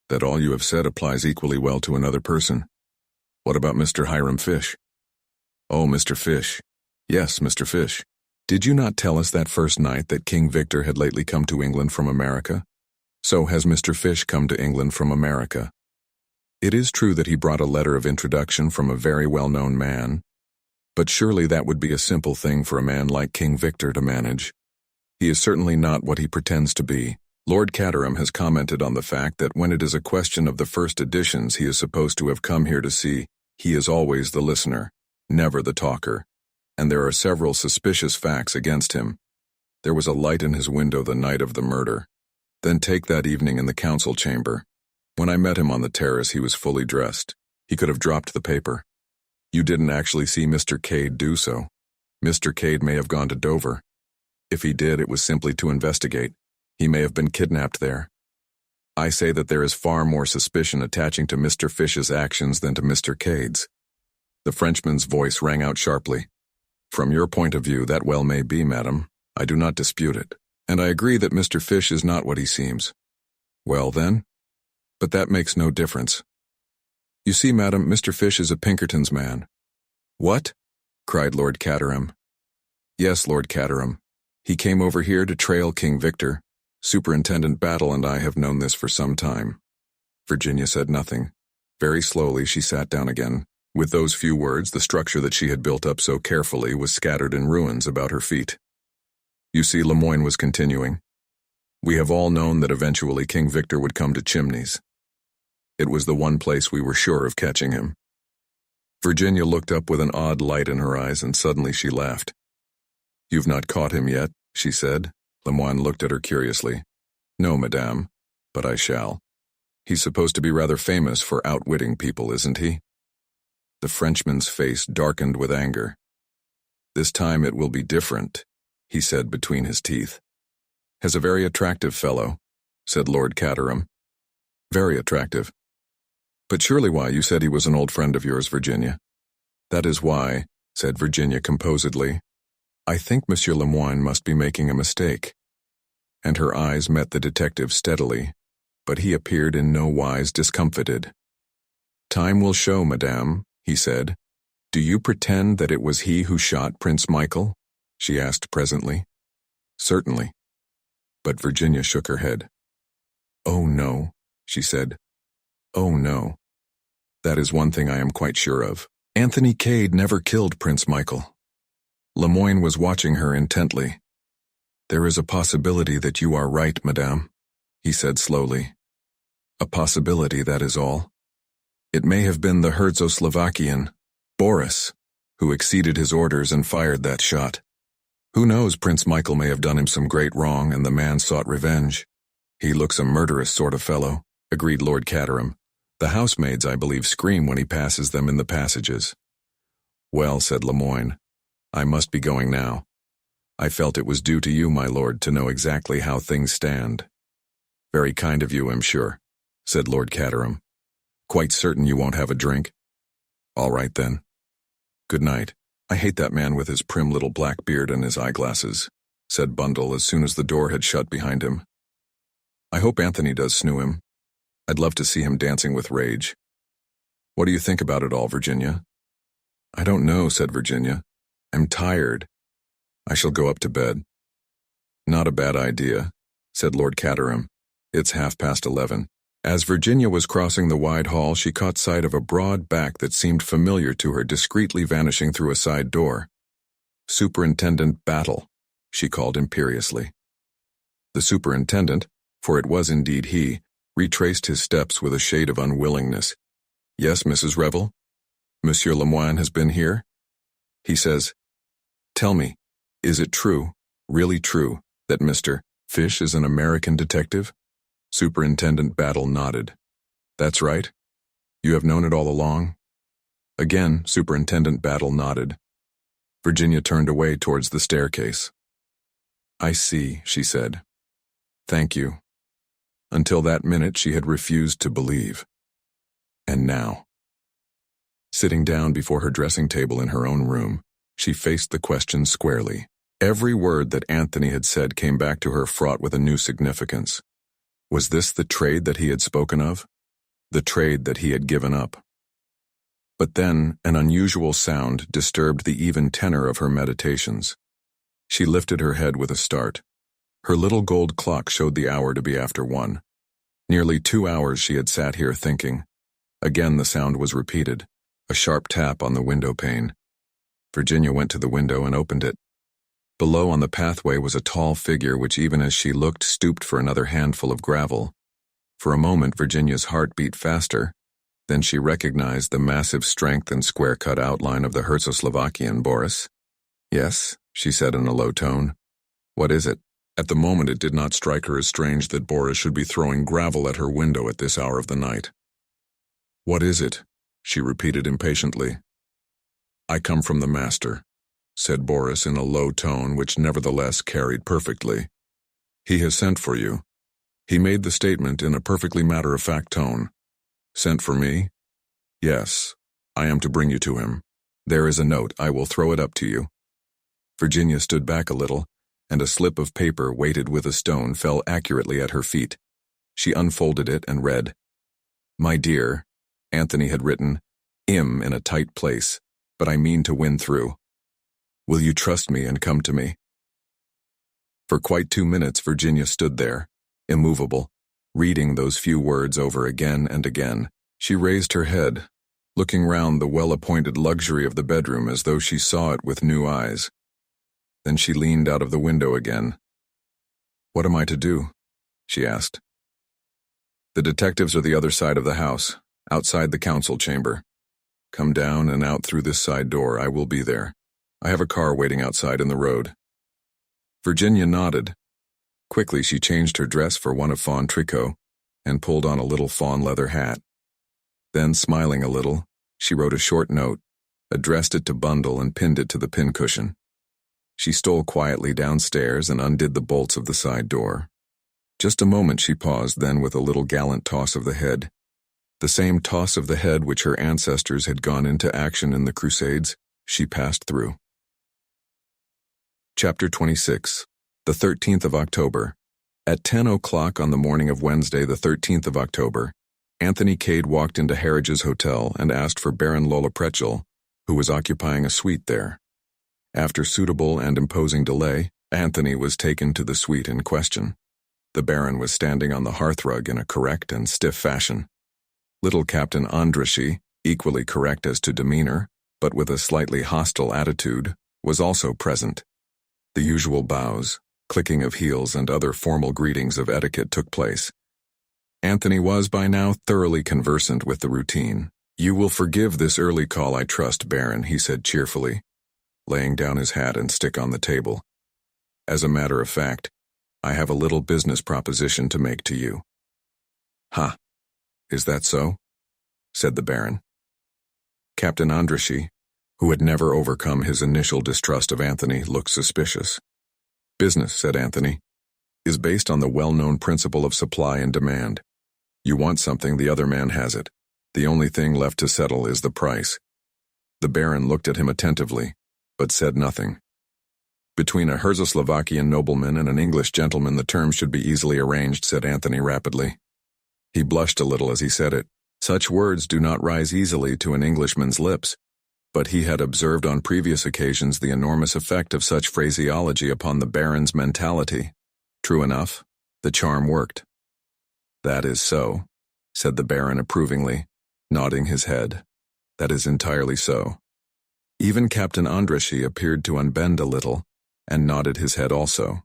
Speaker 1: that all you have said applies equally well to another person? What about Mr. Hiram Fish?" "Oh, Mr. Fish. Yes, Mr. Fish. Did you not tell us that first night that King Victor had lately come to England from America? So has Mr. Fish come to England from America. It is true that he brought a letter of introduction from a very well-known man, but surely that would be a simple thing for a man like King Victor to manage. He is certainly not what he pretends to be. Lord Caterham has commented on the fact that when it is a question of the first editions he is supposed to have come here to see, he is always the listener, never the talker, and there are several suspicious facts against him. There was a light in his window the night of the murder. Then take that evening in the council chamber. When I met him on the terrace he was fully dressed. He could have dropped the paper. You didn't actually see Mr. Cade do so. Mr. Cade may have gone to Dover. If he did, it was simply to investigate. He may have been kidnapped there. I say that there is far more suspicion attaching to Mr. Fish's actions than to Mr. Cade's. The Frenchman's voice rang out sharply. From your point of view, that well may be, madam. I do not dispute it. And I agree that Mr. Fish is not what he seems. Well, then? But that makes no difference. You see, madam, Mr. Fish is a Pinkerton's man. What? Cried Lord Caterham. Yes, Lord Caterham. He came over here to trail King Victor. Superintendent Battle and I have known this for some time. Virginia said nothing. Very slowly she sat down again. With those few words, the structure that she had built up so carefully was scattered in ruins about her feet. You see, Lemoine was continuing. We have all known that eventually King Victor would come to Chimneys. It was the one place we were sure of catching him. Virginia looked up with an odd light in her eyes and suddenly she laughed. You've not caught him yet, she said. Lemoine looked at her curiously. No, madame, but I shall. He's supposed to be rather famous for outwitting people, isn't he? The Frenchman's face darkened with anger. This time it will be different, he said between his teeth. Has a very attractive fellow, said Lord Caterham. Very attractive. But surely why, you said he was an old friend of yours, Virginia. That is why, said Virginia composedly. I think Monsieur Lemoine must be making a mistake. And her eyes met the detective steadily, but he appeared in no wise discomfited. Time will show, madame, he said. Do you pretend that it was he who shot Prince Michael? She asked presently. Certainly. But Virginia shook her head. Oh no, she said. Oh no. That is one thing I am quite sure of. Anthony Cade never killed Prince Michael. Lemoine was watching her intently. There is a possibility that you are right, madame, he said slowly. A possibility, that is all. It may have been the Herzo-Slovakian, Boris, who exceeded his orders and fired that shot. Who knows, Prince Michael may have done him some great wrong and the man sought revenge. He looks a murderous sort of fellow, agreed Lord Caterham. The housemaids, I believe, scream when he passes them in the passages. Well, said Lemoine, I must be going now. I felt it was due to you, my lord, to know exactly how things stand. Very kind of you, I'm sure, said Lord Caterham. Quite certain you won't have a drink? All right, then. Good night. I hate that man with his prim little black beard and his eyeglasses, said Bundle as soon as the door had shut behind him. I hope Anthony does snoo him. I'd love to see him dancing with rage. What do you think about it all, Virginia? I don't know, said Virginia. I'm tired. I shall go up to bed. Not a bad idea, said Lord Caterham. It's 11:30. As Virginia was crossing the wide hall, she caught sight of a broad back that seemed familiar to her discreetly vanishing through a side door. Superintendent Battle, she called imperiously. The superintendent, for it was indeed he, retraced his steps with a shade of unwillingness. Yes, Mrs. Revel? Monsieur Lemoine has been here? He says, tell me, is it true, really true, that Mr. Fish is an American detective? Superintendent Battle nodded. That's right. You have known it all along? Again, Superintendent Battle nodded. Virginia turned away towards the staircase. I see, she said. Thank you. Until that minute she had refused to believe. And now? Sitting down before her dressing table in her own room, she faced the question squarely. Every word that Anthony had said came back to her fraught with a new significance. Was this the trade that he had spoken of? The trade that he had given up? But then an unusual sound disturbed the even tenor of her meditations. She lifted her head with a start. Her little gold clock showed the hour to be after 1. Nearly 2 hours she had sat here thinking. Again the sound was repeated, a sharp tap on the window pane. Virginia went to the window and opened it. Below on the pathway was a tall figure which even as she looked stooped for another handful of gravel. For a moment Virginia's heart beat faster. Then she recognized the massive strength and square-cut outline of the Herzo-Slovakian Boris. Yes, she said in a low tone. What is it? At the moment it did not strike her as strange that Boris should be throwing gravel at her window at this hour of the night. What is it? She repeated impatiently. I come from the master, said Boris in a low tone which nevertheless carried perfectly. He has sent for you. He made the statement in a perfectly matter-of-fact tone. Sent for me? Yes, I am to bring you to him. There is a note. I will throw it up to you. Virginia stood back a little, and a slip of paper weighted with a stone fell accurately at her feet. She unfolded it and read, My dear, Anthony had written, "im" in a tight place, but I mean to win through. Will you trust me and come to me? For quite 2 minutes Virginia stood there, immovable, reading those few words over again and again. She raised her head, looking round the well-appointed luxury of the bedroom as though she saw it with new eyes. Then she leaned out of the window again. What am I to do? She asked. The detectives are the other side of the house, outside the council chamber. Come down and out through this side door. I will be there. I have a car waiting outside in the road. Virginia nodded. Quickly she changed her dress for one of fawn tricot and pulled on a little fawn leather hat. Then, smiling a little, she wrote a short note, addressed it to Bundle and pinned it to the pincushion. She stole quietly downstairs and undid the bolts of the side door. Just a moment she paused, then with a little gallant toss of the head, the same toss of the head which her ancestors had gone into action in the Crusades, she passed through. Chapter 26. The 13th of October. At 10 o'clock on the morning of Wednesday, the 13th of October, Anthony Cade walked into Harridge's hotel and asked for Baron Lolopretschel, who was occupying a suite there. After suitable and imposing delay, Anthony was taken to the suite in question. The Baron was standing on the hearthrug in a correct and stiff fashion. Little Captain Andrushy, equally correct as to demeanor, but with a slightly hostile attitude, was also present. The usual bows, clicking of heels, and other formal greetings of etiquette took place. Anthony was by now thoroughly conversant with the routine. You will forgive this early call, I trust, Baron, he said cheerfully, laying down his hat and stick on the table. As a matter of fact, I have a little business proposition to make to you. Ha! Is that so? Said the Baron. Captain Andrushy, who had never overcome his initial distrust of Anthony, looked suspicious. Business, said Anthony, is based on the well-known principle of supply and demand. You want something, the other man has it. The only thing left to settle is the price. The Baron looked at him attentively, but said nothing. Between a Czechoslovakian nobleman and an English gentleman, the terms should be easily arranged, said Anthony rapidly. He blushed a little as he said it. Such words do not rise easily to an Englishman's lips, but he had observed on previous occasions the enormous effect of such phraseology upon the Baron's mentality. True enough, the charm worked. That is so, said the Baron approvingly, nodding his head. That is entirely so. Even Captain Andrushy appeared to unbend a little, and nodded his head also.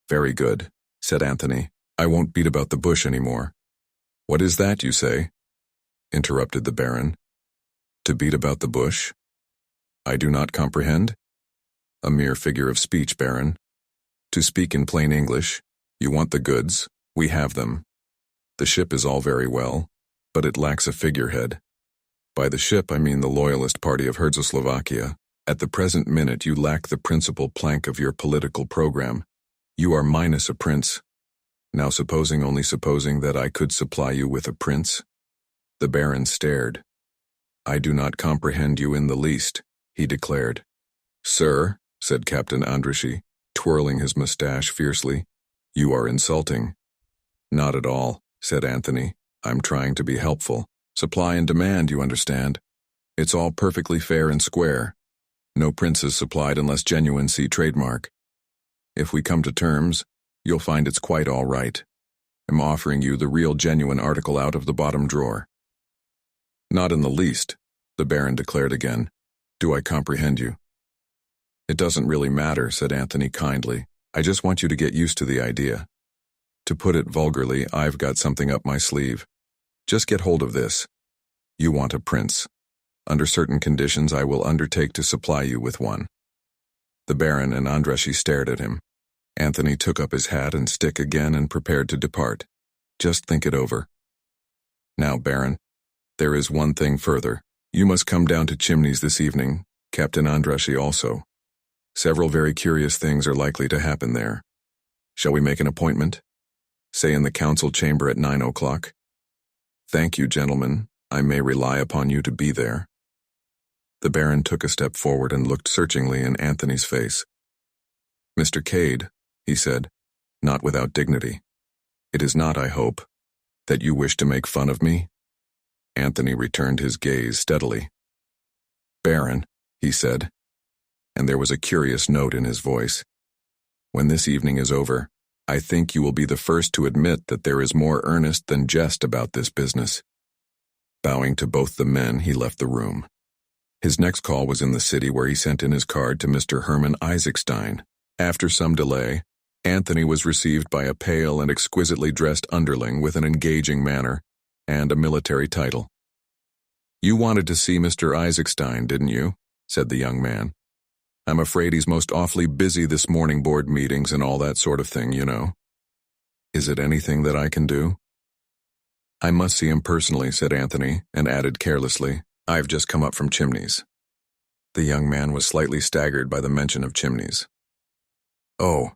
Speaker 1: Very good, said Anthony. I won't beat about the bush anymore. What is that, you say? Interrupted the Baron. To beat about the bush? I do not comprehend. A mere figure of speech, Baron. To speak in plain English, you want the goods, we have them. The ship is all very well, but it lacks a figurehead. By the ship I mean the loyalist party of Czechoslovakia. At the present minute you lack the principal plank of your political program. You are minus a prince. Now only supposing that I could supply you with a prince? The Baron stared. I do not comprehend you in the least, he declared. Sir, said Captain Andrushy, twirling his mustache fiercely, you are insulting. Not at all, said Anthony. I'm trying to be helpful. Supply and demand, you understand. It's all perfectly fair and square. No princes supplied unless genuine, see trademark. If we come to terms, you'll find it's quite all right. I'm offering you the real genuine article out of the bottom drawer. Not in the least, the Baron declared again. Do I comprehend you? It doesn't really matter, said Anthony kindly. I just want you to get used to the idea. To put it vulgarly, I've got something up my sleeve. Just get hold of this. You want a prince. Under certain conditions, I will undertake to supply you with one. The Baron and Andrushy stared at him. Anthony took up his hat and stick again and prepared to depart. Just think it over. Now, Baron, there is one thing further. You must come down to Chimneys this evening, Captain Andrushy also. Several very curious things are likely to happen there. Shall we make an appointment? Say in the council chamber at 9 o'clock. Thank you, gentlemen. I may rely upon you to be there. The Baron took a step forward and looked searchingly in Anthony's face. Mr. Cade, he said, not without dignity. It is not, I hope, that you wish to make fun of me? Anthony returned his gaze steadily. Baron, he said, and there was a curious note in his voice. When this evening is over, I think you will be the first to admit that there is more earnest than jest about this business. Bowing to both the men, he left the room. His next call was in the city, where he sent in his card to Mr. Herman Isaacstein. After some delay, Anthony was received by a pale and exquisitely dressed underling with an engaging manner and a military title. You wanted to see Mr. Isaacstein, didn't you? Said the young man. I'm afraid he's most awfully busy this morning, board meetings and all that sort of thing, you know. Is it anything that I can do? I must see him personally, said Anthony, and added carelessly, I've just come up from Chimneys. The young man was slightly staggered by the mention of Chimneys. Oh,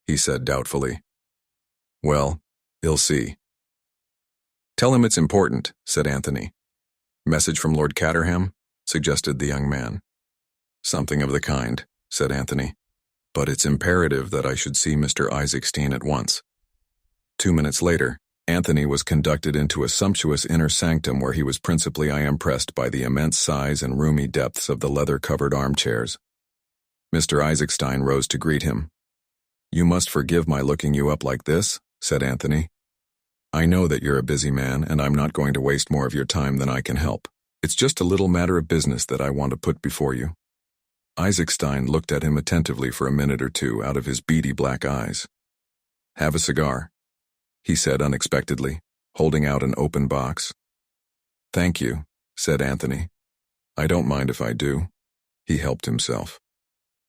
Speaker 1: he said doubtfully. Well, he'll see. Tell him it's important, said Anthony. Message from Lord Caterham? Suggested the young man. Something of the kind, said Anthony. But it's imperative that I should see Mr. Isaacstein at once. 2 minutes later, Anthony was conducted into a sumptuous inner sanctum where he was principally impressed by the immense size and roomy depths of the leather-covered armchairs. Mr. Isaacstein rose to greet him. You must forgive my looking you up like this, said Anthony. I know that you're a busy man, and I'm not going to waste more of your time than I can help. It's just a little matter of business that I want to put before you. Isaacstein looked at him attentively for a minute or two out of his beady black eyes. Have a cigar, he said unexpectedly, holding out an open box. Thank you, said Anthony. I don't mind if I do. He helped himself.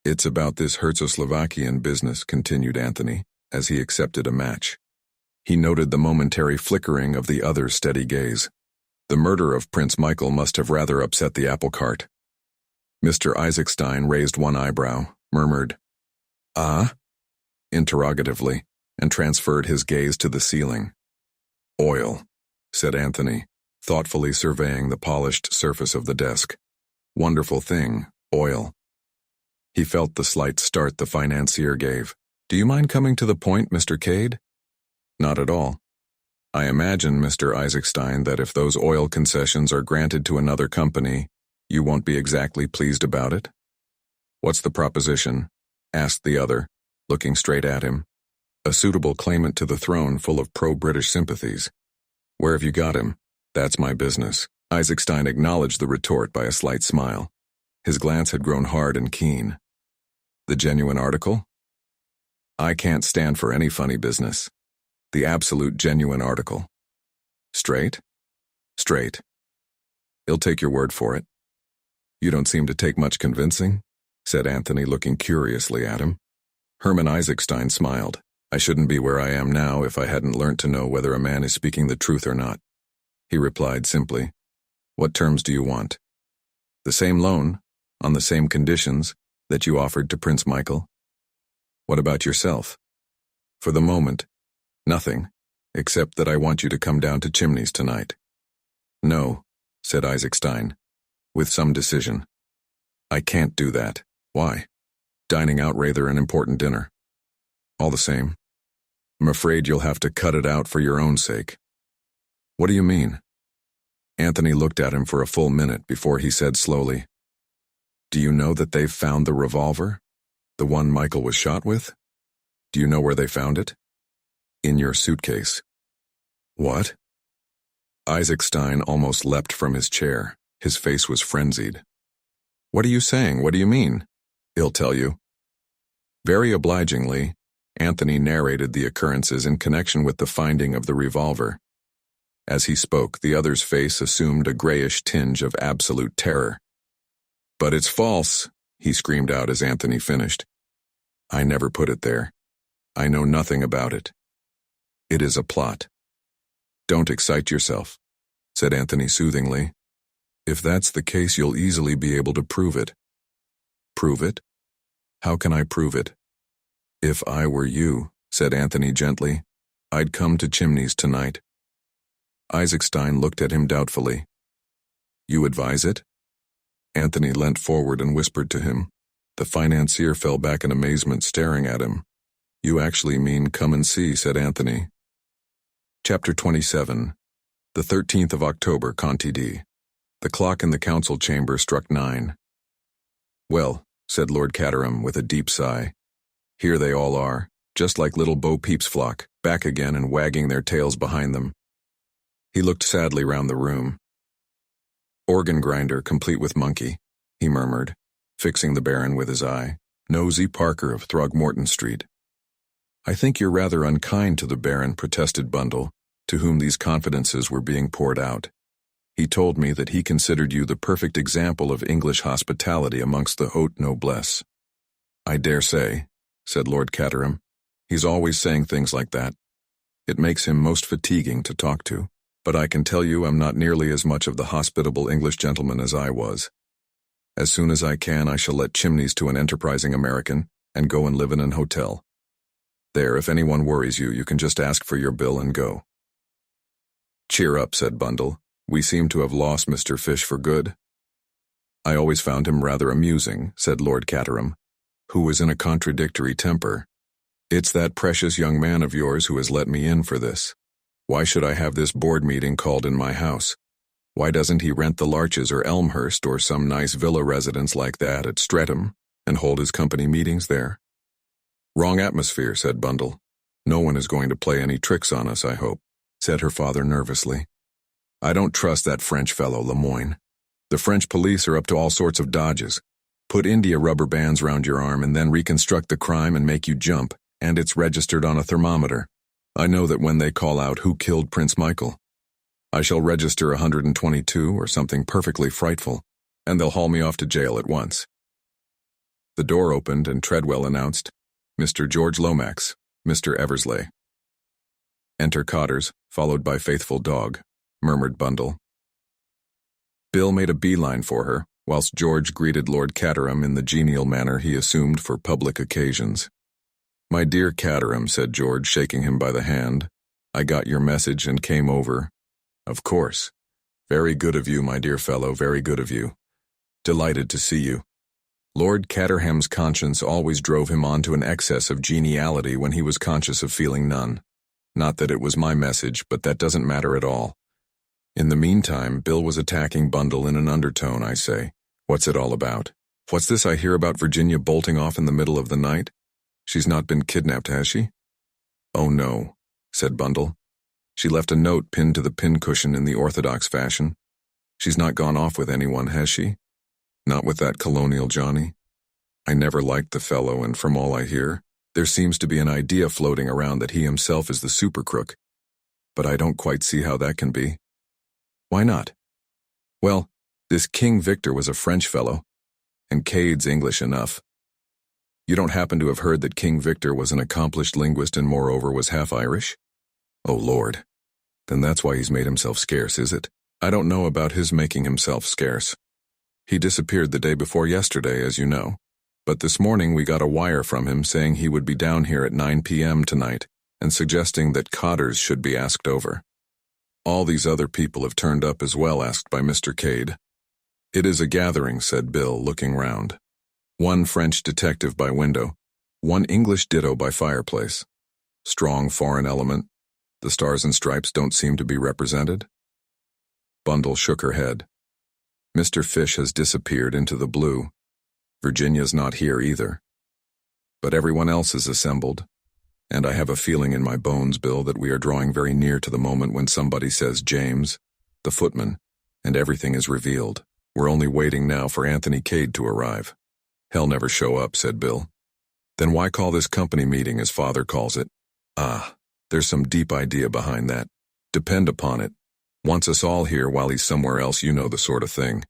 Speaker 1: It's about this Czechoslovakian business, continued Anthony, as he accepted a match. He noted the momentary flickering of the other's steady gaze. The murder of Prince Michael must have rather upset the apple cart. Mr. Isaacstein raised one eyebrow, murmured, Ah? interrogatively, and transferred his gaze to the ceiling. "Oil," said Anthony, thoughtfully surveying the polished surface of the desk. "Wonderful thing, oil." He felt the slight start the financier gave. "Do you mind coming to the point, Mr. Cade?" "Not at all. I imagine, Mr. Isaacstein, that if those oil concessions are granted to another company, you won't be exactly pleased about it?" "What's the proposition?" asked the other, looking straight at him. "A suitable claimant to the throne full of pro-British sympathies. Where have you got him? That's my business." Isaacstein acknowledged the retort by a slight smile. His glance had grown hard and keen. "The genuine article?" "I can't stand for any funny business. The absolute genuine article." "Straight?" "Straight. He'll take your word for it." "You don't seem to take much convincing," said Anthony, looking curiously at him. Herman Isaacstein smiled. "I shouldn't be where I am now if I hadn't learnt to know whether a man is speaking the truth or not." He replied simply, "What terms do you want?" "The same loan, on the same conditions, that you offered to Prince Michael." "What about yourself?" "For the moment, nothing, except that I want you to come down to Chimneys tonight." "No," said Isaacstein, with some decision. "I can't do that." "Why?" "Dining out rather an important dinner." "All the same, I'm afraid you'll have to cut it out for your own sake." "What do you mean?" Anthony looked at him for a full minute before he said slowly, "Do you know that they've found the revolver? The one Michael was shot with? Do you know where they found it?" "In your suitcase." "What?" Isaacstein almost leapt from his chair. His face was frenzied. "What are you saying? What do you mean?" "He'll tell you." Very obligingly, Anthony narrated the occurrences in connection with the finding of the revolver. As he spoke, the other's face assumed a grayish tinge of absolute terror. "But it's false," he screamed out as Anthony finished. "I never put it there. I know nothing about it. It is a plot." "Don't excite yourself," said Anthony soothingly. "If that's the case, you'll easily be able to prove it." "Prove it? How can I prove it?" "If I were you," said Anthony gently, "I'd come to Chimneys tonight." Isaacstein looked at him doubtfully. "You advise it?" Anthony leant forward and whispered to him. The financier fell back in amazement, staring at him. "You actually mean come and see," said Anthony. Chapter 27. The 13th of October, Conti D. The clock in the council chamber struck 9. "Well," said Lord Caterham with a deep sigh, "here they all are, just like little Bo Peep's flock, back again and wagging their tails behind them." He looked sadly round the room. "Organ grinder complete with monkey," he murmured, fixing the Baron with his eye. "Nosy Parker of Throgmorton Street." "I think you're rather unkind to the Baron," protested Bundle, to whom these confidences were being poured out. "He told me that he considered you the perfect example of English hospitality amongst the haute noblesse." "I dare say," said Lord Caterham. "He's always saying things like that. It makes him most fatiguing to talk to. But I can tell you I'm not nearly as much of the hospitable English gentleman as I was. As soon as I can, I shall let Chimneys to an enterprising American and go and live in an hotel. There, if anyone worries you, you can just ask for your bill and go." "Cheer up," said Bundle. "We seem to have lost Mr. Fish for good." "I always found him rather amusing," said Lord Caterham, who was in a contradictory temper. "It's that precious young man of yours who has let me in for this. Why should I have this board meeting called in my house? Why doesn't he rent the Larches or Elmhurst or some nice villa residence like that at Streatham and hold his company meetings there?" "Wrong atmosphere," said Bundle. "No one is going to play any tricks on us, I hope," said her father nervously. "I don't trust that French fellow, Lemoyne. The French police are up to all sorts of dodges. Put India rubber bands round your arm and then reconstruct the crime and make you jump, and it's registered on a thermometer. I know that when they call out who killed Prince Michael, I shall register 122 or something perfectly frightful, and they'll haul me off to jail at once." The door opened and Treadwell announced, "Mr. George Lomax, Mr. Eversley." "Enter Cotters, followed by faithful dog," murmured Bundle. Bill made a beeline for her, whilst George greeted Lord Caterham in the genial manner he assumed for public occasions. "My dear Caterham," said George, shaking him by the hand, "I got your message and came over." "Of course. Very good of you, my dear fellow, very good of you. Delighted to see you." Lord Caterham's conscience always drove him on to an excess of geniality when he was conscious of feeling none. Not that it was my message, but that doesn't matter at all. In the meantime, Bill was attacking Bundle in an undertone. "I say, what's it all about? What's this I hear about Virginia bolting off in the middle of the night? She's not been kidnapped, has she?" "Oh no," said Bundle. "She left a note pinned to the pincushion in the orthodox fashion. She's not gone off with anyone, has she? Not with that colonial Johnny? I never liked the fellow, and from all I hear, there seems to be an idea floating around that he himself is the super crook. But I don't quite see how that can be." "Why not?" "Well, this King Victor was a French fellow, and Cade's English enough. You don't happen to have heard that King Victor was an accomplished linguist and moreover was half Irish? Oh Lord. Then that's why he's made himself scarce, is it? I don't know about his making himself scarce. He disappeared the day before yesterday, as you know. But this morning we got a wire from him saying he would be down here at 9 p.m. tonight and suggesting that cottars should be asked over. All these other people have turned up as well, asked by Mr. Cade. It is a gathering, said Bill, looking round. One French detective by window, one English ditto by fireplace. Strong foreign element. The stars and stripes don't seem to be represented. Bundle shook her head. Mr. Fish has disappeared into the blue. Virginia's not here either. But everyone else is assembled, and I have a feeling in my bones, Bill, that we are drawing very near to the moment when somebody says James, the footman, and everything is revealed. We're only waiting now for Anthony Cade to arrive. He'll never show up, said Bill. Then why call this company meeting, as father calls it? Ah, there's some deep idea behind that. Depend upon it. Wants us all here while he's somewhere else, you know the sort of thing.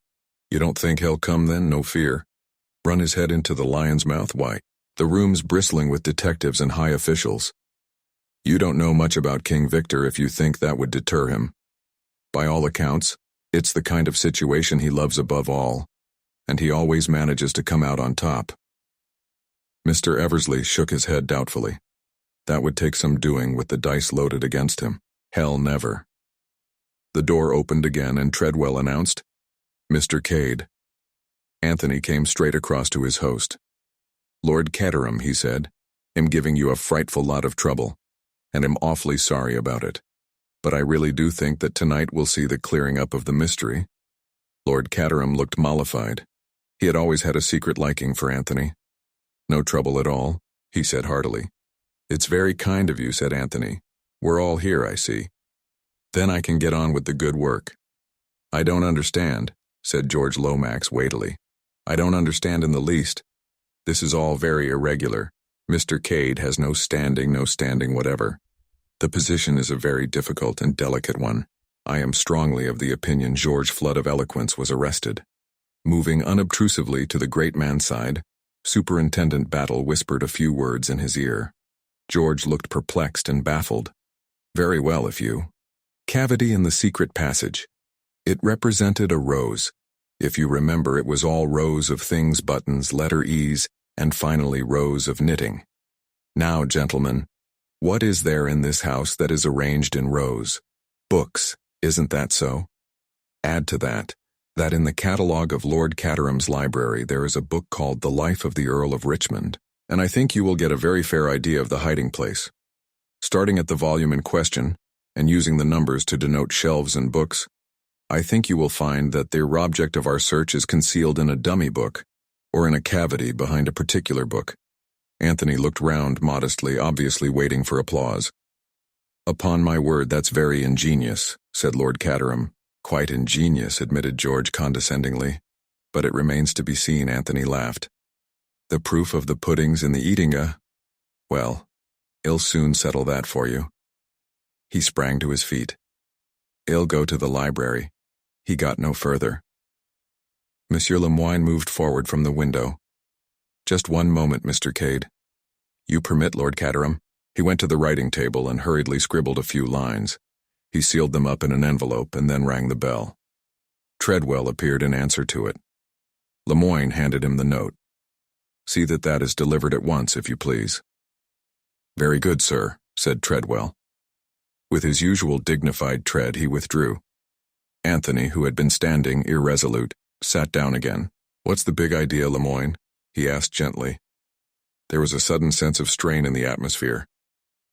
Speaker 1: You don't think he'll come then? No fear. Run his head into the lion's mouth? Why, the room's bristling with detectives and high officials. You don't know much about King Victor if you think that would deter him. By all accounts, it's the kind of situation he loves above all, and he always manages to come out on top. Mr. Eversley shook his head doubtfully. That would take some doing with the dice loaded against him. Hell, never. The door opened again and Treadwell announced, Mr. Cade. Anthony came straight across to his host. Lord Caterham, he said, am giving you a frightful lot of trouble, and am awfully sorry about it. But I really do think that tonight we'll see the clearing up of the mystery. Lord Caterham looked mollified. He had always had a secret liking for Anthony. No trouble at all, he said heartily. It's very kind of you, said Anthony. We're all here, I see. Then I can get on with the good work. I don't understand, said George Lomax weightily. I don't understand in the least. This is all very irregular. Mr. Cade has no standing whatever. The position is a very difficult and delicate one. I am strongly of the opinion George Flood of Eloquence was arrested. Moving unobtrusively to the great man's side, Superintendent Battle whispered a few words in his ear. George looked perplexed and baffled. Very well, if you. Cavity in the secret passage. It represented a rose. If you remember, it was all rows of things, buttons, letter E's, and finally rows of knitting. Now, gentlemen, what is there in this house that is arranged in rows? Books, isn't that so? Add to that in the catalogue of Lord Caterham's library there is a book called The Life of the Earl of Richmond, and I think you will get a very fair idea of the hiding place. Starting at the volume in question, and using the numbers to denote shelves and books, I think you will find that the object of our search is concealed in a dummy book, or in a cavity behind a particular book. Anthony looked round modestly, obviously waiting for applause. Upon my word, that's very ingenious, said Lord Caterham. Quite ingenious, admitted George condescendingly. But it remains to be seen, Anthony laughed. The proof of the pudding's in the eating, Well, I'll soon settle that for you. He sprang to his feet. I'll go to the library. He got no further. Monsieur Lemoine moved forward from the window. Just one moment, Mr. Cade. You permit, Lord Caterham. He went to the writing table and hurriedly scribbled a few lines. He sealed them up in an envelope and then rang the bell. Treadwell appeared in answer to it. Lemoine handed him the note. See that that is delivered at once, if you please. Very good, sir, said Treadwell. With his usual dignified tread, he withdrew. Anthony, who had been standing irresolute, sat down again. What's the big idea, Lemoyne? He asked gently. There was a sudden sense of strain in the atmosphere.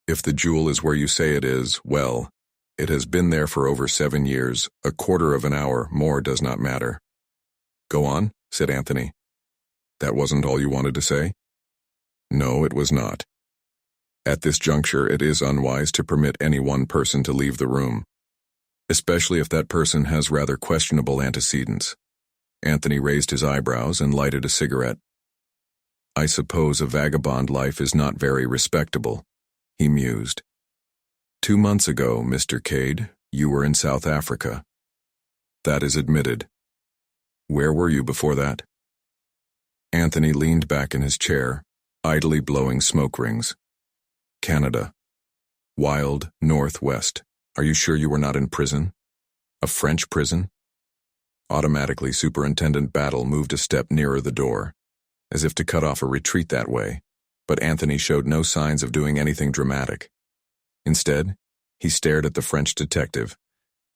Speaker 1: If the jewel is where you say it is, well, it has been there for over 7 years. A quarter of an hour more does not matter. Go on, said Anthony. That wasn't all you wanted to say? No, it was not. At this juncture, it is unwise to permit any one person to leave the room, especially if that person has rather questionable antecedents. Anthony raised his eyebrows and lighted a cigarette. I suppose a vagabond life is not very respectable, he mused. 2 months ago, Mr. Cade, you were in South Africa. That is admitted. Where were you before that? Anthony leaned back in his chair, idly blowing smoke rings. Canada. Wild Northwest. Are you sure you were not in prison? A French prison? Automatically, Superintendent Battle moved a step nearer the door, as if to cut off a retreat that way, but Anthony showed no signs of doing anything dramatic. Instead, he stared at the French detective,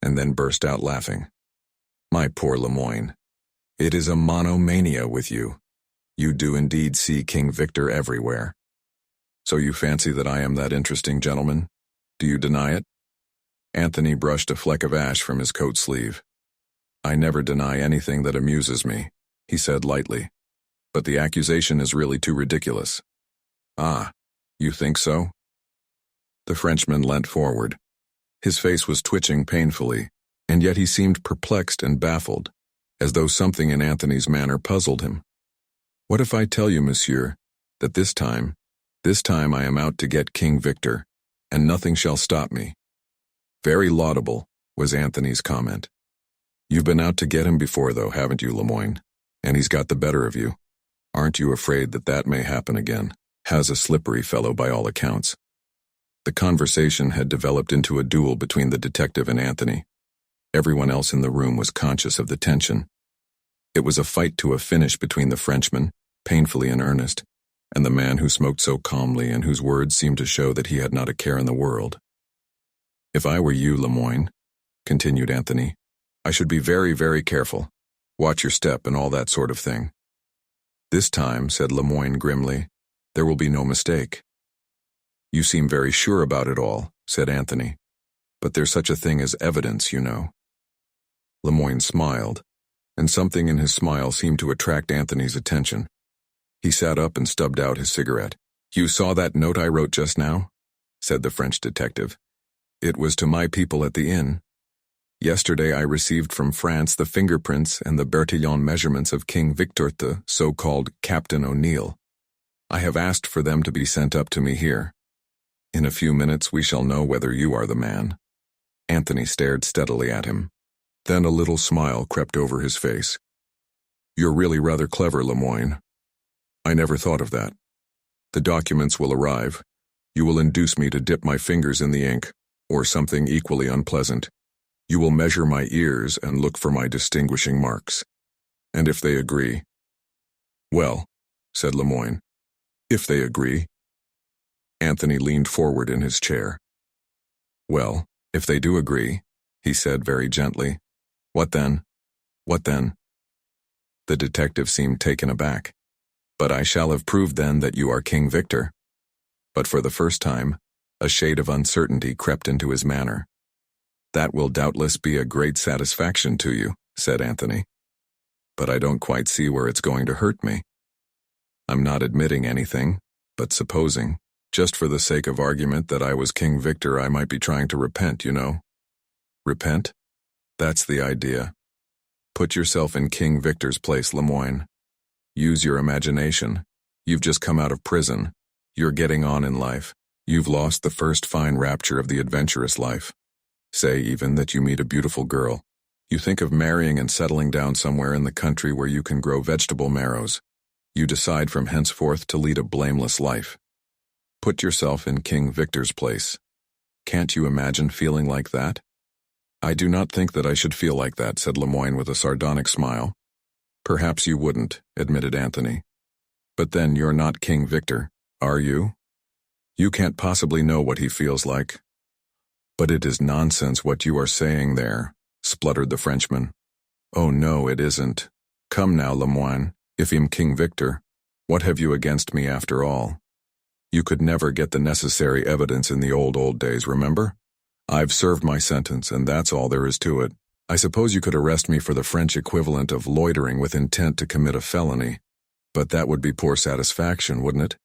Speaker 1: and then burst out laughing. My poor Lemoyne, it is a monomania with you. You do indeed see King Victor everywhere. So you fancy that I am that interesting gentleman? Do you deny it? Anthony brushed a fleck of ash from his coat sleeve. I never deny anything that amuses me, he said lightly. But the accusation is really too ridiculous. Ah, you think so? The Frenchman leant forward. His face was twitching painfully, and yet he seemed perplexed and baffled, as though something in Anthony's manner puzzled him. What if I tell you, monsieur, that this time I am out to get King Victor, and nothing shall stop me? Very laudable, was Anthony's comment. You've been out to get him before, though, haven't you, Lemoyne? And he's got the better of you. Aren't you afraid that that may happen again? Has a slippery fellow by all accounts. The conversation had developed into a duel between the detective and Anthony. Everyone else in the room was conscious of the tension. It was a fight to a finish between the Frenchman, painfully in earnest, and the man who smoked so calmly and whose words seemed to show that he had not a care in the world. If I were you, Lemoyne, continued Anthony, I should be very, very careful. Watch your step and all that sort of thing. This time, said Lemoyne grimly, there will be no mistake. You seem very sure about it all, said Anthony. But there's such a thing as evidence, you know. Lemoyne smiled, and something in his smile seemed to attract Anthony's attention. He sat up and stubbed out his cigarette. You saw that note I wrote just now? Said the French detective. It was to my people at the inn. Yesterday I received from France the fingerprints and the Bertillon measurements of King Victor, the so-called Captain O'Neill. I have asked for them to be sent up to me here. In a few minutes we shall know whether you are the man. Anthony stared steadily at him. Then a little smile crept over his face. You're really rather clever, Lemoyne. I never thought of that. The documents will arrive. You will induce me to dip my fingers in the ink, or something equally unpleasant. You will measure my ears and look for my distinguishing marks. And if they agree... Well, said Lemoyne, if they agree... Anthony leaned forward in his chair. Well, if they do agree, he said very gently. What then? What then? The detective seemed taken aback. But I shall have proved then that you are King Victor. But for the first time, a shade of uncertainty crept into his manner. That will doubtless be a great satisfaction to you, said Anthony. But I don't quite see where it's going to hurt me. I'm not admitting anything, but supposing, just for the sake of argument, that I was King Victor, I might be trying to repent, you know. Repent? That's the idea. Put yourself in King Victor's place, Lemoyne. Use your imagination. You've just come out of prison. You're getting on in life. You've lost the first fine rapture of the adventurous life. Say even that you meet a beautiful girl. You think of marrying and settling down somewhere in the country where you can grow vegetable marrows. You decide from henceforth to lead a blameless life. Put yourself in King Victor's place. Can't you imagine feeling like that? I do not think that I should feel like that, said Lemoyne with a sardonic smile. Perhaps you wouldn't, admitted Anthony. But then you're not King Victor, are you? You can't possibly know what he feels like. But it is nonsense what you are saying there, spluttered the Frenchman. Oh no, it isn't. Come now, Lemoine, if I'm King Victor, what have you against me after all? You could never get the necessary evidence in the old days, remember? I've served my sentence, and that's all there is to it. I suppose you could arrest me for the French equivalent of loitering with intent to commit a felony, but that would be poor satisfaction, wouldn't it?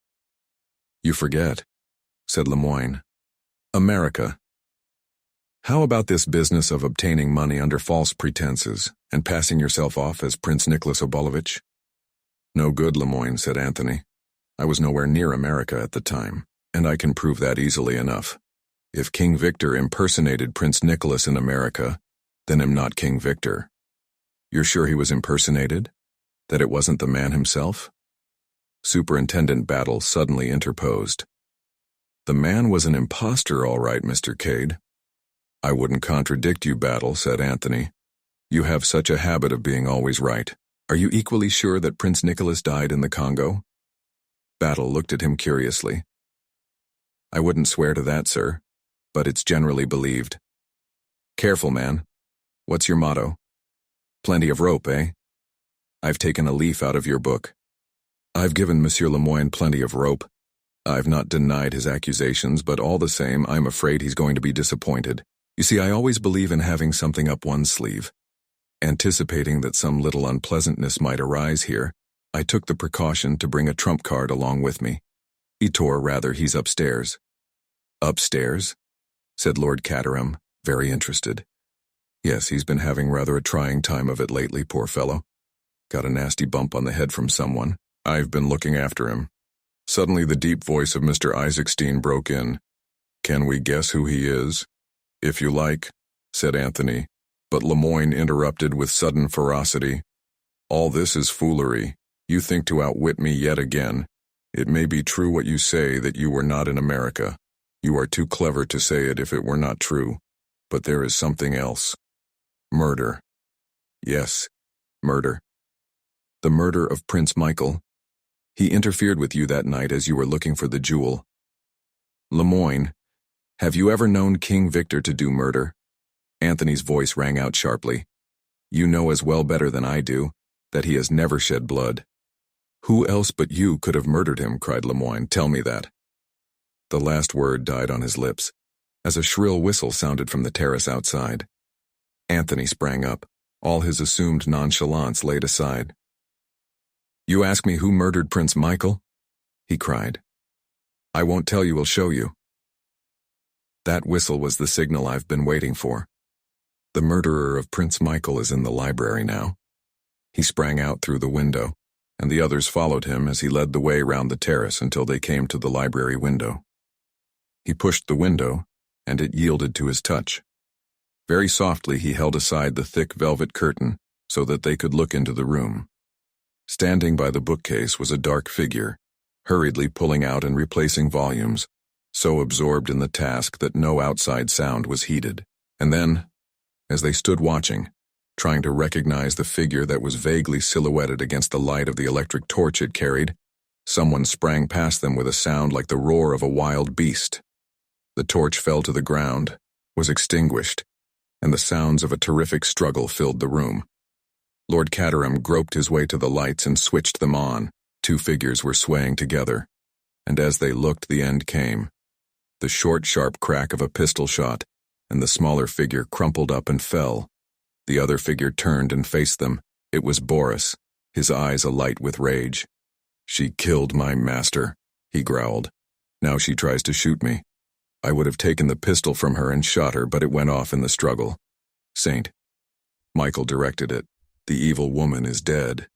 Speaker 1: You forget, said Lemoine. America. How about this business of obtaining money under false pretenses and passing yourself off as Prince Nicholas Obolovich? No good, Lemoine, said Anthony. I was nowhere near America at the time, and I can prove that easily enough. If King Victor impersonated Prince Nicholas in America, then I'm not King Victor. You're sure he was impersonated? That it wasn't the man himself? Superintendent Battle suddenly interposed. The man was an impostor, all right, Mr. Cade. I wouldn't contradict you, Battle, said Anthony. You have such a habit of being always right. Are you equally sure that Prince Nicholas died in the Congo? Battle looked at him curiously. I wouldn't swear to that, sir, but it's generally believed. Careful, man. What's your motto? Plenty of rope, eh? I've taken a leaf out of your book. I've given Monsieur Lemoine plenty of rope. I've not denied his accusations, but all the same, I'm afraid he's going to be disappointed. You see, I always believe in having something up one's sleeve. Anticipating that some little unpleasantness might arise here, I took the precaution to bring a trump card along with me. He's upstairs. Upstairs? Said Lord Caterham, very interested. Yes, he's been having rather a trying time of it lately, poor fellow. Got a nasty bump on the head from someone. I've been looking after him. Suddenly the deep voice of Mr. Isaacstein broke in. Can we guess who he is? If you like, said Anthony, but Lemoine interrupted with sudden ferocity. All this is foolery. You think to outwit me yet again. It may be true what you say that you were not in America. You are too clever to say it if it were not true. But there is something else. Murder. Yes, murder. The murder of Prince Michael. He interfered with you that night as you were looking for the jewel. Lemoine, have you ever known King Victor to do murder? Anthony's voice rang out sharply. You know as well better than I do that he has never shed blood. Who else but you could have murdered him, cried Lemoine. Tell me that. The last word died on his lips, as a shrill whistle sounded from the terrace outside. Anthony sprang up, all his assumed nonchalance laid aside. You ask me who murdered Prince Michael? He cried. I won't tell you, I'll show you. That whistle was the signal I've been waiting for. The murderer of Prince Michael is in the library now. He sprang out through the window, and the others followed him as he led the way round the terrace until they came to the library window. He pushed the window, and it yielded to his touch. Very softly he held aside the thick velvet curtain so that they could look into the room. Standing by the bookcase was a dark figure, hurriedly pulling out and replacing volumes, so absorbed in the task that no outside sound was heeded. And then, as they stood watching, trying to recognize the figure that was vaguely silhouetted against the light of the electric torch it carried, someone sprang past them with a sound like the roar of a wild beast. The torch fell to the ground, was extinguished, and the sounds of a terrific struggle filled the room. Lord Caterham groped his way to the lights and switched them on. Two figures were swaying together, and as they looked, the end came. The short, sharp crack of a pistol shot, and the smaller figure crumpled up and fell. The other figure turned and faced them. It was Boris, his eyes alight with rage. She killed my master, he growled. Now she tries to shoot me. I would have taken the pistol from her and shot her, but it went off in the struggle. Saint. Michael directed it. The evil woman is dead.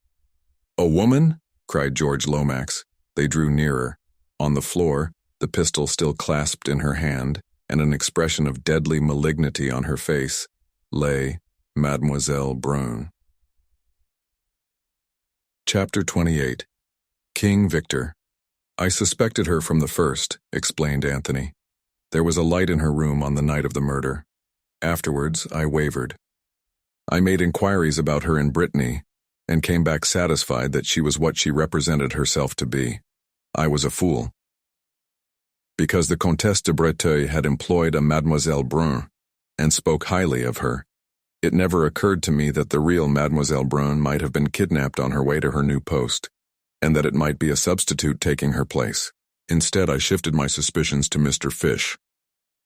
Speaker 1: A woman? Cried George Lomax. They drew nearer. On the floor, the pistol still clasped in her hand, and an expression of deadly malignity on her face, lay Mademoiselle Brune. Chapter 28. King Victor. I suspected her from the first, explained Anthony. There was a light in her room on the night of the murder. Afterwards, I wavered. I made inquiries about her in Brittany, and came back satisfied that she was what she represented herself to be. I was a fool. Because the Comtesse de Breteuil had employed a Mademoiselle Brun, and spoke highly of her, it never occurred to me that the real Mademoiselle Brun might have been kidnapped on her way to her new post, and that it might be a substitute taking her place. Instead, I shifted my suspicions to Mr. Fish.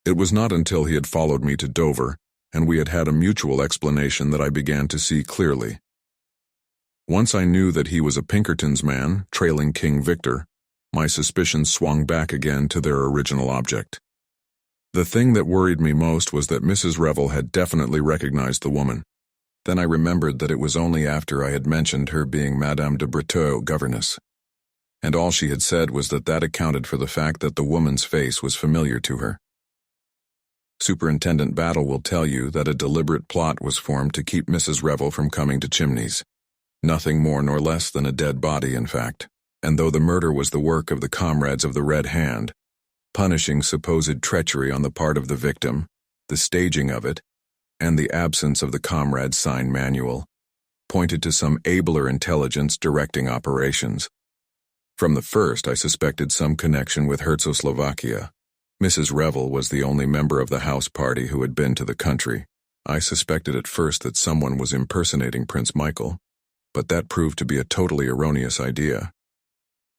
Speaker 1: It was not until he had followed me to Dover, and we had had a mutual explanation, that I began to see clearly. Once I knew that he was a Pinkerton's man, trailing King Victor, my suspicions swung back again to their original object. The thing that worried me most was that Mrs. Revel had definitely recognized the woman. Then I remembered that it was only after I had mentioned her being Madame de Breteuil, governess. And all she had said was that accounted for the fact that the woman's face was familiar to her. Superintendent Battle will tell you that a deliberate plot was formed to keep Mrs. Revel from coming to Chimneys. Nothing more nor less than a dead body, in fact. And though the murder was the work of the comrades of the Red Hand, punishing supposed treachery on the part of the victim, the staging of it, and the absence of the comrade's sign manual, pointed to some abler intelligence directing operations. From the first, I suspected some connection with Czechoslovakia. Mrs. Revel was the only member of the house party who had been to the country. I suspected at first that someone was impersonating Prince Michael, but that proved to be a totally erroneous idea.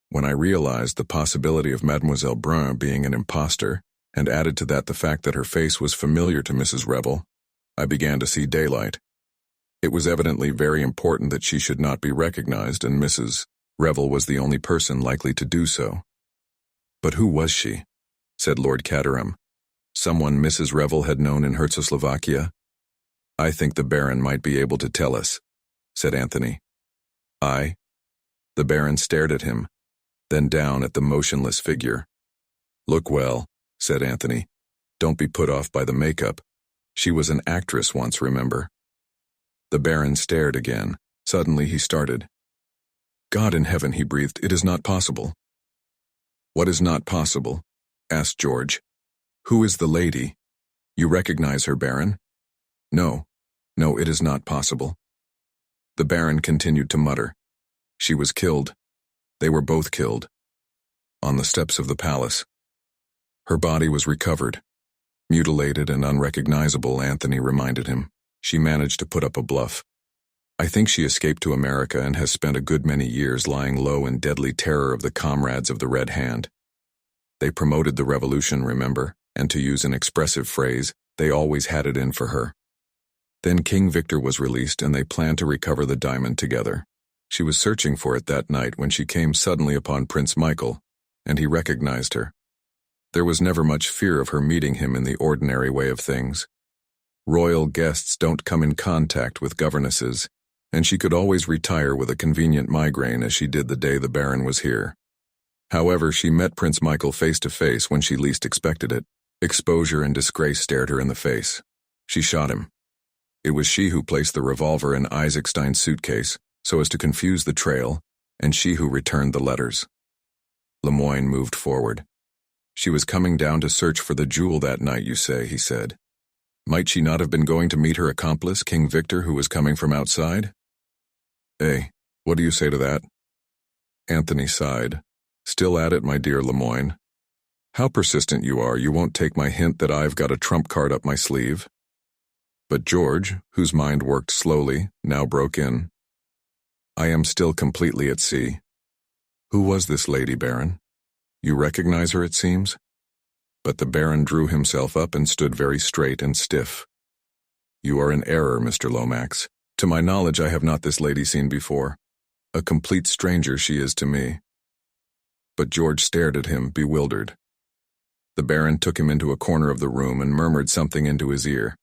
Speaker 1: When I realized the possibility of Mademoiselle Brun being an impostor, and added to that the fact that her face was familiar to Mrs. Revel, I began to see daylight. It was evidently very important that she should not be recognized, and Mrs. Revel was the only person likely to do so. But who was she? Said Lord Caterham. Someone Mrs. Revel had known in Czechoslovakia? I think the Baron might be able to tell us, said Anthony. I? The Baron stared at him, then down at the motionless figure. Look well, said Anthony. Don't be put off by the makeup. She was an actress once, remember? The Baron stared again. Suddenly he started. God in heaven, he breathed, it is not possible. What is not possible? Asked George. Who is the lady? You recognize her, Baron? No, it is not possible. The Baron continued to mutter. She was killed. They were both killed. On the steps of the palace. Her body was recovered. Mutilated and unrecognizable, Anthony reminded him. She managed to put up a bluff. I think she escaped to America and has spent a good many years lying low in deadly terror of the comrades of the Red Hand. They promoted the revolution, remember, and to use an expressive phrase, they always had it in for her. Then King Victor was released and they planned to recover the diamond together. She was searching for it that night when she came suddenly upon Prince Michael, and he recognized her. There was never much fear of her meeting him in the ordinary way of things. Royal guests don't come in contact with governesses, and she could always retire with a convenient migraine as she did the day the Baron was here. However, she met Prince Michael face to face when she least expected it. Exposure and disgrace stared her in the face. She shot him. It was she who placed the revolver in Isaacstein's suitcase, so as to confuse the trail, and she who returned the letters. Lemoyne moved forward. She was coming down to search for the jewel that night, you say, he said. Might she not have been going to meet her accomplice, King Victor, who was coming from outside? What do you say to that? Anthony sighed. Still at it, my dear Lemoyne. How persistent you are, you won't take my hint that I've got a trump card up my sleeve. But George, whose mind worked slowly, now broke in. I am still completely at sea. Who was this lady, Baron? You recognize her, it seems? But the Baron drew himself up and stood very straight and stiff. You are in error, Mr. Lomax. To my knowledge, I have not this lady seen before. A complete stranger she is to me. But George stared at him, bewildered. The Baron took him into a corner of the room and murmured something into his ear.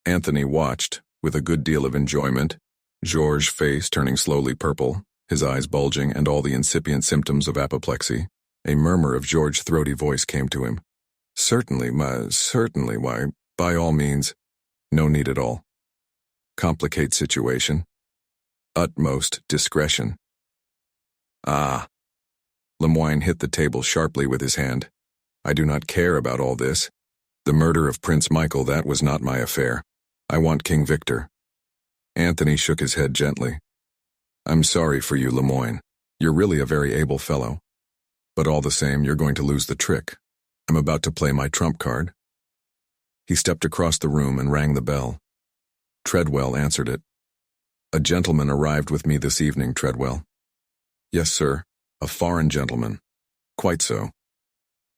Speaker 1: Anthony watched, with a good deal of enjoyment, George's face turning slowly purple, his eyes bulging, and all the incipient symptoms of apoplexy. A murmur of George's throaty voice came to him. Certainly, why, by all means. No need at all. Complicate situation. Utmost discretion. Ah. Lemoyne hit the table sharply with his hand. I do not care about all this. The murder of Prince Michael, that was not my affair. I want King Victor. Anthony shook his head gently. I'm sorry for you, Lemoyne. You're really a very able fellow. But all the same, you're going to lose the trick. I'm about to play my trump card. He stepped across the room and rang the bell. Treadwell answered it. A gentleman arrived with me this evening, Treadwell. Yes, sir. A foreign gentleman. Quite so.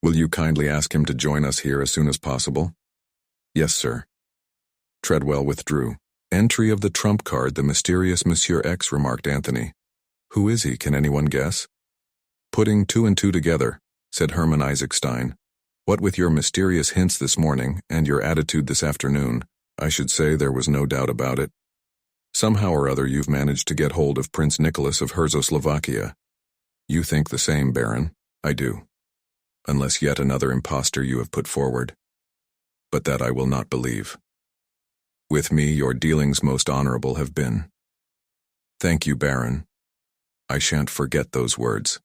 Speaker 1: Will you kindly ask him to join us here as soon as possible? Yes, sir. Treadwell withdrew. Entry of the trump card, the mysterious Monsieur X, remarked Anthony. Who is he, can anyone guess? Putting two and two together, said Hermann Isaac Stein. What with your mysterious hints this morning and your attitude this afternoon, I should say there was no doubt about it. Somehow or other you've managed to get hold of Prince Nicholas of Herzoslovakia. You think the same, Baron. I do. Unless yet another impostor you have put forward. But that I will not believe. With me your dealings most honorable have been. Thank you, Baron. I shan't forget those words.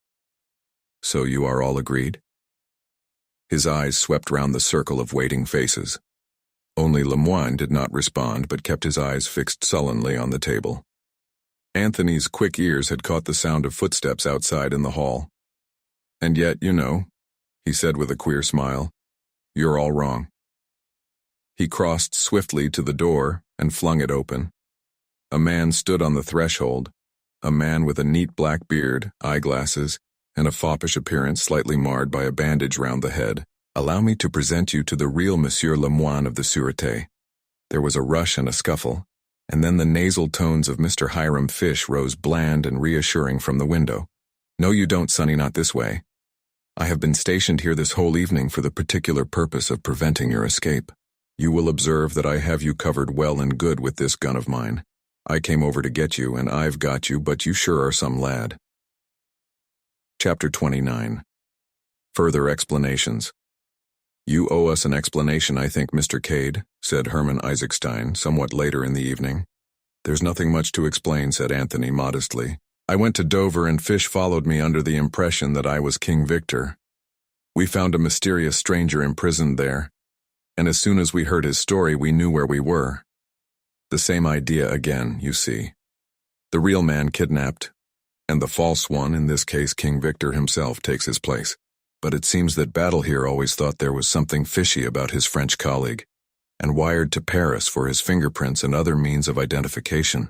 Speaker 1: So you are all agreed? His eyes swept round the circle of waiting faces. Only Lemoine did not respond but kept his eyes fixed sullenly on the table. Anthony's quick ears had caught the sound of footsteps outside in the hall. And yet, you know, he said with a queer smile, you're all wrong. He crossed swiftly to the door and flung it open. A man stood on the threshold, a man with a neat black beard, eyeglasses, and a foppish appearance slightly marred by a bandage round the head. Allow me to present you to the real Monsieur Lemoine of the Sûreté. There was a rush and a scuffle, and then the nasal tones of Mr. Hiram Fish rose bland and reassuring from the window. No, you don't, sonny, not this way. I have been stationed here this whole evening for the particular purpose of preventing your escape. You will observe that I have you covered well and good with this gun of mine. I came over to get you, and I've got you, but you sure are some lad. Chapter 29. Further explanations. You owe us an explanation, I think, Mr. Cade, said Hermann Isaac Stein, somewhat later in the evening. There's nothing much to explain, said Anthony modestly. I went to Dover and Fish followed me under the impression that I was King Victor. We found a mysterious stranger imprisoned there, and as soon as we heard his story we knew where we were. The same idea again, you see. The real man kidnapped, and the false one, in this case King Victor himself, takes his place. But it seems that Battle here always thought there was something fishy about his French colleague, and wired to Paris for his fingerprints and other means of identification.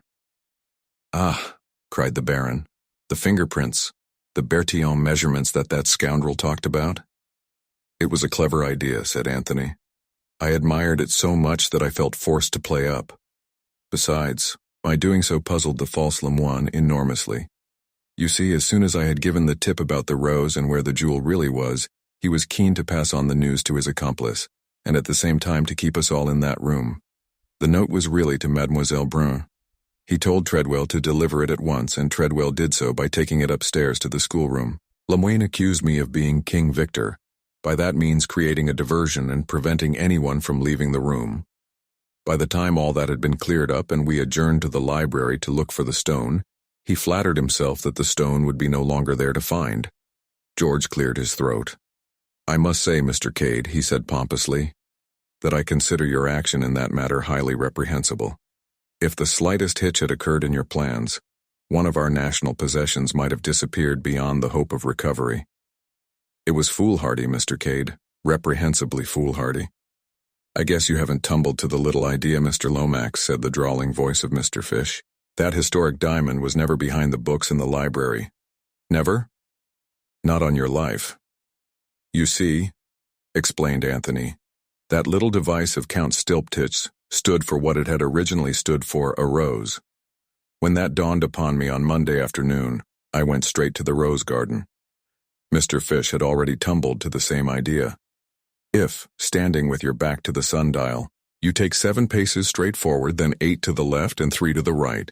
Speaker 1: Ah, cried the Baron, the fingerprints, the Bertillon measurements that scoundrel talked about? It was a clever idea, said Anthony. I admired it so much that I felt forced to play up. Besides, my doing so puzzled the false Lemoine enormously. You see, as soon as I had given the tip about the rose and where the jewel really was, he was keen to pass on the news to his accomplice, and at the same time to keep us all in that room. The note was really to Mademoiselle Brun. He told Treadwell to deliver it at once, and Treadwell did so by taking it upstairs to the schoolroom. Lemoine accused me of being King Victor, by that means creating a diversion and preventing anyone from leaving the room. By the time all that had been cleared up and we adjourned to the library to look for the stone, he flattered himself that the stone would be no longer there to find. George cleared his throat. I must say, Mr. Cade, he said pompously, that I consider your action in that matter highly reprehensible. If the slightest hitch had occurred in your plans, one of our national possessions might have disappeared beyond the hope of recovery. It was foolhardy, Mr. Cade, reprehensibly foolhardy. I guess you haven't tumbled to the little idea, Mr. Lomax, said the drawling voice of Mr. Fish. That historic diamond was never behind the books in the library. Never? Not on your life. You see, explained Anthony, that little device of Count Stilptich's stood for what it had originally stood for, a rose. When that dawned upon me on Monday afternoon, I went straight to the rose garden. Mr. Fish had already tumbled to the same idea. If, standing with your back to the sundial, you take 7 paces straight forward, then 8 to the left and 3 to the right,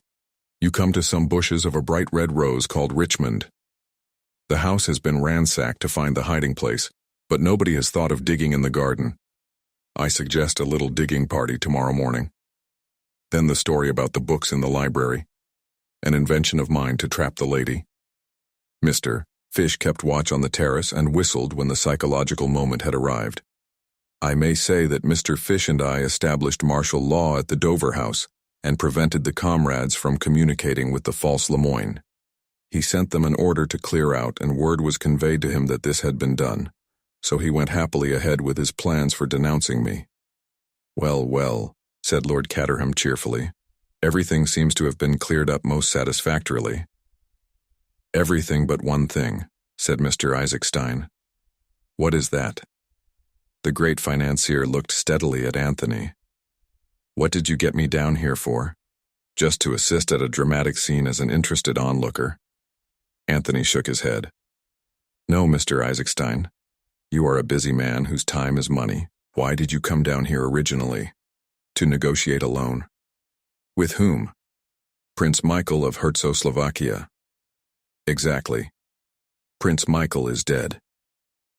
Speaker 1: you come to some bushes of a bright red rose called Richmond. The house has been ransacked to find the hiding place, but nobody has thought of digging in the garden. I suggest a little digging party tomorrow morning. Then the story about the books in the library, an invention of mine to trap the lady. Mr. Fish kept watch on the terrace and whistled when the psychological moment had arrived. I may say that Mr. Fish and I established martial law at the Dover house and prevented the comrades from communicating with the false Lemoine. He sent them an order to clear out, and word was conveyed to him that this had been done. so he went happily ahead with his plans for denouncing me. Well, well, said Lord Caterham cheerfully. Everything seems to have been cleared up most satisfactorily. Everything but one thing, said Mr. Isaacstein. What is that? The great financier looked steadily at Anthony. What did you get me down here for? Just to assist at a dramatic scene as an interested onlooker. Anthony shook his head. No, Mr. Isaacstein. You are a busy man whose time is money. Why did you come down here originally? To negotiate a loan. With whom? Prince Michael of Czechoslovakia. Exactly. Prince Michael is dead.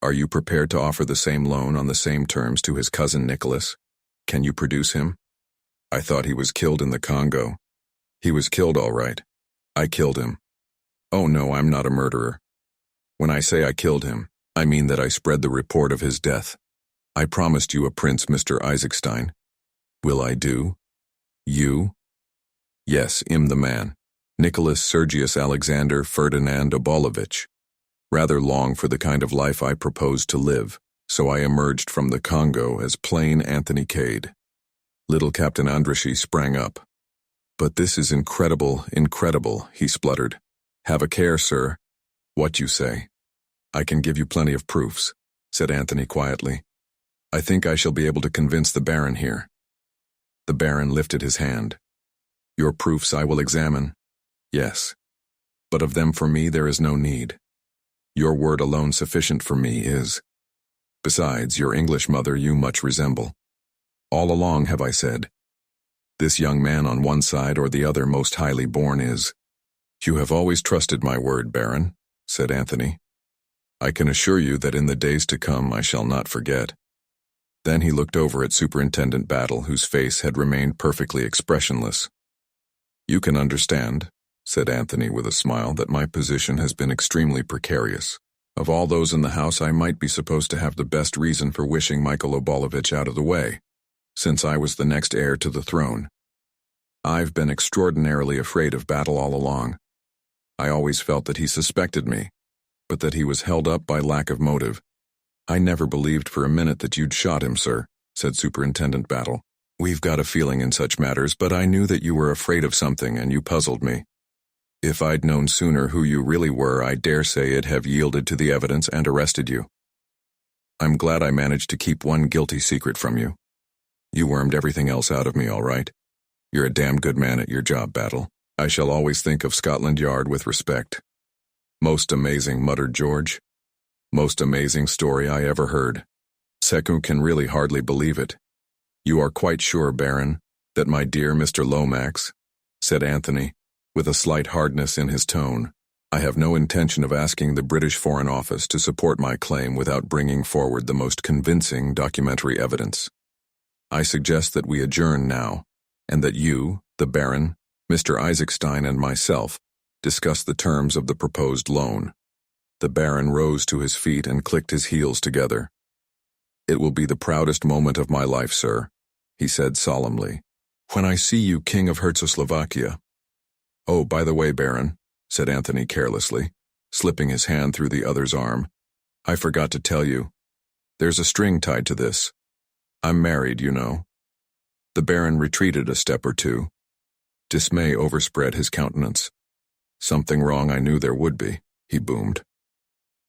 Speaker 1: Are you prepared to offer the same loan on the same terms to his cousin Nicholas? Can you produce him? I thought he was killed in the Congo. He was killed all right. I killed him. Oh no, I'm not a murderer. When I say I killed him, I mean that I spread the report of his death. I promised you a prince, Mr. Isaacstein. Will I do? You? Yes, I'm the man. Nicholas Sergius Alexander Ferdinand Obolovich. Rather long for the kind of life I proposed to live, so I emerged from the Congo as plain Anthony Cade. Little Captain Andrushy sprang up. But this is incredible, incredible, he spluttered. Have a care, sir. What you say? I can give you plenty of proofs, said Anthony quietly. I think I shall be able to convince the Baron here. The Baron lifted his hand. Your proofs I will examine. Yes. But of them for me there is no need. Your word alone sufficient for me is. Besides, your English mother you much resemble. All along have I said. This young man on one side or the other most highly born is. You have always trusted my word, Baron, said Anthony. I can assure you that in the days to come I shall not forget. Then he looked over at Superintendent Battle, whose face had remained perfectly expressionless. You can understand, said Anthony with a smile, that my position has been extremely precarious. Of all those in the house I might be supposed to have the best reason for wishing Michael Obolovich out of the way, since I was the next heir to the throne. I've been extraordinarily afraid of Battle all along. I always felt that he suspected me, but that he was held up by lack of motive. I never believed for a minute that you'd shot him, sir, said Superintendent Battle. We've got a feeling in such matters, but I knew that you were afraid of something and you puzzled me. If I'd known sooner who you really were, I dare say it'd have yielded to the evidence and arrested you. I'm glad I managed to keep one guilty secret from you. You wormed everything else out of me, all right. You're a damn good man at your job, Battle. I shall always think of Scotland Yard with respect. Most amazing, muttered George. Most amazing story I ever heard. Sekou can really hardly believe it. You are quite sure, Baron, that my dear Mr. Lomax, said Anthony, with a slight hardness in his tone, I have no intention of asking the British Foreign Office to support my claim without bringing forward the most convincing documentary evidence. I suggest that we adjourn now, and that you, the Baron, Mr. Isaacstein, and myself discuss the terms of the proposed loan. The Baron rose to his feet and clicked his heels together. It will be the proudest moment of my life, sir, he said solemnly, when I see you King of Czechoslovakia. Oh, by the way, Baron, said Anthony carelessly, slipping his hand through the other's arm, I forgot to tell you. There's a string tied to this. I'm married, you know. The Baron retreated a step or two. Dismay overspread his countenance. Something wrong I knew there would be, he boomed.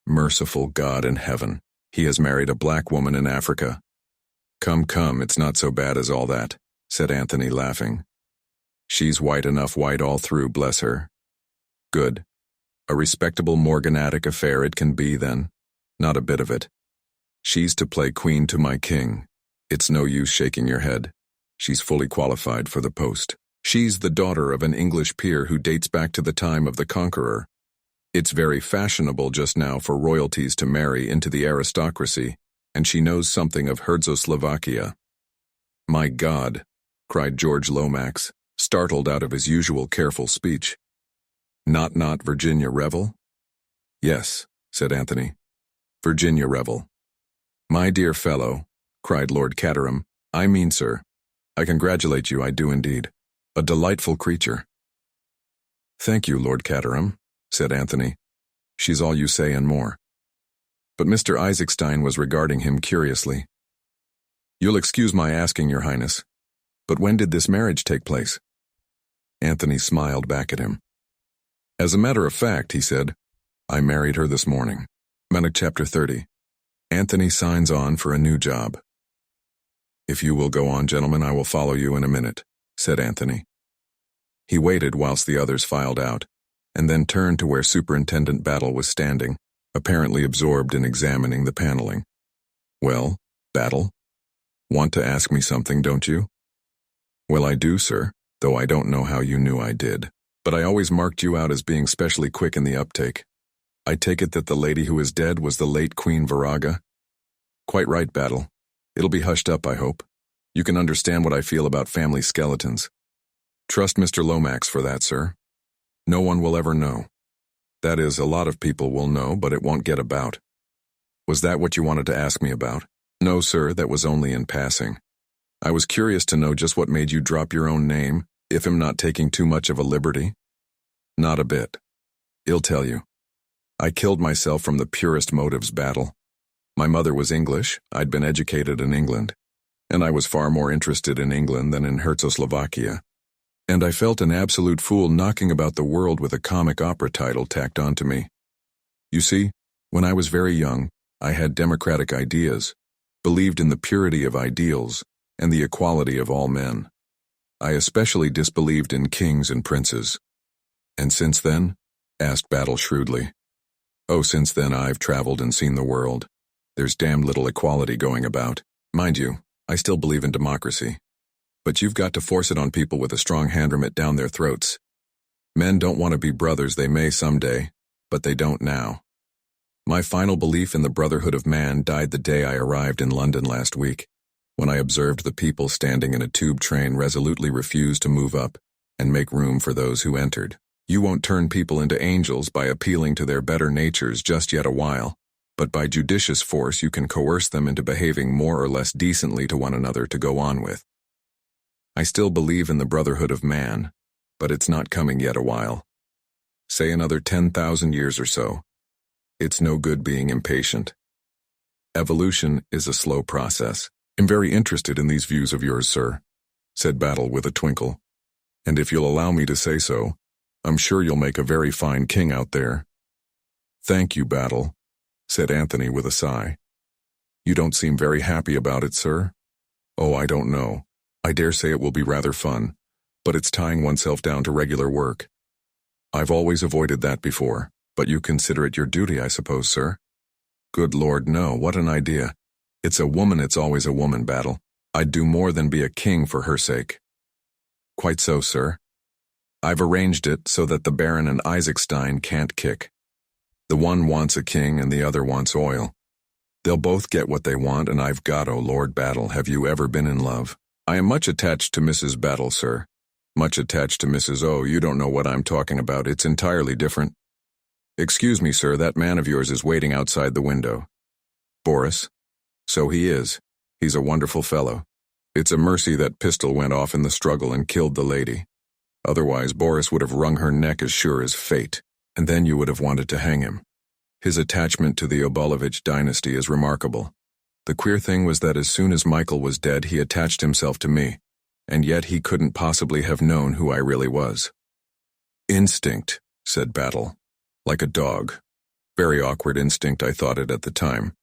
Speaker 1: Merciful God in heaven, he has married a black woman in Africa. Come, it's not so bad as all that, said Anthony, laughing. She's white enough white all through, bless her. Good. A respectable morganatic affair it can be, then. Not a bit of it. She's to play queen to my king. It's no use shaking your head. She's fully qualified for the post. She's the daughter of an English peer who dates back to the time of the Conqueror. It's very fashionable just now for royalties to marry into the aristocracy, and she knows something of Czechoslovakia. My God, cried George Lomax, startled out of his usual careful speech. Not Virginia Revel? Yes, said Anthony. Virginia Revel. My dear fellow, cried Lord Caterham, I mean, sir, I congratulate you, I do indeed. A delightful creature. Thank you, Lord Caterham, said Anthony. She's all you say and more. but Mr. Isaacstein was regarding him curiously. "You'll excuse my asking, Your Highness, but when did this marriage take place?" Anthony smiled back at him. "As a matter of fact," he said, "I married her this morning." Chapter 30. Anthony signs on for a new job. "If you will go on, gentlemen, I will follow you in a minute," said Anthony. He waited whilst the others filed out, and then turned to where Superintendent Battle was standing, apparently absorbed in examining the paneling. "Well, Battle, want to ask me something, don't you?" "Well, I do, sir, though I don't know how you knew I did. But I always marked you out as being specially quick in the uptake. I take it that the lady who is dead was the late Queen Viraga?" "Quite right, Battle. It'll be hushed up, I hope. You can understand what I feel about family skeletons." "Trust Mr. Lomax for that, sir. No one will ever know. That is, a lot of people will know, but it won't get about." "Was that what you wanted to ask me about?" "No, sir, that was only in passing. I was curious to know just what made you drop your own name, if I'm not taking too much of a liberty." "Not a bit. I'll tell you. I killed myself from the purest motives, Battle. My mother was English, I'd been educated in England, and I was far more interested in England than in Czechoslovakia. And I felt an absolute fool knocking about the world with a comic opera title tacked onto me. You see, when I was very young, I had democratic ideas, believed in the purity of ideals, and the equality of all men. I especially disbelieved in kings and princes." "And since then?" asked Battle shrewdly. "Oh, since then I've traveled and seen the world. There's damned little equality going about. Mind you, I still believe in democracy. But you've got to force it on people with a strong hand rammed down their throats. Men don't want to be brothers. They may someday, but they don't now. My final belief in the brotherhood of man died the day I arrived in London last week, when I observed the people standing in a tube train resolutely refuse to move up and make room for those who entered. You won't turn people into angels by appealing to their better natures just yet a while, but by judicious force you can coerce them into behaving more or less decently to one another to go on with. I still believe in the brotherhood of man, but it's not coming yet a while. Say another 10,000 years or so. It's no good being impatient. Evolution is a slow process." "I'm very interested in these views of yours, sir," said Battle with a twinkle. "And if you'll allow me to say so, I'm sure you'll make a very fine king out there." "Thank you, Battle," said Anthony with a sigh. "You don't seem very happy about it, sir." "Oh, I don't know. I dare say it will be rather fun, but it's tying oneself down to regular work. I've always avoided that before, but you consider it your duty, I suppose, sir?" "Good Lord, no, what an idea. It's a woman, it's always a woman, Battle. I'd do more than be a king for her sake." "Quite so, sir. I've arranged it so that the Baron and Isaacstein can't kick. The one wants a king and the other wants oil. They'll both get what they want, and I've got, oh Lord Battle, have you ever been in love? I am much attached to Mrs. Battle, sir. Much attached to Mrs. Oh, you don't know what I'm talking about. It's entirely different. Excuse me, sir, that man of yours is waiting outside the window." "Boris?" "So he is. He's a wonderful fellow. It's a mercy that pistol went off in the struggle and killed the lady. Otherwise, Boris would have wrung her neck as sure as fate, and then you would have wanted to hang him. His attachment to the Obolovich dynasty is remarkable. The queer thing was that as soon as Michael was dead, he attached himself to me, and yet he couldn't possibly have known who I really was." "Instinct," said Battle. "Like a dog. Very awkward instinct, I thought it at the time.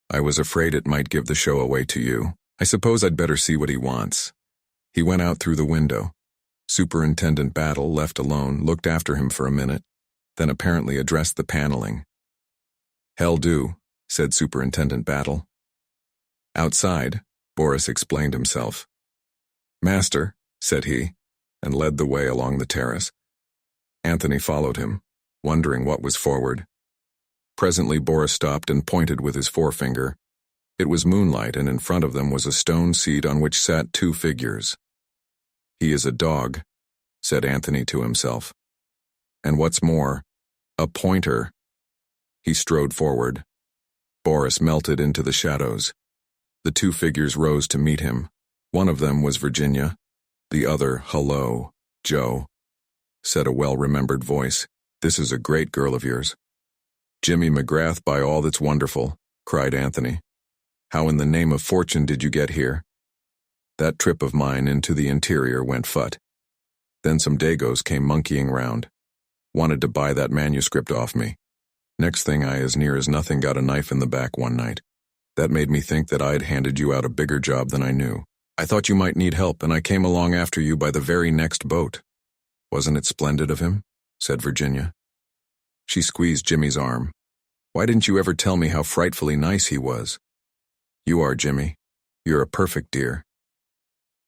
Speaker 1: I was afraid it might give the show away to you. I suppose I'd better see what he wants." He went out through the window. Superintendent Battle, left alone, looked after him for a minute, then apparently addressed the paneling. "Hell do," said Superintendent Battle. Outside, Boris explained himself. "Master," said he, and led the way along the terrace. Anthony followed him, wondering what was forward. Presently Boris stopped and pointed with his forefinger. It was moonlight, and in front of them was a stone seat on which sat two figures. "He is a dog," said Anthony to himself. "And what's more, a pointer." He strode forward. Boris melted into the shadows. The two figures rose to meet him. One of them was Virginia, the other, "Hello, Joe," said a well-remembered voice. "This is a great girl of yours." "Jimmy McGrath, by all that's wonderful," cried Anthony. "How in the name of fortune did you get here?" "That trip of mine into the interior went phut. Then some Dagos came monkeying round. Wanted to buy that manuscript off me. Next thing I as near as nothing got a knife in the back one night. That made me think that I'd handed you out a bigger job than I knew. I thought you might need help, and I came along after you by the very next boat." "Wasn't it splendid of him?" said Virginia. She squeezed Jimmy's arm. "Why didn't you ever tell me how frightfully nice he was?" "You are, Jimmy. You're a perfect dear."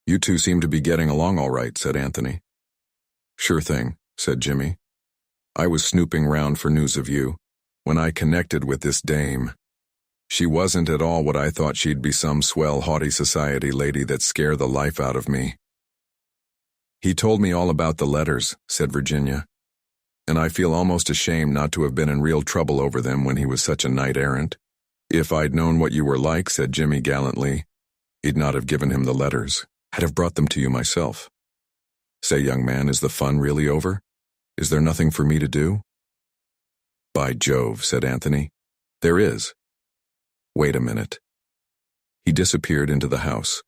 Speaker 1: "You two seem to be getting along all right," said Anthony. "Sure thing," said Jimmy. "I was snooping round for news of you when I connected with this dame. She wasn't at all what I thought she'd be, some swell haughty society lady that scared the life out of me." "He told me all about the letters," said Virginia, "and I feel almost ashamed not to have been in real trouble over them when he was such a knight-errant." "If I'd known what you were like," said Jimmy gallantly, "he'd not have given him the letters. I'd have brought them to you myself. Say, young man, is the fun really over? Is there nothing for me to do?" "By Jove," said Anthony, "there is. Wait a minute." He disappeared into the house.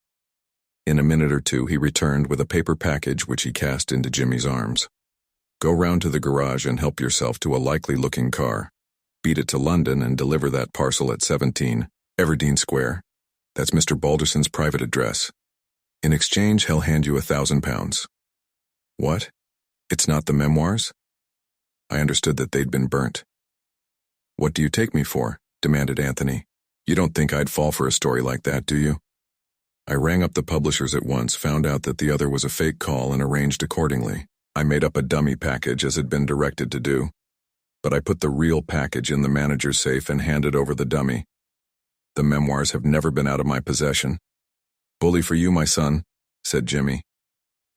Speaker 1: In a minute or two he returned with a paper package which he cast into Jimmy's arms. "Go round to the garage and help yourself to a likely-looking car. Beat it to London and deliver that parcel at 17 Everdeen Square. That's Mr. Balderson's private address. In exchange, he'll hand you £1,000. "What? It's not the memoirs?" I understood that they'd been burnt. "What do you take me for?" demanded Anthony. "You don't think I'd fall for a story like that, do you?" I rang up the publishers at once, found out that the other was a fake call, and arranged accordingly. I made up a dummy package as had been directed to do, but I put the real package in the manager's safe and handed over the dummy. The memoirs have never been out of my possession. "Bully for you, my son," said Jimmy.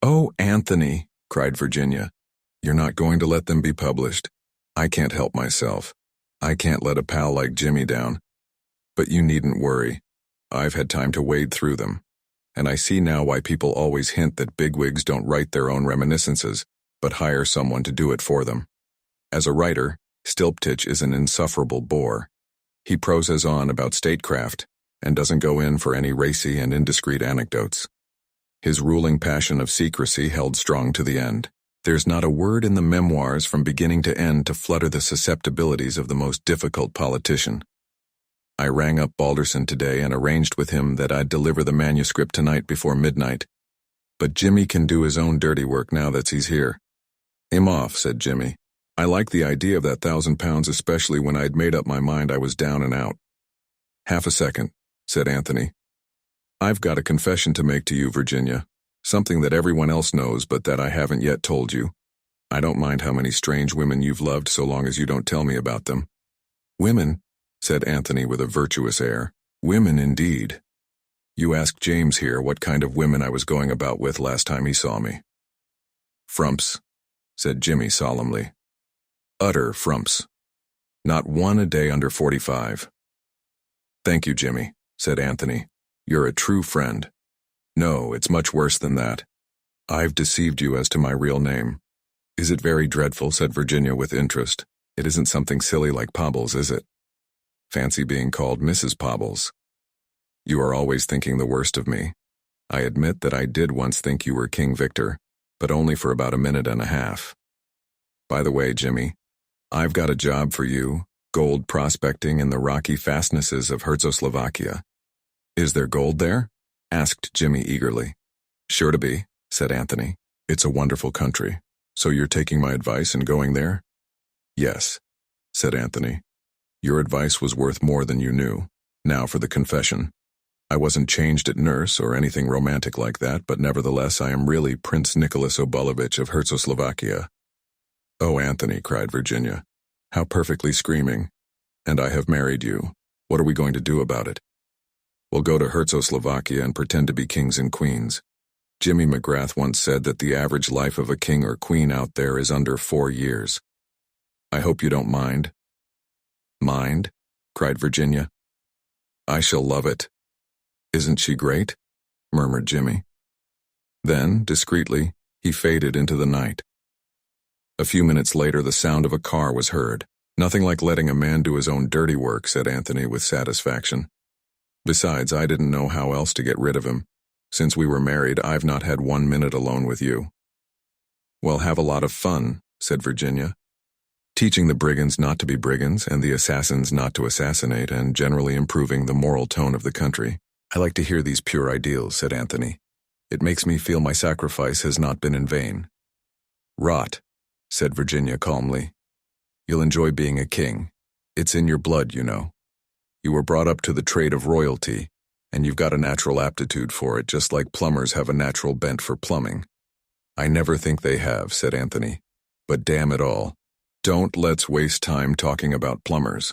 Speaker 1: "Oh, Anthony," cried Virginia, "you're not going to let them be published?" "I can't help myself. I can't let a pal like Jimmy down. But you needn't worry. I've had time to wade through them, and I see now why people always hint that bigwigs don't write their own reminiscences, but hire someone to do it for them. As a writer, Stilptich is an insufferable bore. He proses on about statecraft, and doesn't go in for any racy and indiscreet anecdotes. His ruling passion of secrecy held strong to the end. There's not a word in the memoirs from beginning to end to flutter the susceptibilities of the most difficult politician. I rang up Balderson today and arranged with him that I'd deliver the manuscript tonight before midnight. But Jimmy can do his own dirty work now that he's here. "Him off," said Jimmy. "I like the idea of that £1,000, especially when I'd made up my mind I was down and out." "Half a second," said Anthony. "I've got a confession to make to you, Virginia. Something that everyone else knows, but that I haven't yet told you. I don't mind how many strange women you've loved so long as you don't tell me about them." "Women?" said Anthony with a virtuous air. "Women indeed. You asked James here what kind of women I was going about with last time he saw me." "Frumps," said Jimmy solemnly. "Utter frumps. Not one a day under 45. "Thank you, Jimmy," said Anthony. "You're a true friend. No, it's much worse than that. I've deceived you as to my real name." "Is it very dreadful?" said Virginia with interest. "It isn't something silly like Pobbles, is it? Fancy being called Mrs. Pobbles. You are always thinking the worst of me. I admit that I did once think you were King Victor, but only for about a minute and a half. By the way, Jimmy, I've got a job for you, gold prospecting in the rocky fastnesses of Czechoslovakia." "Is there gold there?" asked Jimmy eagerly. "Sure to be," said Anthony. "It's a wonderful country. So you're taking my advice and going there?" "Yes," said Anthony. "Your advice was worth more than you knew. Now for the confession. I wasn't changed at nurse or anything romantic like that, but nevertheless I am really Prince Nicholas Obulovich of Czechoslovakia." "Oh, Anthony," cried Virginia, "how perfectly screaming. And I have married you. What are we going to do about it?" "We'll go to Czechoslovakia and pretend to be kings and queens. Jimmy McGrath once said that the average life of a king or queen out there is under 4 years. I hope you don't mind." "Mind?" cried Virginia. "I shall love it." "Isn't she great?" murmured Jimmy. Then, discreetly, he faded into the night. A few minutes later the sound of a car was heard. Nothing like letting a man do his own dirty work, said Anthony with satisfaction. Besides, I didn't know how else to get rid of him. Since we were married, I've not had 1 minute alone with you. Well, have a lot of fun, said Virginia. Teaching the brigands not to be brigands and the assassins not to assassinate, and generally improving the moral tone of the country. I like to hear these pure ideals, said Anthony. It makes me feel my sacrifice has not been in vain. Rot, said Virginia calmly. You'll enjoy being a king. It's in your blood, you know. You were brought up to the trade of royalty, and you've got a natural aptitude for it, just like plumbers have a natural bent for plumbing. I never think they have, said Anthony. But damn it all. Let's waste time talking about plumbers.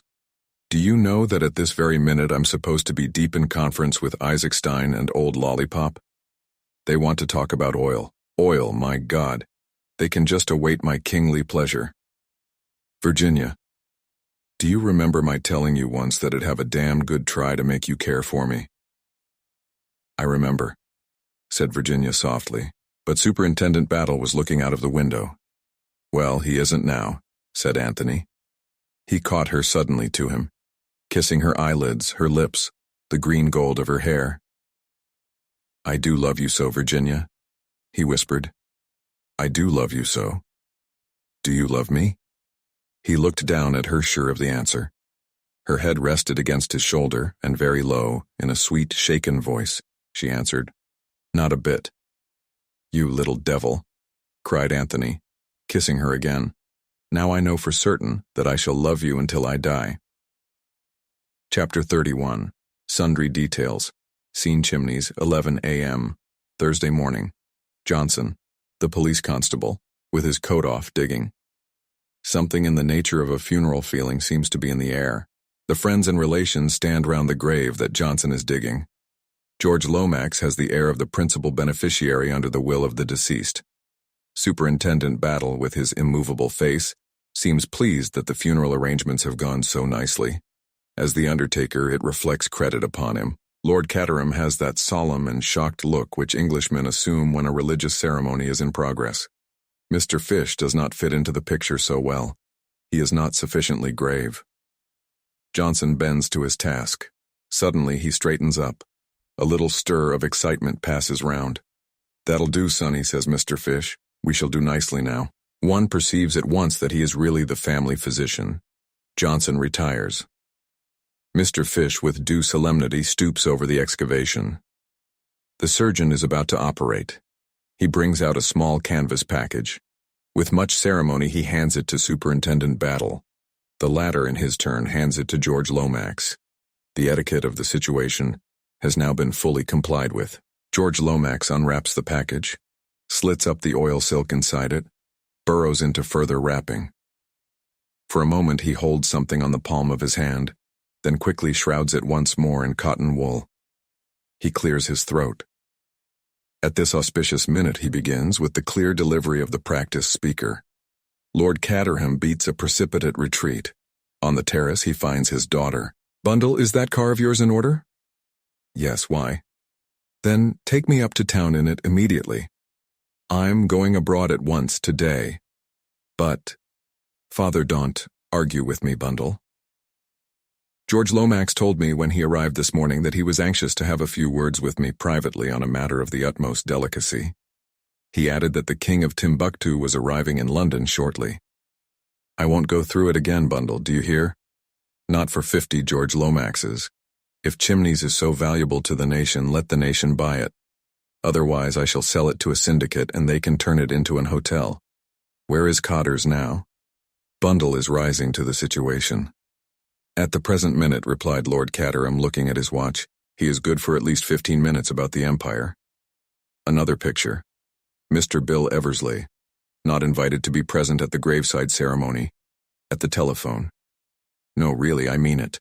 Speaker 1: Do you know that at this very minute I'm supposed to be deep in conference with Isaac Stein and Old Lollipop? They want to talk about oil. Oil, my God. They can just await my kingly pleasure. Virginia, do you remember my telling you once that it'd have a damn good try to make you care for me? I remember, said Virginia softly, but Superintendent Battle was looking out of the window. Well, he isn't now, said Anthony. He caught her suddenly to him, kissing her eyelids, her lips, the green gold of her hair. I do love you so, Virginia, he whispered. I do love you so. Do you love me? He looked down at her, sure of the answer. Her head rested against his shoulder, and very low, in a sweet, shaken voice, she answered, Not a bit. You little devil, cried Anthony, kissing her again. Now I know for certain that I shall love you until I die. Chapter 31. Sundry Details. Scene Chimneys, 11 a.m. Thursday morning. Johnson, the police constable, with his coat off, digging. Something in the nature of a funeral feeling seems to be in the air. The friends and relations stand round the grave that Johnson is digging. George Lomax has the air of the principal beneficiary under the will of the deceased. Superintendent Battle, with his immovable face, seems pleased that the funeral arrangements have gone so nicely. As the undertaker, it reflects credit upon him. Lord Caterham has that solemn and shocked look which Englishmen assume when a religious ceremony is in progress. Mr. Fish does not fit into the picture so well. He is not sufficiently grave. Johnson bends to his task. Suddenly he straightens up. A little stir of excitement passes round. That'll do, sonny, says Mr. Fish. We shall do nicely now. One perceives at once that he is really the family physician. Johnson retires. Mr. Fish, with due solemnity, stoops over the excavation. The surgeon is about to operate. He brings out a small canvas package. With much ceremony, he hands it to Superintendent Battle. The latter, in his turn, hands it to George Lomax. The etiquette of the situation has now been fully complied with. George Lomax unwraps the package, slits up the oil silk inside it, burrows into further wrapping. For a moment he holds something on the palm of his hand, then quickly shrouds it once more in cotton wool. He clears his throat. At this auspicious minute he begins with the clear delivery of the practiced speaker. Lord Caterham beats a precipitate retreat. On the terrace he finds his daughter. Bundle, is that car of yours in order? Yes, why? Then take me up to town in it immediately. I'm going abroad at once today. But, Father, don't argue with me, Bundle. George Lomax told me when he arrived this morning that he was anxious to have a few words with me privately on a matter of the utmost delicacy. He added that the King of Timbuktu was arriving in London shortly. I won't go through it again, Bundle, do you hear? Not for 50 George Lomaxes. If Chimneys is so valuable to the nation, let the nation buy it. Otherwise I shall sell it to a syndicate and they can turn it into an hotel. Where is Cotters now? Bundle is rising to the situation. At the present minute, replied Lord Caterham, looking at his watch, he is good for at least 15 minutes about the Empire. Another picture. Mr. Bill Eversley, not invited to be present at the graveside ceremony. At the telephone. No, really, I mean it.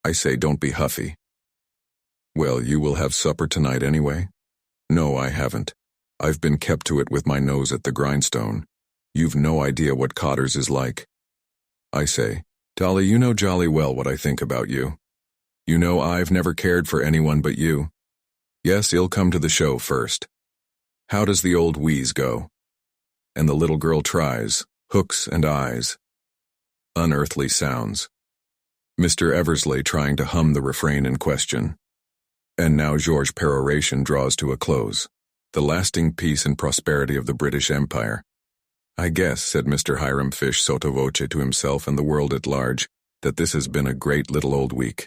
Speaker 1: I say, don't be huffy. Well, you will have supper tonight anyway? No, I haven't. I've been kept to it with my nose at the grindstone. You've no idea what Cotters is like. I say, Dolly, you know jolly well what I think about you. You know I've never cared for anyone but you. Yes, he'll come to the show first. How does the old wheeze go? And the little girl tries, hooks and eyes. Unearthly sounds. Mr. Eversley trying to hum the refrain in question. And now Georges' peroration draws to a close. The lasting peace and prosperity of the British Empire. I guess, said Mr. Hiram Fish sotto voce to himself and the world at large, that this has been a great little old week.